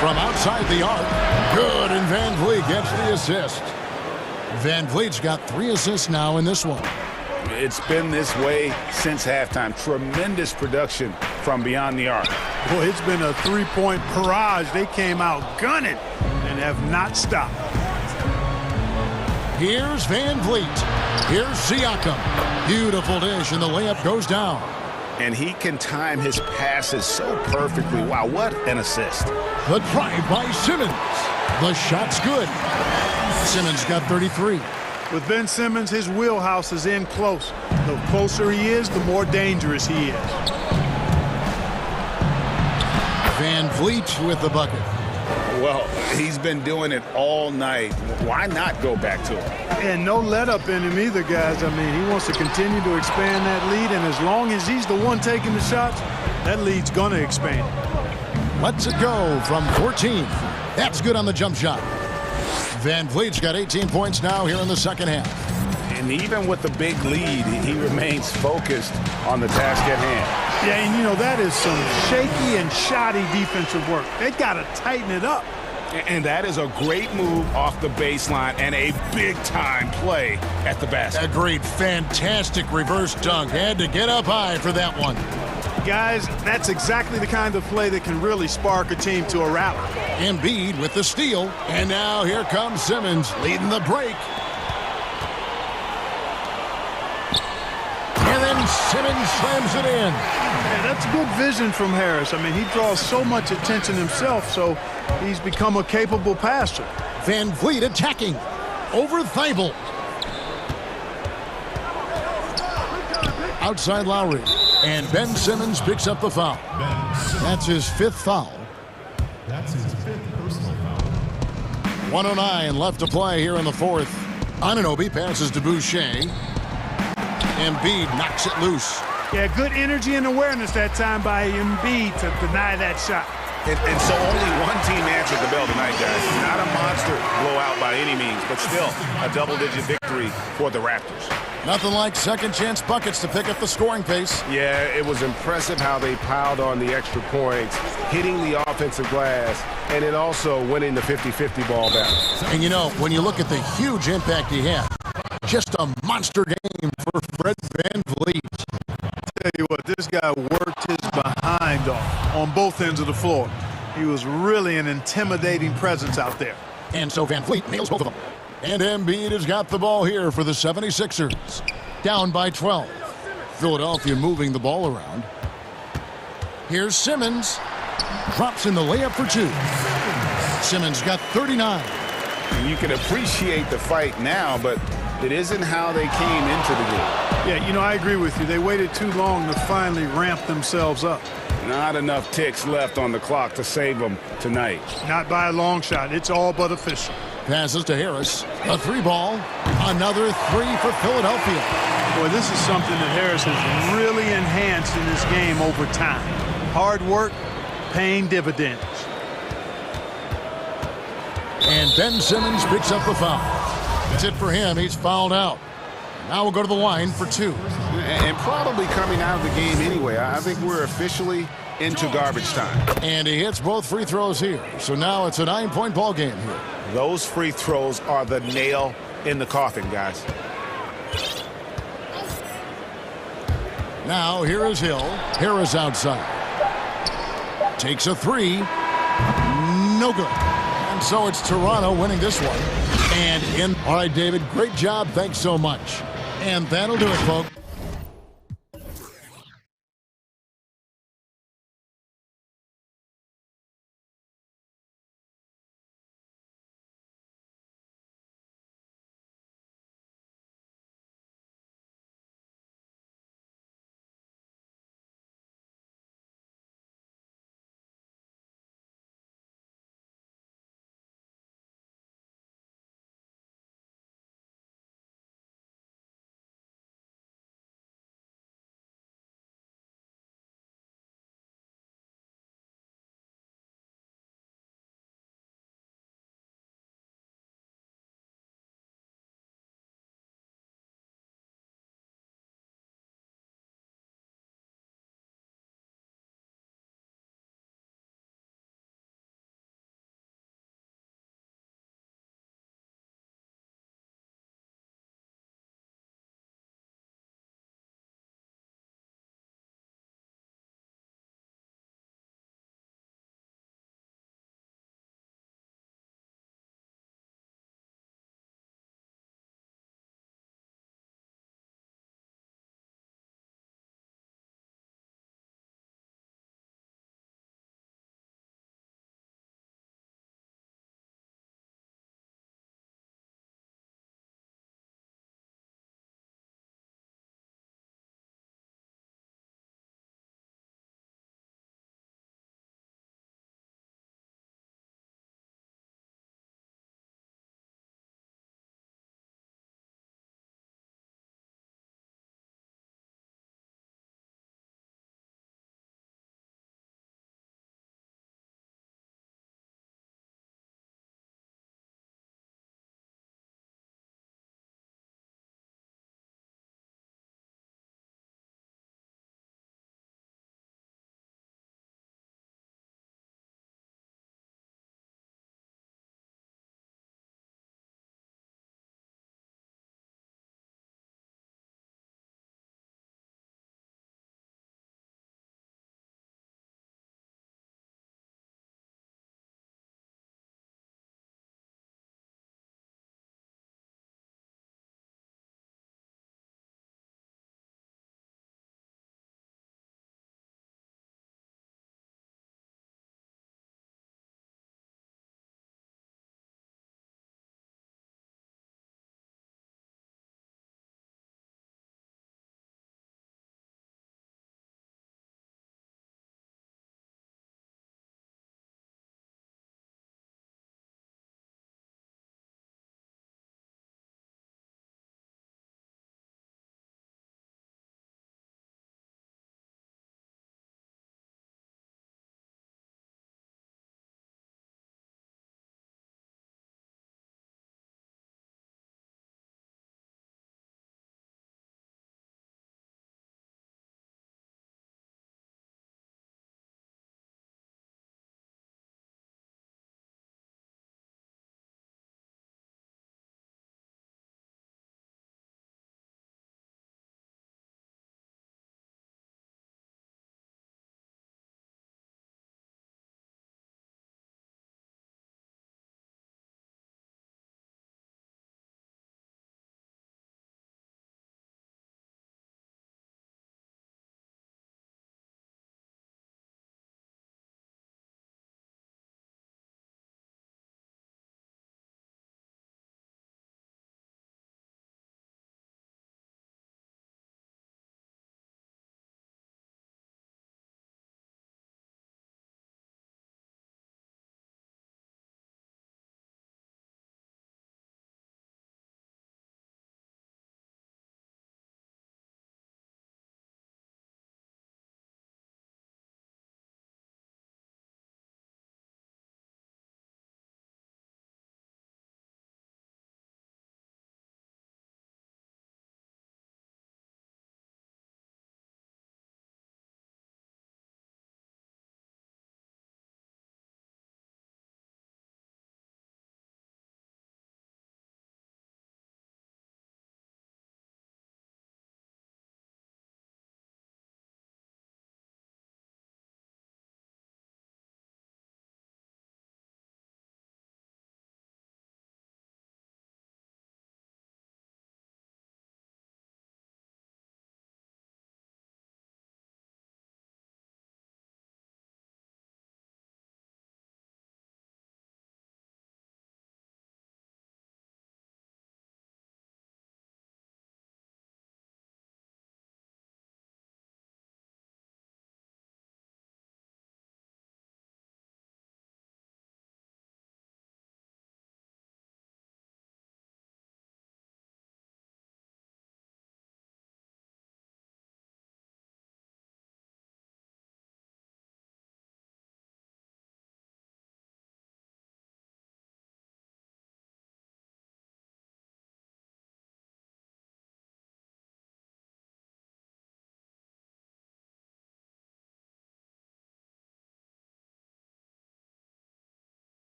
From outside the arc. Good, and Van Vliet gets the assist. Van Vliet's got 3 assists now in this one.
It's been this way since halftime. Tremendous production from beyond the arc.
Boy, it's been a 3-point barrage. They came out gunning and have not stopped.
Here's Van Vliet. Here's Siakam. Beautiful dish, and the layup goes down.
And he can time his passes so perfectly. Wow, what an assist.
The drive by Simmons. The shot's good. Simmons got 33.
With Ben Simmons, his wheelhouse is in close. The closer he is, the more dangerous he is.
Van Vliet with the bucket.
Well, he's been doing it all night. Why not go back to him?
And no let-up in him either, guys. I mean, he wants to continue to expand that lead, and as long as he's the one taking the shots, that lead's going to expand.
Lets it go from 14. That's good on the jump shot. Van Vliet's got 18 points now here in the second half.
And even with the big lead, he remains focused on the task at hand.
Yeah, and you know, that is some shaky and shoddy defensive work. They got to tighten it up.
And that is a great move off the baseline and a big-time play at the basket.
Agreed. Fantastic reverse dunk. Had to get up high for that one.
Guys, that's exactly the kind of play that can really spark a team to a rally.
Embiid with the steal. And now here comes Simmons leading the break. And then Simmons slams it in.
Yeah, that's good vision from Harris. I mean, he draws so much attention himself, so he's become a capable passer.
Van Vliet attacking over Thibault. Outside Lowry. And Ben Simmons picks up the foul. That's his 5th foul.
That's his 5th personal foul.
1:09 left to play here in the 4th. Anunoby passes to Boucher. Embiid knocks it loose.
Yeah, good energy and awareness that time by Embiid to deny that shot.
And so only one team answered the bell tonight, guys. Not a monster blowout by any means, but still a double-digit victory for the Raptors.
Nothing like second chance buckets to pick up the scoring pace.
Yeah, it was impressive how they piled on the extra points, hitting the offensive glass, and then also winning the 50-50 ball battle.
And you know, when you look at the huge impact he had, just a monster game for Fred Van Vliet.
Tell you what, this guy worked his behind off on both ends of the floor. He was really an intimidating presence out there.
And so Van Vliet nails both of them. And Embiid has got the ball here for the 76ers. Down by 12. Philadelphia moving the ball around. Here's Simmons. Drops in the layup for 2. Simmons got 39.
You can appreciate the fight now, but it isn't how they came into the game.
Yeah, you know, I agree with you. They waited too long to finally ramp themselves up.
Not enough ticks left on the clock to save them tonight.
Not by a long shot. It's all but official.
Passes to Harris. A 3-ball. Another 3 for Philadelphia.
Boy, this is something that Harris has really enhanced in this game over time. Hard work, paying dividends.
And Ben Simmons picks up the foul. That's it for him. He's fouled out. Now we'll go to the line for 2.
And probably coming out of the game anyway. I think we're officially into garbage time.
And he hits both free throws here. So now it's a 9-point ball game here.
Those free throws are the nail in the coffin, guys.
Now here is Hill. Harris outside. Takes a 3. No good. And so it's Toronto winning this one. And in. All right, David, great job. Thanks so much. And that'll do it, folks.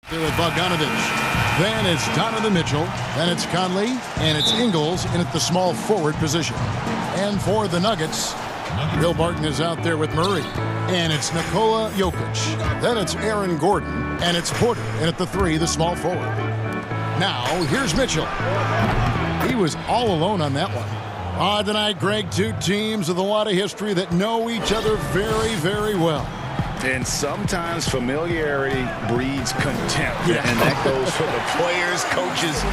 There with Bogdanovich. Then it's Donovan Mitchell. Then it's Conley. And it's Ingles in at the small forward position. And for the Nuggets, Bill Barton is out there with Murray. And it's Nikola Jokic. Then it's Aaron Gordon. And it's Porter in at the 3, the small forward. Now, here's Mitchell. He was all alone on that one. Tonight, Greg, two teams with a lot of history that know each other very, very well.
And sometimes familiarity breeds contempt. Yeah. And that goes for the players, coaches,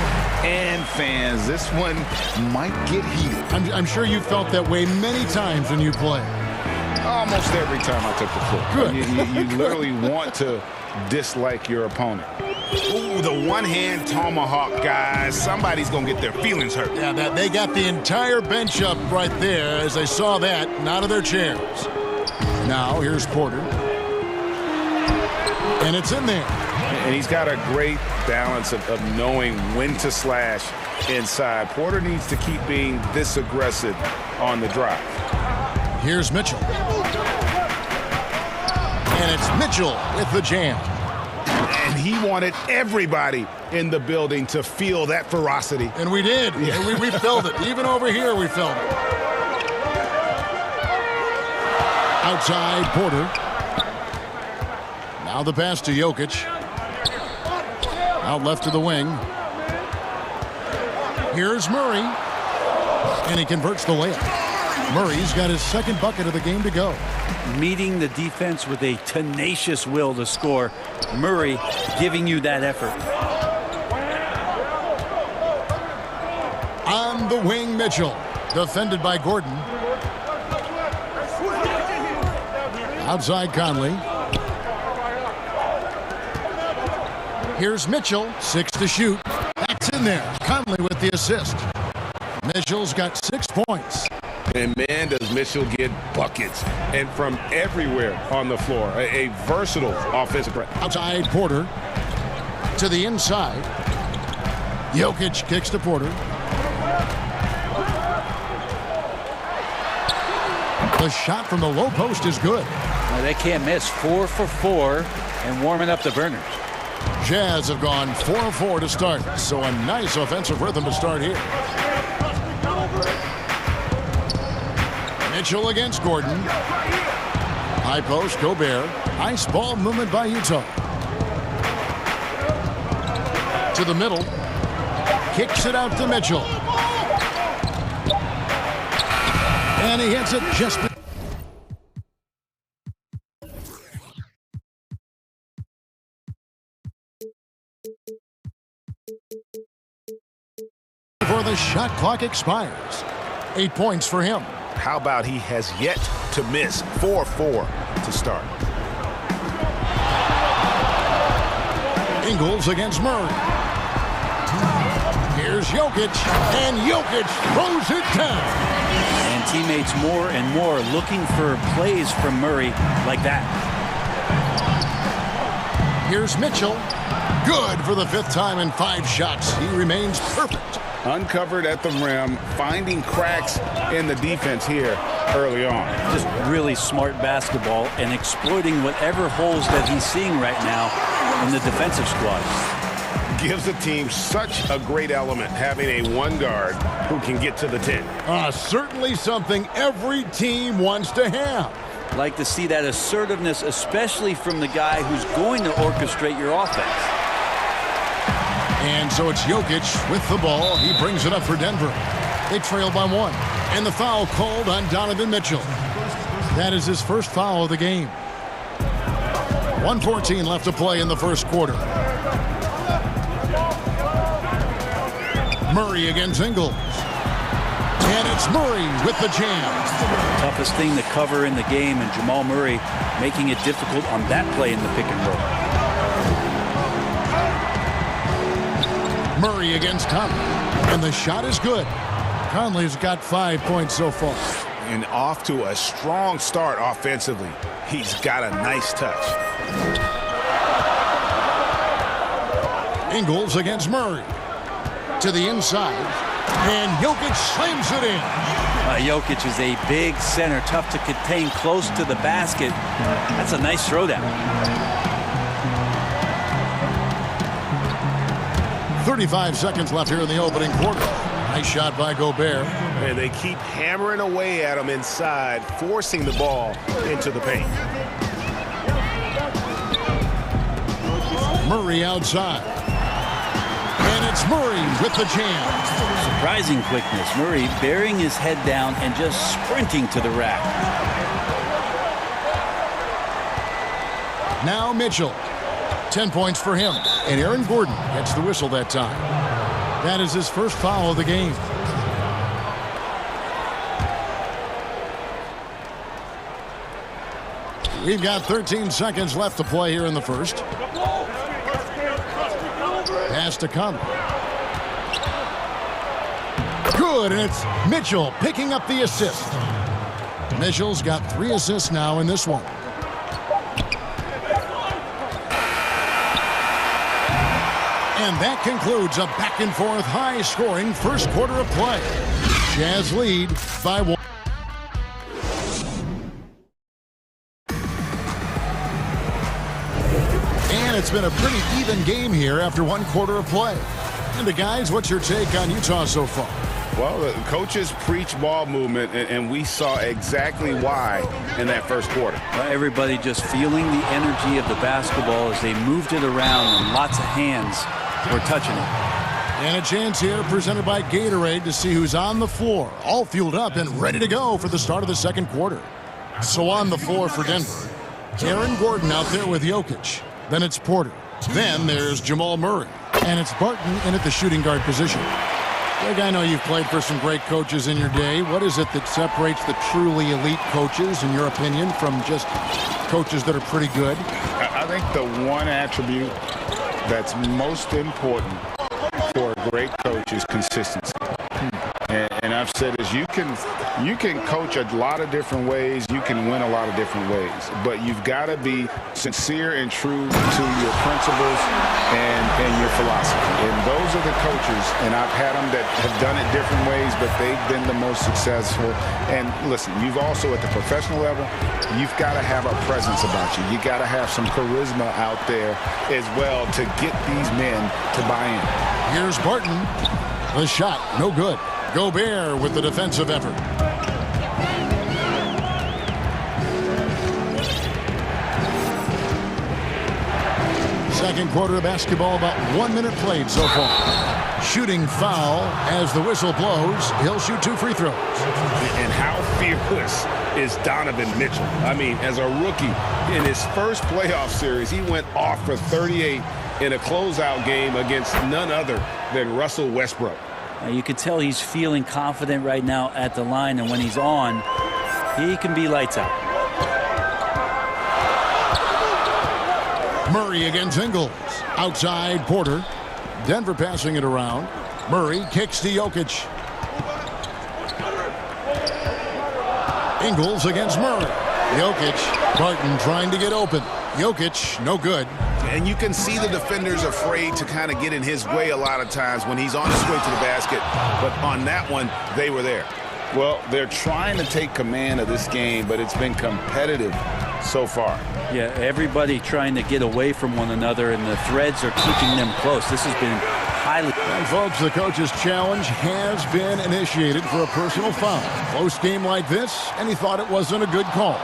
and fans. This one might get heated.
I'm sure you felt that way many times when you play.
Almost every time I took the floor.
Good.
You literally want to dislike your opponent. Ooh, the one-hand tomahawk, guys. Somebody's going to get their feelings hurt.
Yeah, they got the entire bench up right there as they saw that and out of their chairs. Now, here's Porter. And it's in there.
And he's got a great balance of knowing when to slash inside. Porter needs to keep being this aggressive on the drive.
Here's Mitchell. And it's Mitchell with the jam.
And he wanted everybody in the building to feel that ferocity.
And we did. Yeah. We felt it. Even over here, we felt it. Outside, Porter. Now the pass to Jokic. Out left to the wing. Here's Murray. And he converts the layup. Murray's got his second bucket of the game to go.
Meeting the defense with a tenacious will to score. Murray giving you that effort.
On the wing, Mitchell. Defended by Gordon. Outside Conley. Here's Mitchell. 6 to shoot. That's in there. Conley with the assist. Mitchell's got 6 points.
And man, does Mitchell get buckets and from everywhere on the floor. A versatile offensive threat.
Outside Porter to the inside. Jokic kicks to Porter. The shot from the low post is good.
They can't miss. 4 for 4 and warming up the burners.
Jazz have gone 4 of 4 to start, so a nice offensive rhythm to start here. Mitchell against Gordon. High post, Gobert. Nice ball movement by Utah. To the middle. Kicks it out to Mitchell. And he hits it just before the shot clock expires. 8 points for him.
How about he has yet to miss? 4-4 to start.
Ingles against Murray. Here's Jokic, and Jokic throws it down.
And teammates more and more looking for plays from Murray like that.
Here's Mitchell. Good for the 5th time in 5 shots. He remains perfect.
Uncovered at the rim, finding cracks in the defense here early on.
Just really smart basketball and exploiting whatever holes that he's seeing right now in the defensive squad.
Gives the team such a great element having a one guard who can get to the 10.
Certainly something every team wants to have.
Like to see that assertiveness, especially from the guy who's going to orchestrate your offense.
And so it's Jokic with the ball. He brings it up for Denver. They trail by 1. And the foul called on Donovan Mitchell. That is his first foul of the game. 1:14 left to play in the first quarter. Murray against Ingles. And it's Murray with the jam.
Toughest thing to cover in the game, and Jamal Murray making it difficult on that play in the pick and roll.
Murray against Conley. And the shot is good. Conley's got 5 points so far.
And off to a strong start offensively. He's got a nice touch.
Ingles against Murray. To the inside. And Jokic slams it in.
Jokic is a big center, tough to contain close to the basket. That's a nice throwdown.
35 seconds left here in the opening quarter. Nice shot by Gobert.
And they keep hammering away at him inside, forcing the ball into the paint.
Murray outside. And it's Murray with the jam.
Surprising quickness. Murray burying his head down and just sprinting to the rack.
Now Mitchell. 10 points for him. And Aaron Gordon gets the whistle that time. That is his first foul of the game. We've got 13 seconds left to play here in the first. Pass to Conley. Good, and it's Mitchell picking up the assist. Mitchell's got 3 assists now in this one. And that concludes a back-and-forth, high-scoring first quarter of play. Jazz lead by 1. And it's been a pretty even game here after 1 quarter of play. And guys, what's your take on Utah so far?
Well, the coaches preach ball movement, and we saw exactly why in that first quarter.
Everybody just feeling the energy of the basketball as they moved it around, and lots of hands were touching it.
And a chance here presented by Gatorade to see who's on the floor, all fueled up and ready to go for the start of the second quarter. So on the floor for Denver, Aaron Gordon out there with Jokic. Then it's Porter. Then there's Jamal Murray. And it's Barton in at the shooting guard position. Greg, I know you've played for some great coaches in your day. What is it that separates the truly elite coaches, in your opinion, from just coaches that are pretty good?
I think the one attribute that's most important for a great coach is consistency. And I've said is you can coach a lot of different ways, you can win a lot of different ways, but you've got to be sincere and true to your principles and your philosophy. And those are the coaches, and I've had them that have done it different ways, but they've been the most successful. And listen, you've also at the professional level, you've got to have a presence about you. You got to have some charisma out there as well to get these men to buy in.
Here's Barton. The shot, no good. Gobert with the defensive effort. Second quarter of basketball, about 1 minute played so far. Shooting foul as the whistle blows. He'll shoot 2 free throws.
And how fearless is Donovan Mitchell? I mean, as a rookie, in his first playoff series, he went off for 38 in a closeout game against none other than Russell Westbrook.
You can tell he's feeling confident right now at the line, and when he's on, he can be lights out.
Murray against Ingles. Outside Porter. Denver passing it around. Murray kicks to Jokic. Ingles against Murray. Jokic. Barton trying to get open. Jokic, no good.
And you can see the defenders afraid to kind of get in his way a lot of times when he's on his way to the basket. But on that one, they were there.
Well, they're trying to take command of this game, but it's been competitive so far.
Yeah, everybody trying to get away from one another, and the threads are keeping them close. This has been highly...
And folks, the coach's challenge has been initiated for a personal foul. Close game like this, and he thought it wasn't a good call.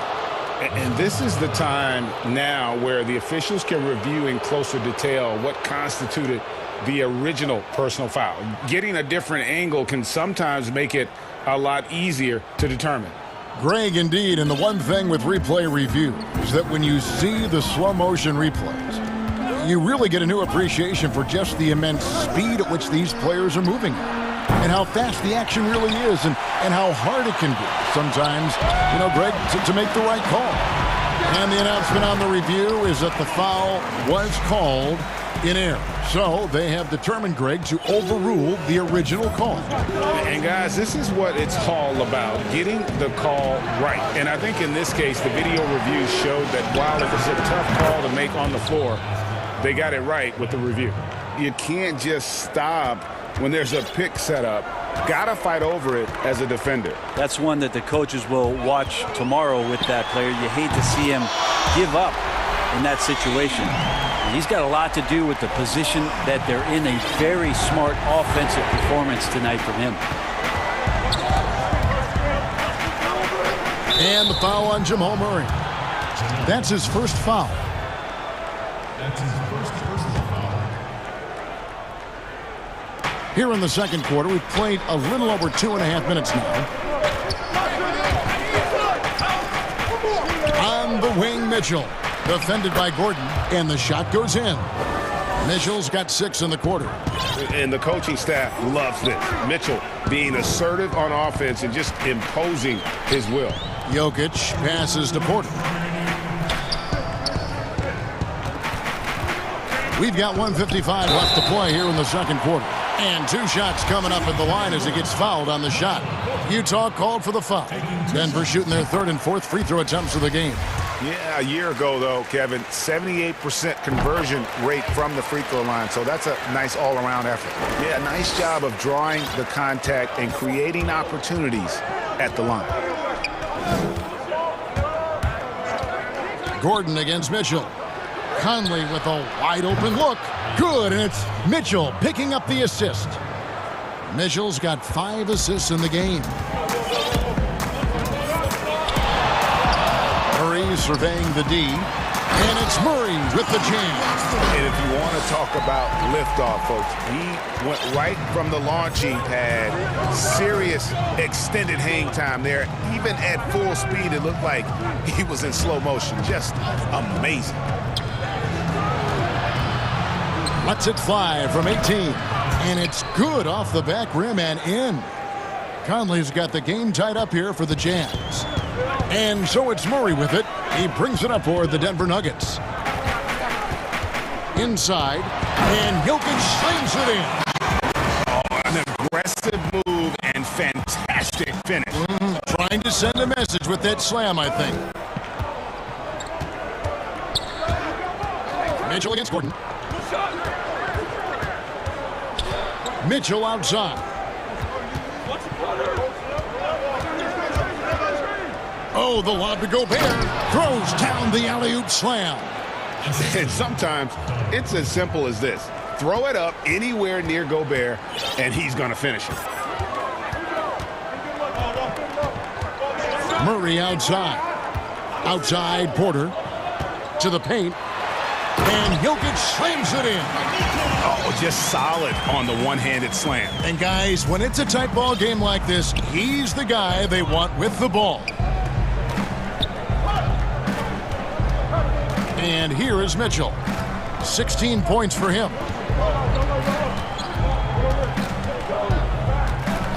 And this is the time now where the officials can review in closer detail what constituted the original personal foul. Getting a different angle can sometimes make it a lot easier to determine.
Greg, indeed, and the one thing with replay review is that when you see the slow motion replays, you really get a new appreciation for just the immense speed at which these players are moving and how fast the action really is and how hard it can be sometimes, you know, Greg, to make the right call. And the announcement on the review is that the foul was called in error. So they have determined, Greg, to overrule the original call.
And guys, this is what it's all about, getting the call right. And I think in this case, the video review showed that while it was a tough call to make on the floor, they got it right with the review. You can't just stop when there's a pick set up. Gotta fight over it as a defender.
That's one that the coaches will watch tomorrow with that player. You hate to see him give up in that situation. He's got a lot to do with the position that they're in. A very smart offensive performance tonight from him.
And the foul on Jamal Murray. That's his first foul.
That's his first personal foul.
Here in the second quarter, we've played a little over 2.5 minutes now. On the wing, Mitchell. Defended by Gordon, and the shot goes in. Mitchell's got 6 in the quarter.
And the coaching staff loves this. Mitchell being assertive on offense and just imposing his will.
Jokic passes to Porter. We've got 1:55 left to play here in the second quarter. And 2 shots coming up at the line as he gets fouled on the shot. Utah called for the foul. Denver shooting their 3rd and 4th free throw attempts of the game.
Yeah, a year ago, though, Kevin, 78% conversion rate from the free throw line. So that's a nice all-around effort. Yeah, nice job of drawing the contact and creating opportunities at the line.
Gordon against Mitchell. Conley with a wide-open look. Good, and it's Mitchell picking up the assist. Mitchell's got 5 assists in the game. Murray surveying the D, and it's Murray with the jam.
And if you want to talk about liftoff, folks, he went right from the launching pad. Serious extended hang time there. Even at full speed, it looked like he was in slow motion. Just amazing.
Lets it fly from 18. And it's good off the back rim and in. Conley's got the game tied up here for the Jazz. And so it's Murray with it. He brings it up for the Denver Nuggets. Inside, and Jokic slings it in.
Oh, an aggressive move and fantastic finish.
Trying to send a message with that slam, I think. Mitchell against Gordon. Mitchell outside. Oh, the lob to Gobert. Throws down the alley-oop slam.
And sometimes it's as simple as this. Throw it up anywhere near Gobert, and he's going to finish it.
Murray outside. Outside, Porter. To the paint. And Jokic slams it in.
Oh, just solid on the one-handed slam.
And guys, when it's a tight ball game like this, he's the guy they want with the ball. And here is Mitchell. 16 points for him.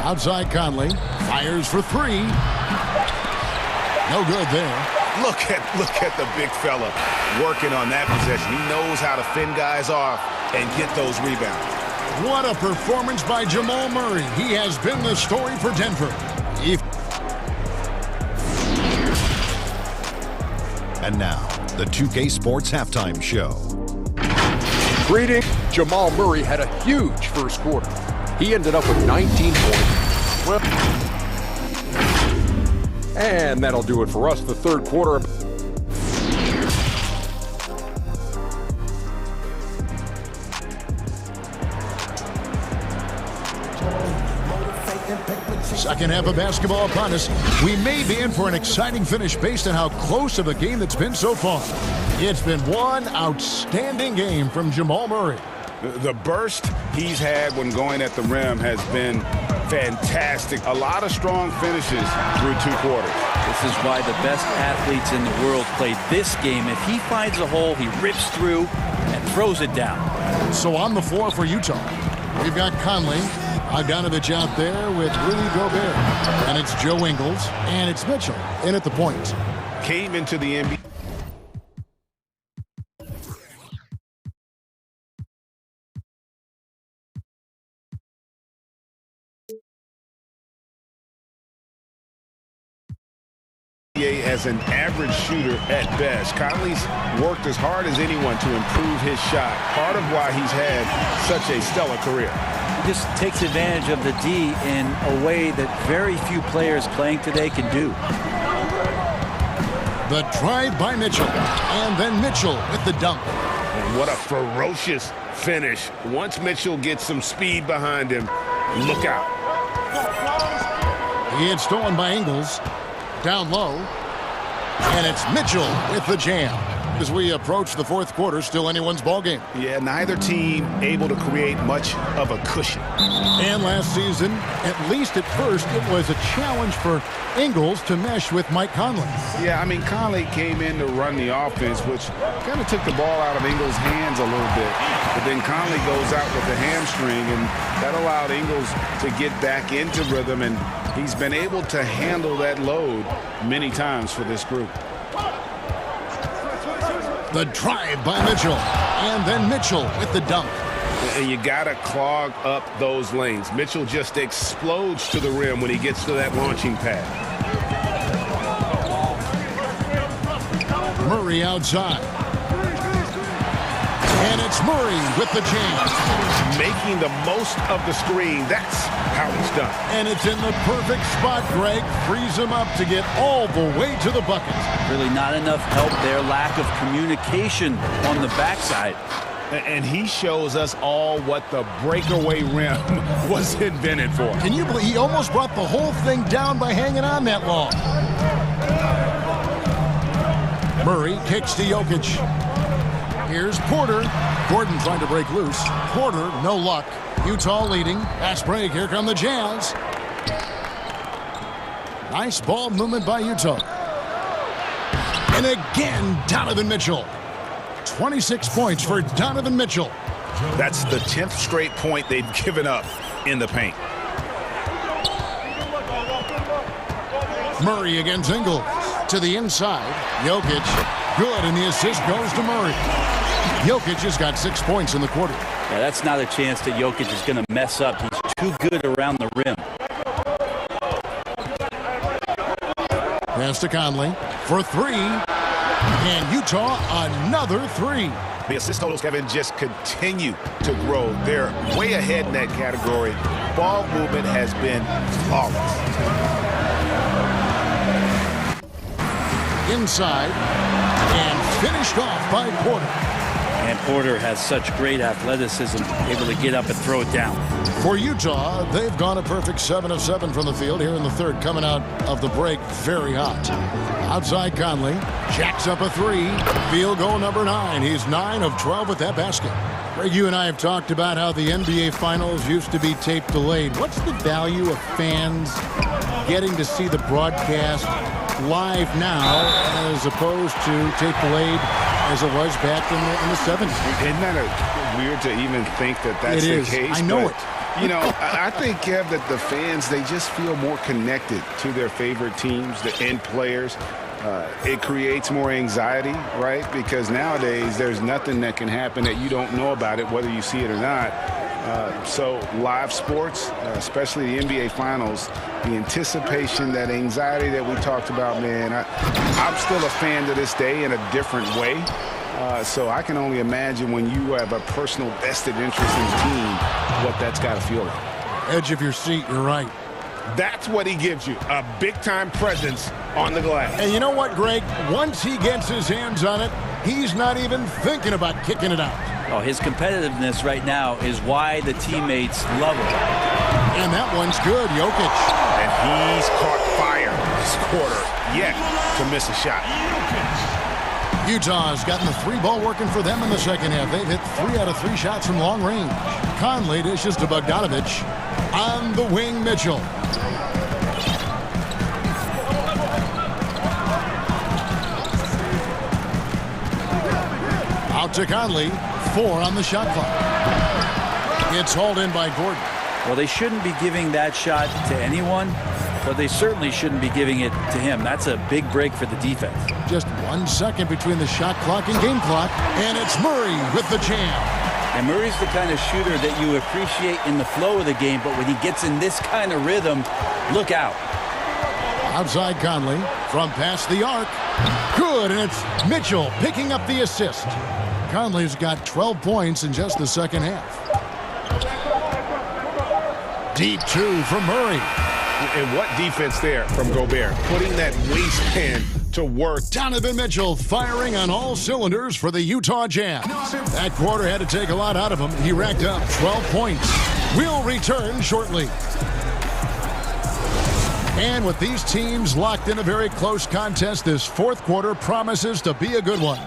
Outside Conley. Fires for 3. No good there.
Look at the big fella working on that possession. He knows how to fend guys off and get those rebounds.
What a performance by Jamal Murray. He has been the story for Denver.
And now, the 2K Sports Halftime Show.
Greetings. Jamal Murray had a huge first quarter. He ended up with 19 points. And that'll do it for us, the third quarter.
Second half of basketball upon us. We may be in for an exciting finish based on how close of a game that's been so far. It's been one outstanding game from Jamal Murray.
The burst he's had when going at the rim has been fantastic. A lot of strong finishes through 2 quarters.
This is why the best athletes in the world play this game. If he finds a hole, he rips through and throws it down.
So on the floor for Utah, we've got Conley, Bogdanovich out there with Rudy Gobert. And it's Joe Ingles, and it's Mitchell in at the point.
Came into the NBA. As an average shooter at best. Conley's worked as hard as anyone to improve his shot. Part of why he's had such a stellar career.
He just takes advantage of the D in a way that very few players playing today can do.
The drive by Mitchell, and then Mitchell with the dunk.
And
what a ferocious finish. Once Mitchell gets some speed behind him, look out.
He had stolen by Ingles. Down low. And it's Mitchell with the jam. As we approach the fourth quarter, still anyone's ball game.
Yeah, neither team able to create much of a cushion.
And last season, at least at first, it was a challenge for Ingles to mesh with Mike Conley.
Yeah, I mean, Conley came in to run the offense, which kind of took the ball out of Ingles' hands a little bit. But then Conley goes out with the hamstring, and that allowed Ingles to get back into rhythm, and he's been able to handle that load many times for this group.
The drive by Mitchell, and then Mitchell with the dunk.
And you got to clog up those lanes. Mitchell just explodes to the rim when he gets to that launching pad.
Murray outside. And it's Murray with the jam.
Making the most of the screen. That's how it's done.
And it's in the perfect spot, Greg. Frees him up to get all the way to the bucket.
Really not enough help there. Lack of communication on the backside.
And he shows us all what the breakaway rim was invented for.
Can you believe he almost brought the whole thing down by hanging on that long? Murray kicks to Jokic. Here's Porter. Gordon trying to break loose. Porter, no luck. Utah leading. Fast break. Here come the Jazz. Nice ball movement by Utah. And again, Donovan Mitchell. 26 points for Donovan Mitchell.
That's the 10th straight point they've given up in the paint.
Murray against Ingles. To the inside. Jokic. Good, and the assist goes to Murray. Jokic has got 6 points in the quarter.
Yeah, that's not a chance that Jokic is going to mess up. He's too good around the rim.
Pass to Conley for three. And Utah, another three.
The assist totals, Kevin, just continue to grow. They're way ahead in that category. Ball movement has been flawless.
Inside and finished off by Porter.
And Porter has such great athleticism, able to get up and throw it down.
For Utah, they've gone a perfect 7 of 7 from the field here in the third, coming out of the break very hot. Outside Conley, jacks up a three. Field goal number 9. He's 9 of 12 with that basket. Greg, you and I have talked about how the NBA Finals used to be tape delayed. What's the value of fans getting to see the broadcast live now as opposed to tape delayed as it was back in the 70s?
Isn't that weird to even think that that's
the
case?
I know it.
You know, I think, Kev, that the fans, they just feel more connected to their favorite teams, the end players. It creates more anxiety, right? Because nowadays there's nothing that can happen that you don't know about it, whether you see it or not. So live sports, especially the NBA Finals, the anticipation, that anxiety that we talked about, man, I'm still a fan to this day in a different way. So I can only imagine when you have a personal vested interest in the team, what that's got to feel like.
Edge of your seat, you're right.
That's what he gives you, a big-time presence on the glass.
And you know what, Greg? Once he gets his hands on it, he's not even thinking about kicking it out.
Oh, his competitiveness right now is why the teammates love him.
And that one's good, Jokic.
And he's caught fire this quarter, yet to miss a shot.
Utah's gotten the three ball working for them in the second half. They've hit 3 out of 3 shots from long range. Conley dishes to Bogdanovich. On the wing, Mitchell. Out to Conley. 4 on the shot clock. It's hauled in by Gordon.
Well, they shouldn't be giving that shot to anyone, but they certainly shouldn't be giving it to him. That's a big break for the defense.
Just 1 second between the shot clock and game clock, and it's Murray with the jam.
And Murray's the kind of shooter that you appreciate in the flow of the game, but when he gets in this kind of rhythm, look out.
Outside Conley from past the arc. Good, and it's Mitchell picking up the assist. Conley's got 12 points in just the second half. Deep 2 from Murray.
And what defense there from Gobert, putting that waistband
to work. Donovan Mitchell firing on all cylinders for the Utah Jazz. That quarter had to take a lot out of him. He racked up 12 points. We'll return shortly. And with these teams locked in a very close contest, this fourth quarter promises to be a good one.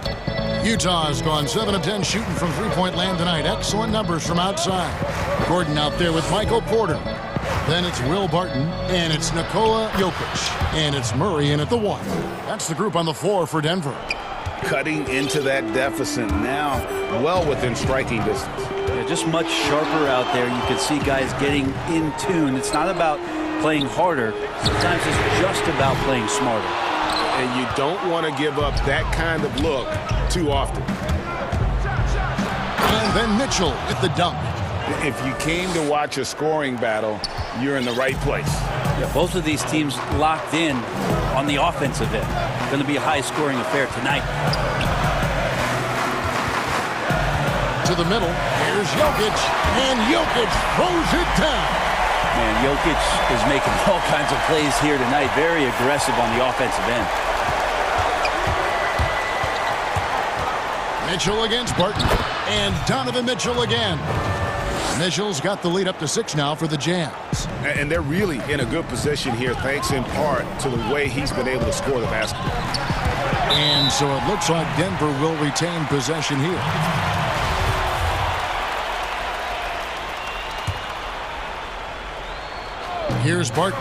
Utah's gone 7 of 10 shooting from three-point land tonight. Excellent numbers from outside. Gordon out there with Michael Porter. Then it's Will Barton, and it's Nikola Jokic, and it's Murray in at the 1. That's the group on the floor for Denver.
Cutting into that deficit now, well within striking distance.
Yeah, just much sharper out there. You can see guys getting in tune. It's not about playing harder. Sometimes it's just about playing smarter.
And you don't want to give up that kind of look too often.
And then Mitchell with the dunk.
If you came to watch a scoring battle, you're in the right place.
Yeah, both of these teams locked in on the offensive end. Going to be a high-scoring affair tonight.
To the middle, here's Jokic, and Jokic throws it down.
Man, Jokic is making all kinds of plays here tonight. Very aggressive on the offensive end.
Mitchell against Barton, and Donovan Mitchell again. Mitchell's got the lead up to 6 now for the Jazz.
And they're really in a good position here, thanks in part to the way he's been able to score the basketball.
And so it looks like Denver will retain possession here. Here's Barton.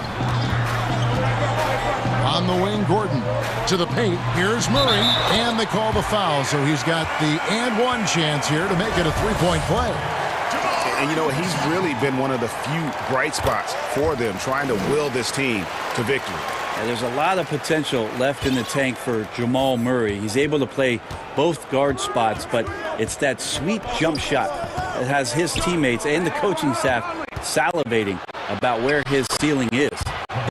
On the wing, Gordon. To the paint, here's Murray. And they call the foul, so he's got the and one chance here to make it a three-point play.
And, you know, he's really been one of the few bright spots for them, trying to will this team to victory.
Yeah, there's a lot of potential left in the tank for Jamal Murray. He's able to play both guard spots, but it's that sweet jump shot that has his teammates and the coaching staff salivating about where his ceiling is.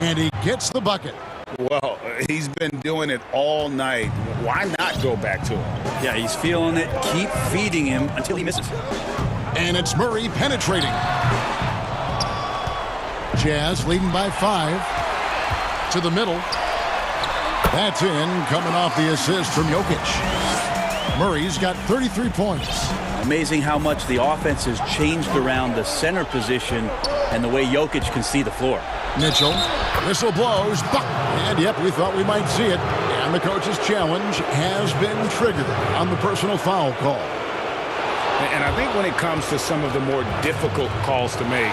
And he gets the bucket.
Well, he's been doing it all night. Why not go back to him?
Yeah, he's feeling it. Keep feeding him until he misses.
And it's Murray penetrating. Jazz leading by 5. To the middle. That's in, coming off the assist from Jokic. Murray's got 33 points.
Amazing how much the offense has changed around the center position and the way Jokic can see the floor.
Mitchell, whistle blows, and yep, we thought we might see it. And the coach's challenge has been triggered on the personal foul call.
And I think when it comes to some of the more difficult calls to make,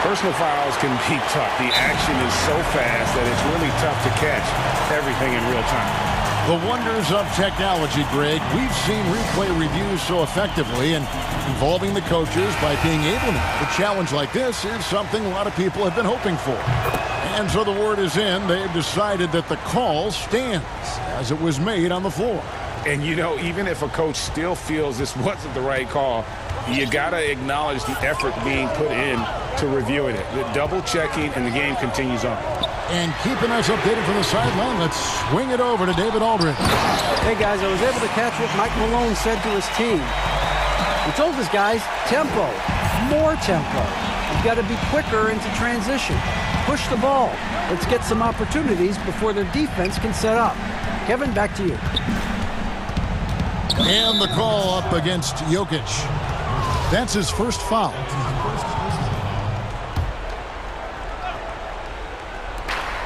personal fouls can be tough. The action is so fast that it's really tough to catch everything in real time.
The wonders of technology, Greg. We've seen replay reviews so effectively, and involving the coaches by being able to make a challenge like this is something a lot of people have been hoping for. And so the word is in. They've decided that the call stands as it was made on the floor.
And, you know, even if a coach still feels this wasn't the right call, you got to acknowledge the effort being put in to reviewing it. The double-checking, and the game continues on.
And keeping us updated from the sideline, let's swing it over to David Aldridge.
Hey, guys, I was able to catch what Mike Malone said to his team. He told his guys, tempo, more tempo. You've got to be quicker into transition. Push the ball. Let's get some opportunities before their defense can set up. Kevin, back to you.
And the call up against Jokic. That's his first foul.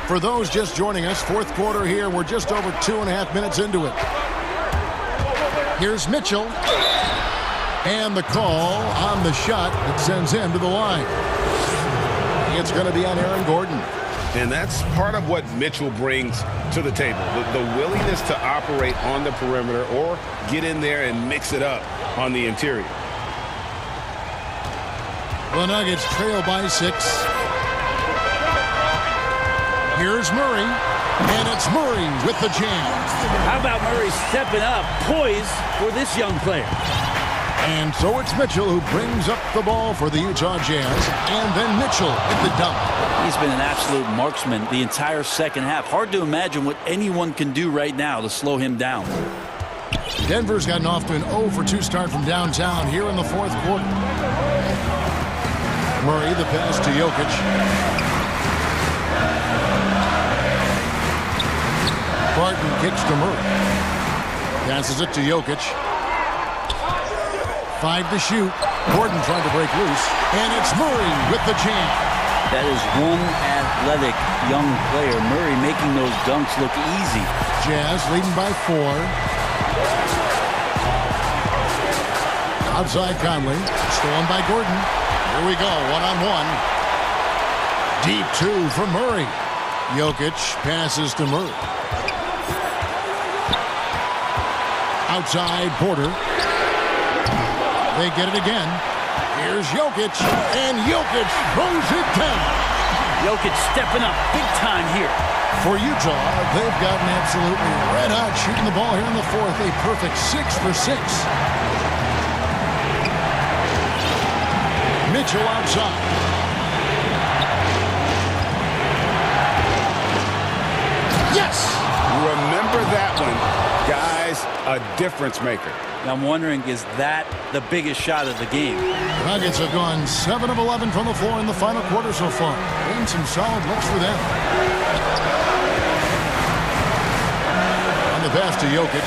For those just joining us, fourth quarter here. We're just over 2.5 minutes into it. Here's Mitchell. And the call on the shot that sends him to the line. It's going to be on Aaron Gordon.
And that's part of what Mitchell brings to the table. The willingness to operate on the perimeter or get in there and mix it up on the interior.
The Nuggets trail by 6. Here's Murray, and it's Murray with the jam.
How about Murray stepping up, poised for this young player?
And so it's Mitchell who brings up the ball for the Utah Jazz, and then Mitchell at the dunk.
He's been an absolute marksman the entire second half. Hard to imagine what anyone can do right now to slow him down.
Denver's gotten off to an 0-for-2 start from downtown here in the fourth quarter. Murray, the pass to Jokic. Barton Kicks to Murray. Passes it to Jokic. 5 to shoot. Gordon trying to break loose. And it's Murray with the jam.
That is one athletic young player. Murray making those dunks look easy.
Jazz leading by 4. Outside Conley. Stolen by Gordon. Here we go. One-on-one. Deep 2 for Murray. Jokic passes to Murray. Outside Porter. They get it again. Here's Jokic, and Jokic throws it down.
Jokic stepping up big time here.
For Utah, they've gotten absolutely red hot shooting the ball here in the fourth. A perfect 6 for 6. Mitchell outside. Yes!
Remember that one. Guys, a difference maker.
I'm wondering, is that the biggest shot of the game?
Nuggets have gone 7 of 11 from the floor in the final quarter so far. And some solid looks for them. On the pass to Jokic.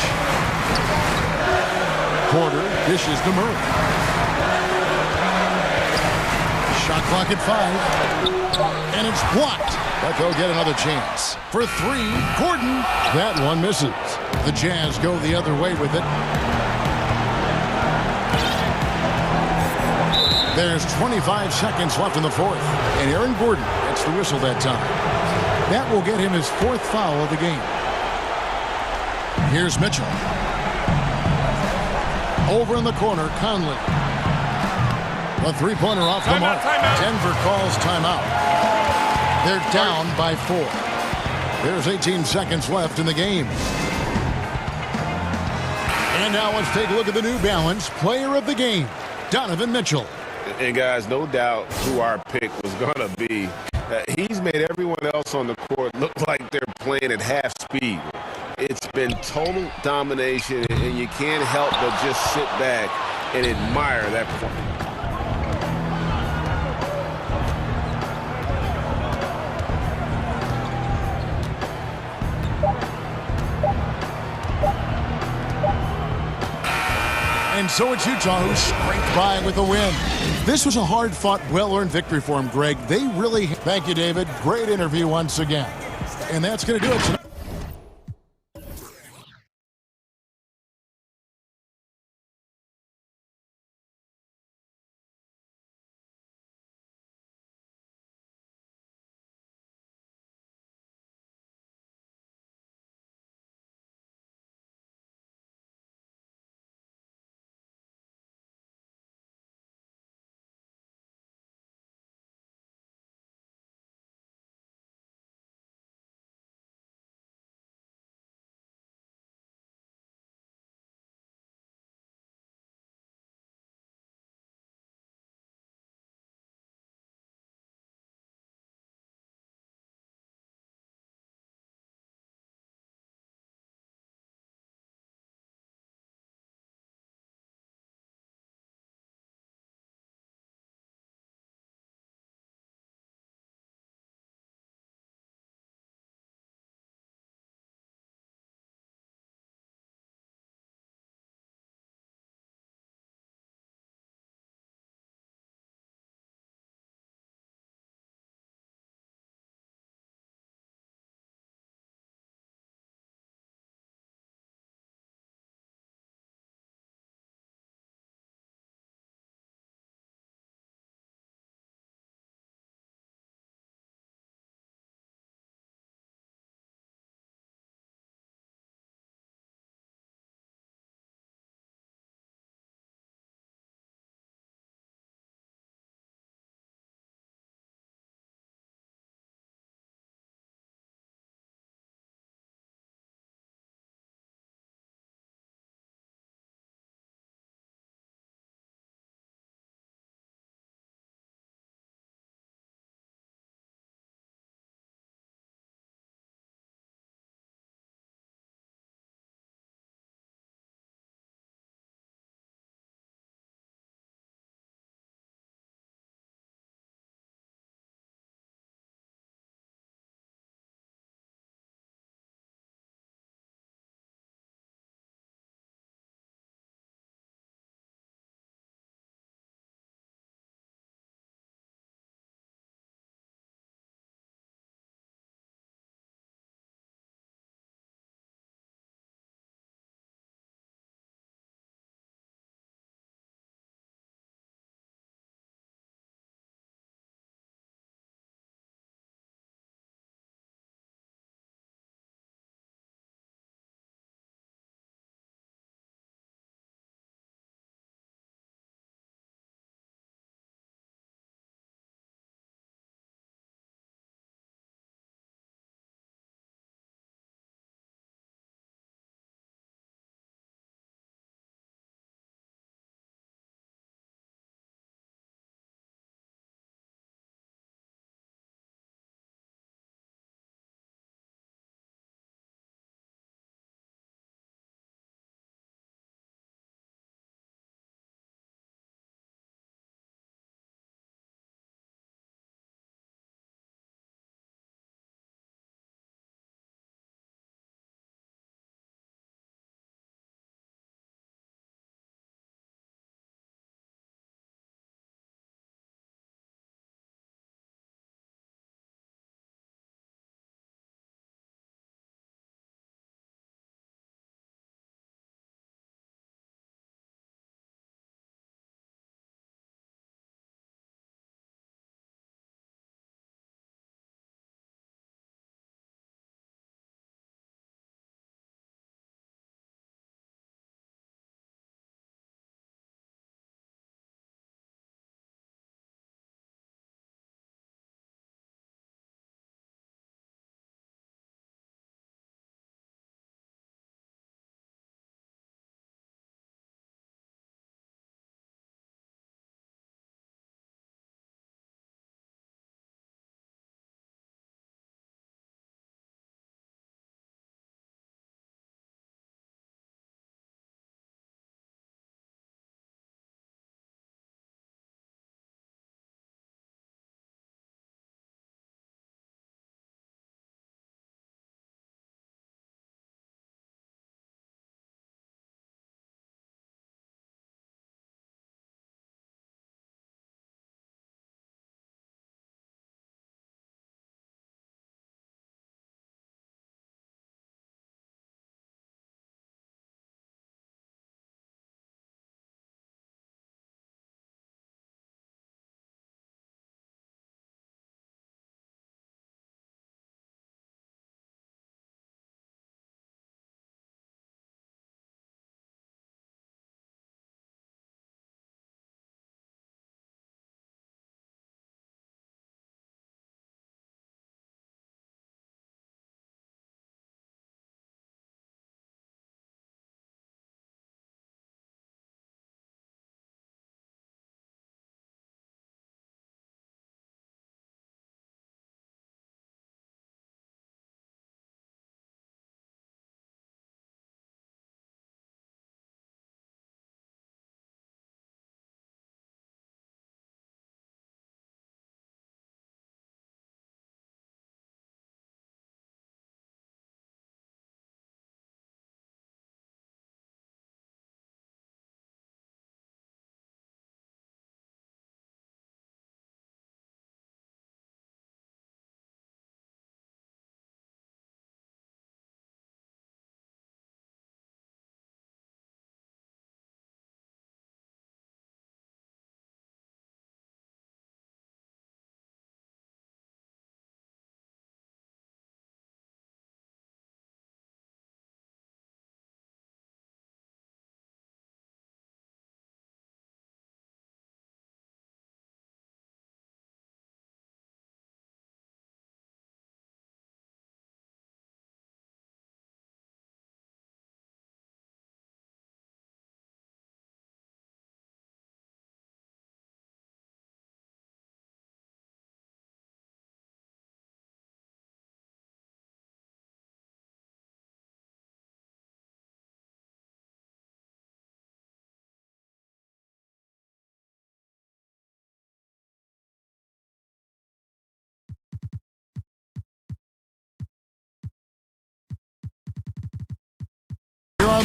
Porter dishes to Murray. Shot clock at 5. And it's blocked. But they'll get another chance. For 3, Gordon. That one misses. The Jazz go the other way with it. There's 25 seconds left in the fourth. And Aaron Gordon gets the whistle that time. That will get him his 4th foul of the game. Here's Mitchell. Over in the corner, Conley. A 3-pointer off the mark. Denver calls timeout. They're down by 4. There's 18 seconds left in the game. And now let's take a look at the New Balance player of the game, Donovan Mitchell.
And guys, no doubt who our pick was going to be. He's made everyone else on the court look like they're playing at half speed. It's been total domination, and you can't help but just sit back and admire that performance.
And so it's Utah who scraped by with a win. This was a hard-fought, well-earned victory for him, Greg. They really... Thank you, David. Great interview once again. And that's going to do it tonight.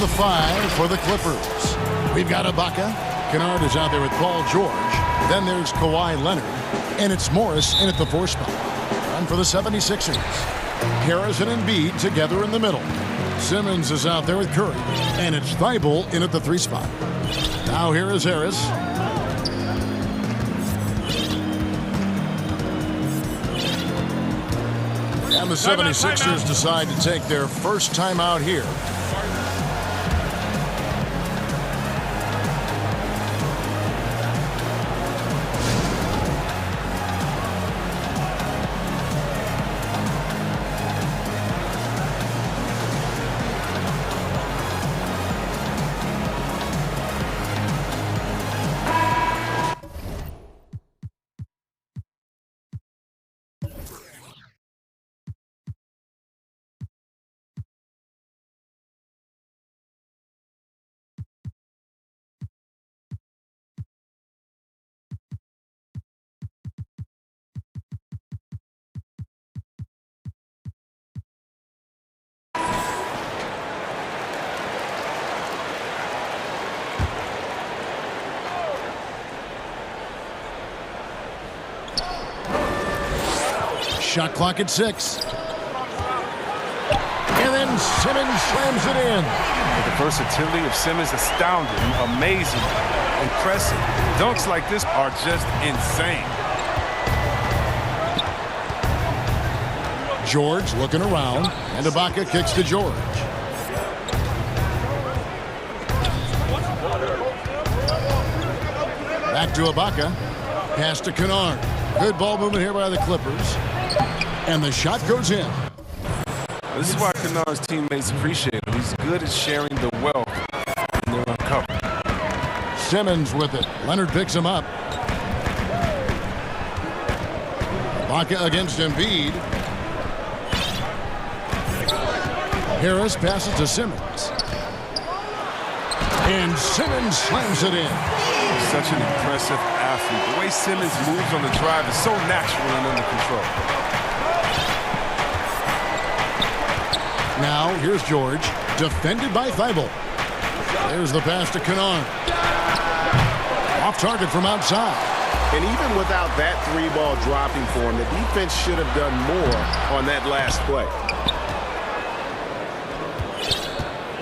the 5 for the Clippers. We've got Ibaka. Kennard is out there with Paul George. Then there's Kawhi Leonard. And it's Morris in at the 4 spot. And for the 76ers, Harris and Embiid together in the middle. Simmons is out there with Curry. And it's Thibault in at the 3 spot. Now here is Harris. And the 76ers decide to take their first time out here. Shot clock at 6. And then Simmons slams it in.
The versatility of Simmons astounding, amazing, impressive. Dunks like this are just insane.
George looking around, and Ibaka kicks to George. Back to Ibaka. Pass to Kennard. Good ball movement here by the Clippers. And the shot goes in.
This is why Kennard's teammates appreciate him. He's good at sharing the wealth when they're uncovered.
Simmons with it. Leonard picks him up. Ibaka against Embiid. Harris passes to Simmons. And Simmons slams it in.
Such an impressive athlete. The way Simmons moves on the drive is so natural and under control.
Now, here's George, defended by Thibault. There's the pass to Kennard. Off target from outside.
And even without that 3-ball dropping for him, the defense should have done more on that last play.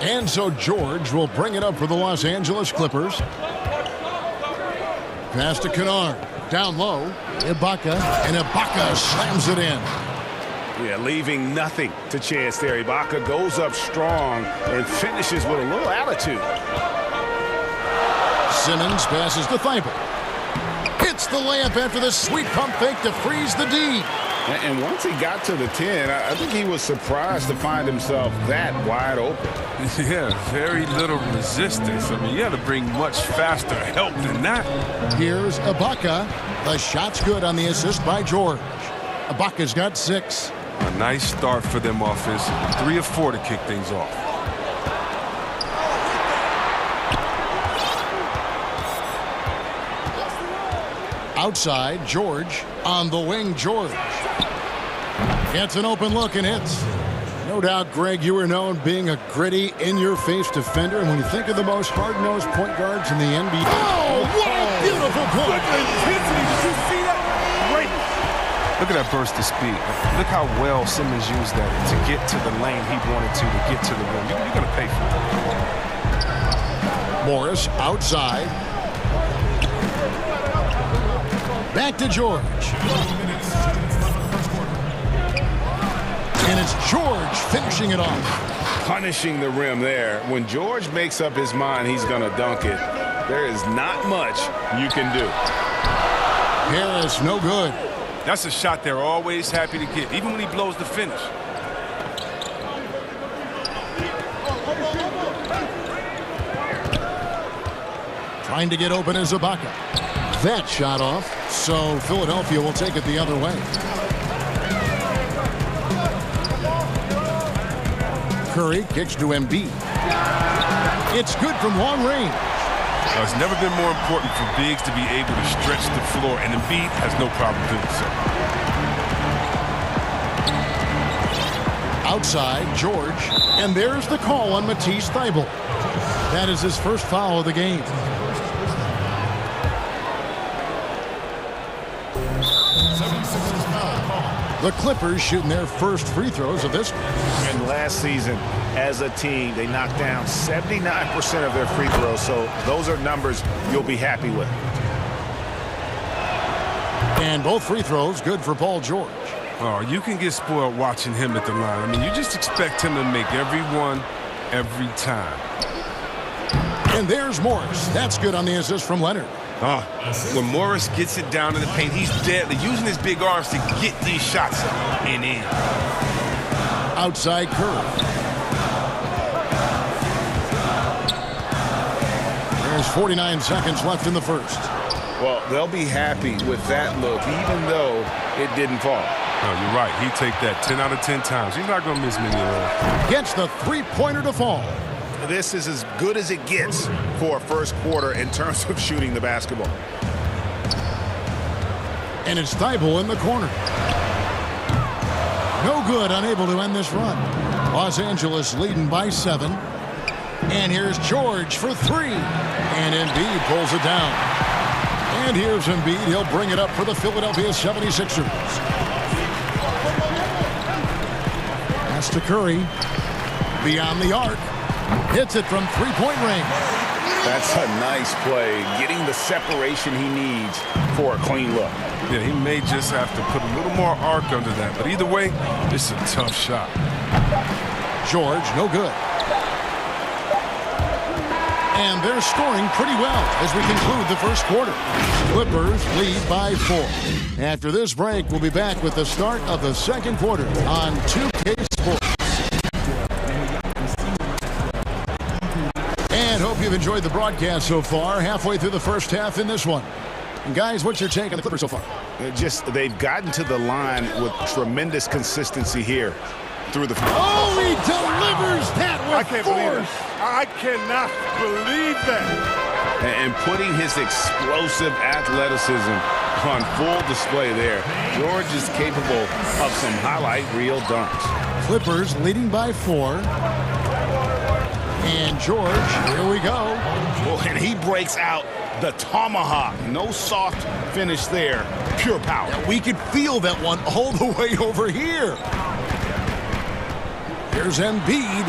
And so George will bring it up for the Los Angeles Clippers. Pass to Kennard. Down low, Ibaka, and Ibaka slams it in.
Yeah, leaving nothing to chance there. Ibaka goes up strong and finishes with a little attitude.
Simmons passes to Thibault. Hits the layup after the sweet pump fake to freeze the D.
And once he got to the 10, I think he was surprised to find himself that wide open.
Yeah, very little resistance. I mean, you had to bring much faster help than that.
Here's Ibaka. The shot's good on the assist by George. Ibaka's got 6.
A nice start for them offensively. 3 of 4 to kick things off.
Outside, George. On the wing, George. Gets an open look and hits. No doubt, Greg, you were known being a gritty, in-your-face defender. And when you think of the most hard-nosed point guards in the NBA... Oh, what a beautiful point!
Intensity, did you see that? Great. Look at that burst of speed. Look how well Simmons used that to get to the lane he wanted to get to the rim. You're going to pay for it.
Morris outside. Back to George. And it's George finishing it off.
Punishing the rim there. When George makes up his mind he's going to dunk it, there is not much you can do.
Harris, no good.
That's a shot they're always happy to get, even when he blows the finish.
Trying to get open is Ibaka. That shot off, so Philadelphia will take it the other way. Curry kicks to Embiid. It's good from long range.
It's never been more important for bigs to be able to stretch the floor, and Embiid has no problem doing so.
Outside, George, and there's the call on Matisse Thybulle. That is his first foul of the game. The Clippers shooting their first free throws of this one.
And last season, as a team, they knocked down 79% of their free throws, so those are numbers you'll be happy with.
And both free throws good for Paul George.
Oh, you can get spoiled watching him at the line. I mean, you just expect him to make every one, every time.
And there's Morris. That's good on the assist from Leonard.
When Morris gets it down in the paint, he's deadly, using his big arms to get these shots and in.
Outside Curry. There's 49 seconds left in the first.
Well, they'll be happy with that look, even though it didn't fall.
No, you're right. He'd take that 10 out of 10 times. He's not going to miss many of those.
Gets the three-pointer to fall.
This is as good as it gets for a first quarter in terms of shooting the basketball.
And it's Thibault in the corner. No good, unable to end this run. Los Angeles leading by 7. And here's George for 3. And Embiid pulls it down. And here's Embiid. He'll bring it up for the Philadelphia 76ers. Pass to Curry. Beyond the arc. Hits it from three-point range.
That's a nice play. Getting the separation he needs for a clean look.
Yeah, he may just have to put a little more arc under that. But either way, it's a tough shot.
George, no good. And they're scoring pretty well as we conclude the first quarter. Clippers lead by 4. After this break, we'll be back with the start of the second quarter on 2K Sports. And hope you've enjoyed the broadcast so far. Halfway through the first half in this one. And guys, what's your take on the Clippers so far?
They've gotten to the line with tremendous consistency here through the.
Oh, he delivers that with force.
I cannot believe that.
And putting his explosive athleticism on full display there. George is capable of some highlight reel dunks.
Clippers leading by 4. And George, here we go.
Oh, and he breaks out the tomahawk. No soft finish there. Pure power.
Yeah, we could feel that one all the way over here. Here's Embiid.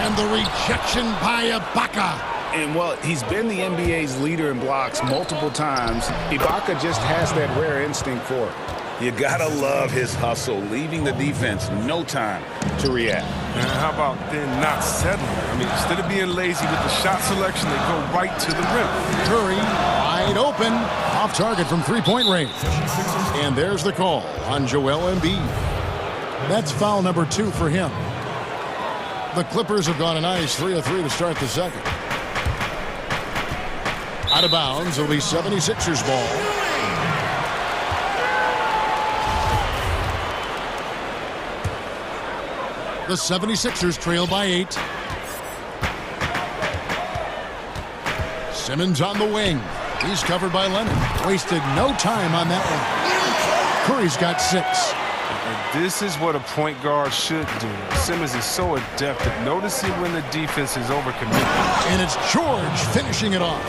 And the rejection by Ibaka.
And, well, he's been the NBA's leader in blocks multiple times. Ibaka just has that rare instinct for it. You gotta love his hustle, leaving the defense no time to react.
And how about then not settling? I mean, instead of being lazy with the shot selection, they go right to the rim.
Curry, wide open, off target from three-point range. And there's the call on Joel Embiid. That's foul number 2 for him. The Clippers have gone a nice 3 of 3 to start the second. Out of bounds, it'll be 76ers ball. The 76ers trail by 8. Simmons on the wing. He's covered by Leonard. Wasted no time on that one. Curry's got 6.
This is what a point guard should do. Simmons is so adept at noticing when the defense is overcommitted.
And it's George finishing it off.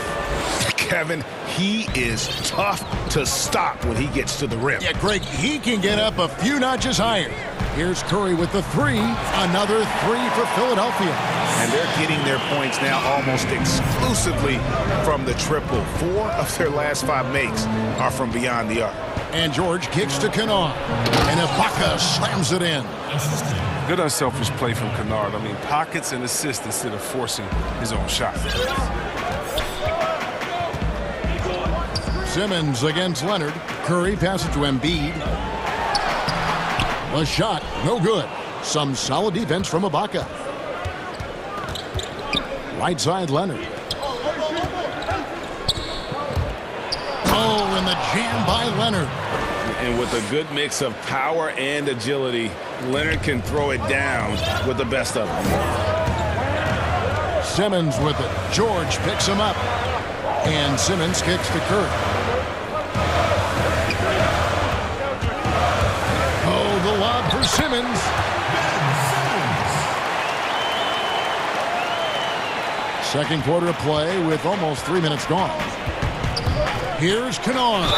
Kevin, he is tough to stop when he gets to the rim.
Yeah, Greg, he can get up a few notches higher. Here's Curry with the 3. Another 3 for Philadelphia.
And they're getting their points now almost exclusively from the triple. 4 of their last 5 makes are from beyond the arc.
And George kicks to Kennard. And Ibaka slams it in.
Good unselfish play from Kennard. I mean, pockets and assists instead of forcing his own shot.
Simmons against Leonard. Curry passes to Embiid. A shot, no good. Some solid defense from Ibaka. Right side, Leonard. Oh, and the jam by Leonard.
And with a good mix of power and agility, Leonard can throw it down with the best of them.
Simmons with it. George picks him up. And Simmons kicks to Curry. Oh, the lob for Simmons. Second quarter of play with almost 3 minutes gone. Here's Kennard.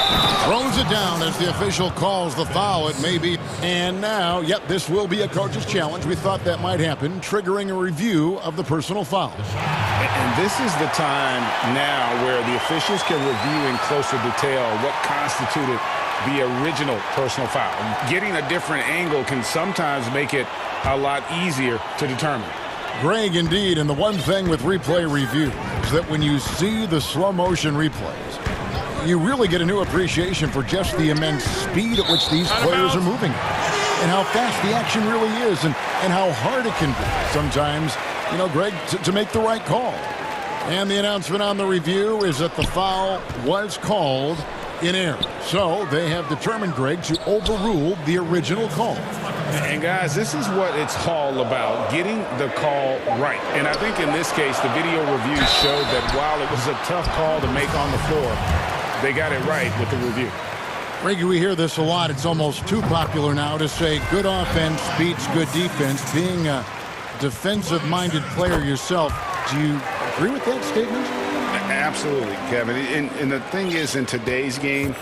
Throws it down as the official calls the foul. It may be. And now, yep, this will be a coach's challenge. We thought that might happen, triggering a review of the personal foul.
And this is the time now where the officials can review in closer detail what constituted the original personal foul. Getting a different angle can sometimes make it a lot easier to determine.
Greg, indeed, and the one thing with replay review is that when you see the slow motion replays, you really get a new appreciation for just the immense speed at which these players are moving and how fast the action really is and how hard it can be sometimes, you know, Greg, to make the right call. And the announcement on the review is that the foul was called in error. So they have determined, Greg, to overrule the original call.
And guys, this is what it's all about, getting the call right. And I think in this case, the video review showed that while it was a tough call to make on the floor, they got it right with the review.
Reggie, we hear this a lot. It's almost too popular now to say good offense beats good defense. Being a defensive-minded player yourself, do you agree with that statement?
Absolutely, Kevin. And the thing is, in today's game,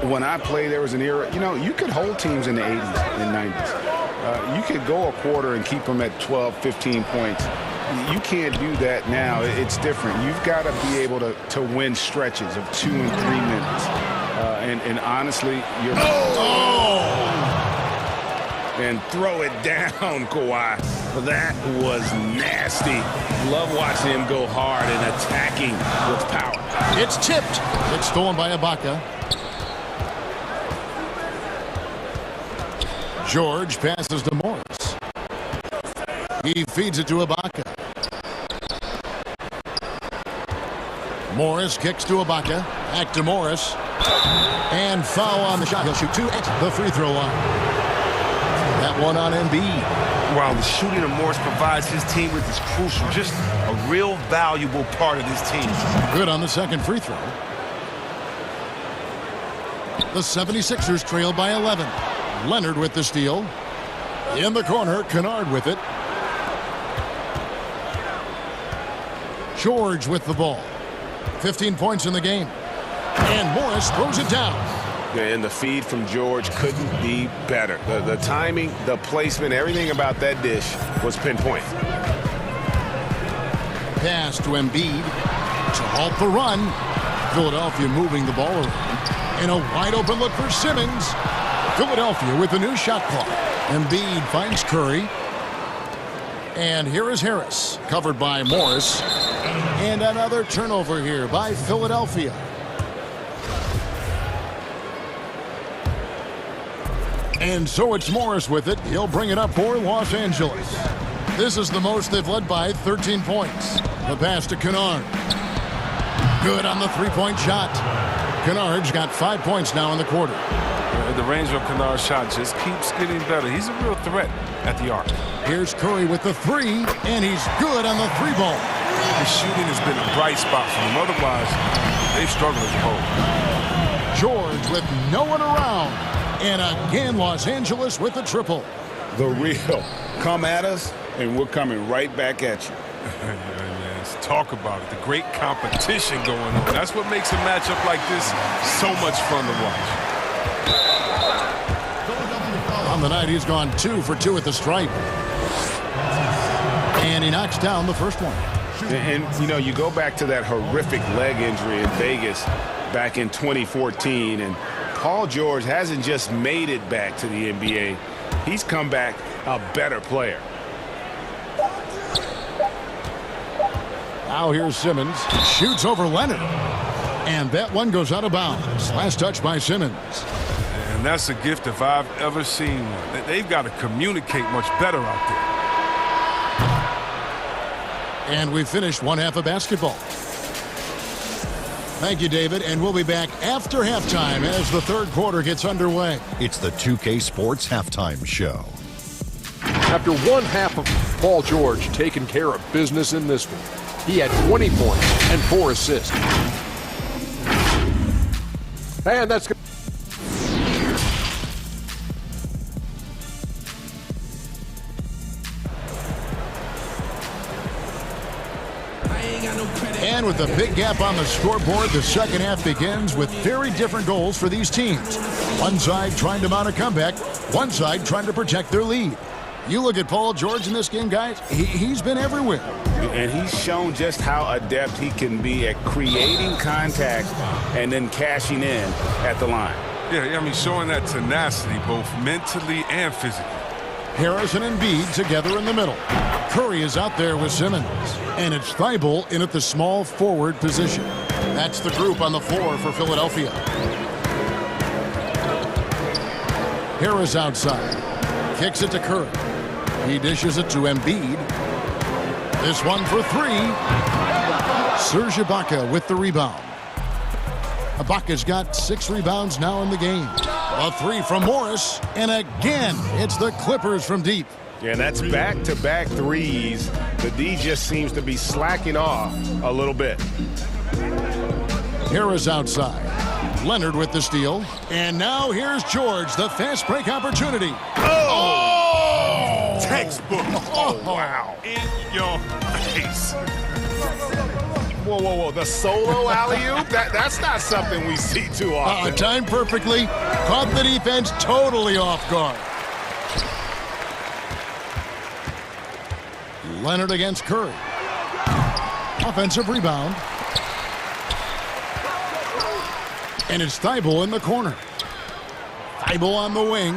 when I played, there was an era, you know, you could hold teams in the 80s and 90s. You could go a quarter and keep them at 12, 15 points. You can't do that now. It's different. You've got to be able to win stretches of 2 and 3 minutes. And honestly, you're... And throw it down, Kawhi. That was nasty. Love watching him go hard and attacking with power.
It's tipped. It's stolen by Ibaka. George passes to Morris. He feeds it to Ibaka. Morris kicks to Ibaka. Back to Morris. And foul on the shot. He'll shoot 2 at the free throw line. That one on Embiid.
Wow, the shooting of Morris provides his team with this crucial, just a real valuable part of this team.
Good on the second free throw. The 76ers trail by 11. Leonard with the steal. In the corner, Kennard with it. George with the ball. 15 points in the game. And Morris throws it down.
And the feed from George couldn't be better. The timing, the placement, everything about that dish was pinpoint.
Pass to Embiid to halt the run. Philadelphia moving the ball around. And a wide open look for Simmons. Philadelphia with a new shot clock. Embiid finds Curry. And here is Harris, covered by Morris. And another turnover here by Philadelphia. And so it's Morris with it. He'll bring it up for Los Angeles. This is the most they've led by 13 points. The pass to Kennard. Good on the three-point shot. Kennard's got 5 points now in the quarter.
The range of Kennard's shot just keeps getting better. He's a real threat at the arc.
Here's Curry with the three, and he's good on the three ball.
His shooting has been a bright spot for him. Otherwise, they've struggled as a whole.
George with no one around. And again, Los Angeles with a triple.
The real. Come at us, and we're coming right back at you.
Yes, talk about it. The great competition going on. That's what makes a matchup like this so much fun to watch.
On the night, he's gone 2 for 2 at the stripe. And he knocks down the first one.
And you know, you go back to that horrific leg injury in Vegas back in 2014, and Paul George hasn't just made it back to the NBA. He's come back a better player.
Now here's Simmons. Shoots over Leonard. And that one goes out of bounds. Last touch by Simmons.
And that's a gift if I've ever seen one. They've got to communicate much better out there.
And we finished one half of basketball. Thank you, David, and we'll be back after halftime as the third quarter gets underway.
It's the 2K Sports Halftime Show.
After one half of Paul George taking care of business in this one, he had 20 points and 4 assists. And that's good.
I ain't got
And with a big gap on the scoreboard, the second half begins with very different goals for these teams. One side trying to mount a comeback, one side trying to protect their lead. You look at Paul George in this game, guys, he's been everywhere.
And he's shown just how adept he can be at creating contact and then cashing in at the line.
Yeah, I mean, showing that tenacity both mentally and physically.
Harris and Embiid together in the middle. Curry is out there with Simmons. And it's Thibault in at the small forward position. That's the group on the floor for Philadelphia. Harris outside. Kicks it to Curry. He dishes it to Embiid. This one for three. Serge Ibaka with the rebound. Ibaka's got 6 rebounds now in the game. A three from Morris. And again, it's the Clippers from deep.
Yeah, that's back-to-back threes. The D just seems to be slacking off a little bit.
Harris outside. Leonard with the steal. And now here's George, the fast break opportunity.
Oh! Textbook. Oh, wow. In your face.
Whoa, whoa, whoa. The solo alley-oop? That's not something we see too often.
Timed perfectly. Caught the defense totally off guard. Leonard against Curry. Offensive rebound. And it's Thibault in the corner. Thibault on the wing.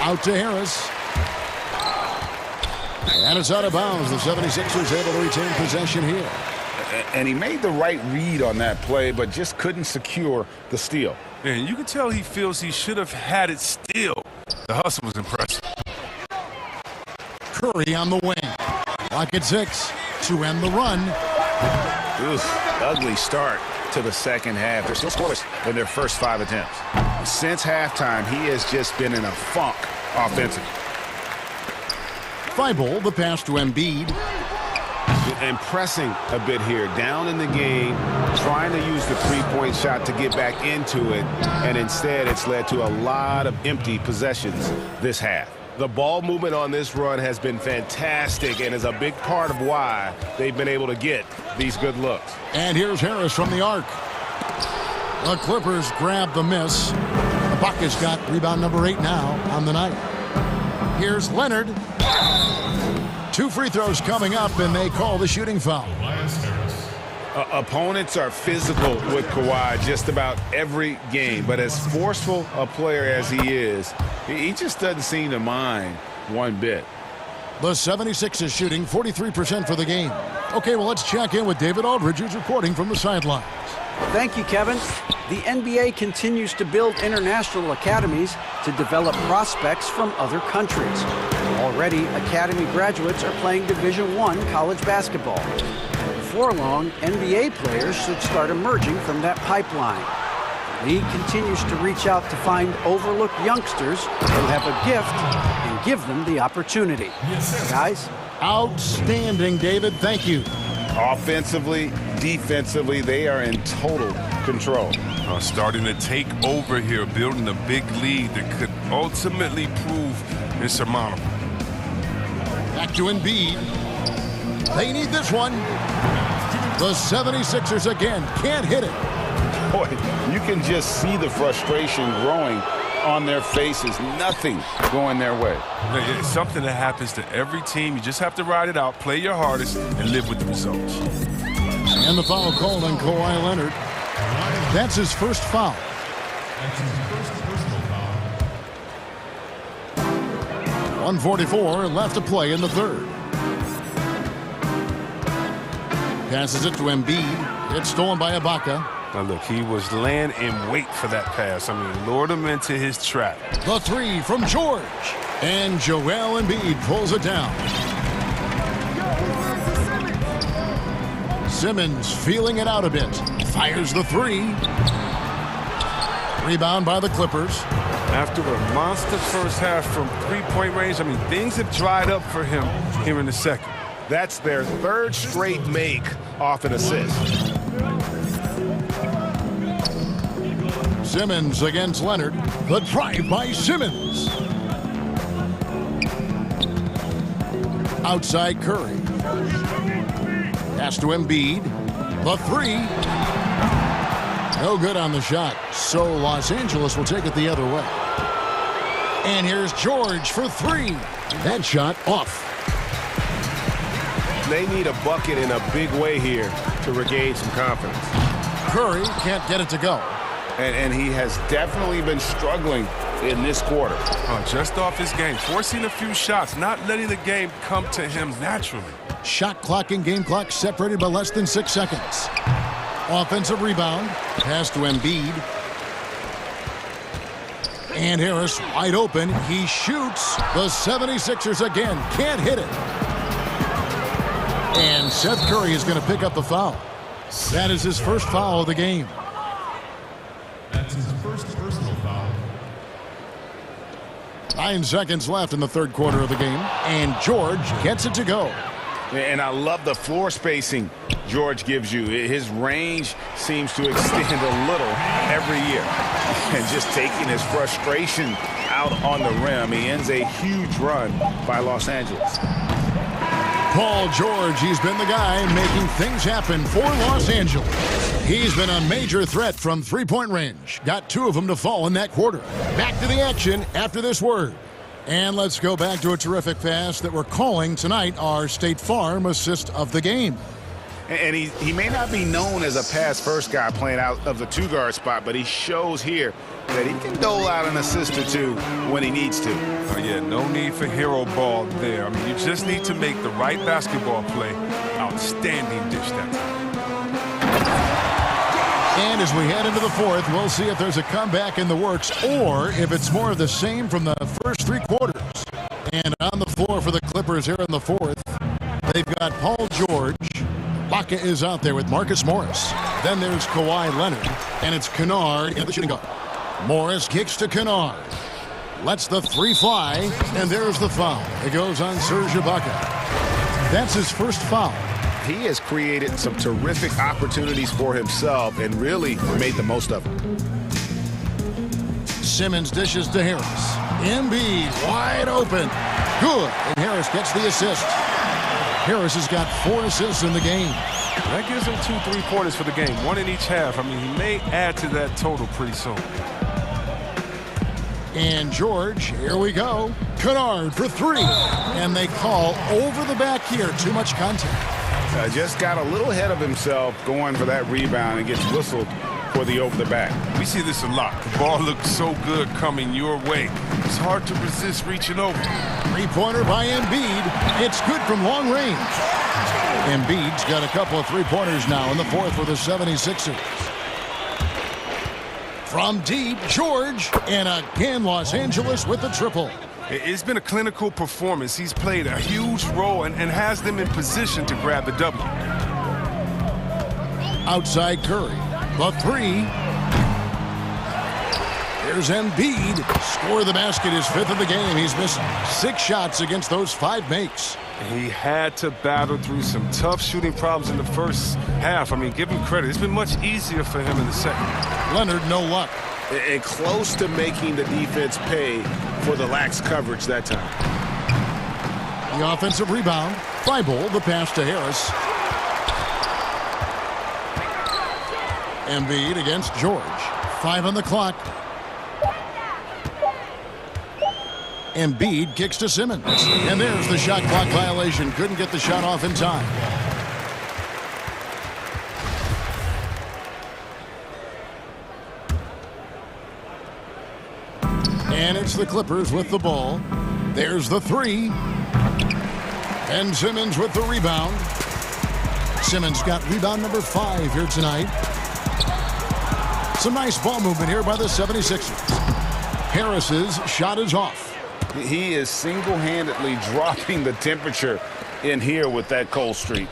Out to Harris. And it's out of bounds. The 76ers able to retain possession here.
And he made the right read on that play, but just couldn't secure the steal.
Man, you can tell he feels he should have had it still. The hustle was impressive.
Curry on the wing. Clock at 6 to end the run.
Oof, ugly start to the second half. They're still scoreless in their first 5 attempts. Since halftime, he has just been in a funk offensively.
Thibault, the pass to Embiid.
And pressing a bit here, down in the game, trying to use the three-point shot to get back into it, and instead it's led to a lot of empty possessions this half. The ball movement on this run has been fantastic and is a big part of why they've been able to get these good looks.
And here's Harris from the arc. The Clippers grab the miss. Ibaka's got rebound number 8 now on the night. Here's Leonard. 2 free throws coming up, and they call the shooting foul.
Opponents are physical with Kawhi just about every game, but as forceful a player as he is, he just doesn't seem to mind one bit.
The 76ers shooting 43% for the game. Okay, well, let's check in with David Aldridge, who's reporting from the sidelines.
Thank you, Kevin. The NBA continues to build international academies to develop prospects from other countries. Already, academy graduates are playing Division I college basketball. Before long, NBA players should start emerging from that pipeline. The league continues to reach out to find overlooked youngsters who have a gift and give them the opportunity. Guys?
Outstanding, David. Thank you.
Offensively, defensively, they are in total control.
Starting to take over here, building a big lead that could ultimately prove insurmountable.
Back to Embiid. They need this one. The 76ers again can't hit it.
Boy, you can just see the frustration growing on their faces. Nothing going their way.
It's something that happens to every team. You just have to ride it out, play your hardest, and live with the results.
And the foul called on Kawhi Leonard. That's his first foul.
That's his first personal foul.
1:44 left to play in the third. Passes it to Embiid. It's stolen by Ibaka.
Now look, he was laying in wait for that pass. I mean, lured him into his trap.
The 3 from George. And Joel Embiid pulls it down. Simmons feeling it out a bit. Fires the 3. Rebound by the Clippers.
After a monster first half from three-point range, I mean, things have dried up for him here in the second.
That's their 3rd straight make off an assist.
Simmons against Leonard. The drive by Simmons. Outside Curry. Pass to Embiid. The three. No good on the shot. So Los Angeles will take it the other way. And here's George for three. That shot off.
They need a bucket in a big way here to regain some confidence.
Curry can't get it to go.
And he has definitely been struggling in this quarter.
Just off his game, forcing a few shots, not letting the game come to him naturally.
Shot clock and game clock separated by less than 6 seconds. Offensive rebound. Pass to Embiid. And Harris wide open. He shoots. The 76ers again can't hit it. And Seth Curry is going to pick up the foul. That is his first foul of the game.
That's his first personal foul.
9 seconds left in the third quarter of the game. And George gets it to go.
And I love the floor spacing George gives you. His range seems to extend a little every year. And just taking his frustration out on the rim, he ends a huge run by Los Angeles.
Paul George, he's been the guy making things happen for Los Angeles. He's been a major threat from three-point range. Got 2 of them to fall in that quarter. Back to the action after this word. And let's go back to a terrific pass that we're calling tonight our State Farm assist of the game.
And he may not be known as a pass-first guy playing out of the two-guard spot, but he shows here that he can dole out an assist or two when he needs to.
Oh, yeah, no need for hero ball there. I mean, you just need to make the right basketball play. Outstanding dish that time.
And as we head into the fourth, we'll see if there's a comeback in the works or if it's more of the same from the first 3 quarters. And on the floor for the Clippers here in the fourth, they've got Paul George. Baca is out there with Marcus Morris. Then there's Kawhi Leonard, and it's Kennard in the shooting guard. Morris kicks to Kennard. Lets the three fly, and there's the foul. It goes on Serge Ibaka. That's his first foul.
He has created some terrific opportunities for himself and really made the most of them.
Simmons dishes to Harris. Embiid wide open. Good, and Harris gets the assist. Harris has got 4 assists in the game.
That gives him 2 3-pointers for the game, 1 in each half. I mean, he may add to that total pretty soon.
And George, here we go. Kennard for 3. And they call over the back here. Too much contact.
Just got a little ahead of himself going for that rebound and gets whistled for the over the back.
We see this a lot. The ball looks so good coming your way. It's hard to resist reaching over.
3-pointer by Embiid. It's good from long range. Embiid's got a couple of 3-pointers now in the fourth for the 76ers. From deep, George, and again Los Angeles with the triple.
It's been a clinical performance. He's played a huge role and has them in position to grab the W.
Outside Curry, the 3. Here's Embiid. Score the basket, his 5th of the game. He's missed 6 shots against those 5 makes.
He had to battle through some tough shooting problems in the first half. I mean, give him credit. It's been much easier for him in the second.
Leonard, no luck.
And close to making the defense pay for the lax coverage that time.
The offensive rebound. Thibault, the pass to Harris. Embiid against George. 5 on the clock. Embiid kicks to Simmons. And there's the shot clock violation. Couldn't get the shot off in time. And it's the Clippers with the ball. There's the 3. And Simmons with the rebound. Simmons got rebound number 5 here tonight. Some nice ball movement here by the 76ers. Harris's shot is off.
He is single-handedly dropping the temperature in here with that cold streak.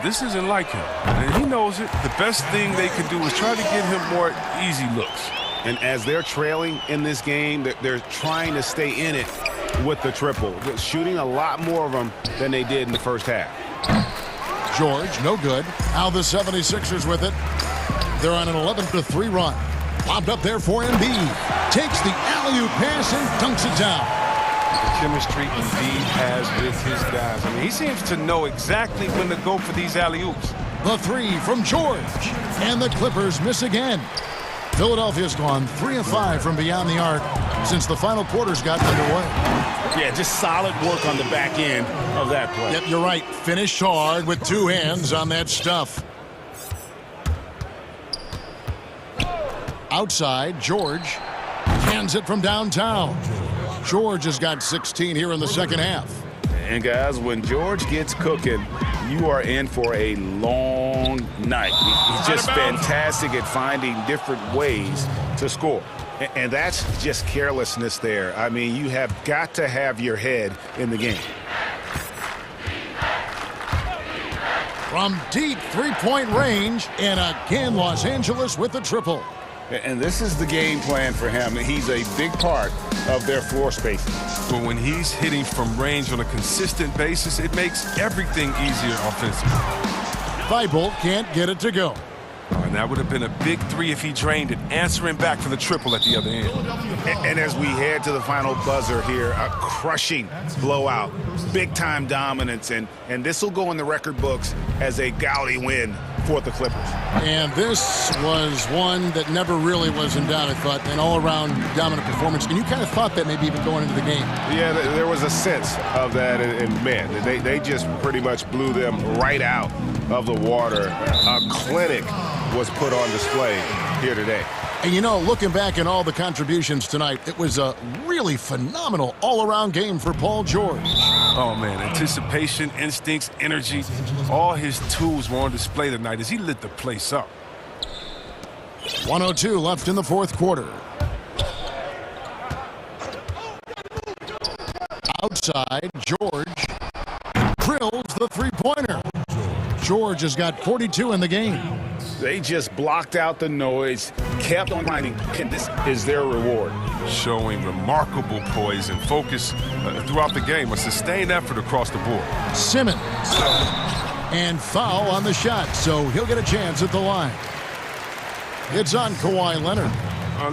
This isn't like him, and he knows it. The best thing they can do is try to get him more easy looks.
And as they're trailing in this game, they're trying to stay in it with the triple. They're shooting a lot more of them than they did in the first half.
George, no good. Now the 76ers with it. They're on an 11-3 run. Lobbed up there for Embiid. Takes the alley-oop pass and dunks it down.
the chemistry Embiid has with his guys. I mean, he seems to know exactly when to go for these alley-oops.
The three from George, and the Clippers miss again. Philadelphia's gone 3 of 5 from beyond the arc since the final quarters got underway.
Yeah, just solid work on the back end of that play.
Yep, you're right. Finished hard with 2 hands on that stuff. Outside, George hands it from downtown. George has got 16 here in the second half.
And guys, when George gets cooking, you are in for a long night. He's just fantastic at finding different ways to score. And that's just carelessness there. I mean, you have got to have your head in the game.
From deep three-point range, and again, Los Angeles with the triple.
And this is the game plan for him. He's a big part of their floor spacing.
But when he's hitting from range on a consistent basis, it makes everything easier offensively.
Thibault can't get it to go.
And that would have been a big three if he drained it, answering back for the triple at the other end.
And as we head to the final buzzer here, a crushing blowout, big-time dominance, and this will go in the record books as a gaudy win for the Clippers.
And this was one that never really was in doubt, I thought, an all-around dominant performance. And you kind of thought that maybe even going into the game.
Yeah, there was a sense of that, and man, they just pretty much blew them right out of the water. A clinic was put on display here today.
And you know, looking back at all the contributions tonight, it was a really phenomenal all-around game for Paul George.
Oh, man, anticipation, instincts, energy, all his tools were on display tonight as he lit the place up.
1:02 left in the fourth quarter. Outside, George drills the three-pointer. George has got 42 in the game.
They just blocked out the noise, kept on grinding, and this is their reward.
Showing remarkable poise and focus throughout the game, a sustained effort across the board.
Simmons, and foul on the shot, so he'll get a chance at the line. It's on Kawhi Leonard.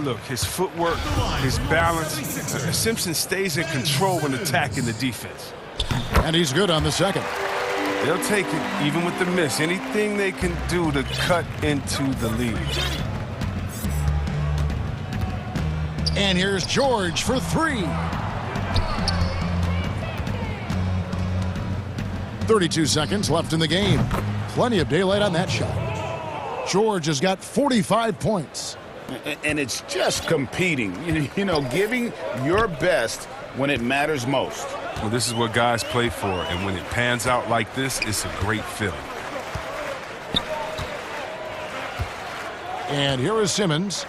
Look, his footwork, his balance. Simpson stays in control when attacking the defense.
And he's good on the second.
They'll take it, even with the miss. Anything they can do to cut into the lead.
And here's George for three. 32 seconds left in the game. Plenty of daylight on that shot. George has got 45 points.
And it's just competing, you know, giving your best when it matters most.
Well, this is what guys play for, and when it pans out like this, it's a great feeling.
And here is Simmons.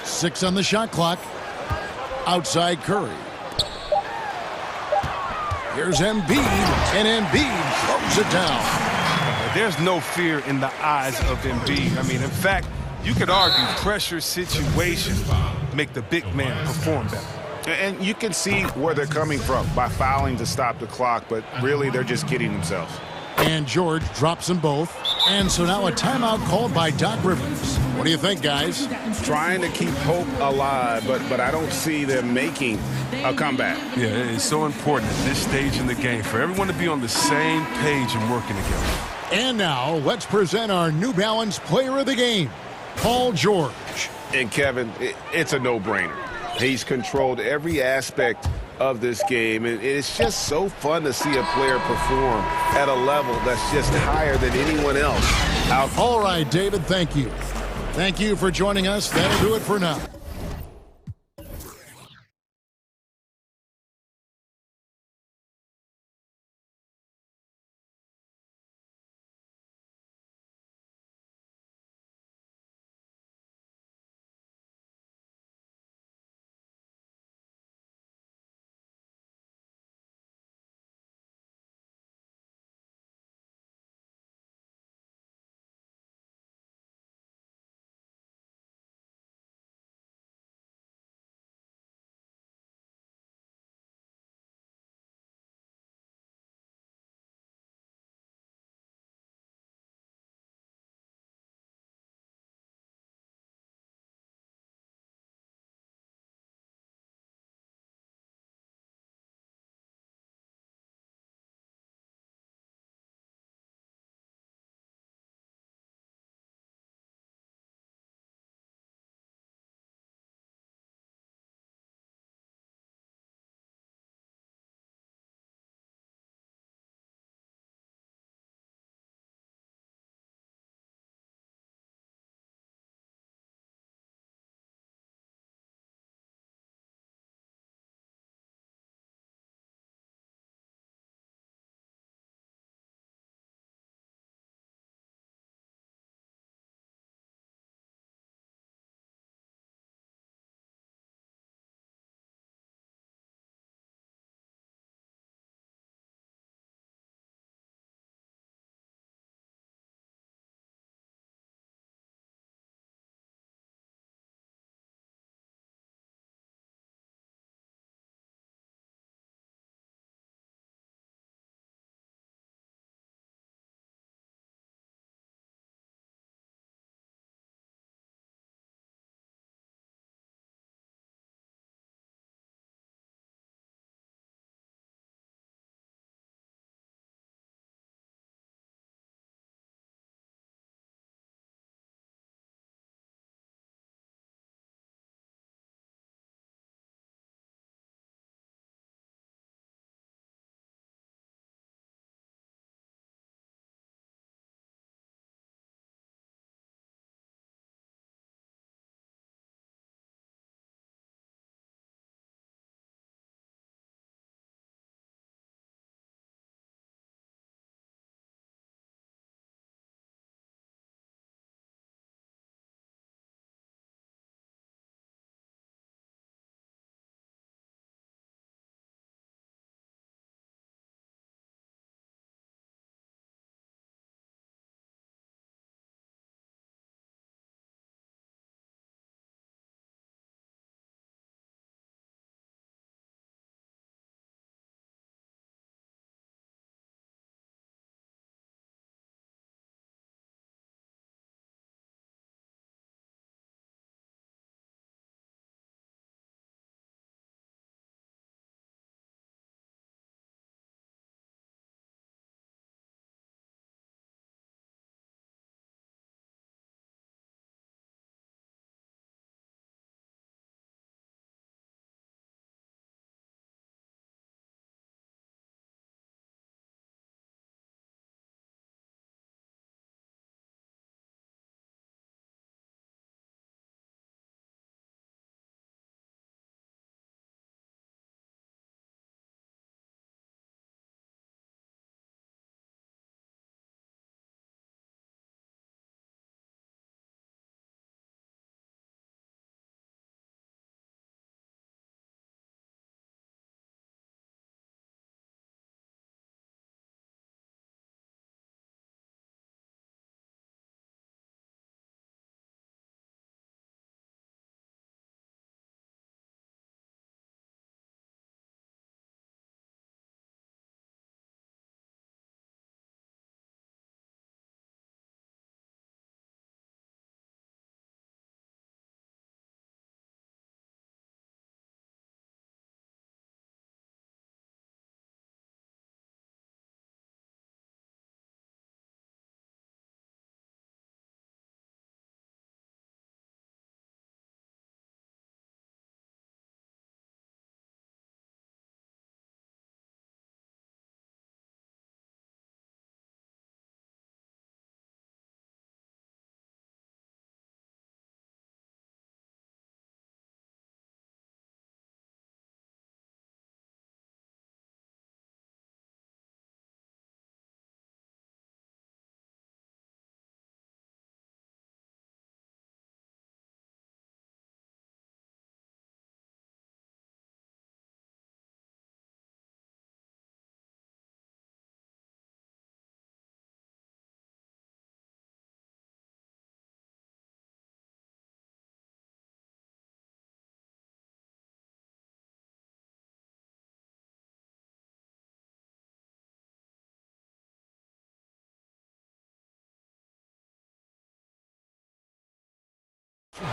6 on the shot clock. Outside Curry. Here's Embiid, and Embiid throws it down.
There's no fear in the eyes of Embiid. I mean, in fact, you could argue pressure situation make the big man perform better.
And you can see where they're coming from by fouling to stop the clock, but really they're just kidding themselves.
And George drops them both. And so now a timeout called by Doc Rivers. What do you think, guys?
Trying to keep hope alive, but I don't see them making a comeback.
Yeah, it's so important at this stage in the game for everyone to be on the same page and working together.
And now let's present our New Balance player of the game, Paul George.
And Kevin, it's a no-brainer. He's controlled every aspect of this game, and it's just so fun to see a player perform at a level that's just higher than anyone else out.
All right, David, thank you. Thank you for joining us. That'll do it for now.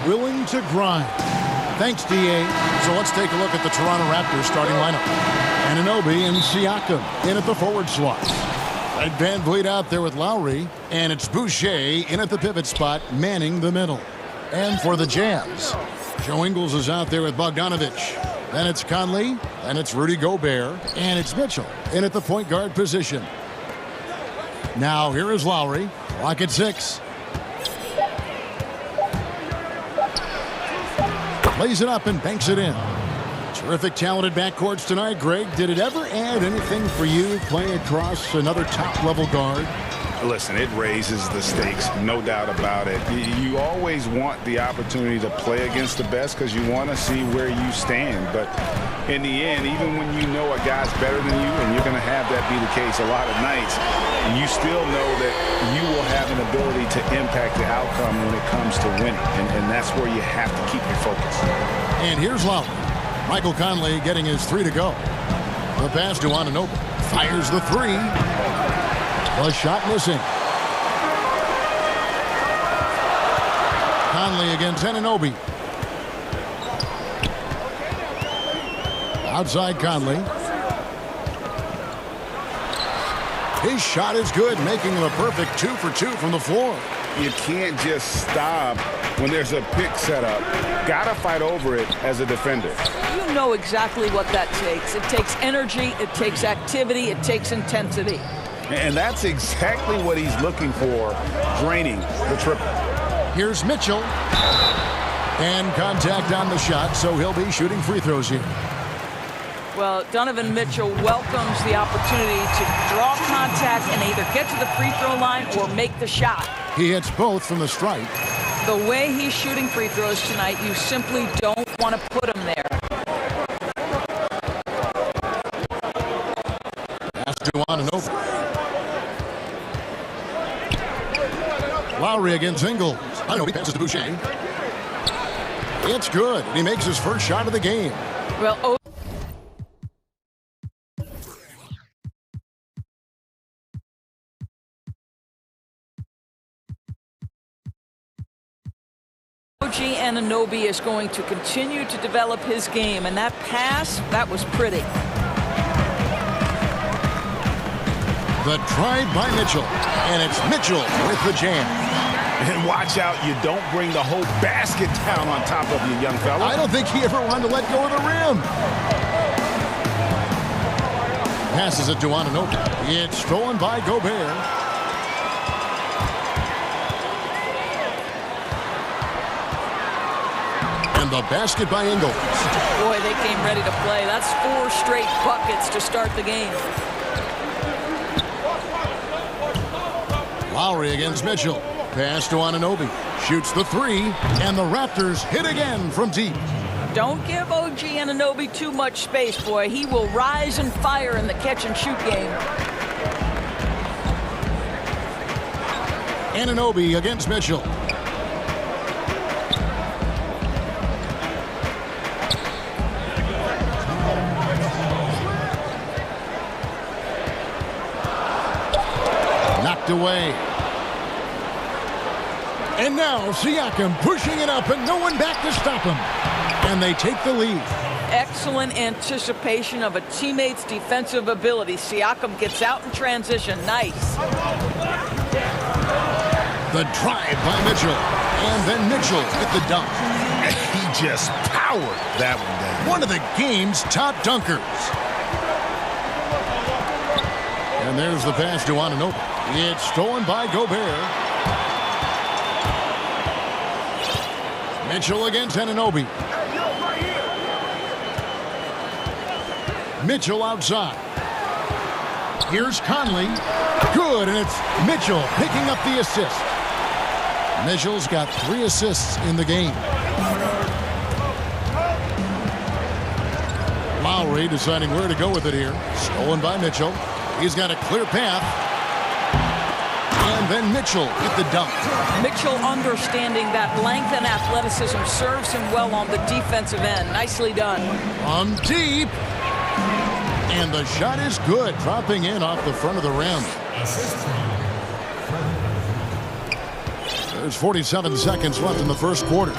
Willing to grind. Thanks, DA. So let's take a look at the Toronto Raptors starting lineup. Anunoby and Siakam in at the forward slots. Ed Van Vliet out there with Lowry, and it's Boucher in at the pivot spot, manning the middle. And for the Jazz, Joe Ingles is out there with Bogdanovich. Then it's Conley, and it's Rudy Gobert, and it's Mitchell in at the point guard position. Now here is Lowry, clock at 6. Lays it up and banks it in. Terrific, talented backcourts tonight. Greg, did it ever add anything for you playing across another top-level guard?
Listen, it raises the stakes, no doubt about it. You always want the opportunity to play against the best because you want to see where you stand. But in the end, even when you know a guy's better than you, and you're going to have that be the case a lot of nights, you still know that you will have an ability to impact the outcome when it comes to winning. And that's where you have to keep your focus.
And here's Lowry. Michael Conley getting his 3 to go. The pass to Anunoby. Fires the 3. The shot missing. Conley against Anunoby. Outside Conley. His shot is good, making him a perfect 2 for 2 from the floor.
You can't just stop when there's a pick set up. Gotta fight over it as a defender.
You know exactly what that takes. It takes energy, it takes activity, it takes intensity.
And that's exactly what he's looking for, draining the triple.
Here's Mitchell. And contact on the shot, so he'll be shooting free throws here.
Well, Donovan Mitchell welcomes the opportunity to draw contact and either get to the free throw line or make the shot.
He hits both from the stripe.
The way he's shooting free throws tonight, you simply don't want to put him there.
Pass to Anunoby. Lowry against Ingles. Anunoby passes to Boucher. It's good. He makes his first shot of the game.
Well, OG Anunoby is going to continue to develop his game, and that pass, that was pretty.
The drive by Mitchell, and it's Mitchell with the jam.
And watch out, you don't bring the whole basket down on top of you, young fella.
I don't think he ever wanted to let go of the rim. Passes it to Anunoby. It's stolen by Gobert. And the basket by Ingles.
Boy, they came ready to play. That's 4 straight buckets to start the game.
Lowry against Mitchell. Pass to Anunoby. Shoots the 3, and the Raptors hit again from deep.
Don't give OG Anunoby too much space, boy. He will rise and fire in the catch-and-shoot game.
Anunoby against Mitchell. Knocked away. And now Siakam pushing it up and no one back to stop him. And they take the lead.
Excellent anticipation of a teammate's defensive ability. Siakam gets out in transition. Nice.
The drive by Mitchell. And then Mitchell with the dunk.
He just powered that one down.
One of the game's top dunkers. And there's the pass to Anunoby. It's stolen by Gobert. Mitchell against Anunoby. Mitchell outside. Here's Conley. Good, and it's Mitchell picking up the assist. Mitchell's got 3 assists in the game. Lowry deciding where to go with it here. Stolen by Mitchell. He's got a clear path. And then Mitchell with the dunk.
Mitchell understanding that length and athleticism serves him well on the defensive end. Nicely done.
From deep. And the shot is good, dropping in off the front of the rim. There's 47 seconds left in the first quarter.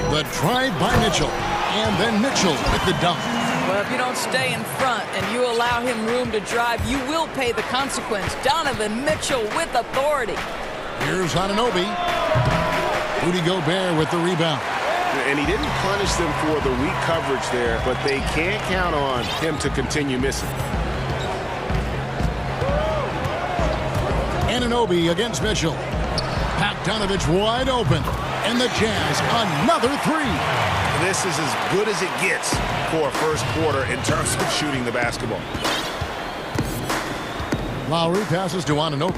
The drive by Mitchell, and then Mitchell with the dunk.
Well, if you don't stay in front and you allow him room to drive, you will pay the consequence. Donovan Mitchell with authority.
Here's Anunoby. Rudy Gobert with the rebound.
And he didn't punish them for the weak coverage there, but they can't count on him to continue missing.
Anunoby against Mitchell. Bogdanovich wide open. And the Jazz, another three.
This is as good as it gets for a first quarter in terms of shooting the basketball.
Lowry passes to Anunoby.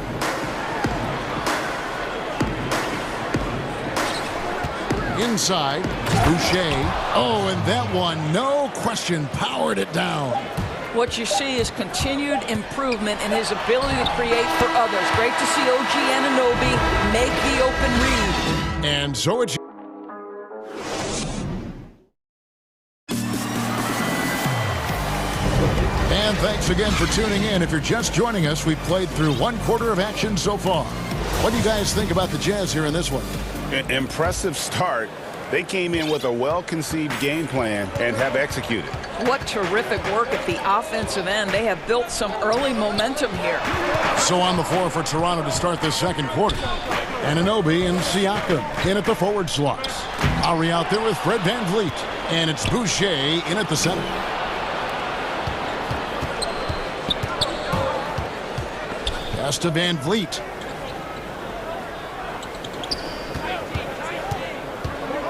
Inside, Boucher. Oh, and that one, no question, powered it down.
What you see is continued improvement in his ability to create for others. Great to see OG Anunoby make the open read.
And so it's... And thanks again for tuning in. If you're just joining us, we've played through one quarter of action so far. What do you guys think about the Jazz here in this one?
Impressive start. They came in with a well-conceived game plan and have executed.
What terrific work at the offensive end. They have built some early momentum here.
So on the floor for Toronto to start this second quarter. Anunoby and Siakam in at the forward slots. Lowry out there with Fred VanVleet. And it's Boucher in at the center. Pass to VanVleet.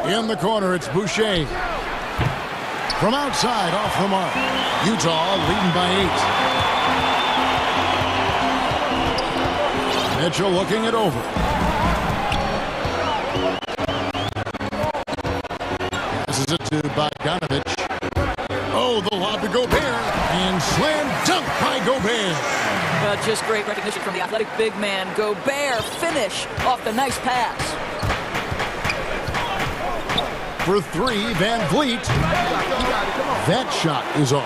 In the corner, it's Boucher. From outside, off the mark. Utah leading by 8. Mitchell looking it over. Passes it to Bogdanovich. Oh, the lob to Gobert. And slam dunk by Gobert.
Just great recognition from the athletic big man. Gobert finish off the nice pass.
For three, VanVleet. That shot is off.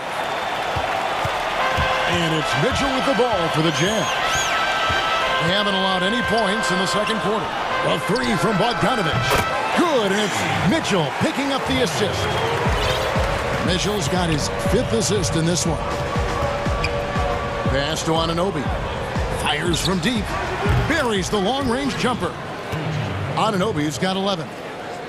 And it's Mitchell with the ball for the Jazz. They haven't allowed any points in the second quarter. A three from Bogdanovich. Good, and it's Mitchell picking up the assist. Mitchell's got his 5th assist in this one. Pass to Anunoby. Fires from deep. Buries the long-range jumper. Anunoby's got 11.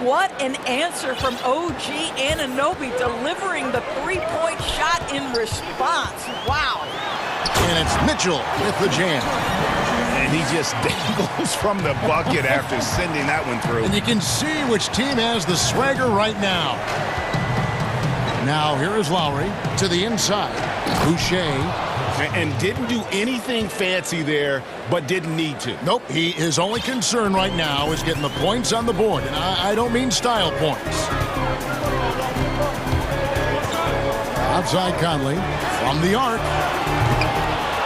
What an answer from OG Anunoby, delivering the three-point shot in response. Wow.
And it's Mitchell with the jam.
And he just dangles from the bucket after sending that one through.
And you can see which team has the swagger right now. Now here is Lowry to the inside. Boucher.
And didn't do anything fancy there, but didn't need to.
Nope, his only concern right now is getting the points on the board. And I don't mean style points. Outside Conley from the arc.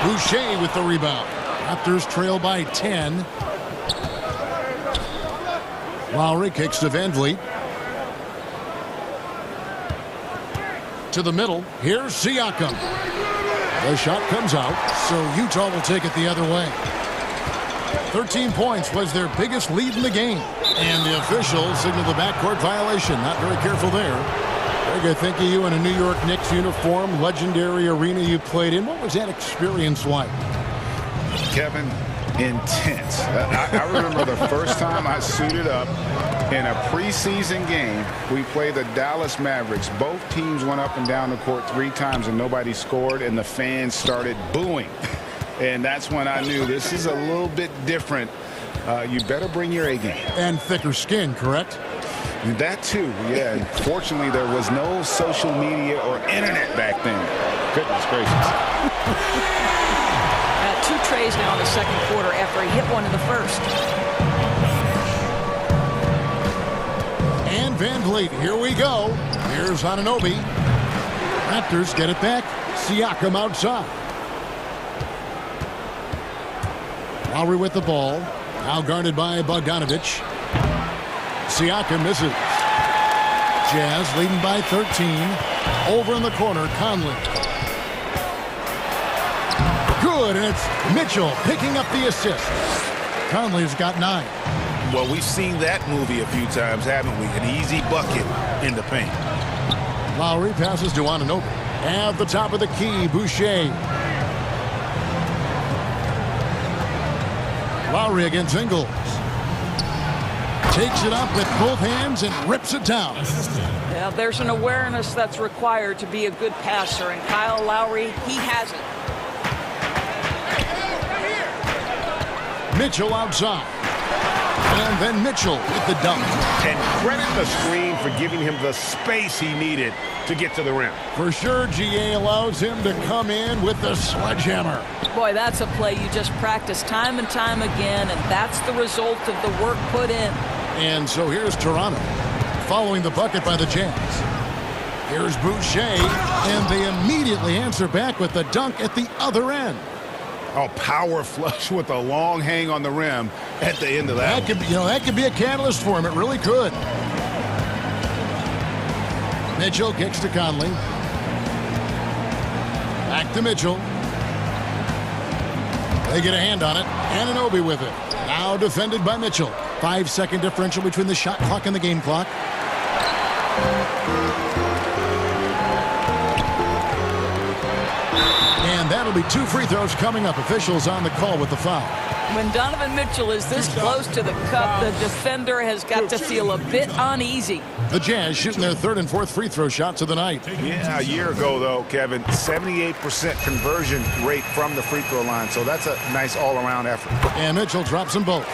Boucher with the rebound. Raptors trail by 10. Lowry kicks to VanVleet. To the middle. Here's Siakam. The shot comes out, so Utah will take it the other way. 13 points was their biggest lead in the game. And the officials signaled the backcourt violation. Not very careful there. Greg, I think of you in a New York Knicks uniform, legendary arena you played in. What was that experience like?
Kevin, intense. I remember the first time I suited up in a preseason game. We played the Dallas Mavericks. Both teams went up and down the court 3 times and nobody scored, and the fans started booing. And that's when I knew this is a little bit different. You better bring your A game.
And thicker skin, correct?
That too, yeah. Fortunately, there was no social media or internet back then. Goodness gracious.
2 trays now in the second quarter after he hit one in the first.
And VanVleet, here we go. Here's Anunoby. Raptors get it back. Siakam outside. Lowry with the ball. Now guarded by Bogdanovich. Siakam misses. Jazz leading by 13. Over in the corner, Conley. Good. Good, and it's Mitchell picking up the assist. Conley's got 9.
Well, we've seen that movie a few times, haven't we? An easy bucket in the paint.
Lowry passes to Anunoby. At the top of the key, Boucher. Lowry against Ingles. Takes it up with both hands and rips it down.
Yeah, there's an awareness that's required to be a good passer, and Kyle Lowry, he has it.
Mitchell outside. And then Mitchell with the dunk.
And credit the screen for giving him the space he needed to get to the rim.
For sure, GA allows him to come in with the sledgehammer.
Boy, that's a play you just practice time and time again, and that's the result of the work put in.
And so here's Toronto, following the bucket by the Jazz. Here's Boucher, and they immediately answer back with the dunk at the other end.
Oh, power flush with a long hang on the rim at the end of that.
That could be a catalyst for him. It really could. Mitchell kicks to Conley. Back to Mitchell. They get a hand on it. Anunoby with it. Now defended by Mitchell. 5-second differential between the shot clock and the game clock. And that'll be 2 free throws coming up. Officials on the call with the foul.
When Donovan Mitchell is this close to the cup, the defender has got to feel a bit uneasy.
The Jazz shooting their 3rd and 4th free throw shots of the night.
Yeah, a year ago, though, Kevin, 78% conversion rate from the free throw line. So that's a nice all-around effort.
And Mitchell drops them both.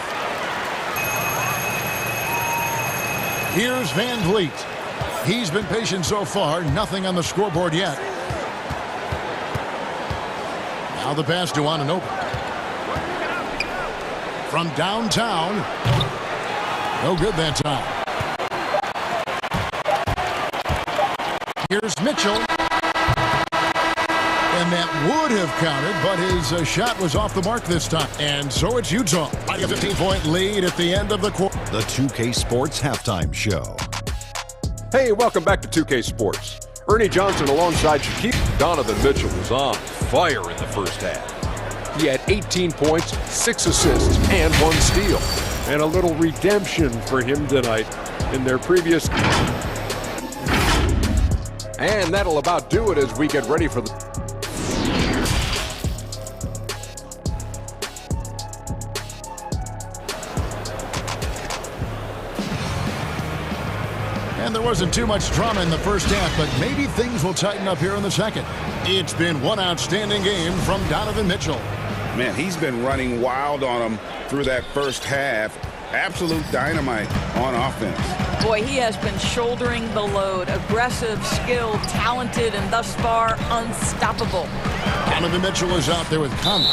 Here's Van Vliet. He's been patient so far. Nothing on the scoreboard yet. Now the pass to Anunoby. From downtown. No good that time. Here's Mitchell. And that would have counted, but his shot was off the mark this time. And so it's Utah. A 15-point lead at the end of the quarter.
The 2K Sports Halftime Show.
Hey, welcome back to 2K Sports. Ernie Johnson alongside Shaquille. Donovan Mitchell was on fire in the first half. He had 18 points, 6 assists, and 1 steal. And a little redemption for him tonight in their previous. And that'll about do it as we get ready for the.
And there wasn't too much drama in the first half, but maybe things will tighten up here in the second. It's been one outstanding game from Donovan Mitchell.
Man, he's been running wild on him through that first half. Absolute dynamite on offense.
Boy, he has been shouldering the load. Aggressive, skilled, talented, and thus far unstoppable.
Donovan Mitchell is out there with Conley.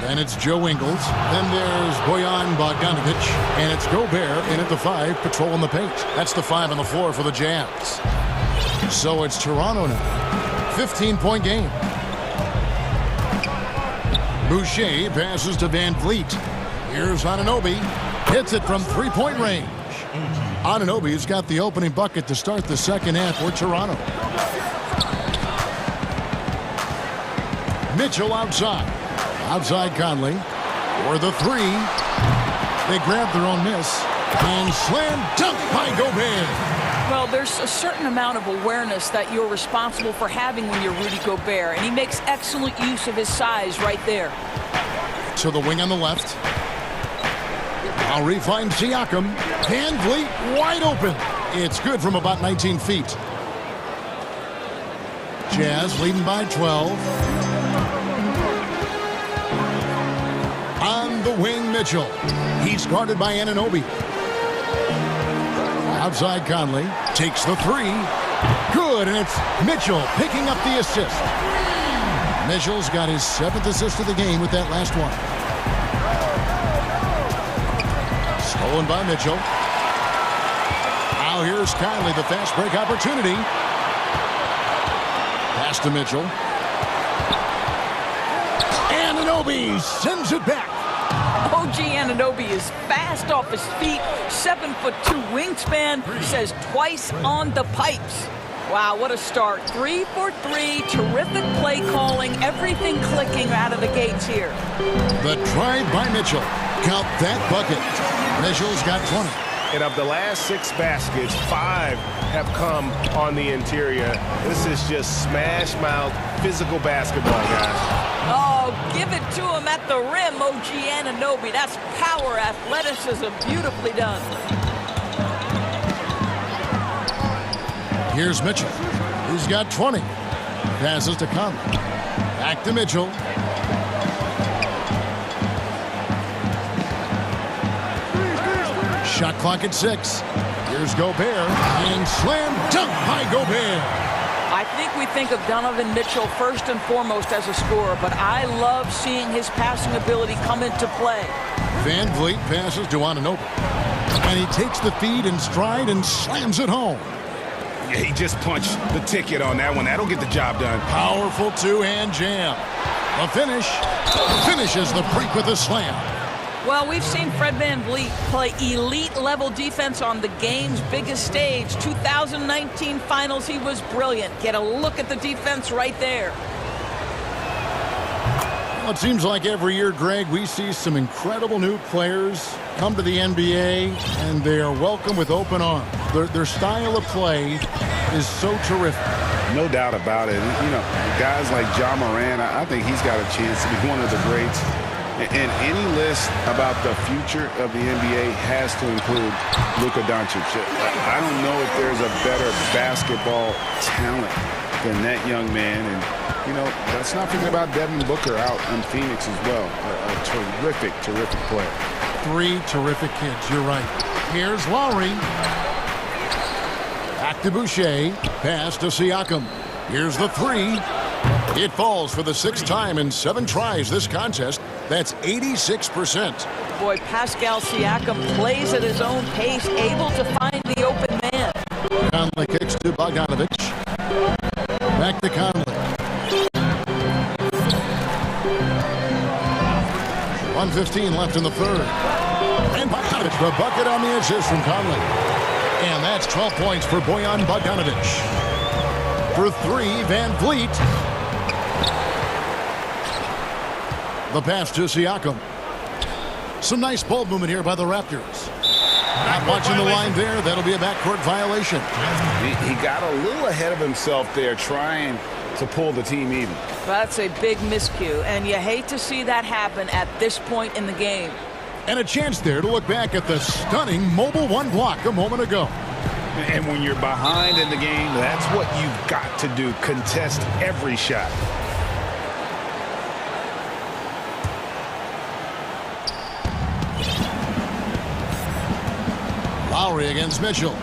Then it's Joe Ingles. Then there's Bojan Bogdanovic. And it's Gobert in at the 5, patrolling the paint. That's the 5 on the floor for the Jazz. So it's Toronto now. 15-point game. Boucher passes to Van Vliet. Here's Anunoby. Hits it from 3-point range. Anunoby's got the opening bucket to start the second half for Toronto. Mitchell outside. Outside Conley. For the 3. They grab their own miss. And slam dunk by Gobert.
Well, there's a certain amount of awareness that you're responsible for having when you're Rudy Gobert, and he makes excellent use of his size right there.
To the wing on the left. Lowry finds Siakam. Van Vliet wide open. It's good from about 19 feet. Jazz leading by 12. On the wing, Mitchell. He's guarded by Anunoby. Outside Conley. Takes the 3. Good, and it's Mitchell picking up the assist. Mitchell's got his 7th assist of the game with that last one. Stolen by Mitchell. Now here's Conley, the fast break opportunity. Pass to Mitchell. Anunoby sends it back.
OG Anunoby is fast off his feet, 7'2" wingspan, says twice on the pipes. Wow, what a start. 3 for 3, terrific play calling, everything clicking out of the gates here.
The drive by Mitchell. Count that bucket. Mitchell's got 20.
And of the last 6 baskets, 5 have come on the interior. This is just smash mouth physical basketball, guys.
Oh, give it to him at the rim, OG Anunoby. That's power athleticism, beautifully done.
Here's Mitchell. He's got 20. Passes to Conley. Back to Mitchell. Shot clock at 6. Here's Gobert. And slam dunk by Gobert.
I think we think of Donovan Mitchell first and foremost as a scorer, but I love seeing his passing ability come into play.
Van Vliet passes to Anunoby. And he takes the feed in stride and slams it home.
Yeah, he just punched the ticket on that one. That'll get the job done.
Powerful two-hand jam. The finish finishes the break with a slam.
Well, we've seen Fred VanVleet play elite-level defense on the game's biggest stage. 2019 Finals, he was brilliant. Get a look at the defense right there.
Well, it seems like every year, Greg, we see some incredible new players come to the NBA, and they are welcomed with open arms. Their style of play is so terrific.
No doubt about it. You know, guys like Ja Morant, I think he's got a chance to be one of the greats. And any list about the future of the NBA has to include Luka Doncic. I don't know if there's a better basketball talent than that young man. And, you know, let's not forget about Devin Booker out in Phoenix as well. A terrific, terrific player.
3 terrific kids, you're right. Here's Lowry. Back to Boucher. Pass to Siakam. Here's the 3. It falls for the 6th time in 7 tries this contest. That's 86%.
Boy, Pascal Siakam plays at his own pace, able to find the open man.
Conley kicks to Bogdanovich. Back to Conley. 1:15 left in the 3rd. And Bogdanovich, the bucket on the assist from Conley. And that's 12 points for Bojan Bogdanovich. For 3, Van Vliet. The pass to Siakam. Some nice ball movement here by the Raptors. Not watching the line there. That'll be a backcourt violation.
He got a little ahead of himself there, trying to pull the team even.
That's a big miscue, and you hate to see that happen at this point in the game.
And a chance there to look back at the stunning mobile 1 block a moment ago.
And when you're behind in the game, that's what you've got to do. Contest every shot.
Lowry against Mitchell.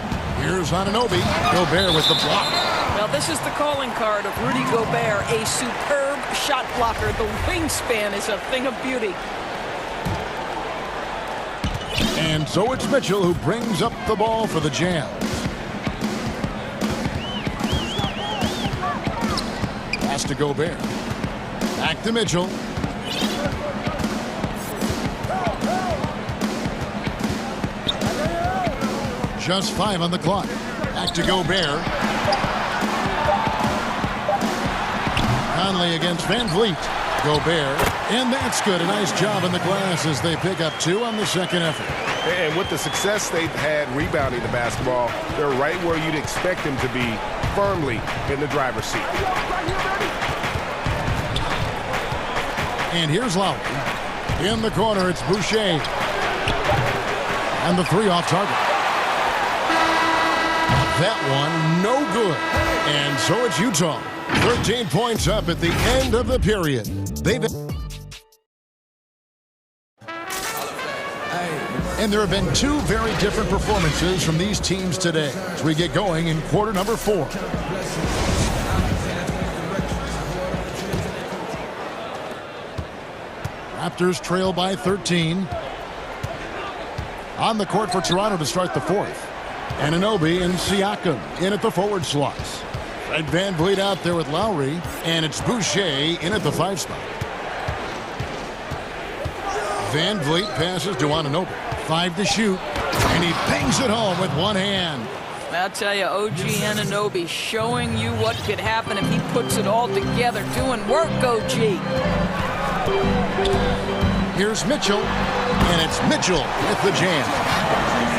Here's Anunoby. Gobert with the block.
Well, this is the calling card of Rudy Gobert, a superb shot blocker. The wingspan is a thing of beauty.
And so it's Mitchell who brings up the ball for the Jam. Pass to Gobert. Back to Mitchell. Just 5 on the clock. Back to Gobert. Conley against Van Vliet. Gobert. And that's good. A nice job in the glass as they pick up 2 on the second effort.
And with the success they've had rebounding the basketball, they're right where you'd expect them to be, firmly in the driver's seat.
And here's Lowry. In the corner, it's Boucher. And the 3 off target. That one, no good. And so it's Utah. 13 points up at the end of the period. And there have been 2 very different performances from these teams today as we get going in quarter number 4. Raptors trail by 13. On the court for Toronto to start the 4th. Anunoby and Siakam in at the forward slots. Fred VanVleet out there with Lowry, and it's Boucher in at the 5 spot. VanVleet passes to Anunoby. 5 to shoot, and he bangs it home with one hand.
I'll tell you, OG Anunoby showing you what could happen if he puts it all together. Doing work, OG.
Here's Mitchell, and it's Mitchell with the jam.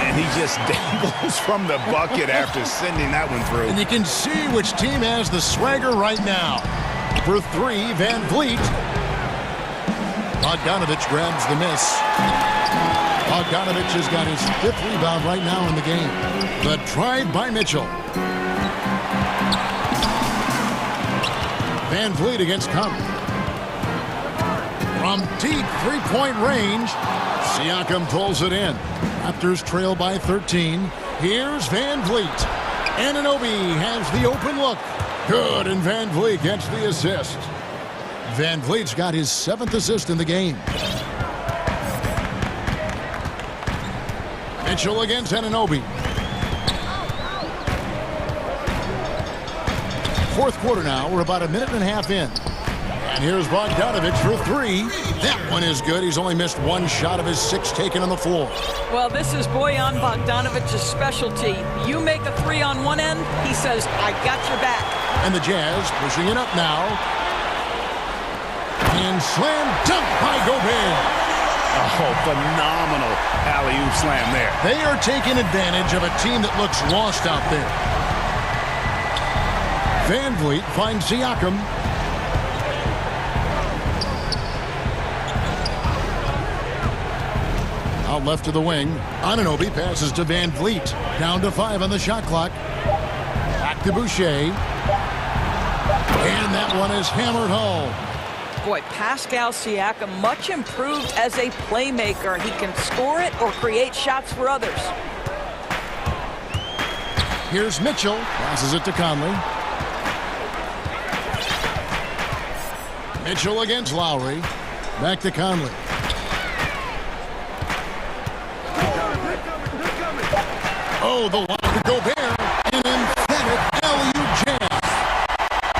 And he just dangles from the bucket after sending that one through.
And you can see which team has the swagger right now. For three, Van Vliet. Bogdanovich grabs the miss. Bogdanovich has got his 5th rebound right now in the game. The drive by Mitchell. Van Vliet against Conley. From deep three-point range, Siakam pulls it in. Raptors trail by 13. Here's Van Vliet. Anunoby has the open look. Good, and Van Vliet gets the assist. Van Vliet's got his 7th assist in the game. Mitchell against Anunoby. 4th quarter now. We're about a minute and a half in. And here's Bogdanovich for 3. That one is good. He's only missed 1 shot of his 6 taken on the floor.
Well, this is Bojan Bogdanovich's specialty. You make a 3 on one end, he says, I got your back.
And the Jazz pushing it up now. And slam dunk by Gobert.
Oh, phenomenal alley-oop slam there.
They are taking advantage of a team that looks lost out there. Van Vliet finds Siakam. Out left to the wing. Anunoby passes to Van Vliet. Down to 5 on the shot clock. Back to Boucher. And that one is hammered home.
Boy, Pascal Siakam much improved as a playmaker. He can score it or create shots for others.
Here's Mitchell. Passes it to Conley. Mitchell against Lowry. Back to Conley. Oh, the lob to Gobert. An emphatic alley-oop jam.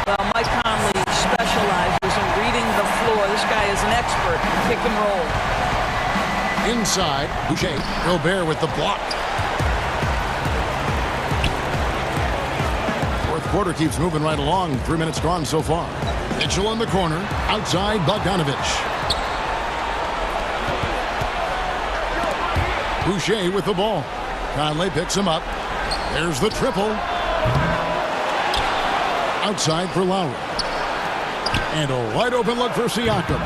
Well, Mike Conley specializes in reading the floor. This guy is an expert in pick and roll.
Inside, Boucher. Gobert with the block. 4th quarter keeps moving right along. 3 minutes gone so far. Mitchell in the corner. Outside, Bogdanovich. Boucher with the ball. Conley picks him up. There's the triple. Outside for Lowry. And a wide open look for Siakam.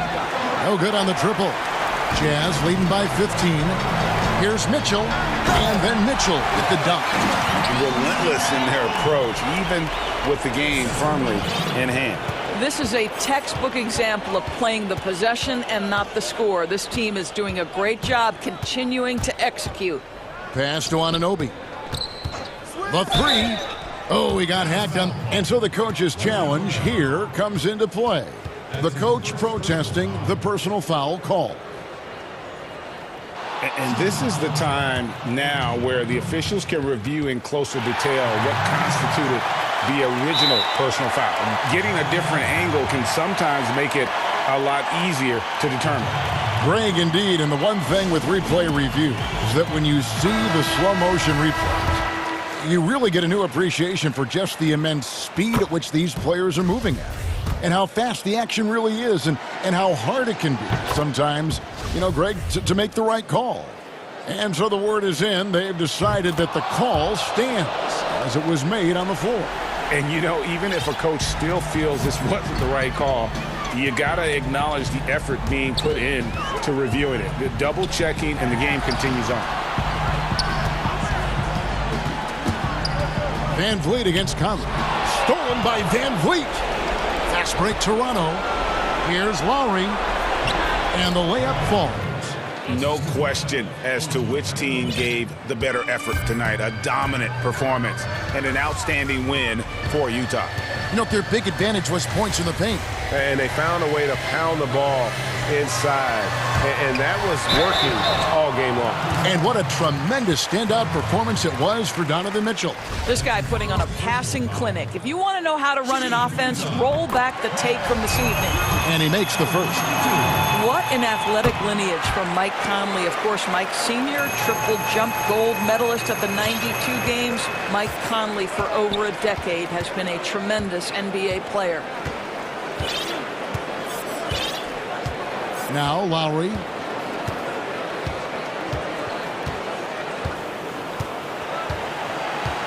No good on the triple. Jazz leading by 15. Here's Mitchell. And then Mitchell with the dunk.
Relentless in their approach, even with the game firmly in hand.
This is a textbook example of playing the possession and not the score. This team is doing a great job continuing to execute.
Pass to Anunoby. The 3. Oh, he got hacked on. And so the coach's challenge here comes into play. The coach protesting the personal foul call.
And this is the time now where the officials can review in closer detail what constituted the original personal foul. Getting a different angle can sometimes make it a lot easier to determine.
Greg, indeed, and the one thing with replay review is that when you see the slow motion replays, you really get a new appreciation for just the immense speed at which these players are moving at, and how fast the action really is, and how hard it can be sometimes, you know, Greg, to make the right call. And so the word is in. They've decided that the call stands as it was made on the floor.
And, you know, even if a coach still feels this wasn't the right call, you got to acknowledge the effort being put in to reviewing it. The double checking, and the game continues on.
Van Vliet against Conley. Stolen by Van Vliet. Fast break Toronto. Here's Lowry. And the layup falls.
No question as to which team gave the better effort tonight. A dominant performance and an outstanding win for Utah.
You know, their big advantage was points in the paint.
And they found a way to pound the ball inside. And that was working all game long.
And what a tremendous standout performance it was for Donovan Mitchell.
This guy putting on a passing clinic. If you want to know how to run an offense, roll back the tape from this evening.
And he makes the first.
What an athletic lineage from Mike Conley. Of course, Mike Sr., triple jump gold medalist at the 92 games. Mike Conley, for over a decade, has been a tremendous NBA player.
Now Lowry.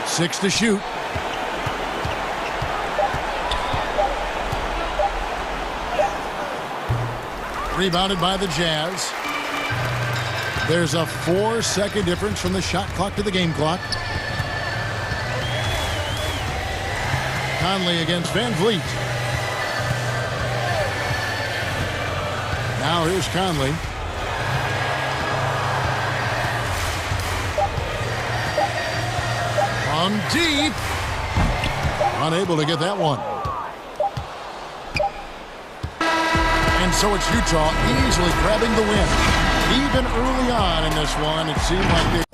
Six to shoot. Rebounded by the Jazz. There's a 4-second difference from the shot clock to the game clock. Conley against Van Vliet. Now here's Conley. On deep. Unable to get that one. And so it's Utah easily grabbing the win. Even early on in this one, it seemed like they